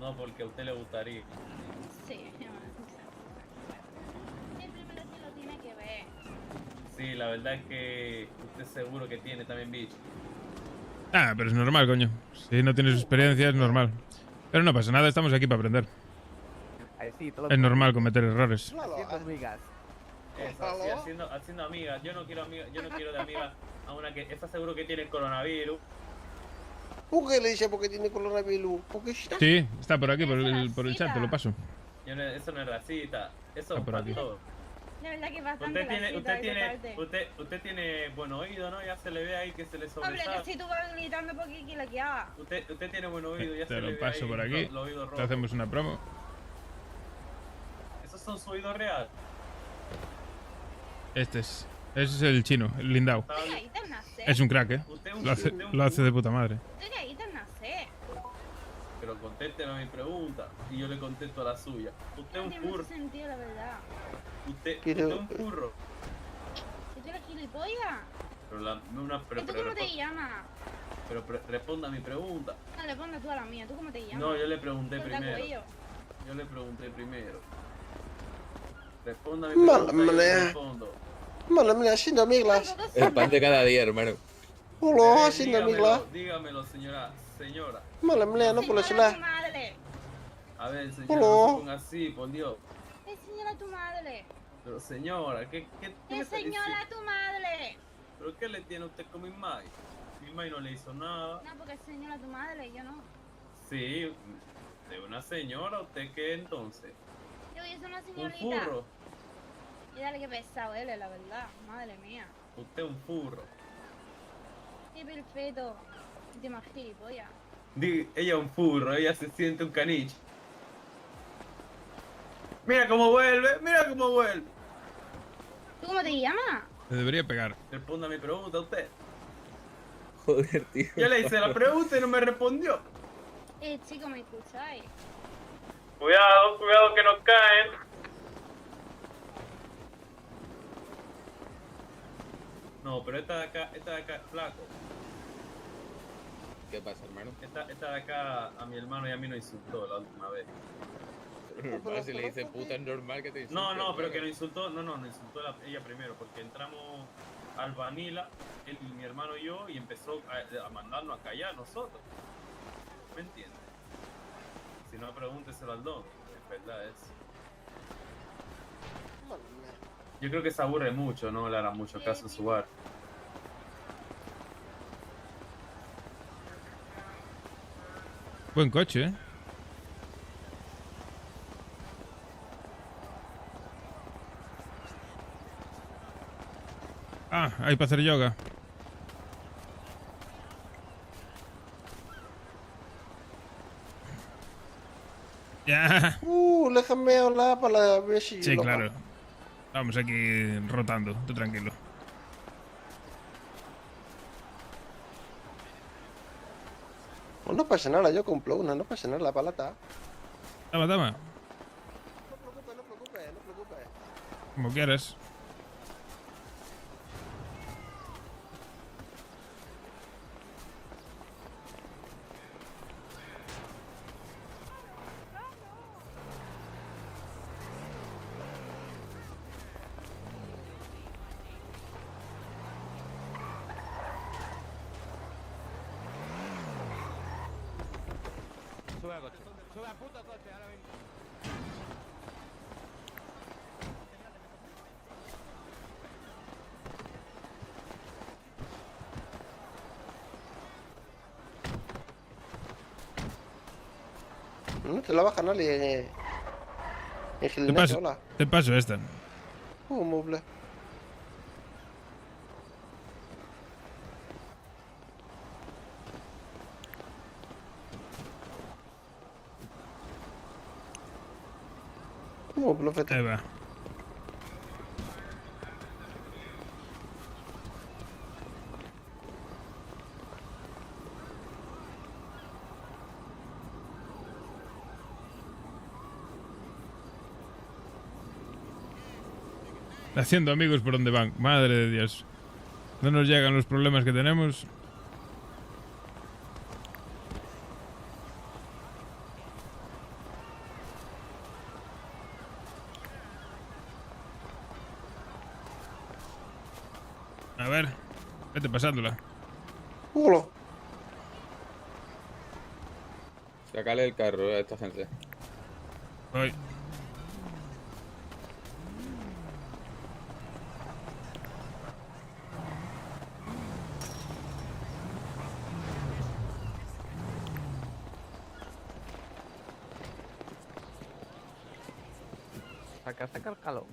No, porque a usted le gustaría. Sí, primero que lo tiene que ver. Sí, la verdad es que usted seguro que tiene también bicho. Ah, pero es normal, coño. Si no tienes experiencia, es normal. Pero no pasa nada, estamos aquí para aprender. Es normal cometer errores. Eso, sí, haciendo amigas. Yo no quiero de amiga a una que está seguro que tiene coronavirus. ¿Por qué le dice porque tiene coronavirus? Porque está. Sí, está por aquí, por el chat, te lo paso. Eso no es racista, eso es Está por un aquí. factor. La verdad que es bastante Usted tiene buen oído, ¿no? Ya se le ve ahí que se le Hombre, sobresale. que si tú vas gritando porque quiere que haga. Usted tiene buen oído, ya se Te le ve lo paso ahí por aquí. los oídos Te rojos. hacemos una promo. ¿Esos son su oído real? Ese es el chino, el Lindao. Estoy ahí te nace. Es un crack, Lo hace de puta madre. Estoy ahí te nace. Pero contésteme a mi pregunta y yo le contesto a la suya. Usted es No un tiene furro. mucho sentido, la verdad. Usted es un furro. ¿Y tú eres gilipollas? Pero ¿Y tú cómo te llamas? responda a mi pregunta. No, le pongas tú a la mía. ¿Tú cómo te llamas? No, yo le pregunté Corta primero. cuello. Yo le pregunté primero. Responda a mi pregunta y yo le respondo. Mala, haciendo amigas. El pan de cada día, hermano. Hola, haciendo amigas. Dígamelo, señora. Mala, no por la ciudad. A ver, señora, Hola. no se ponga así, por Dios. Enséñala a tu madre. Pero señora, ¿qué me está Enséñala diciendo? a tu madre. ¿Pero qué le tiene usted con mi Mai? Mi Mai no le hizo nada. No, porque enséñala a tu madre, yo no. Sí, de una señora, ¿usted qué entonces? Yo soy una Un señorita. furro. Y dale que pesado él, la verdad. Madre mía. Usted es un furro. Qué perfecto. Te más gilipollas. Ella es un furro, ella se siente un caniche. Mira cómo vuelve. ¿Tú cómo te llamas? Te debería pegar. Responda a mi pregunta usted. Joder, tío. Ya le hice la pregunta y no me respondió. Chico, ¿me escucháis? Cuidado que nos caen. No, pero esta de acá, flaco. ¿Qué pasa, hermano? Esta de acá a mi hermano y a mí nos insultó la última vez. Normal, si le dice puta es normal que te insulte. No, pero que nos insultó, nos insultó ella primero, porque entramos al Vanilla, él, mi hermano y yo, y empezó a mandarnos a callar a nosotros. ¿Me entiendes? Si no, pregúnteselo al don. Es verdad, es. Yo creo que se aburre mucho, no le hará mucho caso a su bar. Buen coche, ¿eh? Ah, hay para hacer yoga. Ya. Déjame hablar para ver si... Sí, lo claro. Vamos aquí rotando, tú tranquilo. Pues no pasa nada, yo compro una, no pasa nada, la palata. Toma, toma. No preocupes. Como quieras. Sube al coche. Sube al puto coche ahora mismo. No te la baja nadie en gimnasio, hola. Te paso esta. Muble. Fete. Ahí va. Haciendo amigos por donde van. Madre de Dios. No nos llegan los problemas que tenemos. A ver, vete pasándola. Hola. Sácale el carro a esta gente. Voy. Saca el calor.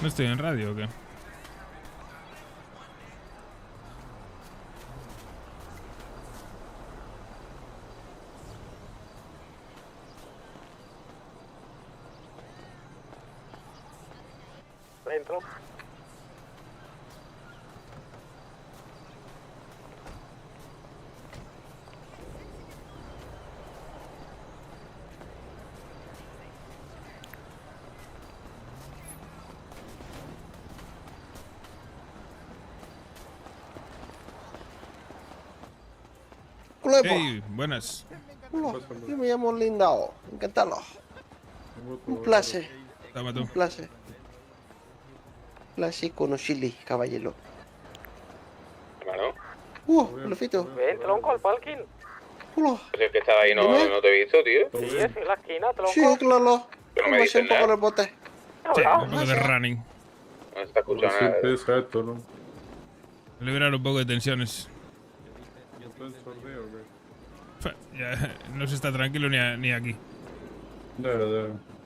¿No estoy en radio o qué? Dentro. Hey, buenas. Hola, yo me llamo Lindao. Encantado. Un placer. Toma tú. Un placer. Placer conocerle, caballero. Hermano. Lofito. Ven, tronco, al parking. Hola. Pues es que estaba ahí, no te he visto, tío. Sí, es en la esquina, tronco. Sí, claro. Pero no me Me dices un poco en nada. el bote. Sí, un poco de running. No se está escuchando nada. Liberar un poco de tensiones. Ya, no se está tranquilo ni aquí. Ya.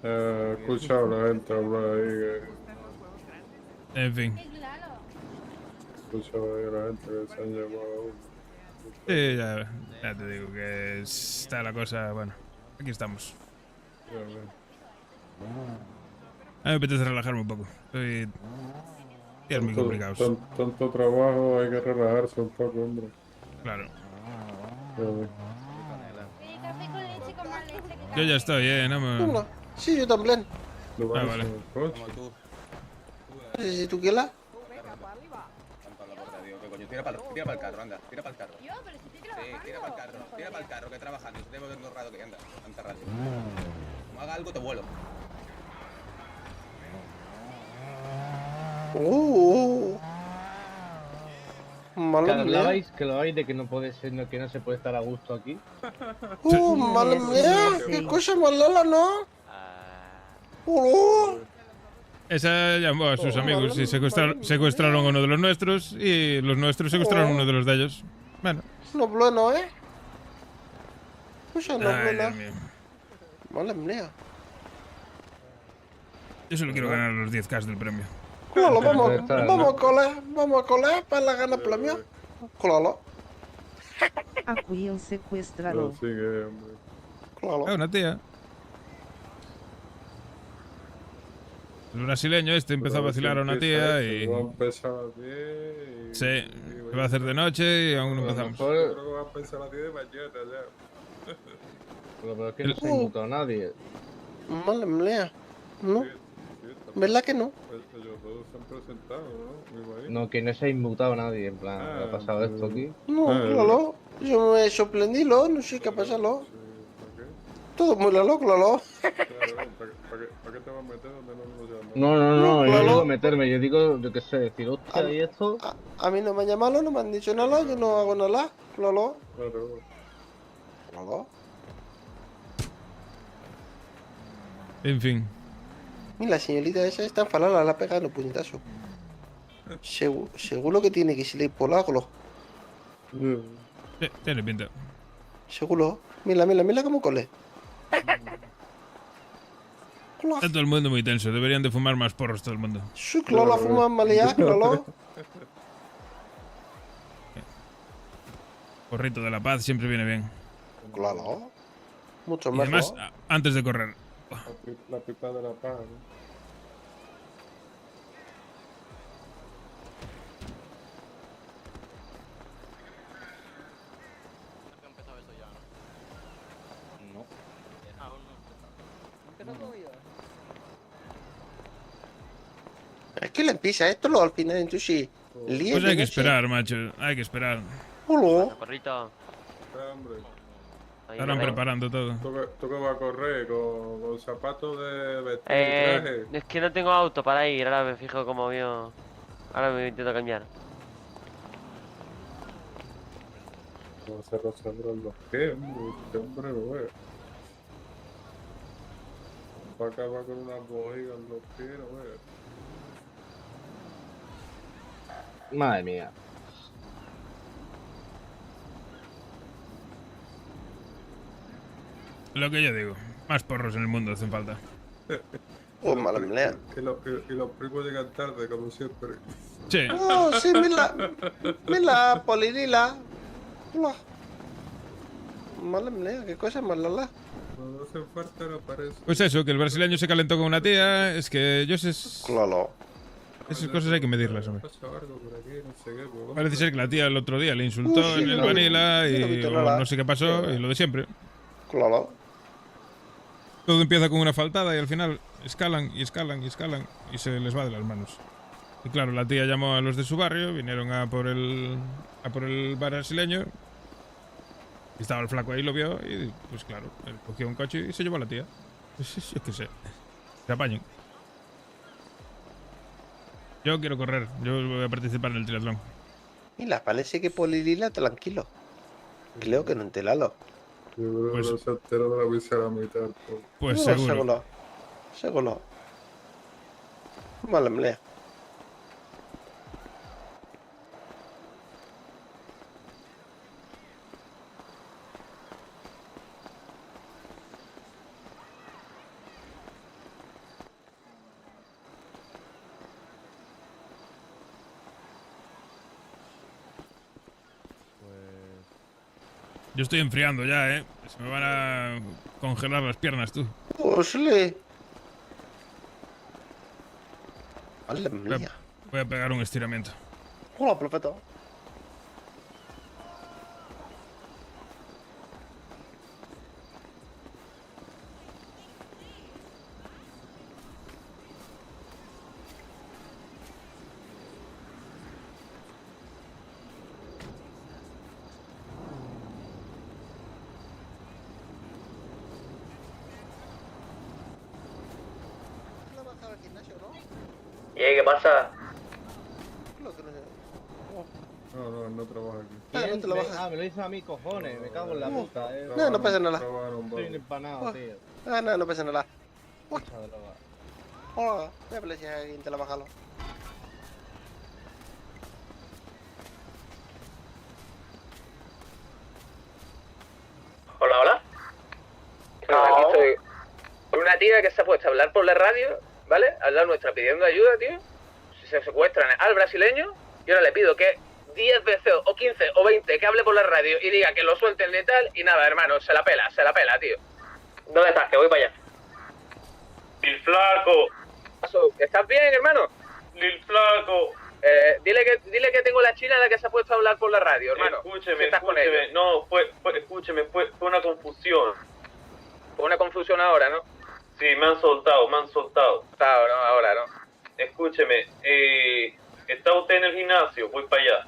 He escuchado a la gente hablar ahí En fin. que... Escuchado ahí a la gente que se han llevado... Sí, ya te digo que está la cosa... Bueno, aquí estamos. A mí me apetece relajarme un poco. Estoy... días muy complicados. Tanto trabajo, hay que relajarse un poco, hombre. Claro. Joder. Yo ya estoy, no me... Hola. Sí, yo también. Ah, vale. No sé si tú quieres. coño. Tira para el carro, anda. Tira para el carro. Sí, tira para el carro, que trabajando. Si tengo que no rato que anda. Tanta radio. Como haga algo, te vuelo. Que lo habláis de que no puede ser, que no se puede estar a gusto aquí. Madre mía, qué cosa más lala, ¿no? Esa llamó a sus amigos y secuestraron a uno de los nuestros y los nuestros secuestraron a uno de los de ellos. Bueno. No es bueno, ¿eh? Cosa no es Ay, buena. Dios mío. Madre mía. Yo solo quiero ganar los 10k del premio. Claro, vamos a colar para la gana premio. Claro. A quien secuestraron. Claro. Una tía. El brasileño este empezó a vacilar a una tía y... Va a empezar a las 10 y... Sí, se va a hacer de noche y aún no empezamos. Yo creo que va a empezar a las 10 de mañana ya. Pero es que no se ha inmutado nadie. Madre mía. No. ¿Verdad que no? Ellos todos se han presentado, ¿no? Me imagino. No, que no se ha inmutado nadie, en plan, ¿qué ha pasado esto aquí? No, claro. Yo me sorprendí, no sé qué ha pasado. Todo muy lalo, claro. ¿Para qué te vas a meter donde no nos llaman? No, yo claro. no digo meterme, yo digo, yo qué sé, decir, hostia, ¿y esto? A mí no me han llamado, no me han dicho nada, yo no hago nada. Claro. Claro. En fin. Mira, la señorita esa está enfadada, la ha pegado en puñetazo. Seguro que tiene que salir por agro. Tiene pinta. Seguro. Mira cómo cole. Está todo el mundo muy tenso. Deberían de fumar más porros todo el mundo. Sí, claro, la fuman malía, claro. Porrito de la paz siempre viene bien. Claro. Mucho Y mejor. además, antes de correr. La pipa de la paz, ¿no? Es que le empieza esto lo al final, entonces sí. Pues hay que esperar, macho. Hay que esperar. Hola. Corrito. Hombre. Estarán preparando todo. ¿Tú que vas a correr con zapatos de vestir y traje? Es que no tengo auto para ir, ahora me fijo como veo. Ahora me intento cambiar. Vamos a resolver los que, hombre, güey. Va a acabar con una bojiga en los pies, güey. Madre mía. Lo que yo digo. Más porros en el mundo hacen falta. Oh, mala mía. Y los primos llegan tarde, como siempre. Sí. Oh, sí, mira, Polinila. Hola. Mala mía, qué cosa más lala. Cuando hacen falta no aparece. Pues eso, que el brasileño se calentó con una tía. Es que yo sé. Claro. Esas cosas hay que medirlas, hombre. Pasa algo por aquí, no sé qué, pues, Parece ser que la tía el otro día le insultó Sí, en el no, Vanilla yo no he y visto o nada. no sé qué pasó y lo de siempre. Claro. Todo empieza con una faltada y al final escalan y escalan y escalan y se les va de las manos. Y claro, la tía llamó a los de su barrio, vinieron a por el brasileño. Y estaba el flaco ahí, lo vio y pues claro, él cogió un coche y se llevó a la tía. Yo qué sé. Se apañen. Yo quiero correr, yo voy a participar en el triatlón. Mira, parece que Polinila tranquilo. Creo que no entelalo. Yo creo que no se enteró de la visa a la mitad. Pues No, seguro. Seguro. Mala mía. Yo estoy enfriando ya, ¿eh? Se me van a congelar las piernas, tú. Osle. Mala mía. Voy a pegar un estiramiento. Hola, profeta. ¿Y qué pasa? No, no trabaja aquí. No te lo bajas. Ah, me lo hizo a mí, cojones. Me cago en la puta. No, no pasa nada. Estoy un empanado, tío. Ah, no, no pasa nada. Mucha droga. Hola, voy a ver si alguien te la bajalo. Hola, hola. Aquí estoy con una tía que se ha puesto a hablar por la radio, ¿vale? A hablar nuestra pidiendo ayuda, tío. Si se secuestran al brasileño, y ahora le pido que 10 veces o 15 o 20 que hable por la radio y diga que lo suelten de tal y nada, hermano, se la pela, tío. ¿Dónde estás? Que voy para allá. Lil Flaco. ¿Estás bien, hermano? Lil Flaco. Dile que tengo la china la que se ha puesto a hablar por la radio, hermano. Escúcheme, ¿Estás con escúcheme. ellos? No, escúcheme, fue una confusión. Fue una confusión ahora, ¿no? Sí, me han soltado. Claro, no, ahora, ¿no? Escúcheme, ¿está usted en el gimnasio? Voy para allá.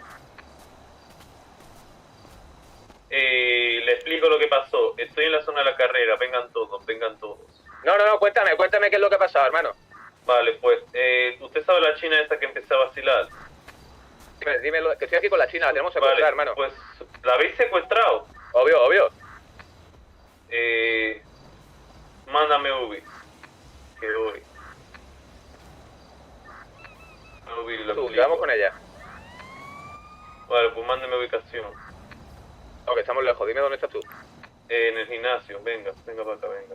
Le explico lo que pasó. Estoy en la zona de la carrera, vengan todos. No, cuéntame qué es lo que ha pasado, hermano. Vale, pues, ¿usted sabe la china esa que empecé a vacilar? Dímelo, que estoy aquí con la china, la tenemos secuestrada, Vale, hermano. pues, ¿la habéis secuestrado? Obvio. Mándame Ubi. Que voy. Ubi, lo explico. Vamos con ella. Vale, pues mándame ubicación. Ok, estamos lejos, dime dónde estás tú. En el gimnasio, venga para acá, venga.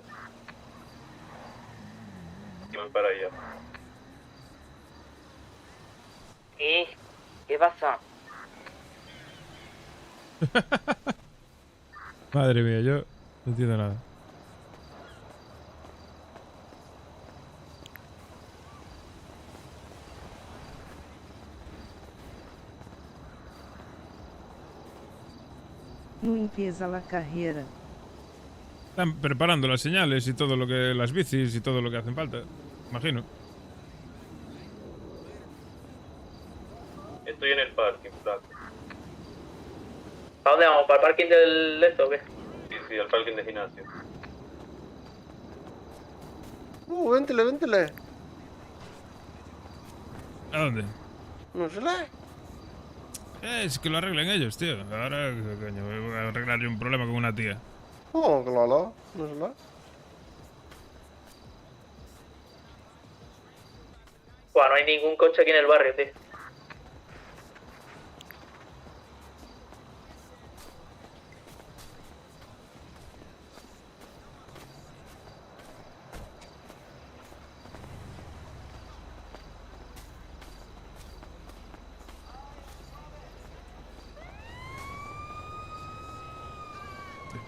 Voy para allá. ¿Y qué pasa? Madre mía, yo no entiendo nada. No empieza la carrera. Están preparando las señales y todo lo que... las bicis y todo lo que hacen falta. Imagino. Estoy en el parking, Flaco. ¿Para dónde vamos? ¿Para el parking del esto o qué? Sí, al parking de gimnasio. Véntele. ¿A dónde? No se la. Es que lo arreglen ellos, tío. Ahora, coño, voy a arreglar yo un problema con una tía. Oh, claro. No se la. Buah, no hay ningún coche aquí en el barrio, tío.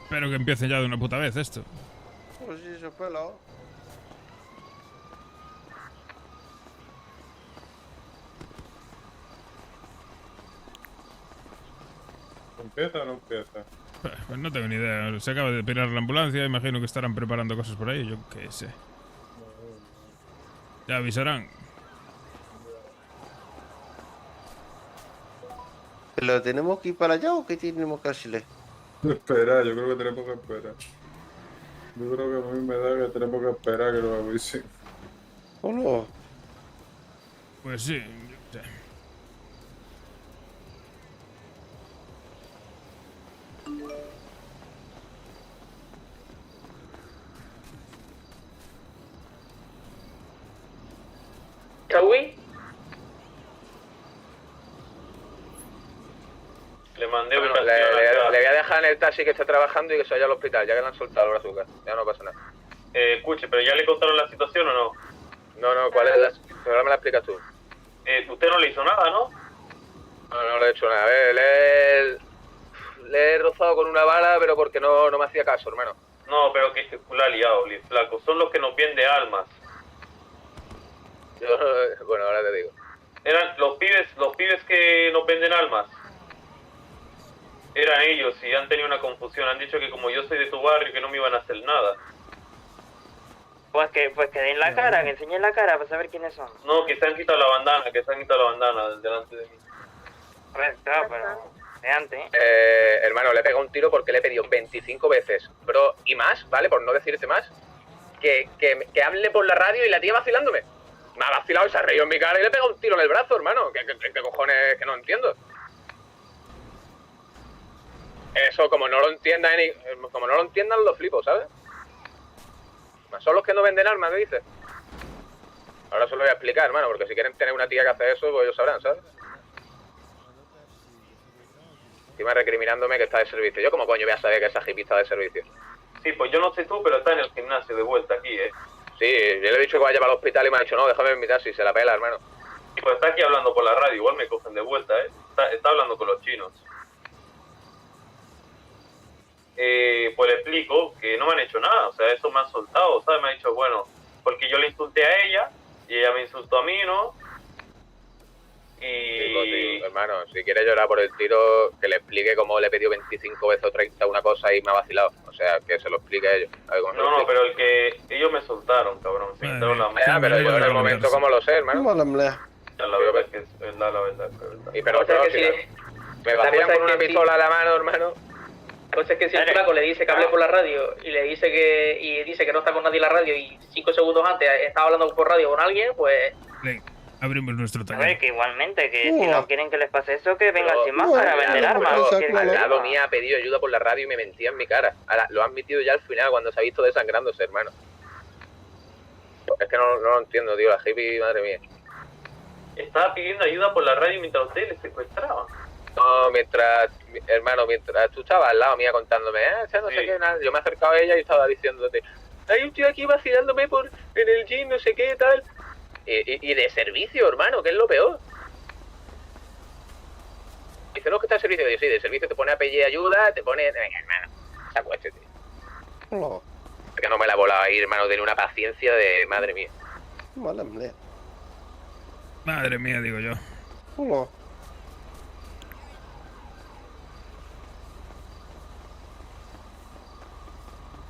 Espero que empiecen ya de una puta vez esto. Pues sí, se pelado. ¿Empieza o no empieza? Pues no tengo ni idea. Se acaba de pirar la ambulancia. Imagino que estarán preparando cosas por ahí. Yo qué sé. Ya avisarán. ¿Pero tenemos que ir para allá o qué tenemos que hacerle? Esperar, yo creo que tenemos que esperar. Yo creo que a mí me da que tenemos que esperar que nos avisen. ¿O no? Pues sí. ¿Chaui? Le mandé Bueno, ubicación le voy a dejar en el taxi que está trabajando y que se vaya al hospital, ya que le han soltado el azúcar. Ya no pasa nada. Escuche, ¿pero ya le contaron la situación o no? No, ¿cuál es la...? Ahora me la explicas tú. Usted no le hizo nada, ¿no? No le he hecho nada. A ver, le he rozado con una bala, pero porque no me hacía caso, hermano. No, pero que la ha liado, Lil Flaco. Son los que nos venden armas. Bueno, ahora te digo. Eran los pibes que nos venden armas. Eran ellos y han tenido una confusión. Han dicho que como yo soy de tu barrio que no me iban a hacer nada. Pues que den la cara, que enseñen la cara para saber quiénes son. No, que se han quitado la bandana, delante de mí. Claro, pero de antes. Hermano, le he pegado un tiro porque le he pedido 25 veces, bro, y más, ¿vale? Por no decirte más, que hable por la radio y la tía vacilándome. Me ha vacilado y se ha reído en mi cara y le he pegado un tiro en el brazo, hermano. ¿Qué cojones? Que no entiendo. Eso, como no lo entiendan, lo flipo, ¿sabes? Son los que no venden armas, ¿qué dices? Ahora se lo voy a explicar, hermano, porque si quieren tener una tía que hace eso, pues ellos sabrán, ¿sabes? Encima recriminándome que está de servicio. ¿Yo cómo coño voy a saber que esa hippie está de servicio? Sí, pues yo no sé tú, pero está en el gimnasio de vuelta aquí, Sí, yo le he dicho que vaya para el hospital y me ha dicho, no, déjame en mi taxi, se la pela, hermano. Y pues está aquí hablando por la radio, igual me cogen de vuelta, Está hablando con los chinos. Pues le explico que no me han hecho nada, o sea, eso me han soltado, ¿sabes? Me ha dicho, bueno, porque yo le insulté a ella y ella me insultó a mí, ¿no? Sí, hermano, si quiere llorar por el tiro, que le explique cómo le he pedido 25 veces o 30 una cosa y me ha vacilado. O sea, que se lo explique a ellos. A ver cómo No, pero el que ellos me soltaron, cabrón. Se quitaron la mano. Pero yo en el momento como lo sé, hermano. La verdad es que es verdad, la verdad. Y pero me vacilan con una pistola a la mano, hermano. La cosa es que si el flaco le dice que hable por la radio y le dice que no está con nadie en la radio y 5 segundos antes estaba hablando por radio con alguien, pues... Abrimos nuestro A taller. ver, que igualmente, que si no quieren que les pase eso, que vengan sin máscara a vender armas. Al lado mía ha pedido ayuda por la radio y me mentía en mi cara. Ahora, lo ha admitido ya al final cuando se ha visto desangrándose, hermano. Es que no lo entiendo, tío, la hippie, madre mía. Estaba pidiendo ayuda por la radio mientras ustedes le secuestraban. No, mientras tú estabas al lado mía contándome, no sé qué, nada. Yo me he acercado a ella y estaba diciéndote, hay un tío aquí vacilándome en el gym, no sé qué, tal. Y de servicio, hermano, que es lo peor. Dice, no, que está de servicio. Digo, sí, de servicio te pone a pedir ayuda, te pone... Venga, hermano, se acueste, tío. Que no me la he volado ahí, hermano, tiene una paciencia de... Madre mía. Madre mía, digo yo.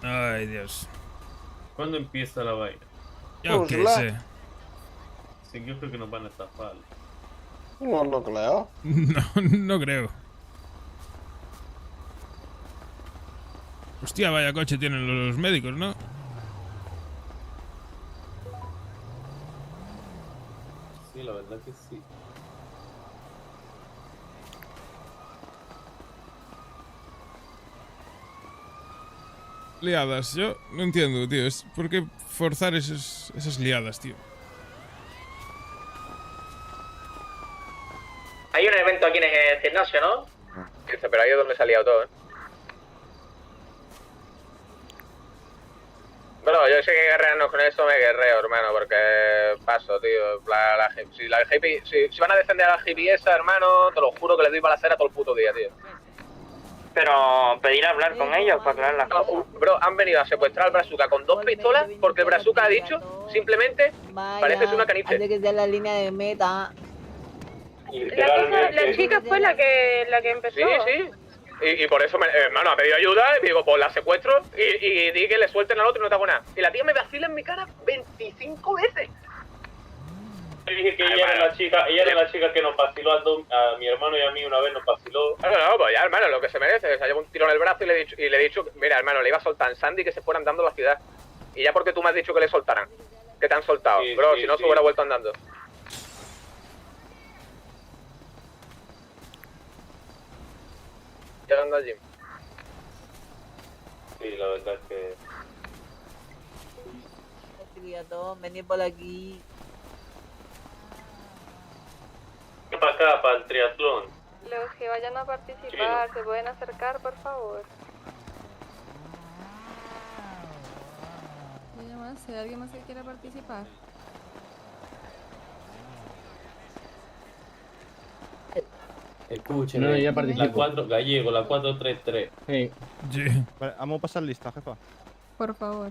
Ay, Dios. ¿Cuándo empieza la vaina? Yo qué sé. Sí, yo creo que nos van a estafar. No creo. No creo. Hostia, vaya coche tienen los médicos, ¿no? Sí, la verdad que sí. Liadas, yo no entiendo, tío. ¿Por qué forzar esas liadas, tío? Hay un evento aquí en el gimnasio, ¿no? Pero ahí es donde se ha liado todo, Bueno, yo sé que guerrearnos con esto me guerreo, hermano, porque paso, tío. Si van a defender a la hippie esa, hermano, te lo juro que le doy balacera todo el puto día, tío. Pero pedir hablar con ellos para aclarar las cosas. Bro, han venido a secuestrar al Brazuca con 2 pistolas porque el Brazuca ha dicho, simplemente, pareces una caniche. Antes que sea la línea de meta. La chica fue la que empezó. Sí. Y por eso, hermano, ha pedido ayuda y digo, pues la secuestro y di que le suelten al otro y no te hago nada. Y la tía me vacila en mi cara 25 veces. Yo dije que ella era la chica que nos vaciló a mi hermano y a mí una vez nos vaciló. No, pues ya, hermano, lo que se merece. Se ha llevado un tiro en el brazo y le he dicho, mira, hermano, le iba a soltar en Sandy que se fueran andando a la ciudad. Y ya porque tú me has dicho que le soltaran. Que te han soltado. Sí, bro, sí, si no sí. se hubiera vuelto andando. Ya ando al gym. Sí, la verdad es que... Triatón, vení por aquí. Para acá, para el triatlón. Los que vayan a participar, ¿se pueden acercar, por favor? ¿Hay alguien más que quiera participar? Escuchen, No, ya participó. la 4 gallego, la 433. Sí. Vale, vamos a pasar lista, jefa. Por favor.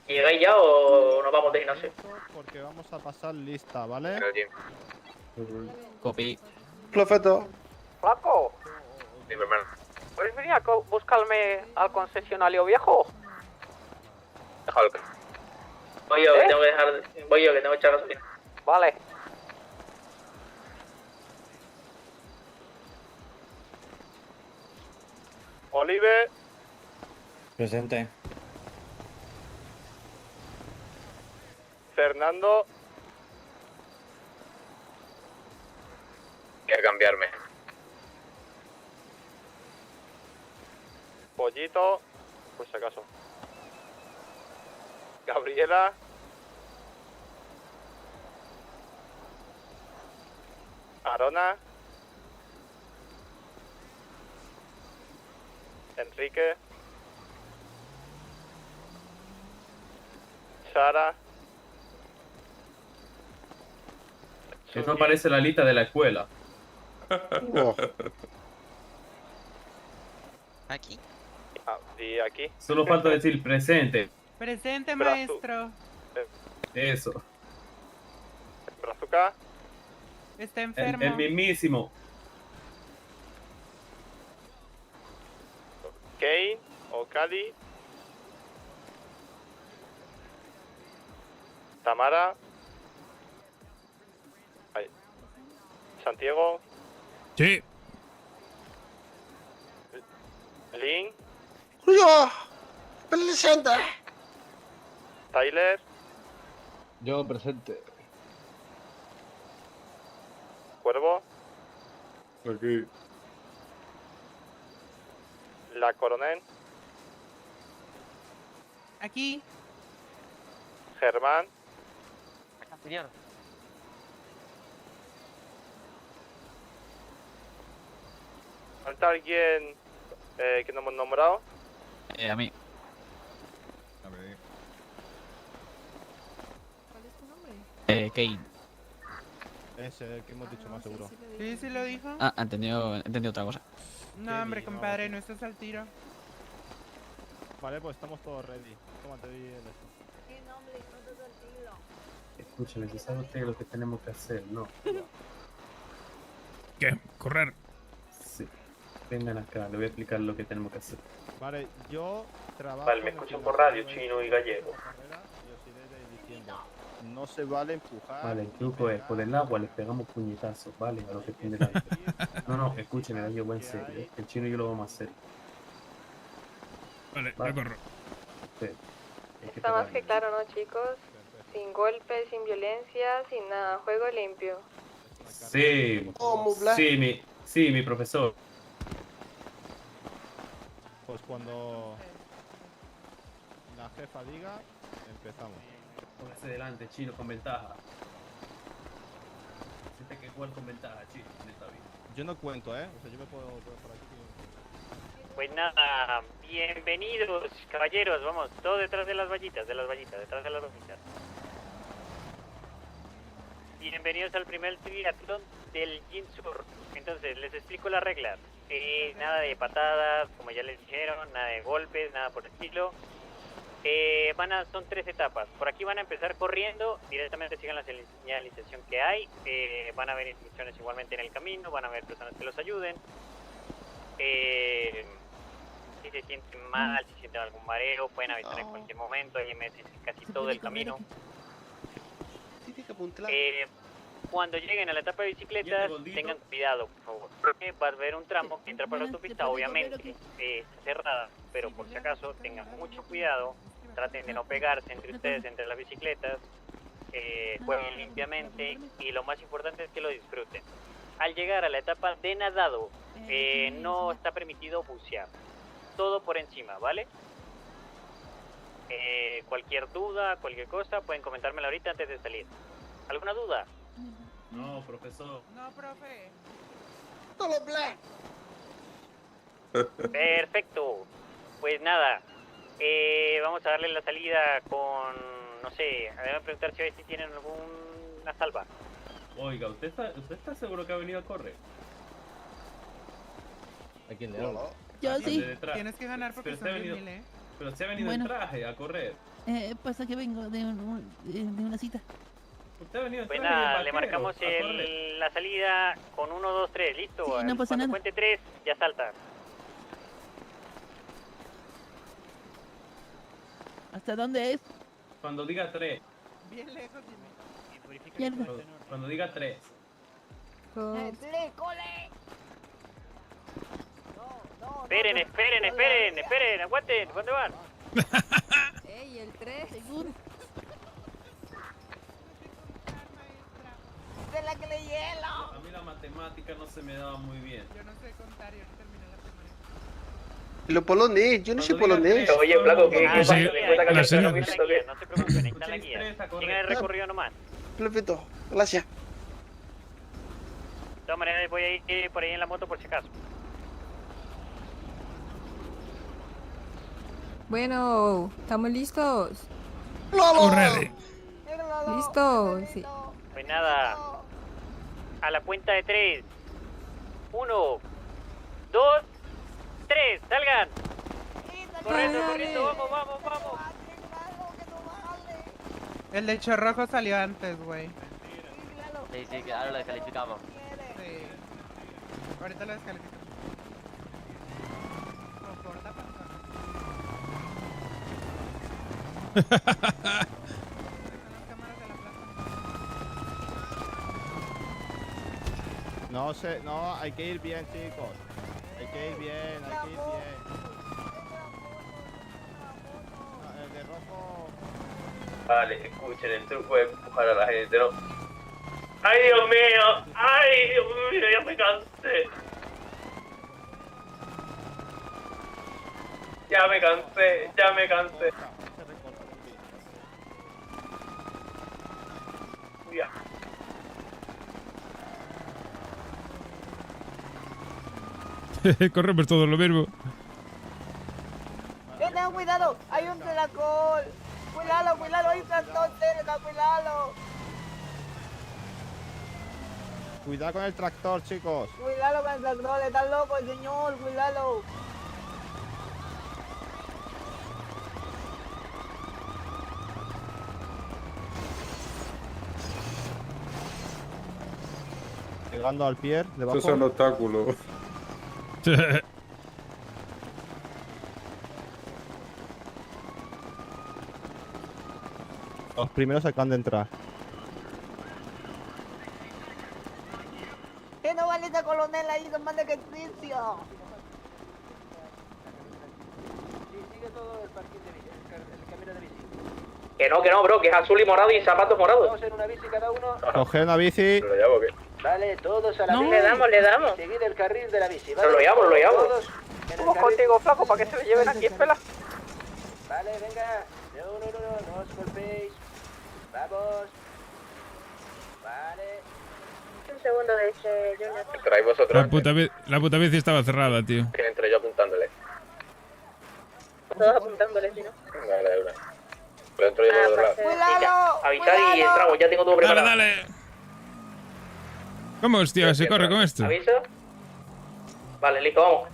¿Llegáis ya o nos vamos de gimnasio? Porque vamos a pasar lista, ¿vale? Copy. Profeto. Flaco, Dime, hermano. ¿puedes venir a buscarme al concesionario viejo? Déjalo. Voy yo, que tengo que echar gasolina. Vale. Olive. Presente. Fernando. Quiero cambiarme. Pollito. Por si acaso. Gabriela. Arona. Enrique. Sara. Eso parece la lista de la escuela. Aquí. Y aquí. Solo falta decir presente. Presente, Brazo. maestro. Eso. Brazuca. Está enfermo. El mismísimo. Kane. Ocali. Tamara. Ahí. Santiago. Sí. Lynn. ¡Yo! ¡Presente! Tyler. Yo presente. Cuervo. Aquí. La Coronel. Aquí. Germán. Señor. ¿Falta alguien que no hemos nombrado? A mí. ¿Cuál es tu nombre? Kane. Es el que hemos dicho más seguro. ¿Sí, sí lo dijo? Ah, entendió otra cosa. No, hombre, compadre, no estás al tiro. Vale, pues estamos todos ready. Tómate el esto. ¿Qué nombre? No te doy el tiro. Escúchame, si sabe usted lo que tenemos que hacer, ¿no? ¿Qué? ¿Correr? Sí. Vengan acá, le voy a explicar lo que tenemos que hacer. Vale, yo trabajo... Vale, me escuchan por radio, chino y gallego. No se vale empujar. Vale, el truco es, por el agua les pegamos puñetazos, ¿vale? A los que tienen aire. No, escúchenme, gallego, en serio. El chino y yo lo vamos a hacer. Vale, yo corro. Sí. Hay Está más pegarle. que claro, ¿no, chicos? Sin golpes, sin violencia, sin nada. Juego limpio. Sí, sí, mi profesor. Pues cuando la jefa diga, empezamos. Póngase delante, chino, con ventaja. Siente que jugar con ventaja, chino, en esta vida. Yo no cuento, ¿eh? O sea, yo me puedo por aquí. Pues nada, bienvenidos, caballeros. Vamos, todo detrás de las vallitas, detrás de las vallitas. Bienvenidos al primer triatlón del Gym Sur. Entonces, les explico las reglas. Nada de patadas, como ya les dijeron, nada de golpes, nada por el estilo. Son 3 etapas. Por aquí van a empezar corriendo, directamente sigan la señalización que hay. Van a haber instrucciones igualmente en el camino, van a haber personas que los ayuden. Si se sienten mal, si sienten algún mareo, pueden avisar en cualquier momento. Hay MS casi todo el camino. Cuando lleguen a la etapa de bicicletas, tengan cuidado, por favor. Porque va a haber un tramo que entra por la autopista, obviamente está cerrada, pero por si acaso tengan mucho cuidado. Traten de no pegarse entre ustedes, entre las bicicletas. Jueguen limpiamente y lo más importante es que lo disfruten. Al llegar a la etapa de nadado, no está permitido bucear. Todo por encima, ¿vale? Cualquier duda, cualquier cosa, pueden comentármela ahorita antes de salir. ¿Alguna duda? No, profesor. No, profe. ¡Todo black! Perfecto. Pues nada, vamos a darle la salida con, no sé, a ver, preguntar si tienen alguna salva. Oiga, ¿usted está seguro que ha venido a correr? ¿A quién le habla? Yo sí. Tienes que ganar porque son 10.000, ¿eh? Pero se ha venido Bueno. en traje a correr. Pasa que vengo de una cita. Usted ha venido en Pues traje de nada, le vaquero marcamos a correr. la salida con 1, 2, 3, listo. Sí, no pasa Cuando nada. cuente 3, ya salta. ¿Hasta dónde es? Cuando diga 3. Bien lejos, dime. Mierda. Cuando diga 3. ¡Cole! No, Esperen, aguanten, ¿dónde van? Ey, el 3. De la que le hielo. A mí la matemática no se me daba muy bien. Yo no sé contar, yo no terminé la primaria. Lo polonés, yo no sé polonés. Oye, Flaco, ¿qué Ah, sí, la señora. No se preocupen, está la guía. Sigan el recorrido nomás. Perfecto, gracias. De todas maneras voy a ir por ahí en la moto por si acaso. Bueno, ¿estamos listos? Ready. ¿Listos? Sí. Pues nada, a la cuenta de 3. 1, 2, 3, salgan. Corriendo, vamos. El de Chorrojo salió antes, güey. Sí, que ahora lo descalificamos. Sí. Ahorita lo descalificamos. No sé, no, hay que ir bien, chicos. Hay que ir bien. No, el de rojo. Vale, escuchen, el truco es empujar a la gente, ¿no? ¡Ay, Dios mío! Ya me cansé. Ya me cansé. Ya. Corremos todo lo mismo. Ten cuidado, hay un caracol. Cuidado, hay un tractor cerca, cuidado. Cuidado con el tractor, chicos. Cuidado con el tractor, está loco el señor, cuidado. Llegando al pie, debajo. Estos son obstáculos. Los primeros acaban de entrar. Que no vale ese coronel ahí, no manda ejercicio. Que no, bro, que es azul y morado y zapatos morados. Vamos en una bici cada uno. Coger una bici. ¿Lo llamo o qué? Vale, todos a la No. bici. Le damos. Seguid el carril de la bici, Pero lo llamo. Todos en el Vamos carril. contigo, Flaco, para que se lo lleven aquí, espera. Vale, venga. No os golpeéis. Vamos. Vale. Un segundo de ese, Junior. Entráis vosotros. La puta bici estaba cerrada, tío. Que entre yo apuntándole. Todos apuntándole, si no. Vale, una. Pero entro yo por otro lado. ¡Cuidado! Avisar y entramos, ya tengo todo preparado. Dale. ¿Cómo, hostia, se corre con esto? ¿Avisa? Vale, listo, vamos.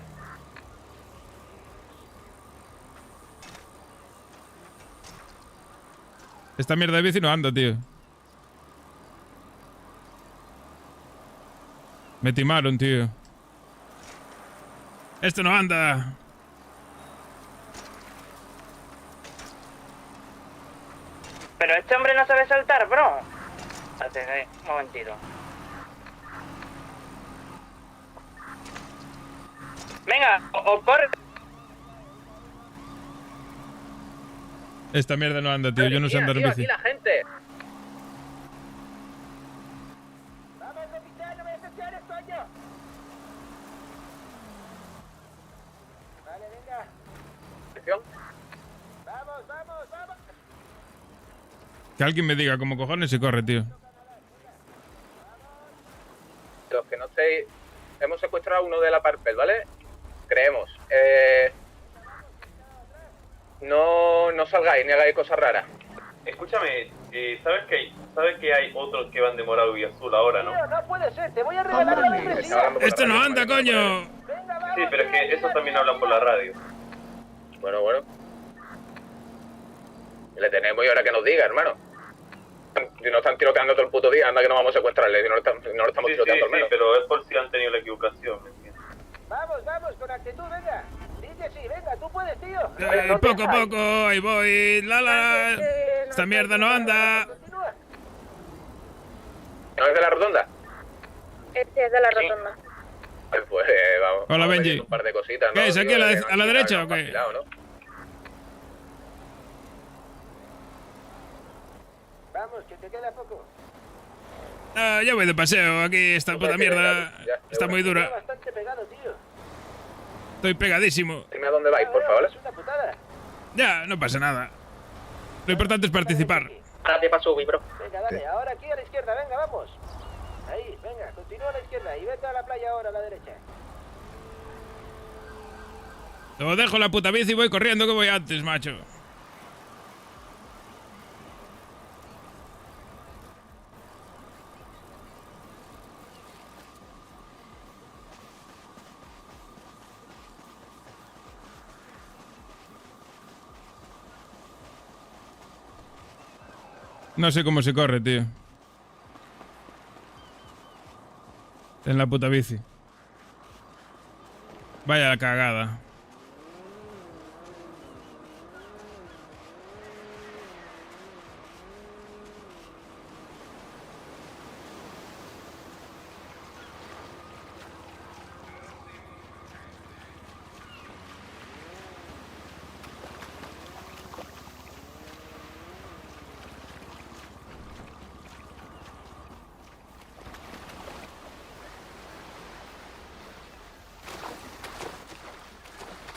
Esta mierda de bici no anda, tío. Me timaron, tío. Esto no anda. Pero este hombre no sabe saltar, bro. Espérate, un momentito. Venga, o corre. Esta mierda no anda, tío. Yo no sé andar en Aquí bici. la gente. Vamos, capitán, no me decepciones, coño. Vale, venga. Atención. Vamos. Que alguien me diga cómo cojones se corre, tío. Los que no estéis... Hemos secuestrado a uno de la Parpel, ¿vale? Creemos. No salgáis ni hagáis cosas raras. Escúchame, ¿sabes que hay otros que van de morado y azul ahora, no? Tío, no puede ser, te voy a regalar la membresía. ¡Esto no anda, coño! Sí, pero es que esos también hablan por la radio. Bueno. Le tenemos y ahora que nos diga, hermano. Si no están tiroteando todo el puto día, anda que no vamos a secuestrarle. Si no lo estamos tiroteando al menos. Pero es por si han tenido la equivocación, ¿me entiendes? Vamos, con actitud, venga. Dice sí, venga, tú puedes, tío. Poco a poco, ahí voy. Esta mierda no anda. ¿No es de la rotonda? Este es de la rotonda. Pues vamos. Hola, vamos a Benji. pedir un par de cositas, ¿no? ¿Qué es? ¿Aquí Digo, a que la, nos a la quita, derecha que o nos qué? vacilado, ¿no? Vamos, que te queda poco. Ah, ya voy de paseo. Aquí esta puta sí, mierda venga, ya, está muy Está dura. bastante pegado, tío. Estoy pegadísimo. Dime a dónde vais, por favor. Es una putada. Ya, no pasa nada. Lo importante es participar. Ahora te paso, bro. Venga, dale, ahora aquí a la izquierda, venga, vamos. Ahí, venga, continúa a la izquierda y vete a la playa ahora a la derecha. Lo dejo la puta bici y voy corriendo que voy antes, macho. No sé cómo se corre, tío. En la puta bici. Vaya la cagada.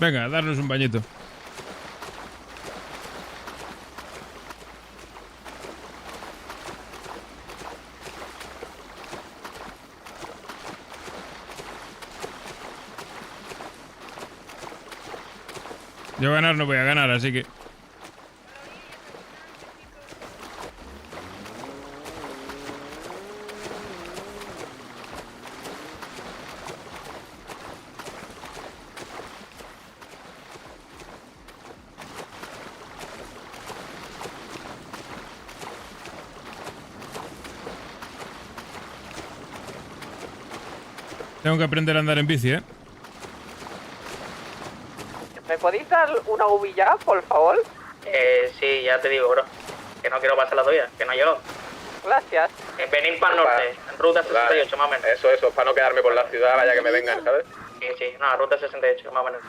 Venga, darnos un bañito. Yo ganar no voy a ganar, así que... Tengo que aprender a andar en bici, ¿eh? ¿Me podéis dar una uvi ya, por favor? Sí, ya te digo, bro. Que no quiero pasar la tuya, que no ha llegado. Gracias. Venir para el norte, ruta 68, más o menos. Eso, para no quedarme por la ciudad, vaya que me vengan, ¿sabes? Sí, no, ruta 68, más o menos.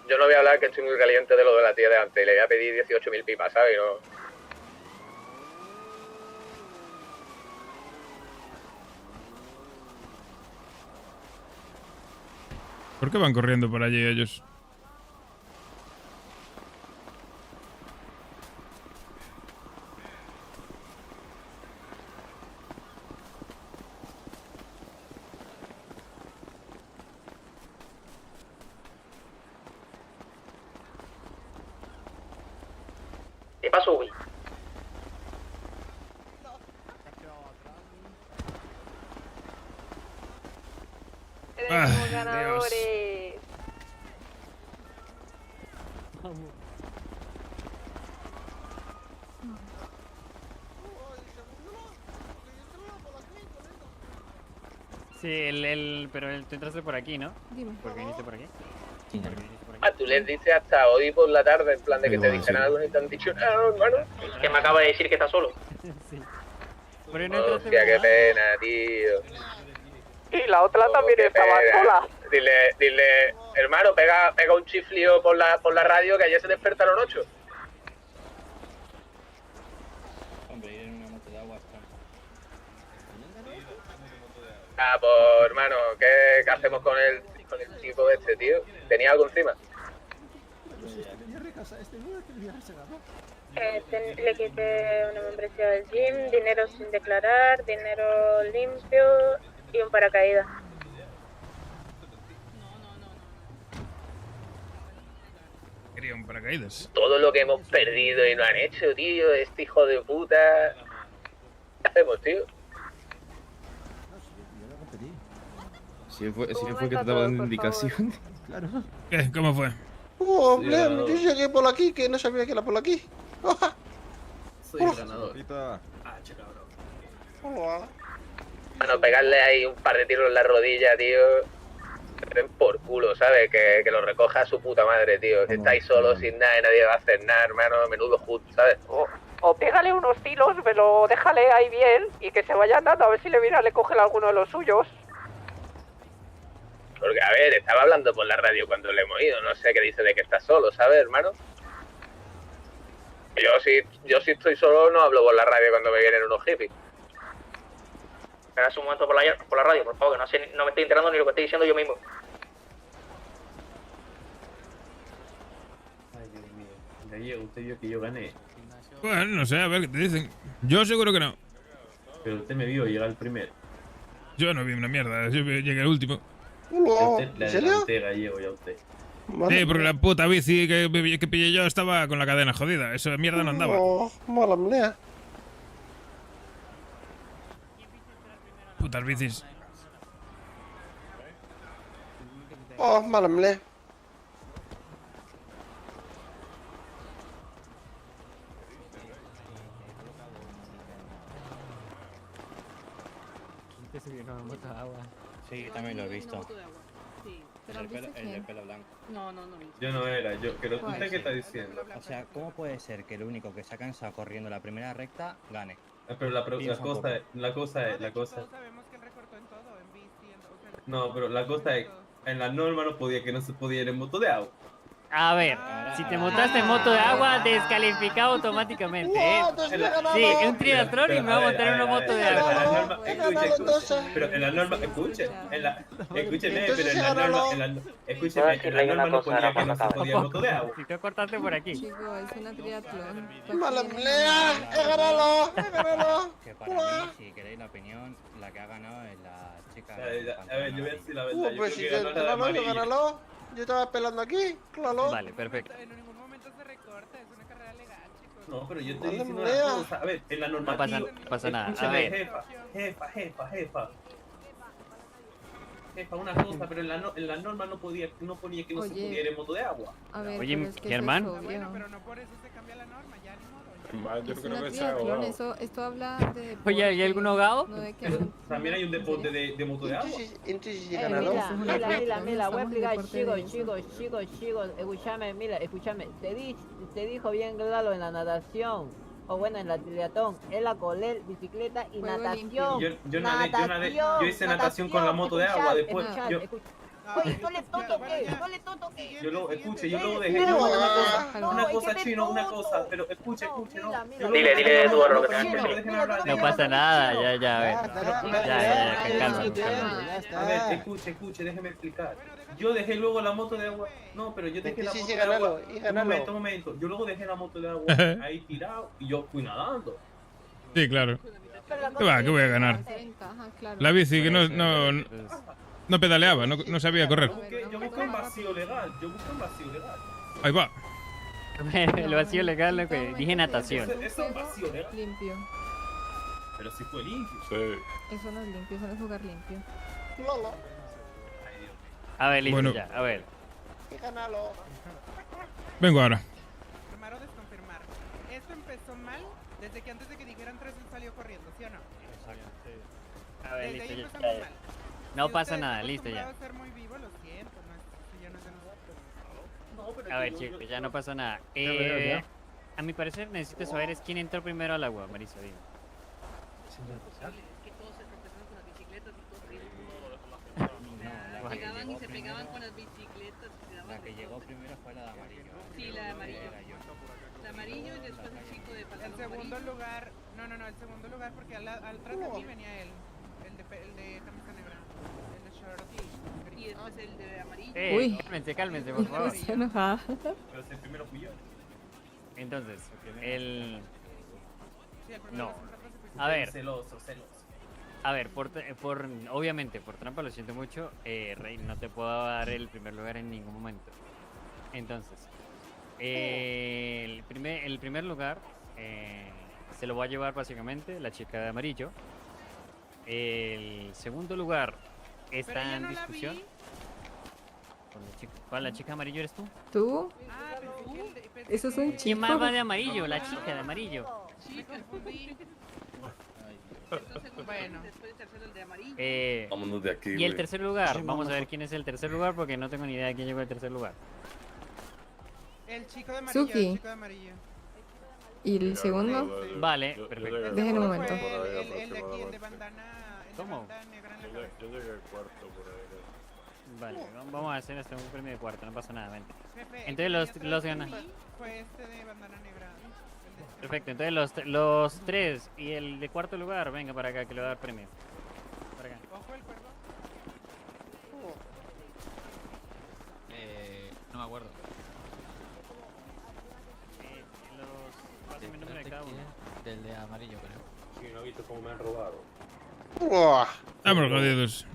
Yo no voy a hablar que estoy muy caliente de lo de la tía de antes. Le voy a pedir 18.000 pipas, ¿sabes? Y no... ¿Por qué van corriendo por allí ellos? Te paso uvi. Tenemos ganadores. Sí, pero tú entraste por aquí, ¿no? Dime. ¿Por qué viniste por aquí? Tú les dices hasta hoy por la tarde, en plan de que te dijeran algo y te han dicho nada, hermano. Que me acaba de decir que está solo. Sí. Hostia, qué pena, tío. Y la otra también estaba sola. Dile, hermano, pega un chiflío por la radio que ayer se despertaron 8. Hombre, ir en una moto de agua es trampa. Ah, pues hermano, ¿qué hacemos con el chico este, tío? ¿Tenía algo encima? Le quité una membresía del gym, dinero sin declarar, dinero limpio y un paracaídas. Quería un paracaídas. Todo lo que hemos perdido y no han hecho, tío, este hijo de puta. ¿Qué hacemos, tío? Si fue que te estaba dando indicación. Claro. ¿Qué? ¿Cómo fue? Oh, Blem, yo llegué por aquí, que no sabía que era por aquí. Soy el ganador. Bueno, pegarle ahí un par de tiros en la rodilla, tío. Que den por culo, ¿sabes? Que lo recoja su puta madre, tío. Si estáis solos sin nada y nadie va a hacer nada, hermano, menudo hood, ¿sabes? O pégale unos tiros, pero déjale ahí bien y que se vaya andando a ver si le viene le coge alguno de los suyos. Porque, a ver, estaba hablando por la radio cuando le hemos ido. No sé qué dice de que está solo, ¿sabes, hermano? Yo si estoy solo no hablo por la radio cuando me vienen unos hippies. Espera un momento por la radio, por favor, que no me estoy enterando ni lo que estoy diciendo yo mismo. Ay, Dios mío. Gallego, usted vio que yo gané. Bueno, no sé, a ver qué te dicen. Yo seguro que no. Pero usted me vio llegar primero. Yo no vi una mierda, yo llegué al último. No, Usted la ¿en serio? adelanté, Gallego, ya usted. Sí, porque la puta bici que pillé yo estaba con la cadena jodida. Esa mierda no andaba. Oh, mala mlea. Putas bicis. Oh, mala mlea. Que se vino una moto de agua. Sí, también lo he visto. Pero El de pelo blanco. No. Yo no era, pero ¿usted qué está diciendo? O sea, ¿cómo puede ser que el único que se ha cansado corriendo la primera recta gane? Pero la Piensa un cosa es. No, pero la cosa es, en la norma que no se podía ir en moto de agua. A ver, si te montaste en moto de agua, descalificado automáticamente, ¿eh? Sí, es un triatlón y me voy a montar en una moto de agua. Pero en la norma, escúcheme, pero en la norma no ponía que no se podía en moto de agua. Si tú cortaste por aquí. Chico, es una triatlón. Mala mlea. He ganado. Que para mí, si queréis la opinión, la que ha ganado es la chica. A ver, yo voy a decir la verdad. Pues si te gánalo. Yo estaba esperando aquí, claro. Vale, perfecto. No, pero yo estoy diciendo una cosa. A ver, en la normativa. No pasa nada. A Escúchame, ver. Jefa, una cosa, pero en la norma no ponía que no se podía ir en moto de agua. A ver, Oye, pero es que Germán. eso es obvio. Pero no por eso se cambia la norma, ya ni modo. Es una triatlón, esto habla de... Oye, ¿hay algún ahogado? No de que... También hay un deporte de moto de agua. Entonces sí Mira, ganalo. voy a explicar, chicos, escúchame, te dijo bien claro en la natación, o bueno, en la triatlón, es la coler, bicicleta y Juego natación. Yo hice natación con la moto de agua, después Oye, ¿tú le tonto qué? yo luego dejé una cosa chino, una cosa, pero escuche, no. Dile tú ahora lo que tengas que decir. No pasa nada, ya, a ver. Ya, calma. A ver, escuche, déjeme explicar. Yo dejé luego la moto de agua. No, pero yo dejé la moto de agua. Un momento. Yo luego dejé la moto de agua ahí tirado y yo fui nadando. Sí, claro. ¿Qué voy a ganar? La bici que no pedaleaba, no sabía correr. Yo busqué un vacío legal. Ahí va. El vacío legal, lo que dije natación. Eso es vacío legal. Limpio. Pero sí fue limpio. Sí. Eso no es limpio, eso no es jugar limpio. A ver, listo, Bueno. ya, a ver. Vengo ahora. Confirmar o desconfirmar. Esto empezó mal desde que antes de que dijeran 3 él salió corriendo, ¿sí o no? A ver, Desde ahí listo, empezamos ya. mal. No Si pasa usted nada, está listo ya. acostumbrado a ser muy vivo, lo siento, eso ya no es de nosotros. A ver, chicos, ya no pasa nada. A mi parecer necesito saber es quién entró primero al agua, Marisa, dime. Llegaban y se pegaban con las bicicletas. La que llegó primero fue la de amarillo. Sí, la de amarillo. La amarillo y después el chico de El segundo lugar, el segundo lugar porque atrás de mí venía él, el de camisa negra, el de short Y después el de amarillo. Uy. Cálmense, por favor. Estoy enojada. Pero si el primero fui yo. Entonces, Sí, el primero No. siempre atrás de A ver. Celoso. A ver, obviamente, por trampa, lo siento mucho, Rey, no te puedo dar el primer lugar en ningún momento. Entonces, el primer lugar se lo va a llevar básicamente la chica de amarillo. El segundo lugar está Pero ella en no la discusión. vi. ¿Cuál, la chica de amarillo eres tú? ¿Tú? Ah, Eso es un ¿Quién chico. más va de amarillo? La chica de amarillo. me confundí. Bueno. Después el tercero el de amarillo. Vámonos de aquí, Y el tercer lugar, vamos a ver quién es el tercer lugar porque no tengo ni idea de quién llegó al tercer lugar. El chico de amarillo, Suki. el chico de amarillo. ¿Y el segundo? Vale, perfecto. Dejen un momento. ¿Cómo? Yo llegué al cuarto por ahí. Vale, vamos a hacer hasta un premio de cuarto, no pasa nada, vente. Entonces los ganan. Fue este de bandana negra. Perfecto, entonces los tres y el de cuarto lugar, venga para acá que le voy a dar premio. Para acá. Ojo el cuervo. No me acuerdo. Pásame el número de cada uno. Del de amarillo, creo. Sí, no he visto cómo me han robado. Buah. Vámonos, jodidos.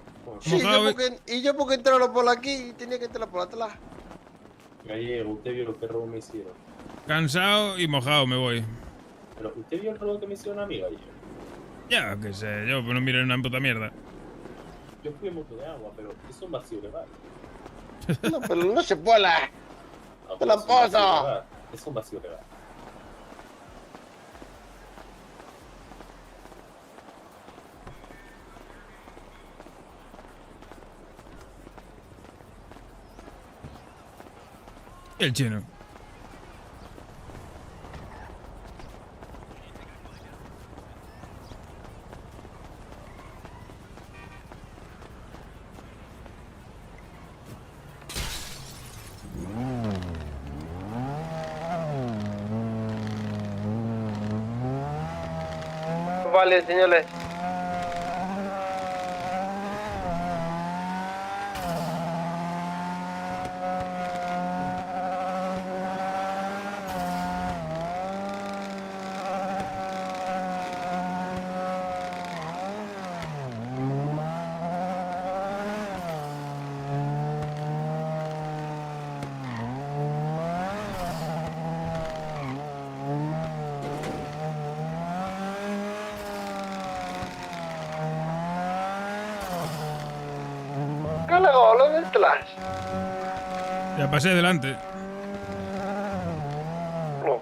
Sí, Mojado yo porque entraron por aquí y tenía que entrar por atrás. Gallego, usted vio lo que robo me hicieron. cansado y mojado me voy. Pero usted vio el robo que me hicieron a mí, Gallego. Ya, qué sé yo, pues no miren una puta mierda. Yo fui en moto de agua, pero es un vacío legal. No, pero no se puede. ¡Tramposo! Es un vacío legal. El chino. Vale, señores. ¿Qué le hago? ¿Lo del Clash? Ya pasé delante. No.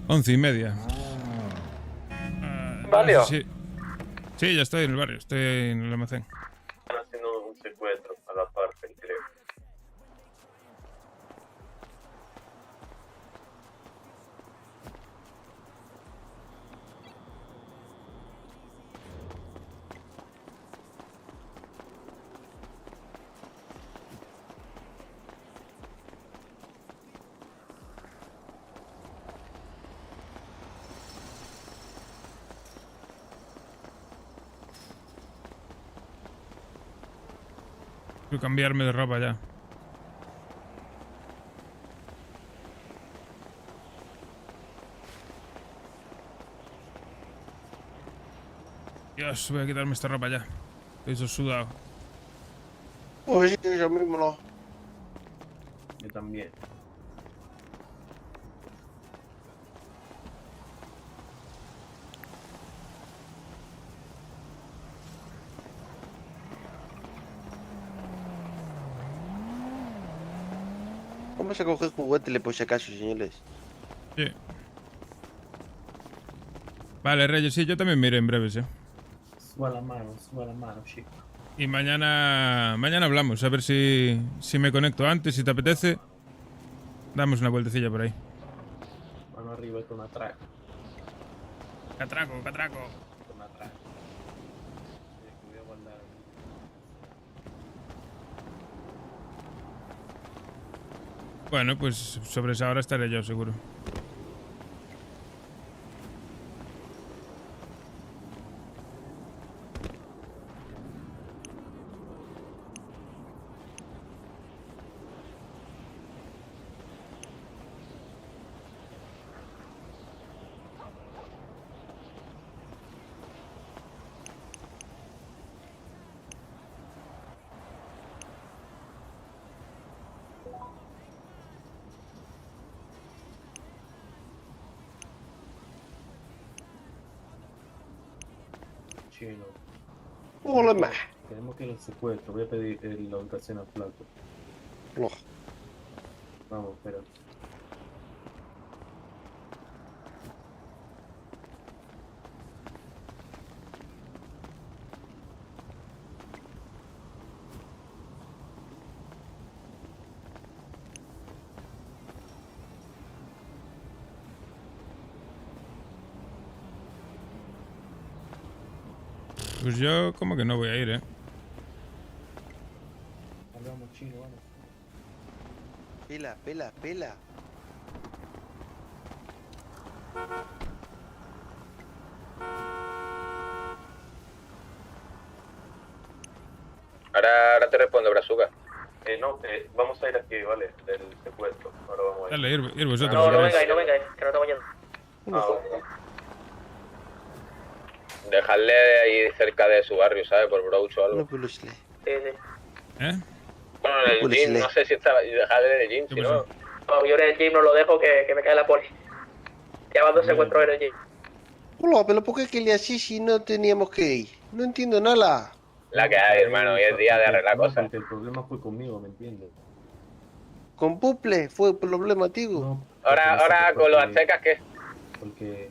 Once y media. ¿Valio? Sí. Sí, ya estoy en el barrio, estoy en el almacén. Están haciendo un secuestro a la parte, creo. Quiero cambiarme de ropa ya. Dios, voy a quitarme esta ropa ya. Estoy sudado. Pues sí, yo mismo no. Yo también. Vamos a coger juguete por si acaso, señores. Sí. Vale, Reyes, sí, yo también miro en breves, Suba la mano, chico. Y mañana hablamos, a ver si me conecto antes, si te apetece. Damos una vueltecilla por ahí. Mano arriba con atraco. Catraco, catraco. Con atraco. Voy a guardar. Bueno, pues sobre esa hora estaré yo, seguro. chino. Hola, ma. Tenemos que ir al secuestro. Voy a pedir la ubicación a Flaco. No. Vamos, espera. Pues yo como que no voy a ir, Hablamos chino, vamos. Pela, pela, pela. Ahora te respondo, Brazuca. No, vamos a ir aquí, ¿vale? Del secuestro. Ahora vamos a ir. Dale, ir vosotros. No, si no queréis. vengáis, no vengáis, que no estamos yendo. Dejadle ahí cerca de su barrio, ¿sabes? Por Brouch o algo. Sí, sí. ¿Eh? Bueno, en el gym, no sé si estaba. Dejadle en el gym, si no. No, yo en el gym no lo dejo que me cae la poli. Ya van 2 secuestros en el gym. Hola, pero ¿por qué que le así si no teníamos que ir? No entiendo nada. La que hay, hermano, hoy es día de arreglar cosas. Porque el problema fue conmigo, ¿me entiendes? Con Puple fue el problema, tío. Ahora con los aztecas, ¿qué? Porque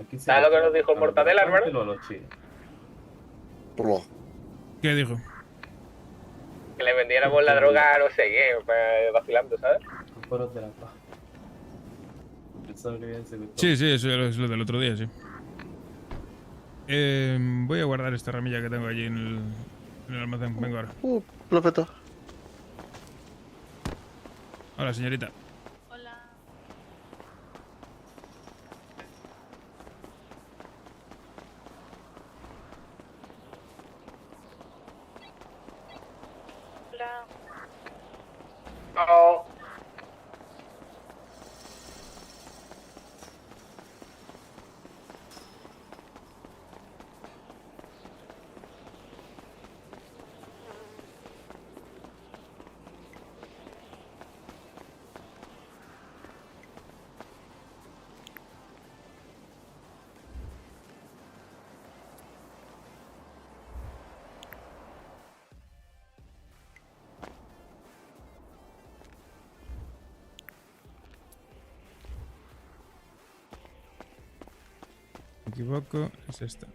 aquí se ¿Sabes lo que nos dijo el Mortadela, hermano? A los chinos. ¿Qué dijo? Que le vendiéramos la droga a no sé qué, vacilando, ¿sabes? Fueron de la paz. Pensaba que habían secuestrado. Sí, eso es lo del otro día, sí. Voy a guardar esta ramilla que tengo allí en el almacén. Vengo ahora. Lo petó. Hola, señorita. No. Me equivoco, es esta.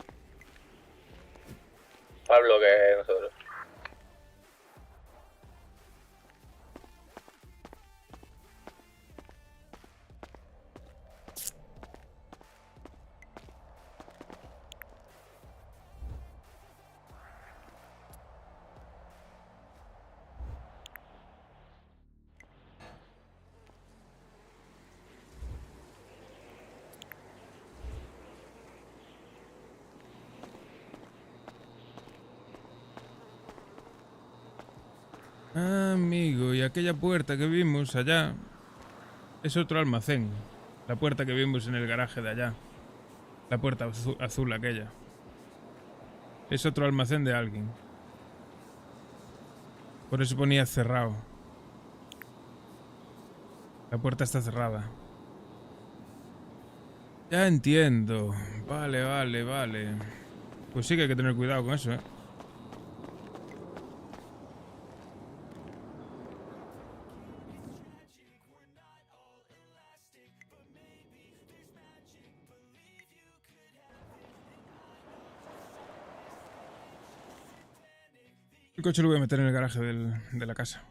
Pablo, que nosotros. Amigo, y aquella puerta que vimos allá es otro almacén. La puerta que vimos en el garaje de allá. La puerta azul aquella. Es otro almacén de alguien. Por eso ponía cerrado. La puerta está cerrada. Ya entiendo. Vale. Pues sí que hay que tener cuidado con eso, ¿eh? El coche lo voy a meter en el garaje de la casa.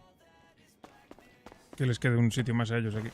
Que les quede un sitio más a ellos aquí.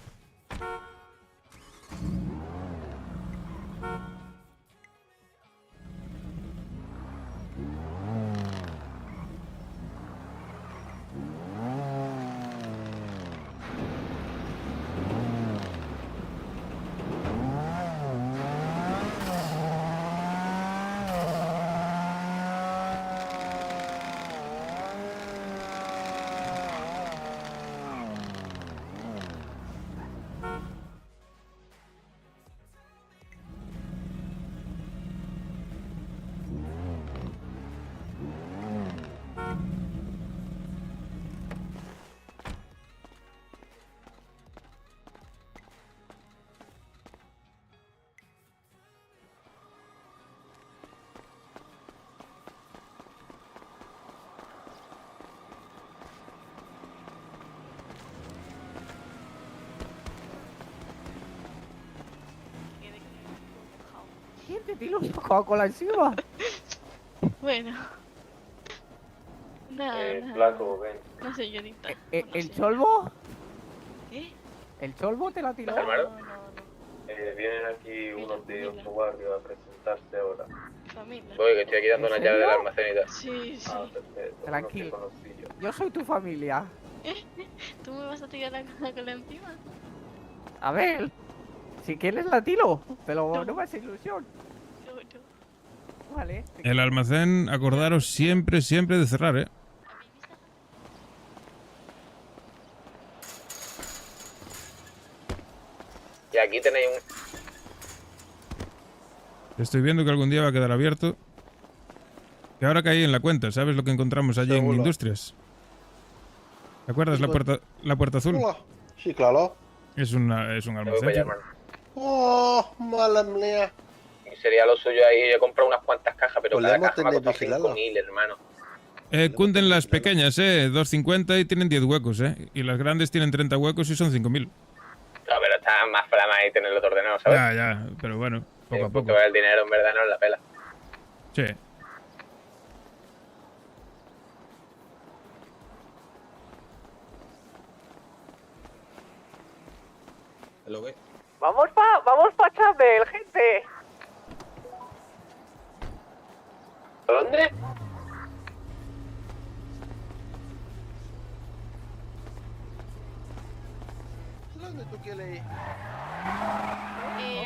¿Quién te tiró una Coca-Cola encima? Bueno. Nada. Flaco, ven. No, señorita. ¿El cholvo? ¿Qué? ¿El cholvo te la tiró? Vienen aquí unos de otro barrio a presentarse ahora. Familia. Voy, que estoy aquí dando una llave del almacén y tal. Sí, sí. Ah, perfecto. Tranquilo. Yo soy tu familia. ¿Tú me vas a tirar la Coca-Cola encima? A ver, si quieres la tiro, pero no me hace ilusión. No. Vale. El almacén, acordaros siempre de cerrar, ¿eh? Y aquí tenéis un... Estoy viendo que algún día va a quedar abierto. Que ahora caí en la cuenta, ¿sabes lo que encontramos allí en Industrias? ¿Te acuerdas la puerta azul? Sí, claro. Es un almacén. Oh, mala mía. Y sería lo suyo ahí, yo he comprado unas cuantas cajas, pero cada Podemos caja me ha tener costado vigilado. 5.000, hermano. Cunden las pequeñas, 2,50 y tienen 10 huecos, Y las grandes tienen 30 huecos y son 5.000. No, pero está más flama ahí tenerlo todo ordenado, ¿sabes? Ya, pero bueno, poco a poco. Porque el dinero en verdad no es la pela. Sí. Lo ve. Vamos pa Chambel, gente. ¿A dónde? ¿Dónde tú quieres ir?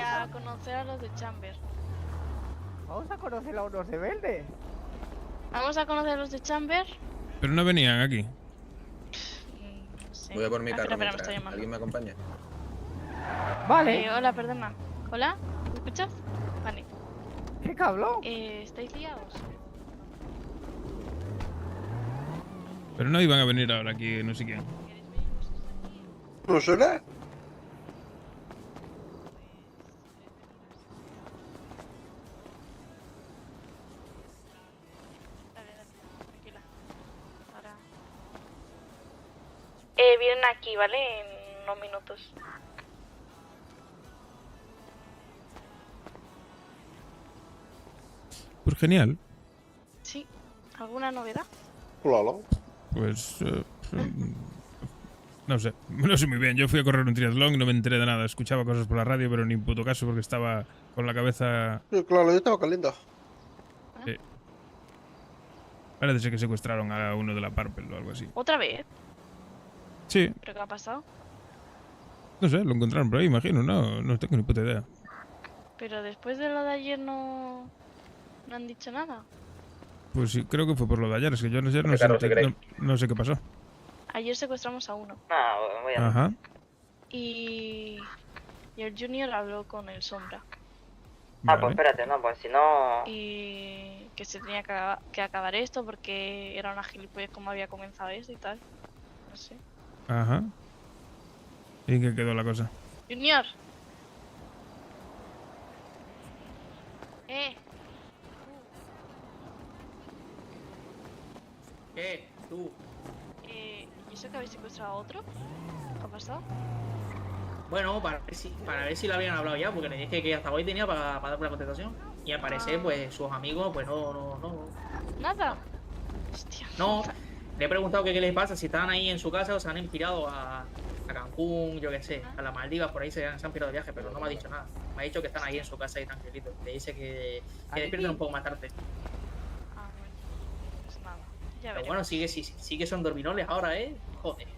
A conocer a los de Chamber. Vamos a conocer a unos de verde. Vamos a conocer a los de Chamber. Pero no venían aquí. No sé. Voy a por mi carro. Espera, me mientras. está llamando. ¿Alguien me acompaña? Vale. Hola, perdona. ¿Hola? ¿Me escuchas? Vale. ¿Qué cabrón? ¿Estáis liados? Pero no iban a venir ahora aquí, no sé quién. ¿No suena? Tranquila. Ahora. Vienen aquí, ¿vale? En unos minutos. Pues genial. Sí. ¿Alguna novedad? Claro. Pues... no sé muy bien. Yo fui a correr un triatlón y no me enteré de nada. Escuchaba cosas por la radio, pero ni puto caso porque estaba con la cabeza... Sí, claro, yo estaba caliente. Sí. Parece ser que secuestraron a uno de la Purple o algo así. ¿Otra vez? Sí, ¿Pero qué ha pasado? no sé, lo encontraron por ahí, imagino. No tengo ni puta idea. Pero después de lo de ayer no han dicho nada. Pues sí, creo que fue por lo de ayer. Es que yo no sé, no sé qué pasó. Ayer secuestramos a uno. Ajá. Y el Junior habló con el Sombra. Ah, pues espérate, no, pues si no... Y que se tenía que acabar esto porque era una gilipollez como había comenzado esto y tal. No sé. Ajá. ¿Y qué quedó la cosa? Junior. ¿Qué? ¿Tú? ¿Y eso que habéis secuestrado a otro? ¿Qué ha pasado? Bueno, para ver si lo habían hablado ya, porque le dije que hasta hoy tenía para dar una contestación. Y al parecer, pues sus amigos, pues no. Nada. Hostia. No, le he preguntado qué les pasa, si estaban ahí en su casa o se han inspirado a Cancún, yo qué sé, a las Maldivas, por ahí se han pirado de viaje, pero no me ha dicho nada. Me ha dicho que están ahí en su casa y tranquilitos. Le dice que despierten un poco más tarde. Ah, bueno. Pues nada. Ya Pero veremos. bueno, sí que son dorminoles ahora, Joder.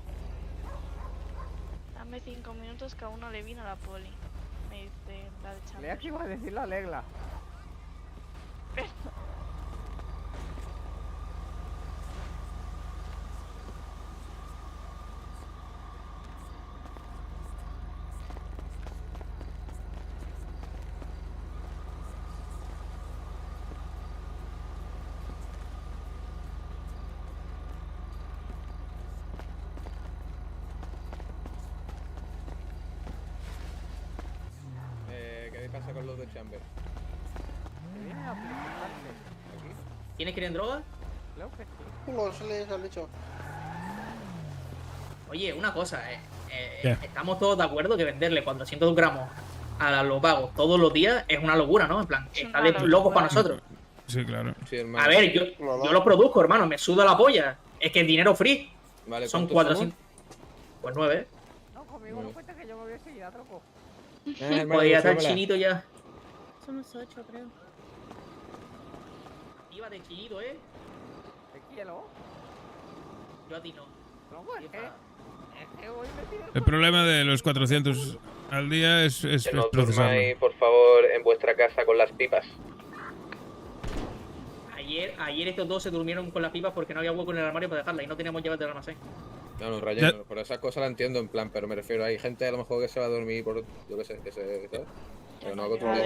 Dame 5 minutos que aún no le vino la poli. Me dice la de Chamber. Lea que iba a decir la legla. ¿Qué pasa con los de Chamber? ¿Quiénes quieren droga? Claro que sí. Se les han dicho. Oye, una cosa, ¿Qué? estamos todos de acuerdo que venderle 400 gramos a los vagos todos los días es una locura, ¿no? En plan, está de locos para nosotros. Sí, claro. A ver, yo los produzco, hermano, me suda la polla. Es que es dinero free. Vale, son ¿cuántos 400. Pues 9. No, conmigo no cuenta que yo me voy a seguir a troco. Podría estar chinito ya. Somos 8, creo. Iba de chinito, ¿eh? Te quiero. Yo a ti no. No, pues, es que hoy me pide El problema de los 400 al día es Que no procesarlo. durmáis, por favor, en vuestra casa con las pipas. Ayer estos dos se durmieron con las pipas porque no había hueco en el armario para dejarla y no teníamos llaves del almacén. No, no, Ryan, por esas cosas la entiendo en plan, pero me refiero, hay gente a lo mejor que se va a dormir por, yo qué sé, ¿sabes? Pero no acostumbrado.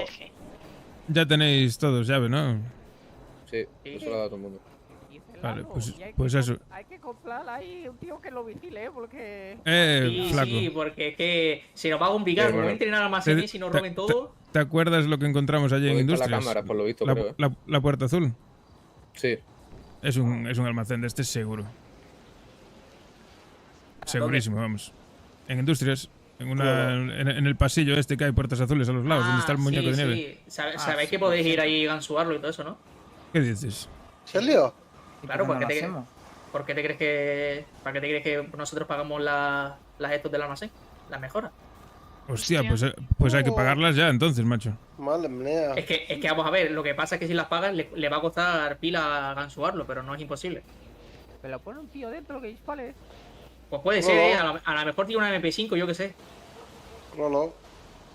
Ya tenéis todos llave, ¿no? Sí, eso lo ha dado todo el mundo. Vale, pues eso. Hay que comprar ahí un tío que lo vigile, porque... Flaco. Sí, porque es que se nos va a complicar, como entren al almacén y si nos roben todo... ¿Te acuerdas lo que encontramos allí en Industrias? La cámara, por lo visto, creo. La puerta azul. Sí. Es un almacén de este seguro. Segurísimo, vamos. En Industrias, en el pasillo este que hay puertas azules a los lados, donde está el muñeco de nieve. Sí. Sabéis que podéis ir ahí y gansuarlo y todo eso, ¿no? ¿Qué dices? ¿Serio? Claro, ¿por qué te crees que... ¿Para qué te crees que nosotros pagamos las estos del almacén? Las mejoras. Hostia, pues hay que pagarlas ya entonces, macho. Madre mía. Es que vamos a ver, lo que pasa es que si las pagas le va a costar pila gansuarlo, pero no es imposible. Pero pone un tío dentro que dispare. Pues puede ser, a lo mejor tiene una MP5, yo qué sé. No.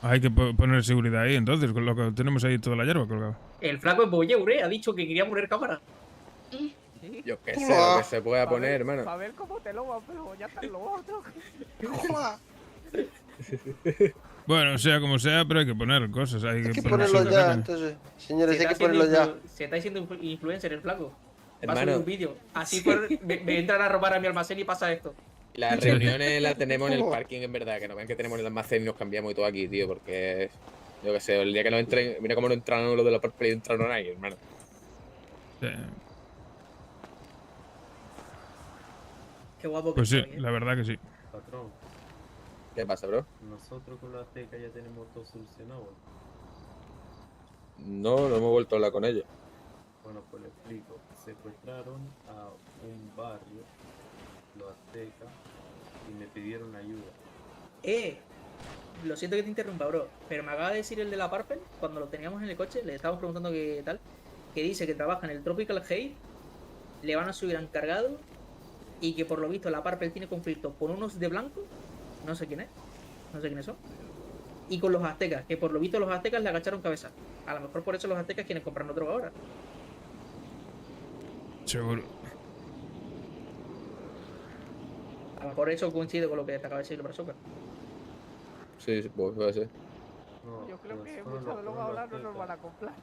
Hay que poner seguridad ahí entonces, con lo que tenemos ahí toda la hierba colgada. El flaco de Boyeure ha dicho que quería poner cámara. Yo qué sé, lo que se pueda poner, hermano. Para ver cómo te lo va, pero ya está lo otro. Bueno, sea como sea, pero hay que poner cosas. Hay que ponerlo ya, entonces. Señores, hay que ponerlo ya. Se está diciendo influencer el flaco. Va a Hermano. subir un vídeo. Así pues, me entran a robar a mi almacén y pasa esto. Las reuniones las tenemos en el parking, en verdad, que nos ven que tenemos en el almacén y nos cambiamos y todo aquí, tío, porque... Yo qué sé, el día que nos entren... Mira cómo no entraron los de la Purple y entraron ahí, hermano. Sí. Qué guapo que Pues sí, estoy, ¿eh? la verdad que sí. Patrón, ¿Qué pasa, bro? nosotros con la Azteca ya tenemos todo solucionado. No hemos vuelto a hablar con ellos. Bueno, pues le explico. Secuestraron a un barrio, los aztecas, y me pidieron ayuda. Lo siento que te interrumpa, bro, pero me acaba de decir el de la Purple, cuando lo teníamos en el coche, le estábamos preguntando qué tal, que dice que trabaja en el Tropical Haze, le van a subir a encargado, y que por lo visto la Purple tiene conflicto con unos de blanco, no sé quién es, no sé quiénes son, y con los aztecas, que por lo visto los aztecas le agacharon cabeza. A lo mejor por eso los aztecas quieren comprar droga ahora. Seguro. A lo mejor eso coincide con lo que te acaba de decir el Brazuca. Sí, pues puede ser. Yo creo que mucho de luego hablar no nos van a comprar.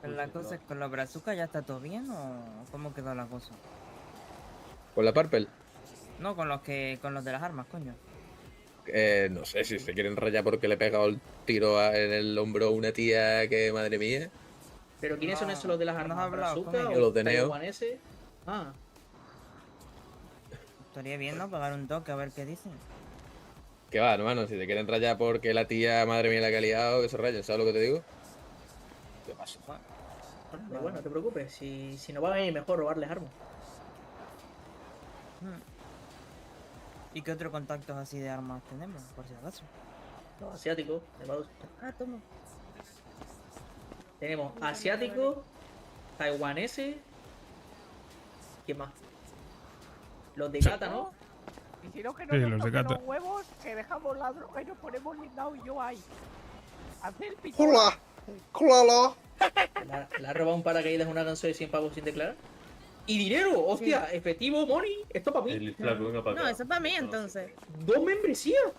Pero la cosa es, ¿con los brazucas ya está todo bien o cómo quedó la cosa? ¿Con la Purple? No, con los de las armas, coño. No sé, si se quieren rayar porque le he pegado el tiro en el hombro a una tía que, madre mía. ¿Pero quiénes son esos los de las armas? ¿Brazuca o los de Neo? taiwanese? Ah. Estaría bien, ¿no? Pagar un toque a ver qué dicen. Que va, hermano, si te quieren rayar porque la tía, madre mía, la que ha liado, que se rayen, ¿sabes lo que te digo? ¿Qué pasa? Bueno, no te preocupes, si no va a venir mejor robarles armas. ¿Y qué otros contactos así de armas tenemos, por si acaso? Los asiáticos, nevados. Toma. Tenemos asiático, taiwanese. ¿Quién más? Los de Gata, ¿no? Y si no, que Sí, nos los de toquen Gata. los huevos, que dejamos la droga y nos ponemos lindados y yo ahí. Hacer el pito. ¡Hola! ¡Claro! Le ha robado un paracaídas a una canción de 100 pavos sin declarar. ¡Y dinero! ¡Hostia! Efectivo, money. Esto para mí. El flaco, venga para No, acá. eso es para mí entonces. 2 membresías.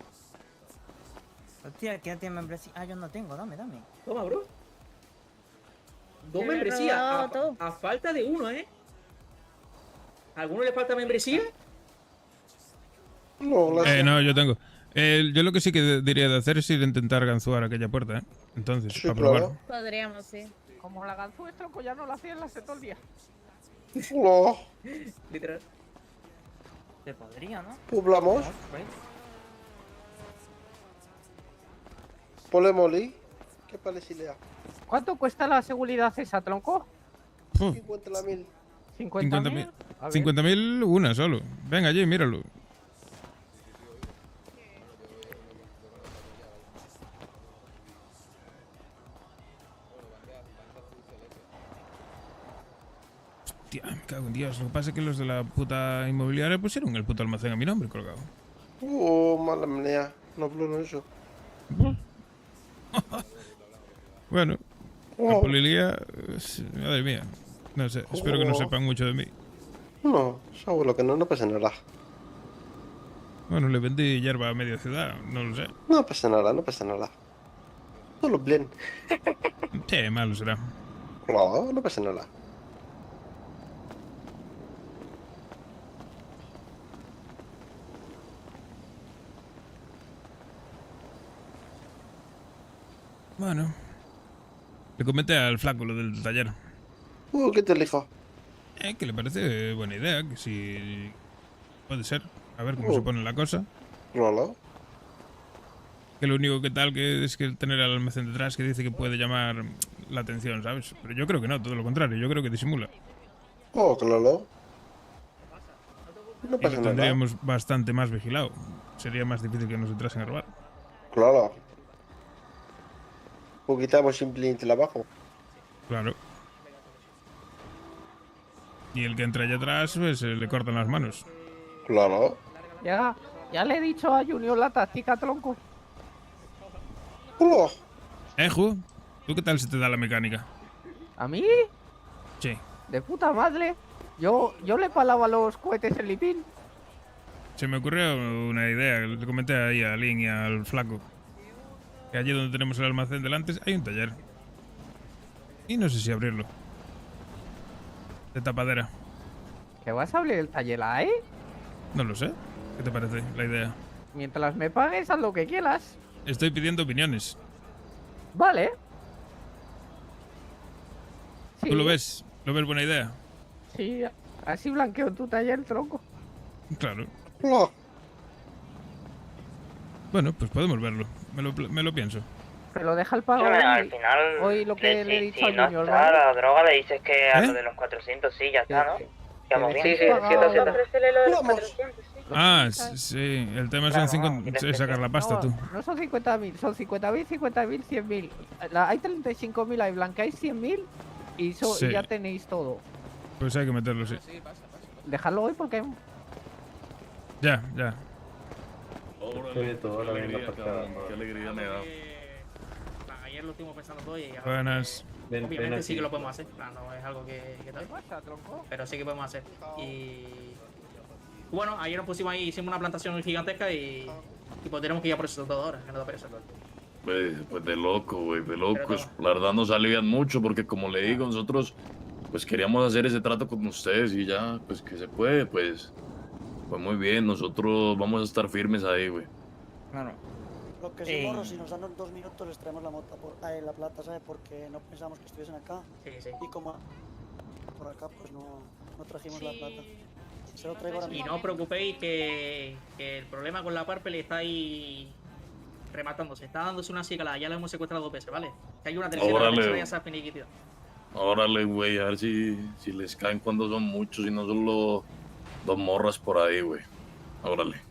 Hostia, ¿qué tiene membresía? Ah, yo no tengo, dame. Toma, bro. 2 Yo le he membresías. robado todo. A falta de uno, ¿eh? ¿A alguno le falta membresía? No, yo tengo. Yo lo que sí que diría de hacer es ir a intentar ganzuar aquella puerta, ¿eh? Entonces, Sí, para probar. claro. Podríamos, sí. Como la ganzú es tronco, ya no la hacían las todo el día. ¡Hola! Literal. Se podría, ¿no? Poblamos. Pole Molly. ¿Qué palecilea? ¿Cuánto cuesta la seguridad esa, tronco? 50.000. 50.000. 50.000 una solo. Venga allí, míralo. Hostia, me cago en Dios. Lo que pasa es que los de la puta inmobiliaria pusieron el puto almacén a mi nombre colgado. Mala manera. No hablo eso. Bueno, la policía... Madre mía. No sé, espero que no sepan mucho de mí. No, seguro que no pasa nada. Bueno, le vendí hierba a media ciudad, no lo sé. No pasa nada. Solo bien. Sí, malo será. No pasa nada. Bueno, le comenté al flaco lo del taller. ¿Qué te dijo? Que le parece buena idea, que si puede ser. A ver cómo se pone la cosa. Claro. Que lo único que tal que es que tener el almacén detrás que dice que puede llamar la atención, ¿sabes? Pero yo creo que no, todo lo contrario, yo creo que disimula. Claro. No Y pasa lo nada. tendríamos bastante más vigilado. Sería más difícil que nos entrasen a robar. Claro. O quitamos simplemente el abajo. Claro. Y el que entra allá atrás, pues le cortan las manos. Claro. Ya le he dicho a Junior la táctica, tronco. Ju, ¿tú qué tal se te da la mecánica? ¿A mí? Sí. De puta madre. Yo le palaba los cohetes en Lipín. Se me ocurrió una idea, le comenté ahí a Lin y al flaco. Que allí donde tenemos el almacén delante hay un taller. Y no sé si abrirlo. De tapadera. ¿Que vas a abrir el taller ahí? No lo sé. ¿Qué te parece la idea? Mientras me pagues, haz lo que quieras. Estoy pidiendo opiniones. Vale. Sí. ¿Tú lo ves? ¿Lo ves buena idea? Sí, así blanqueo tu taller, tronco. Claro. Bueno, pues podemos verlo. Me lo pienso. Pero deja el pago. Al final, hoy lo que le he dicho si a no Junior, está ¿vale? la droga, le dices que a ¿Eh? lo de los 400 sí, ya está, ¿no? Quedamos bien. Sí, ofrécele lo de los 400, sí. Ah, sí. El tema son 5... Es sacar la pasta, tú. No son 50.000, son 50.000, 50.000, 100.000. Hay 35.000, ahí blancáis 100.000 y Sí. ya tenéis todo. Pues hay que meterlo, sí. Dejadlo hoy porque... Ya. Qué alegría me da. Ayer lo estuvimos pensando todo y Buenas. obviamente sí que lo podemos hacer. No es algo que tal. Pero sí que podemos hacer. Y bueno, ayer nos pusimos ahí, hicimos una plantación gigantesca y pues tenemos que ir a por eso todo ahora, que no da pereza. Pues de loco, güey, de locos. La verdad nos alivian mucho porque como le digo, nosotros pues queríamos hacer ese trato con ustedes y ya, pues que se puede, pues muy bien, nosotros vamos a estar firmes ahí, güey. Claro. Lo que sí, morro, si nos dan 2 minutos les traemos la moto la plata, ¿sabes? Porque no pensamos que estuviesen acá. Sí. Y como por acá, pues no trajimos la plata. Se lo traigo ahora Y mismo. no os preocupéis que el problema con la Purple está ahí rematándose. Está dándose una cicla, ya la hemos secuestrado 2 veces, ¿vale? Que hay una tercera, Órale. la tercera ya se ha finiquitado. Órale, güey, a ver si les caen cuando son muchos y no solo 2 morras por ahí, güey. Órale.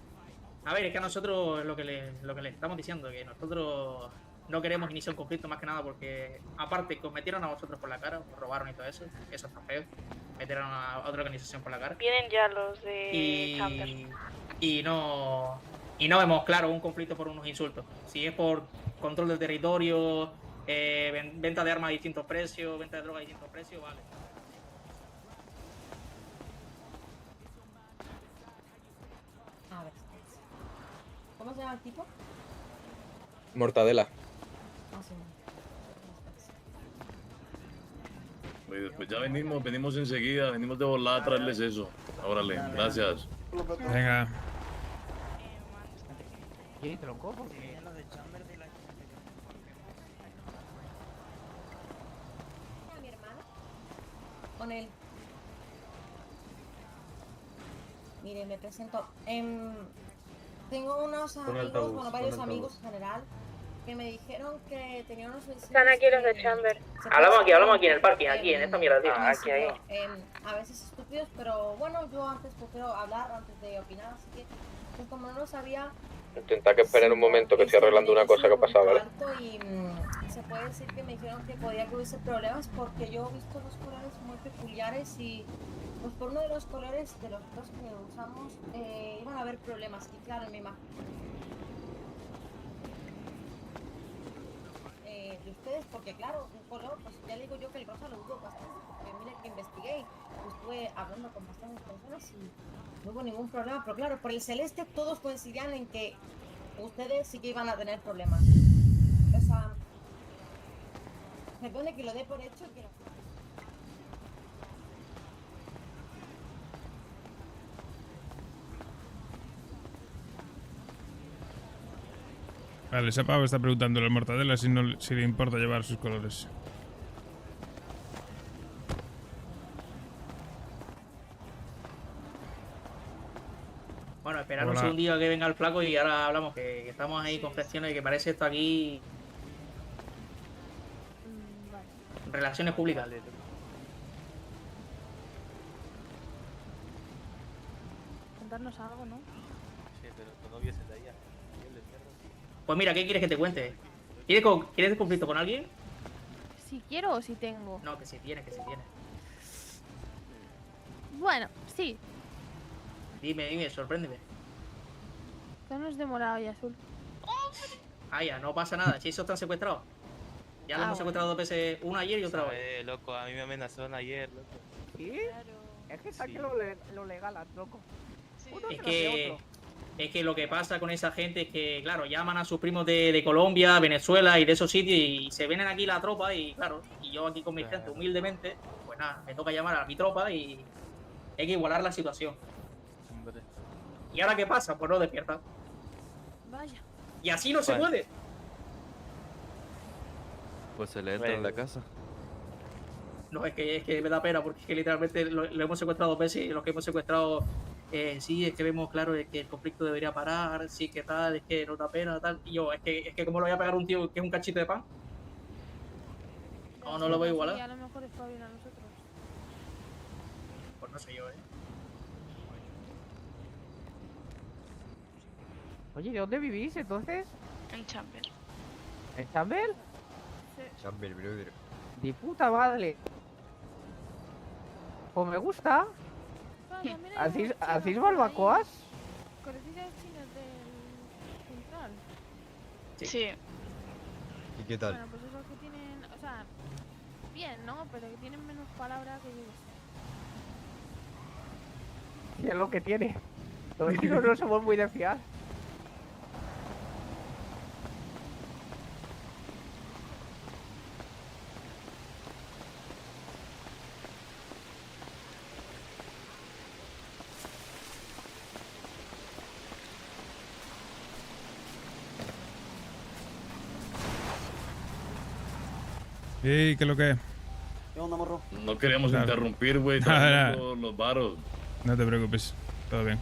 A ver, es que a nosotros lo que le estamos diciendo, que nosotros no queremos iniciar un conflicto más que nada porque, aparte, que os metieron a vosotros por la cara, os robaron y todo eso, eso está feo. Metieron a otra organización por la cara. Vienen ya los de Chamber. Y no vemos, claro, un conflicto por unos insultos. Si es por control del territorio, venta de armas a distintos precios, venta de droga a distintos precios, vale. A ver. ¿Cómo se llama el tipo? Mortadela. Ah, sí. Oye, pues ya venimos enseguida, venimos de volada a traerles eso. Órale, gracias. Venga. Sí, tronco. Mi hermana. Con él. Mire, me presento. Tengo unos Pon amigos, altavoz, bueno, pon varios altavoz. amigos en general. que me dijeron que tenían unos vecinos. Están aquí los de Chamber. Hablamos aquí en el parking, aquí, en esta mierda, tío. Aquí, ahí. A veces estúpidos, pero bueno, yo antes prefiero hablar antes de opinar, así que pues como no lo sabía. Intenta que esperen un momento que estoy arreglando una cosa que ha pasado, ¿vale? Y se puede decir que me dijeron que podía que hubiese problemas porque yo he visto los colores muy peculiares y pues por uno de los colores de los dos que usamos iban a haber problemas y claro, me imagino de ustedes porque claro, un color, pues ya le digo yo que el rosa lo dudo bastante porque mire que investigué y estuve hablando con bastantes personas y no hubo ningún problema, pero claro, por el celeste todos coincidían en que ustedes sí que iban a tener problemas. O sea, me pone que lo dé por hecho que... Vale, ese pavo está preguntándole al Mortadela si le importa llevar sus colores. Bueno, esperar un Hola. segundillo a que venga el flaco y ahora hablamos, que estamos ahí con gestiones y que parece esto aquí... Relaciones públicas. Contarnos algo, ¿no? Sí, pero tu novio se de allá. Pues mira, ¿qué quieres que te cuente? ¿Quieres conflicto con alguien? Si quiero o si tengo. No, que si tienes, que si tienes. Bueno, sí. Dime, sorpréndeme. Tonos de morado y azul. Ah, ya, no pasa nada. Si esos están secuestrados. Ya los hemos secuestrado dos veces, una ayer y otra vez. Loco, a mí me amenazaron ayer, loco. ¿Qué? Es que saque lo legal, loco. Uno Es tras de otro. que lo que pasa con esa gente es que, claro, llaman a sus primos de Colombia, Venezuela y de esos sitios y se vienen aquí la tropa y, claro, y yo aquí con mi gente humildemente, pues nada, me toca llamar a mi tropa y hay que igualar la situación. ¿Y ahora qué pasa? Pues no despierta. Vaya. Y así no se puede. Pues se le entra en la casa. No, es que me da pena porque es que literalmente lo hemos secuestrado dos veces y los que hemos secuestrado, sí, es que vemos claro es que el conflicto debería parar, sí, que tal, es que nos da pena, tal. Y yo, es que ¿cómo lo voy a pegar a un tío que es un cachito de pan? No lo voy a igualar. Sí, a lo mejor es para bien a nosotros. Pues no sé yo, Oye, ¿de dónde vivís entonces? En Chamber. ¿En Chamber? Chamber, brother. De puta madre. Pues me gusta. ¿Hacéis barbacoas? ¿Conocéis a los chinos del central? Sí. ¿Y qué tal? Bueno, pues esos que tienen, o sea, bien, ¿no? Pero que tienen menos palabras que yo. Y es lo que tiene. Los vecinos no somos muy de fiar. ¿Y qué es lo que es? ¿Qué onda, morro? No queríamos Claro. interrumpir, güey, Nada, trayendo los varos. No te preocupes, todo bien.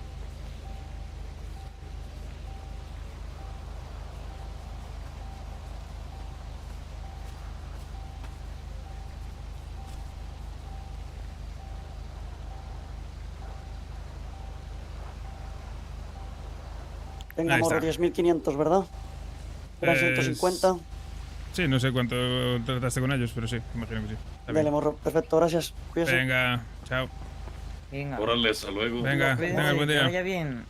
Venga, Ahí morro, está. 10.500, ¿verdad? Eran 150. Sí, no sé cuánto trataste con ellos, pero sí, imagino que sí. Está Dale, bien. morro. Perfecto, gracias. Cuídese. Venga, chao. Venga. Órale, hasta luego. Venga, tenga buen Que día. vaya bien.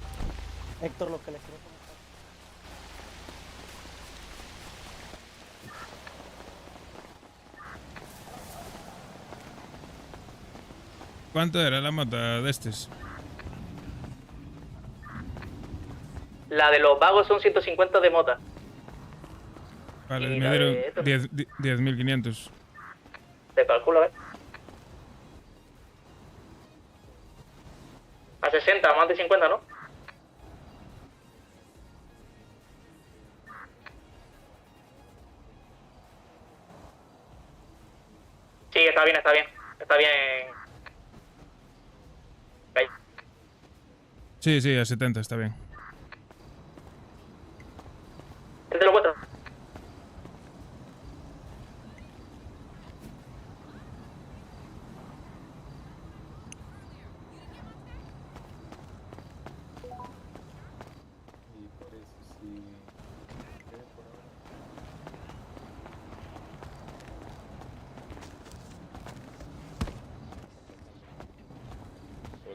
Héctor, lo que le quiero comentar. ¿Cuánto era la moto de estos? La de los vagos son 150 de mota. Vale, ¿Y me la dieron de estos? 10.500. Te calculo, a ver. A 60, más de 50, ¿no? Sí, está bien, está bien. Está bien. Ahí. Sí, sí, a 70 está bien. ¿Te lo cuento?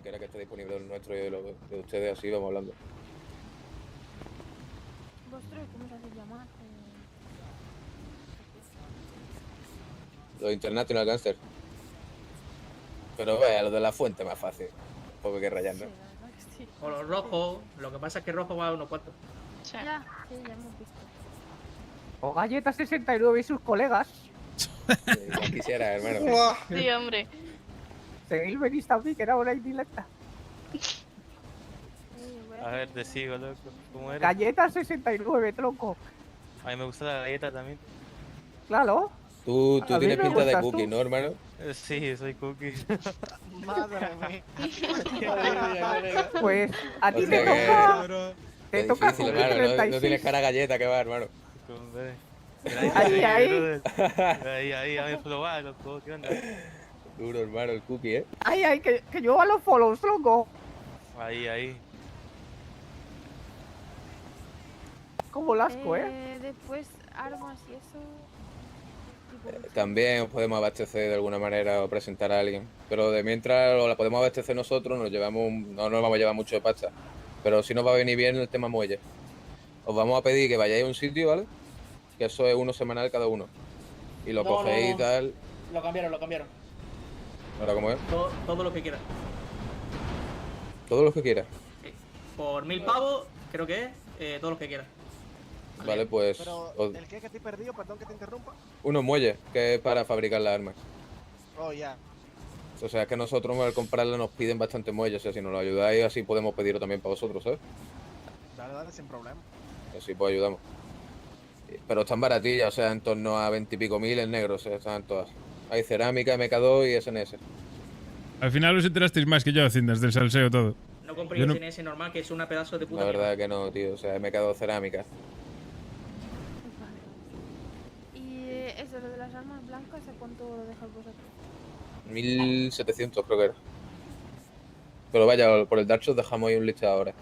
cualquiera que esté disponible del nuestro y de ustedes, así vamos hablando. ¿Vosotros cómo se hace llamar? Los International Gangster. Pero vaya, los de la fuente más fácil. Porque hay que rayar, ¿no? O los rojos. Lo que pasa es que rojo va a unos cuantos. Ya, sí, ya hemos visto. O Galleta 69 y sus colegas. Ya quisiera, hermano. Sí, hombre. Seguir venís también, que era una indilecta. A ver, te sigo, loco. ¿Cómo eres? Galleta 69, tronco. A mí me gusta la galleta también. Claro. Tú A mí tienes me pinta de gustas cookie, tú. ¿no, hermano? Sí, soy cookie. Madre mía. Pues a ti te Hostia, toca. Te Es toca difícil, cumplir hermano. No 36. tienes cara a galleta, que va, hermano. Ahí, a ver, probar, loco. ¿Qué onda? Duro, hermano, el cookie, Ay, que yo a los follows, tronco. Ahí. Como lasco, ¿eh? Después, armas y eso. También podemos abastecer de alguna manera o presentar a alguien. Pero de mientras o la podemos abastecer nosotros, no nos vamos a llevar mucho de pasta. Pero sí nos va a venir bien el tema muelle. Os vamos a pedir que vayáis a un sitio, ¿vale? Que eso es uno semanal cada uno. Y lo cogéis y tal. Lo cambiaron. ¿Ahora cómo es? Todo lo que quieras. Todo lo que quieras. Por 1000 pavos, creo que es todo lo que quieras. Vale, pues. Pero, ¿el qué que estoy perdido? Perdón que te interrumpa. Unos muelles, que es para fabricar las armas. Oh, ya. O sea, es que nosotros al comprarla nos piden bastante muelles. O sea, si nos lo ayudáis, así podemos pedirlo también para vosotros, ¿sabes? Dale, sin problema. Así pues ayudamos. Pero están baratillas, o sea, en torno a 20 y pico mil en negro, o sea, están todas. Hay cerámica, MK2 y SNS. Al final os enterasteis más que yo, Cindas, del salseo todo. No compré Yo no- SNS normal, que es una pedazo de puta La mierda. verdad que no, tío, o sea, MK2 cerámica. Y eso, lo de las armas blancas, ¿a cuánto lo dejáis vosotros? 1700 creo que era. Pero vaya, por el Dark os dejamos ahí un listado ahora.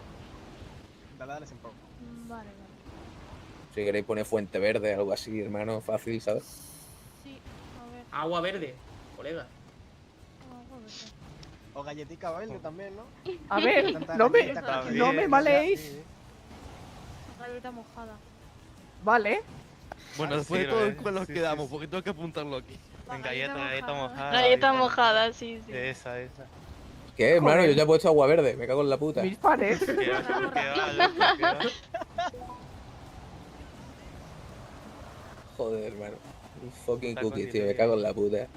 Dale, sin problema. Vale. Si queréis poner fuente verde, algo así, hermano, fácil, ¿sabes? Sí, a ver. Agua verde, colega. O galletica verde también, ¿no? A ver, Tanta no galleta con- me maléis. Galleta mojada. Vale. Bueno, después de todo, ¿cuál nos quedamos? Porque tengo que apuntarlo aquí. En galleta mojada. Galleta mojada, sí. Esa. ¿Qué, hermano? Yo ya he puesto agua verde, me cago en la puta. Mis pares. ¿Qué va? Joder, hermano. Un fucking Está cookie, con tío, me cago en la puta.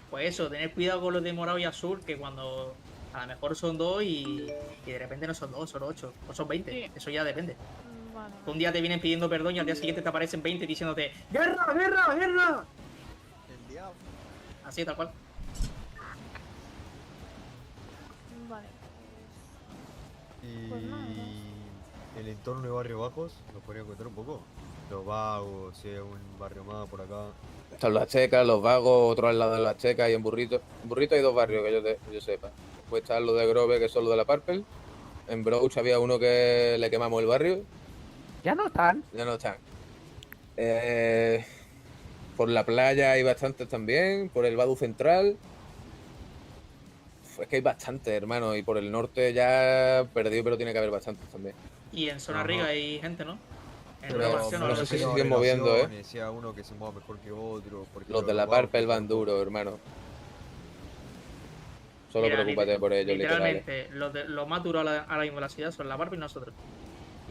Pues eso, tener cuidado con los de morado y azul, que cuando a lo mejor son 2 y de repente no son 2, son 8 o son 20. Eso ya depende. Un día te vienen pidiendo perdón y al día siguiente te aparecen 20 diciéndote ¡Guerra, guerra, guerra! El diablo. Así, tal cual. Vale. Y Pues nada, el entorno de Barrio Bajos, ¿nos podría contar un poco? Los vagos, si hay un barrio más por acá. Están los Aztecas, los Vagos, otro al lado de los Aztecas y en Burrito. En Burrito hay dos barrios que yo sepa. Después están los de Grove, que son los de la Purple. En Brouch había uno que le quemamos el barrio. Ya no están. Ya no están. Por la playa hay bastantes también. Por el Badu Central. Es que hay bastantes, hermano. Y por el norte ya perdido, pero tiene que haber bastantes también. Y en zona Riga hay gente, ¿no? En Pero renovación, no o sé algo si así. se siguen moviendo, Sea uno que se mueva mejor que otro. porque Los de la vagos Purple que van duro, hermano. Solo Mira, preocúpate por ellos, literalmente. Literalmente, los más duros ahora mismo en la ciudad son la Barbie y nosotros.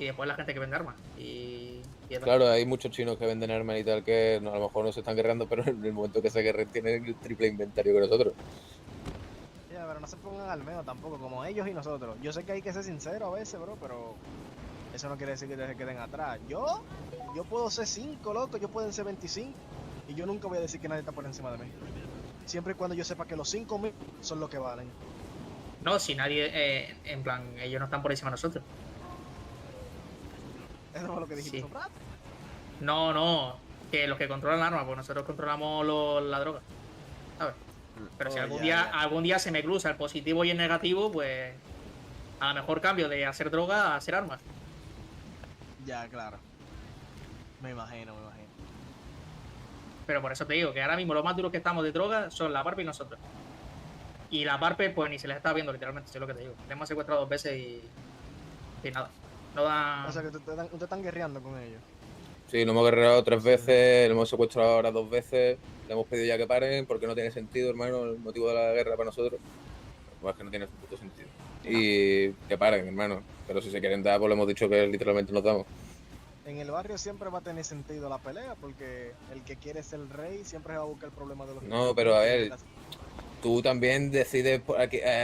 Y después la gente que vende armas. Y es Claro, hay muchos chinos que venden armas y tal que a lo mejor no se están guerreando, pero en el momento que se guerren tienen el triple inventario que nosotros. Ya, pero no se pongan al medio tampoco, como ellos y nosotros. Yo sé que hay que ser sincero a veces, bro, pero eso no quiere decir que se queden atrás. Yo puedo ser 5, loco, yo pueden ser 25. Y yo nunca voy a decir que nadie está por encima de mí. Siempre y cuando yo sepa que los 5.000 son los que valen. No, si nadie, en plan, ellos no están por encima de nosotros. Eso fue lo que dijiste. Sí. No, que los que controlan la arma, pues nosotros controlamos la droga. ¿Sabes? Pero si algún día se me cruza el positivo y el negativo, pues a lo mejor cambio de hacer droga a hacer armas. Ya, claro. Me imagino. Pero por eso te digo que ahora mismo los más duros que estamos de droga son la Barpe y nosotros. Y la Barpe, pues ni se les está viendo literalmente, eso es lo que te digo. Le hemos secuestrado 2 veces y nada. No dan... O sea que ustedes están guerreando con ellos. Sí, lo hemos guerreado 3 veces, lo hemos secuestrado ahora 2 veces, le hemos pedido ya que paren porque no tiene sentido, hermano, el motivo de la guerra para nosotros. Pues es que no tiene puto sentido. Y que paren, hermano. Pero si se quieren dar, pues le hemos dicho que literalmente nos damos. En el barrio siempre va a tener sentido la pelea porque el que quiere ser el rey siempre va a buscar el problema de los demás. No, pero a ver, tú también decides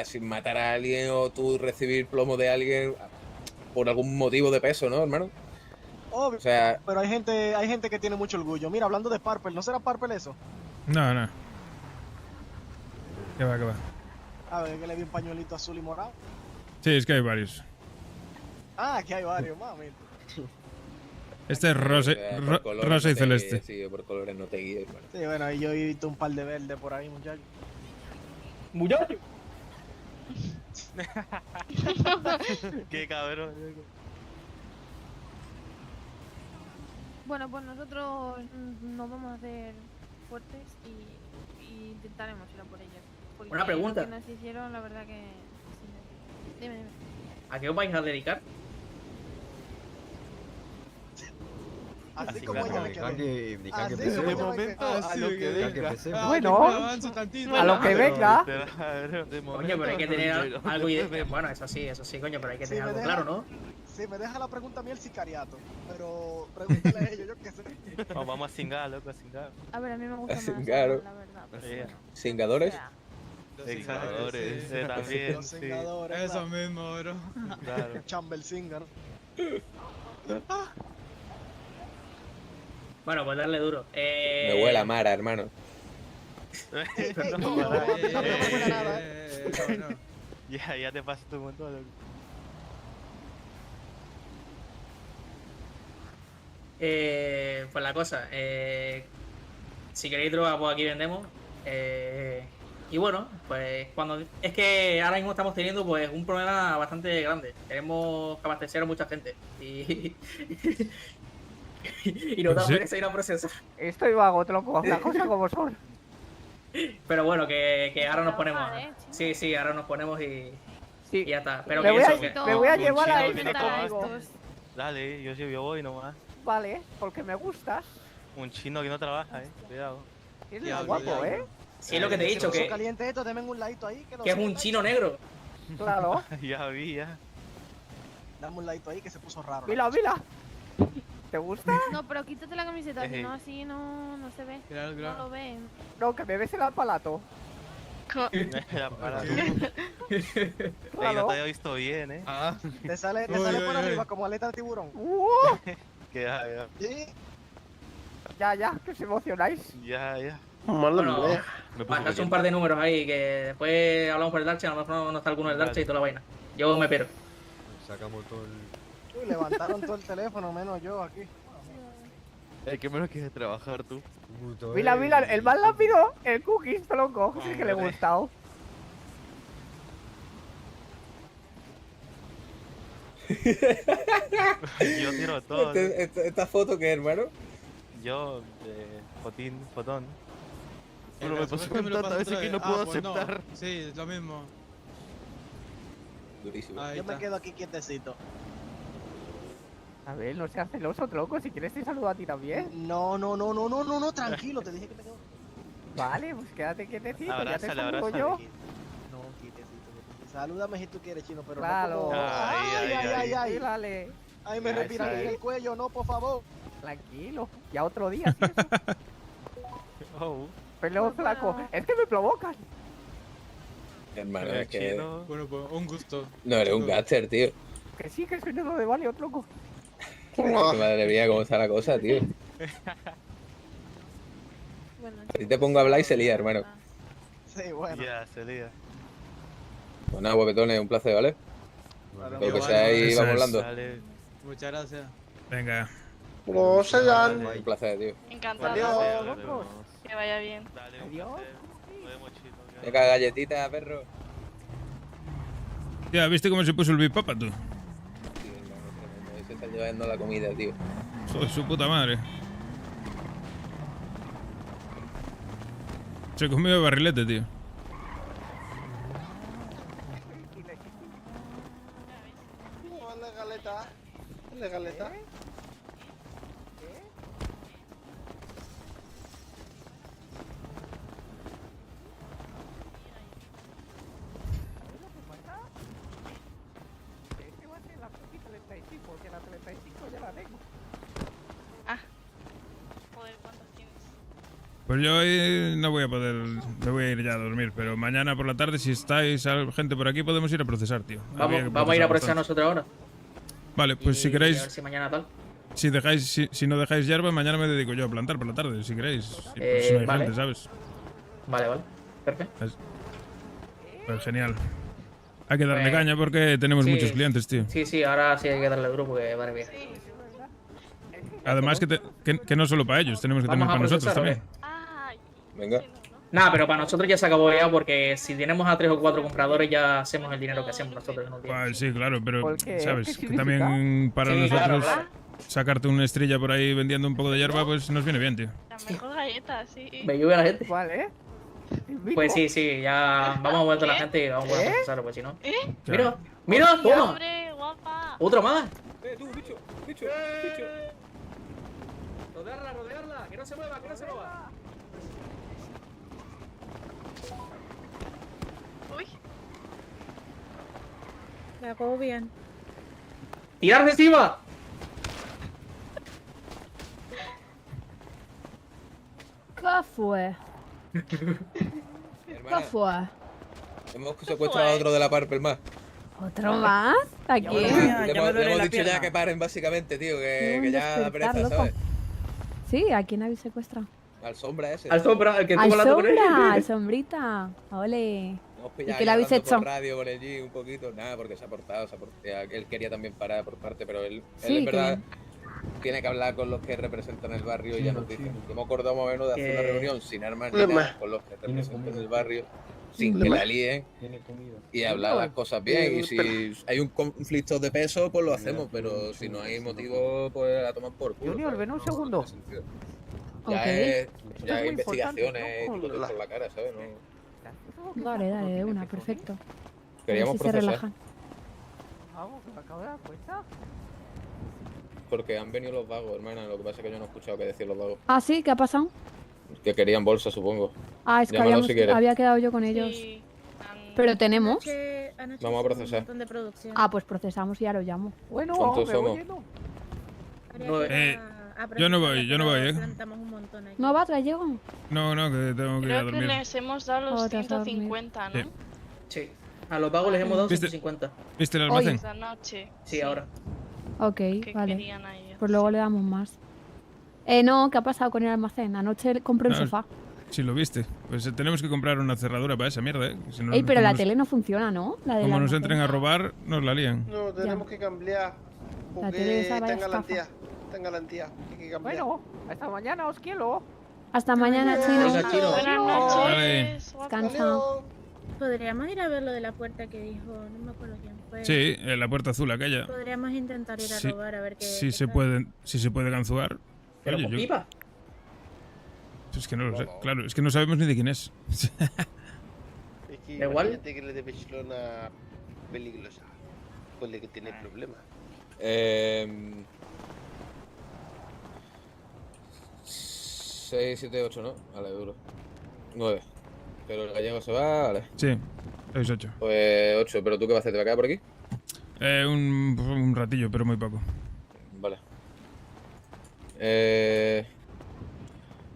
sin matar a alguien o tú recibir plomo de alguien por algún motivo de peso, ¿no, hermano? Obvio, o sea, pero hay gente que tiene mucho orgullo. Mira, hablando de Parpel, ¿no será Parpel eso? No. ¿Qué va? A ver, que le vi un pañuelito azul y morado. Sí, es que hay varios. Ah, aquí hay varios, mami. Este es rosa, rosa y celeste. Sí, por colores no te guíes, hermano. Sí, bueno, ahí yo he visto un par de verde por ahí, muchachos. ¡Muchacho! Qué cabrón. Bueno, pues nosotros nos vamos a hacer fuertes y intentaremos ir a por ellas. Porque Una pregunta. Lo que nos hicieron, la verdad que... Sí, dime. ¿A qué os vais a dedicar? Así como ella me quedó. De momento, a lo que venga. Bueno, a lo que venga. Coño, pero hay que tener algo... Bueno, eso sí, coño, pero hay que tener algo claro, ¿no? Sí, me deja la pregunta a mí el sicariato. Pero pregúntale a ellos, yo qué sé. No, vamos a cingar, loco, a cingar. A ver, a mí me gusta más, Cingar. la verdad. ¿Cingadores? Cingadores, también. Los cingadores, Eso claro. mismo, bro. Claro. Chambel Singer. Bueno, pues darle duro. Me huele a Mara, hermano. Ya te pasas tu montón, loco. Pues la cosa, si queréis droga, pues aquí vendemos. Y bueno, pues cuando es que ahora mismo estamos teniendo pues un problema bastante grande. Tenemos que abastecer a mucha gente y nos da pereza ir a procesar. Estoy vago, tronco, las cosas como son. Pero bueno, que ahora nos ponemos. Sí, ahora nos ponemos y ya está. Pero me que voy a llevar a chino este que no amigo. Dale, yo voy nomás. Vale, porque me gustas. Un chino que no trabaja, cuidado. Es muy guapo, ¿eh? Sí, es lo que te he dicho, que caliente esto, denme un ladito ahí. es un chino negro. Claro. Ya vi, ya. Dame un ladito ahí que se puso raro. Mira. ¿Te gusta? No, pero quítate la camiseta, si no así no se ve. Claro. No lo ven. No, que me ves el aparato. Ey, no te había visto bien, Te sale por arriba como aleta de tiburón. Que ya. Sí. Ya, que os emocionáis. Ya. Bueno, mandarse un par de números ahí, que después hablamos por el Darche, a lo mejor no está alguno del Darche y toda la vaina. Yo me pero. Sacamos todo el... Uy, levantaron todo el teléfono, menos yo aquí. ¿Qué menos quieres trabajar tú? Mira, el más rápido, el cookies, tronco. Es que le he gustado. Yo tiro todo. ¿Esta foto qué, hermano? Yo, fotón. Pero me ¿Sabes pasó que con me lo tantas pasó veces otra que vez? no puedo Pues no. aceptar. Sí, es lo mismo. Durísimo. Ahí Yo me está. quedo aquí quietecito. A ver, no seas celoso, tronco. Si quieres te saludo a ti también. No, tranquilo, te dije que me quedo. Vale, pues quédate quietecito, ya te Abrázale, saludo abrázale. yo. No, quietecito. Salúdame si tú quieres, chino, pero Claro. no como... Ay. Dale. Ay, me respiran en el cuello, no, por favor. Tranquilo, ya otro día, ¿sí? Oh. Pero flaco, es que me provocan. Hermano, es que... Bueno, pues un gusto. No, eres un gaster, tío. Que sí, que soy nuevo de Vale, tronco. Madre mía, cómo está la cosa, tío. Bueno, Si te pongo a hablar y se lía, hermano. Sí, bueno. Ya, se lía. Pues nada, guapetones, un placer, ¿vale? Lo que sea ahí Eso vamos es. hablando. Dale. Muchas gracias. Venga. ¿Cómo se dan? Un placer, tío. Encantado. Adiós. Que vaya bien. Dale, Adiós. Nos vemos, chino. Venga, galletita, perro. Ya, ¿viste cómo se puso el bipapa, tú? Sí, hermano, tremendo. Se está llevando la comida, tío. Joder, su puta madre. Se comió el barrilete, tío. Dale galeta. Dale galeta. Este va a ser la 35, porque la 35 ya la tengo. Joder, ¿cuántos tienes? Pues yo hoy no voy a poder, me voy a ir ya a dormir, pero mañana por la tarde, si estáis gente por aquí, podemos ir a procesar, tío. Vamos a ir a procesar nosotros ahora. Vale, pues si A queréis, ver si mañana tal. si no dejáis hierba, mañana me dedico yo a plantar por la tarde, si queréis. Si no hay vale. gente, ¿sabes? Vale. Perfecto. Pues genial. Hay que darle Pues, caña porque tenemos sí. muchos clientes, tío. Sí, ahora sí hay que darle duro porque madre mía. Además que no solo para ellos, tenemos que tener ¿Vamos a para nosotros procesar también. Venga. Nada, pero para nosotros ya se acabó ya porque si tenemos a 3 o 4 compradores ya hacemos el dinero que hacemos nosotros en un día. Pues sí, claro, pero ¿Por qué? sabes ¿Qué que significa? también para Sí, nosotros claro. sacarte una estrella por ahí vendiendo un poco de hierba, pues nos viene bien, tío. La mejor galleta, sí. Me lluvia la gente. Vale. Pues sí, ya vamos a mover a la gente y vamos a procesarlo, pues si no. Claro. Mira, toma. Hombre, guapa. Otro más. Tú, bicho. Rodearla, que no se mueva, Uy. Me hago bien. ¡Tirar de encima! ¿Qué fue? ¿Qué fue? Hemos secuestrado a otro de la Purple más. ¿Otro más? ¿A quién? Le hemos dicho ya que paren, básicamente, tío, que ya da despertar, pereza, loco. ¿sabes? Sí, ¿a quién habéis secuestrado? Al sombra ese. Al sombra, el que ¡Al estuvo hablando con él. sombra! ¡Al sombrita! ¡Ole! Hemos ¿Y pillado qué le ya habéis hablando hecho? por radio con el G un poquito. Nada, porque se ha portado. Él quería también parar por parte, pero él Sí, en qué verdad tiene que hablar con los que representan el barrio y ya nos dicen. Hemos acordado más o menos de hacer una reunión sin armas ni nada con los que representan el barrio, sin que la líen y hablar las cosas bien. Y si hay un conflicto de peso, pues lo hacemos, pero si no hay motivo, pues a tomar por culo. Junior, ven un segundo. Ya Ok. es Esto es muy investigaciones y importante, todo ¿no? por la cara, ¿sabes? No. Dale, de una, perfecto. Queríamos A ver si se procesar. relajan. Vamos, que me acabo de dar cuenta. Porque han venido los vagos, hermana. Lo que pasa es que yo no he escuchado qué decir los vagos. Ah, sí, ¿qué ha pasado? Que querían bolsa, supongo. Ah, es que Llámalo si quieres. había quedado yo con ellos. Pero tenemos. Vamos a procesar. Ah, pues procesamos y ya lo llamo. Bueno, ¿Cuántos me voy somos? yendo. Yo no voy, ¿No va, Gallego? No, que tengo que ir a Creo que dormir. les hemos dado los Oh, te vas a dormir. 150, ¿no? Sí. Sí. A los vagos les hemos dado ¿Viste? 150. ¿Viste el almacén? Esta noche. Sí, ahora. Ok, Que vale. querían a ellos. Pues luego le damos más. No, ¿qué ha pasado con el almacén? Anoche compré un No, sofá. Si lo viste. Pues tenemos que comprar una cerradura para esa mierda, ¿eh? Si no, Ey, pero la como tele no funciona, ¿no? La del Como nos almacén. entren a robar, nos la lían. No, tenemos que cambiar. La tele Porque esa vaya está en garantía. estafa. Está en garantía. Hay que cambiar. Bueno, hasta mañana os quiero. Hasta mañana, Chino. Venga, Chino. Buenas Vale. noches. Descansa. Podríamos ir a ver lo de la puerta que dijo, no me acuerdo quién fue. Sí, la puerta azul aquella. Podríamos intentar ir a Sí, robar a ver qué. Si se puede ganzuar. Pero Oye, con yo- pipa. Es que no lo sé. Claro, es que no sabemos ni de quién es. Es que Da igual. imagínate que le de Barcelona peligrosa. Puede que tiene problemas. 6, 7, 8, ¿no? Vale, duro. 9. Pero el gallego se va, vale. Sí, es 8. Pues 8, pero ¿tú qué vas a hacer? ¿Te vas a quedar por aquí? Un ratillo, pero muy poco. Vale.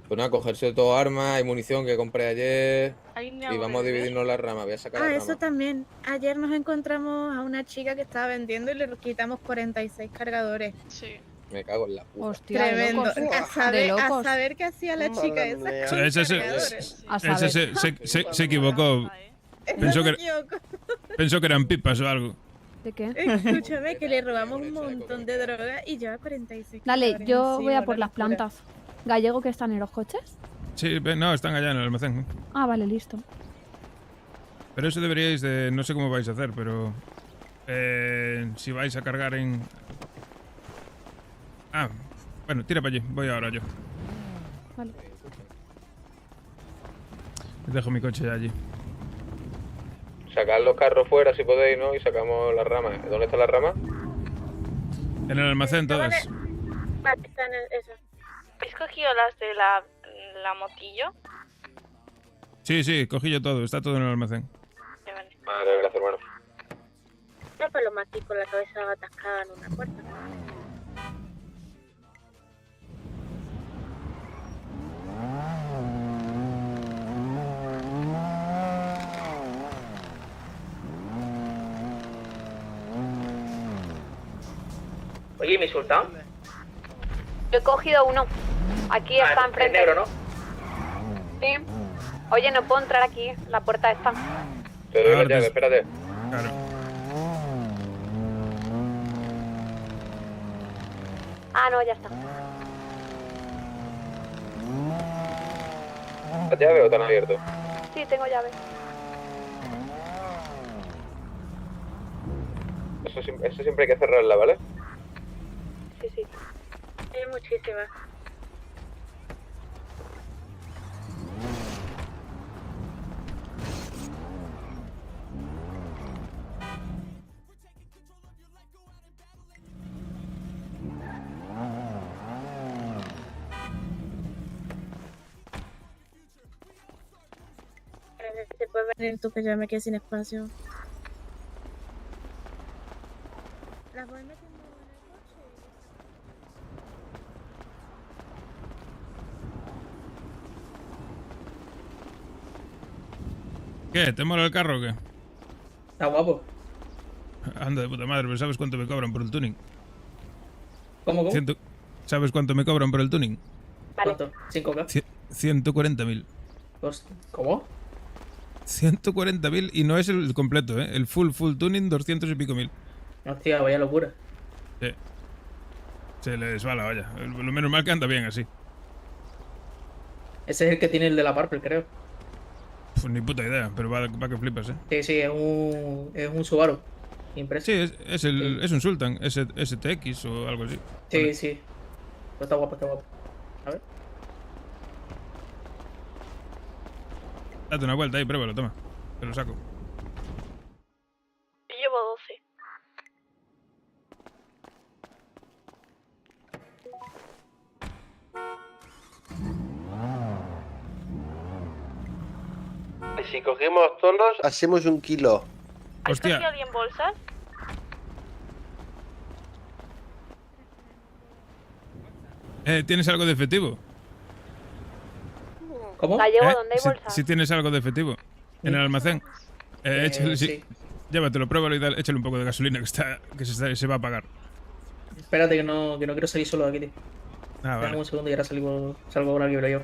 Pues nada, cogerse todo armas y munición que compré ayer. Y vamos a dividirnos las ramas. Voy a sacar Ah, las eso ramas. también. Ayer nos encontramos a una chica que estaba vendiendo y le quitamos 46 cargadores. Sí. Me cago en la puta. Hostia, de Tremendo. locos. A De saber, a locos. saber qué hacía la chica esa. mía. con Ese cargadores. A ese saber. se equivocó. Pensó No me que, equivoco. pensó que eran pipas o algo. ¿De qué? Escúchame, que le robamos un montón de droga y lleva 46 Dale, cargadores yo encima, voy a una por las locura. plantas. Gallego, que están en los coches. Sí, no, están allá en el almacén. Ah, vale, listo. Pero eso deberíais de... No sé cómo vais a hacer, pero... si vais a cargar en... Ah, bueno, tira para allí. Voy ahora yo. Vale. Dejo mi coche allí. Sacad los carros fuera si podéis, ¿no? Y sacamos las ramas. ¿Dónde están las ramas? En el almacén todas. Vale, está en eso. ¿Habéis cogido las de la motillo? Sí, cogí yo todo. Está todo en el almacén. Vale, gracias, hermano. No, pues lo matí con la cabeza atascada en una puerta. Oye, ¿mi sultán? Yo he cogido uno. Aquí está El enfrente. negro, ¿no? Sí. Oye, no puedo entrar aquí. La puerta está. Te doy la llave, espérate. Claro. Ah, no, ya está. ¿La llave o están abiertos? Sí, tengo llave. Eso siempre hay que cerrarla, ¿vale? Sí, sí. Hay muchísimas. ¿Se puede venir tú que ya me quedé sin espacio? ¿Las voy metiendo en el coche? ¿Qué? ¿Te mola el carro o qué? Está guapo. Anda de puta madre, pero ¿sabes cuánto me cobran por el tuning? ¿Cómo? ¿Sabes cuánto me cobran por el tuning? ¿Cuánto? ¿5K? 140.000. ¿Cómo? 140.000 y no es el completo, ¿eh? El full tuning, 200 y pico mil. Hostia, vaya locura. Sí. Se le desbala, vaya. Lo menos mal que anda bien así. Ese es el que tiene el de la Purple, creo. Pues ni puta idea, pero va que flipas, ¿eh? Sí, es un Subaru. Impreso. Sí, es un Sultan, STX o algo así. Sí, sí. Pero está guapo, está guapo. A ver. Date una vuelta ahí, pruébalo, toma. Te lo saco. Yo llevo 12. Si cogemos tonos, hacemos 1 kilo. ¿Has cogido alguien bolsas? ¿Tienes algo de efectivo? ¿Cómo? La llevo donde hay bolsas. Si tienes algo de efectivo. En el almacén. Échale, sí. Llévatelo, pruébalo y échale un poco de gasolina que se va a apagar. Espérate que no quiero salir solo de aquí, tío. Ah, Dame vale. un segundo y ahora salgo por aquí, pero yo.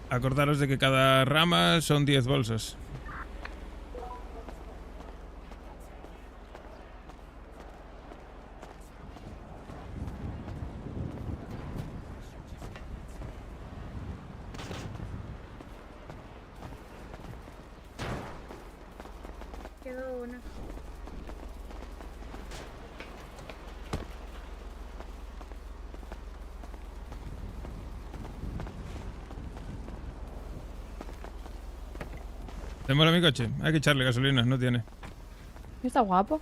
Acordaros de que cada rama son 10 bolsas. Quedó una. ¿Te mola mi coche? Hay que echarle gasolina, no tiene. Está guapo.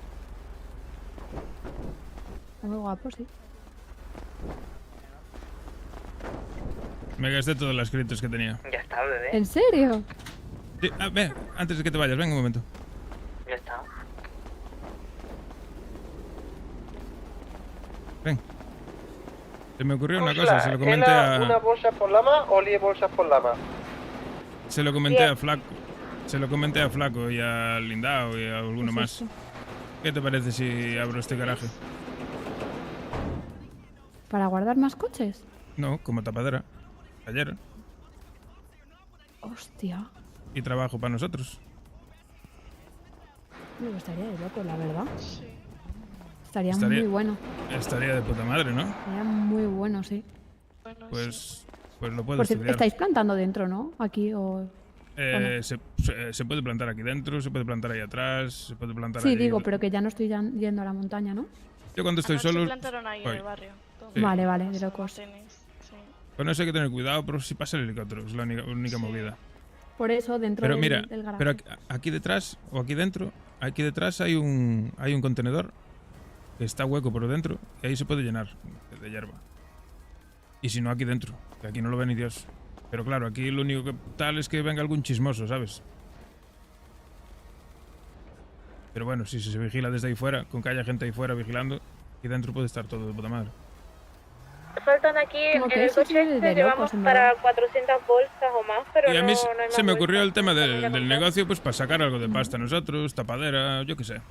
Está muy guapo, sí. Me gasté todas las créditos que tenía. Ya está, bebé. ¿En serio? Sí, ve, antes de que te vayas, venga un momento. Ya está. Ven. Se me ocurrió una cosa, se lo comenté ¿Una a... bolsa por lama o 10 bolsas por lama? Se lo comenté a Flaco. Se lo comenté a Flaco y a Lindao y a alguno más. ¿Qué te parece si abro este garaje? ¿Para guardar más coches? No, como tapadera. Taller. Hostia. Y trabajo para nosotros. Me gustaría de loco, la verdad. Estaría muy bueno. Estaría de puta madre, ¿no? Estaría muy bueno, sí. Pues lo puedo Por cierto, estudiar. estáis plantando dentro, ¿no? Aquí o... Se puede plantar aquí dentro, se puede plantar ahí atrás, se puede plantar Sí, allí. digo, pero que ya no estoy yendo a la montaña, ¿no? Yo cuando estoy Anoche solo... plantaron ahí en voy. el barrio. Sí. Vale, vale, de locos. Con eso hay que tener cuidado, pero si pasa el helicóptero, es la única movida. Por eso, dentro Pero del, mira, del garaje. pero aquí detrás, o aquí dentro, aquí detrás hay un contenedor que está hueco por dentro y ahí se puede llenar de hierba. Y si no, aquí dentro, que aquí no lo ve ni Dios. Pero claro, aquí lo único que tal es que venga algún chismoso, ¿sabes? Pero bueno, si se vigila desde ahí fuera, con que haya gente ahí fuera vigilando, aquí dentro puede estar todo de puta madre. Faltan aquí Como en que el eso coche, sí de locos, llevamos en para verdad. 400 bolsas o más, pero Y a mí no hay se más me ocurrió bolsas. el tema del negocio, pues para sacar algo de pasta a nosotros, tapadera, yo qué sé.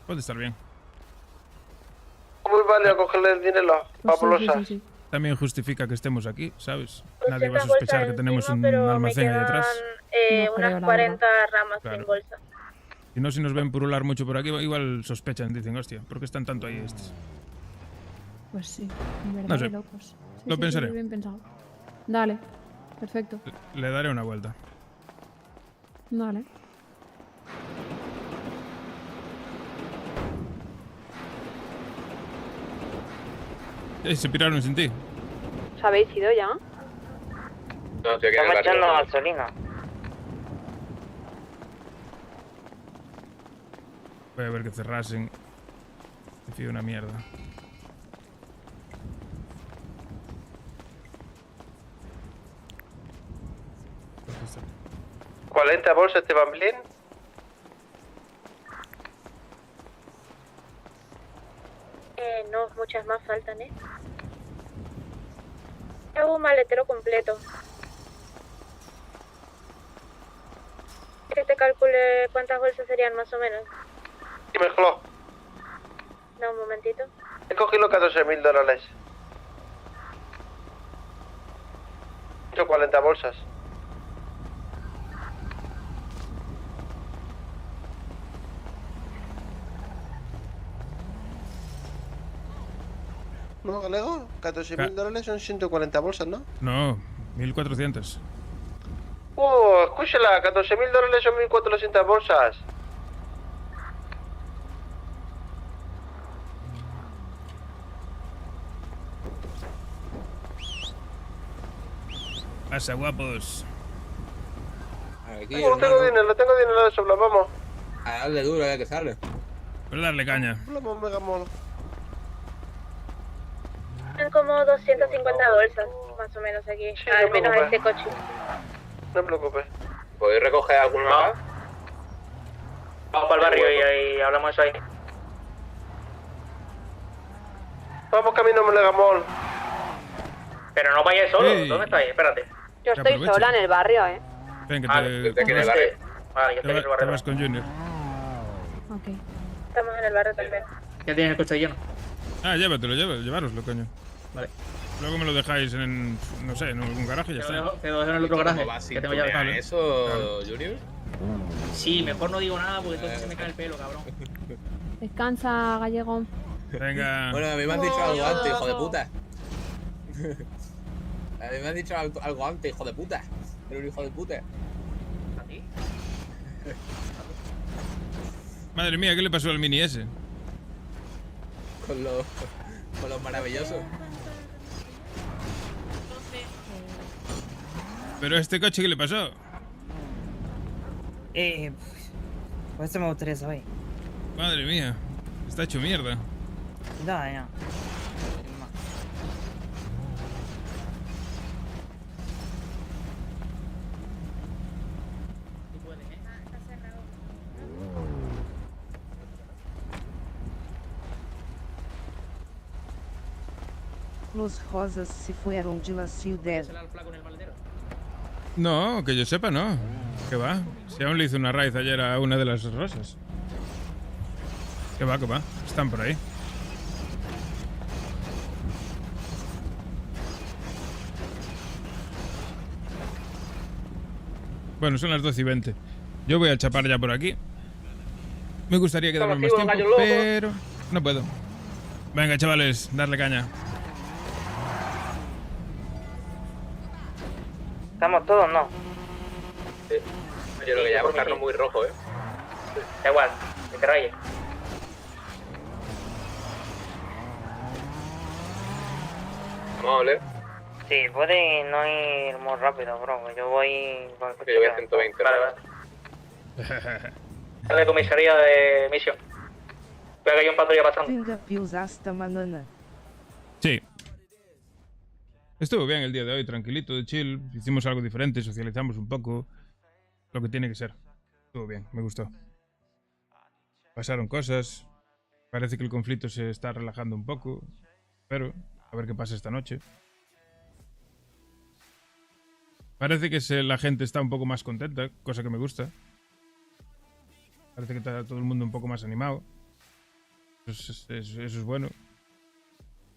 Puede estar bien. Muy vale a cogerle el dinero, Pues Papulosa. También justifica que estemos aquí, ¿sabes? 200 Nadie va a sospechar bolsas que tenemos encima, un pero me almacén ahí detrás. quedan, No unas creo, la 40 ramas Claro. sin bolsa. Si no, si nos ven purular mucho por aquí, igual sospechan, dicen, hostia, ¿por qué están tanto ahí estos? Pues sí, en verdad, No sé. de locos. Sí, Lo sí, pensaré. sí, bien pensado. Dale, perfecto. Le daré una vuelta. Dale. Se piraron sin ti. ¿Os habéis ido ya? No, estoy aquí en el barrio. gasolina. Voy a ver que cerrasen. Me fío una mierda. ¿40 bolsas te van bien? No, muchas más faltan, Hago un maletero completo. Que te calcule cuántas bolsas serían más o menos. Y mejor. Da un momentito. He cogido $14.000. Son 40 bolsas. ¿No, Galego? $14.000 son 140 bolsas, ¿no? No, 1400. Escúchala, $14.000 son 1.400 bolsas. Pasa, guapos. Aquí, Tengo dinero de sobra, vamos. A darle duro, hay que sale. Pues darle caña. Vamos, mega mono. Son como 250 bolsas, más o menos aquí. Al no menos a preocupes. este coche. No te preocupes. ¿Podéis recoger alguna más? Vamos para el barrio y hablamos eso ahí. Vamos camino a Megamol. Pero no vayáis solo, Ey. ¿dónde estáis? Espérate. Yo estoy Aprovecha. sola en el barrio, Ven, que Vale, te, aquí en el barrio. Vale, yo te estoy en el barrio. vas con Junior. Ok. Estamos en el barrio también. Ya tienes el coche lleno. Ah, llevároslo, coño. Vale. Luego me lo dejáis en, no sé, en algún garaje y ya está. Te lo dejo en el otro garaje. Que tengo llave. Vale. ¿Eso, Junior? Sí, mejor no digo nada porque entonces se me cae el pelo, cabrón. Descansa, Gallego. Venga. Bueno, a mí me han dicho algo antes, hijo de puta. A mí me han dicho algo antes, hijo de puta. Era un hijo de puta. ¿A ti? Madre mía, ¿qué le pasó al mini ese? Con los maravillosos. ¿Pero a este coche qué le pasó? Pues esto me gustaría saber. Madre mía, está hecho mierda. Ya. Los rosas se fueron de la ciudad. No, que yo sepa, no. ¿Qué va? Si aún le hice una raíz ayer a una de las rosas. ¿Qué va, qué va? Están por ahí. Bueno, son las 12:20. Yo voy a chapar ya por aquí. Me gustaría quedarme más tiempo, pero No puedo. Venga, chavales, darle caña. ¿Estamos todos no? Sí. Yo creo que ya por carro muy rojo, Da igual, que te rayes. Vamos a oler. Sí, puede no ir muy rápido, bro. Yo voy... Que yo voy a 120. Vale. Dale comisaría de misión. Veo que hay un patrulla pasando. Tenga pills hasta mañana. Sí. Estuvo bien el día de hoy, tranquilito, de chill. Hicimos algo diferente, socializamos un poco. Lo que tiene que ser. Estuvo bien, me gustó. Pasaron cosas. Parece que el conflicto se está relajando un poco. Pero, a ver qué pasa esta noche. Parece que la gente está un poco más contenta, cosa que me gusta. Parece que está todo el mundo un poco más animado. Eso es bueno.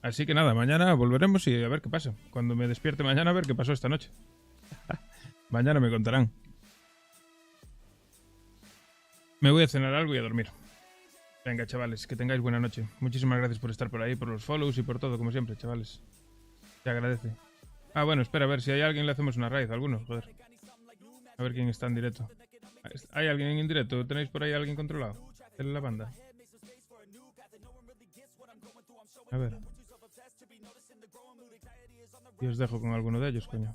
Así que nada, mañana volveremos y a ver qué pasa. Cuando me despierte mañana, a ver qué pasó esta noche. Mañana me contarán. Me voy a cenar algo y a dormir. Venga, chavales, que tengáis buena noche. Muchísimas gracias por estar por ahí, por los follows y por todo, como siempre, chavales. Se agradece. Ah, bueno, espera, a ver si hay alguien, le hacemos una raid, alguno, joder. A ver quién está en directo. ¿Hay alguien en directo? ¿Tenéis por ahí a alguien controlado? En la banda. A ver. Y os dejo con alguno de ellos, coño.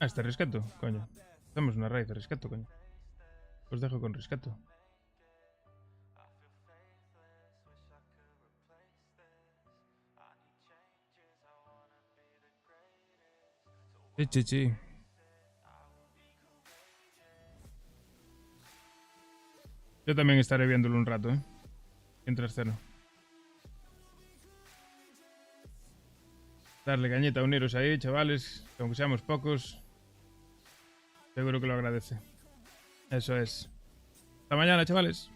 Ah, este Riscato, coño. Hacemos una raid de Riscato, coño. Os dejo con Riscato. Sí. Yo también estaré viéndolo un rato, mientras ceno. Darle cañita, uniros ahí, chavales. Aunque seamos pocos, seguro que lo agradece. Eso es. Hasta mañana, chavales.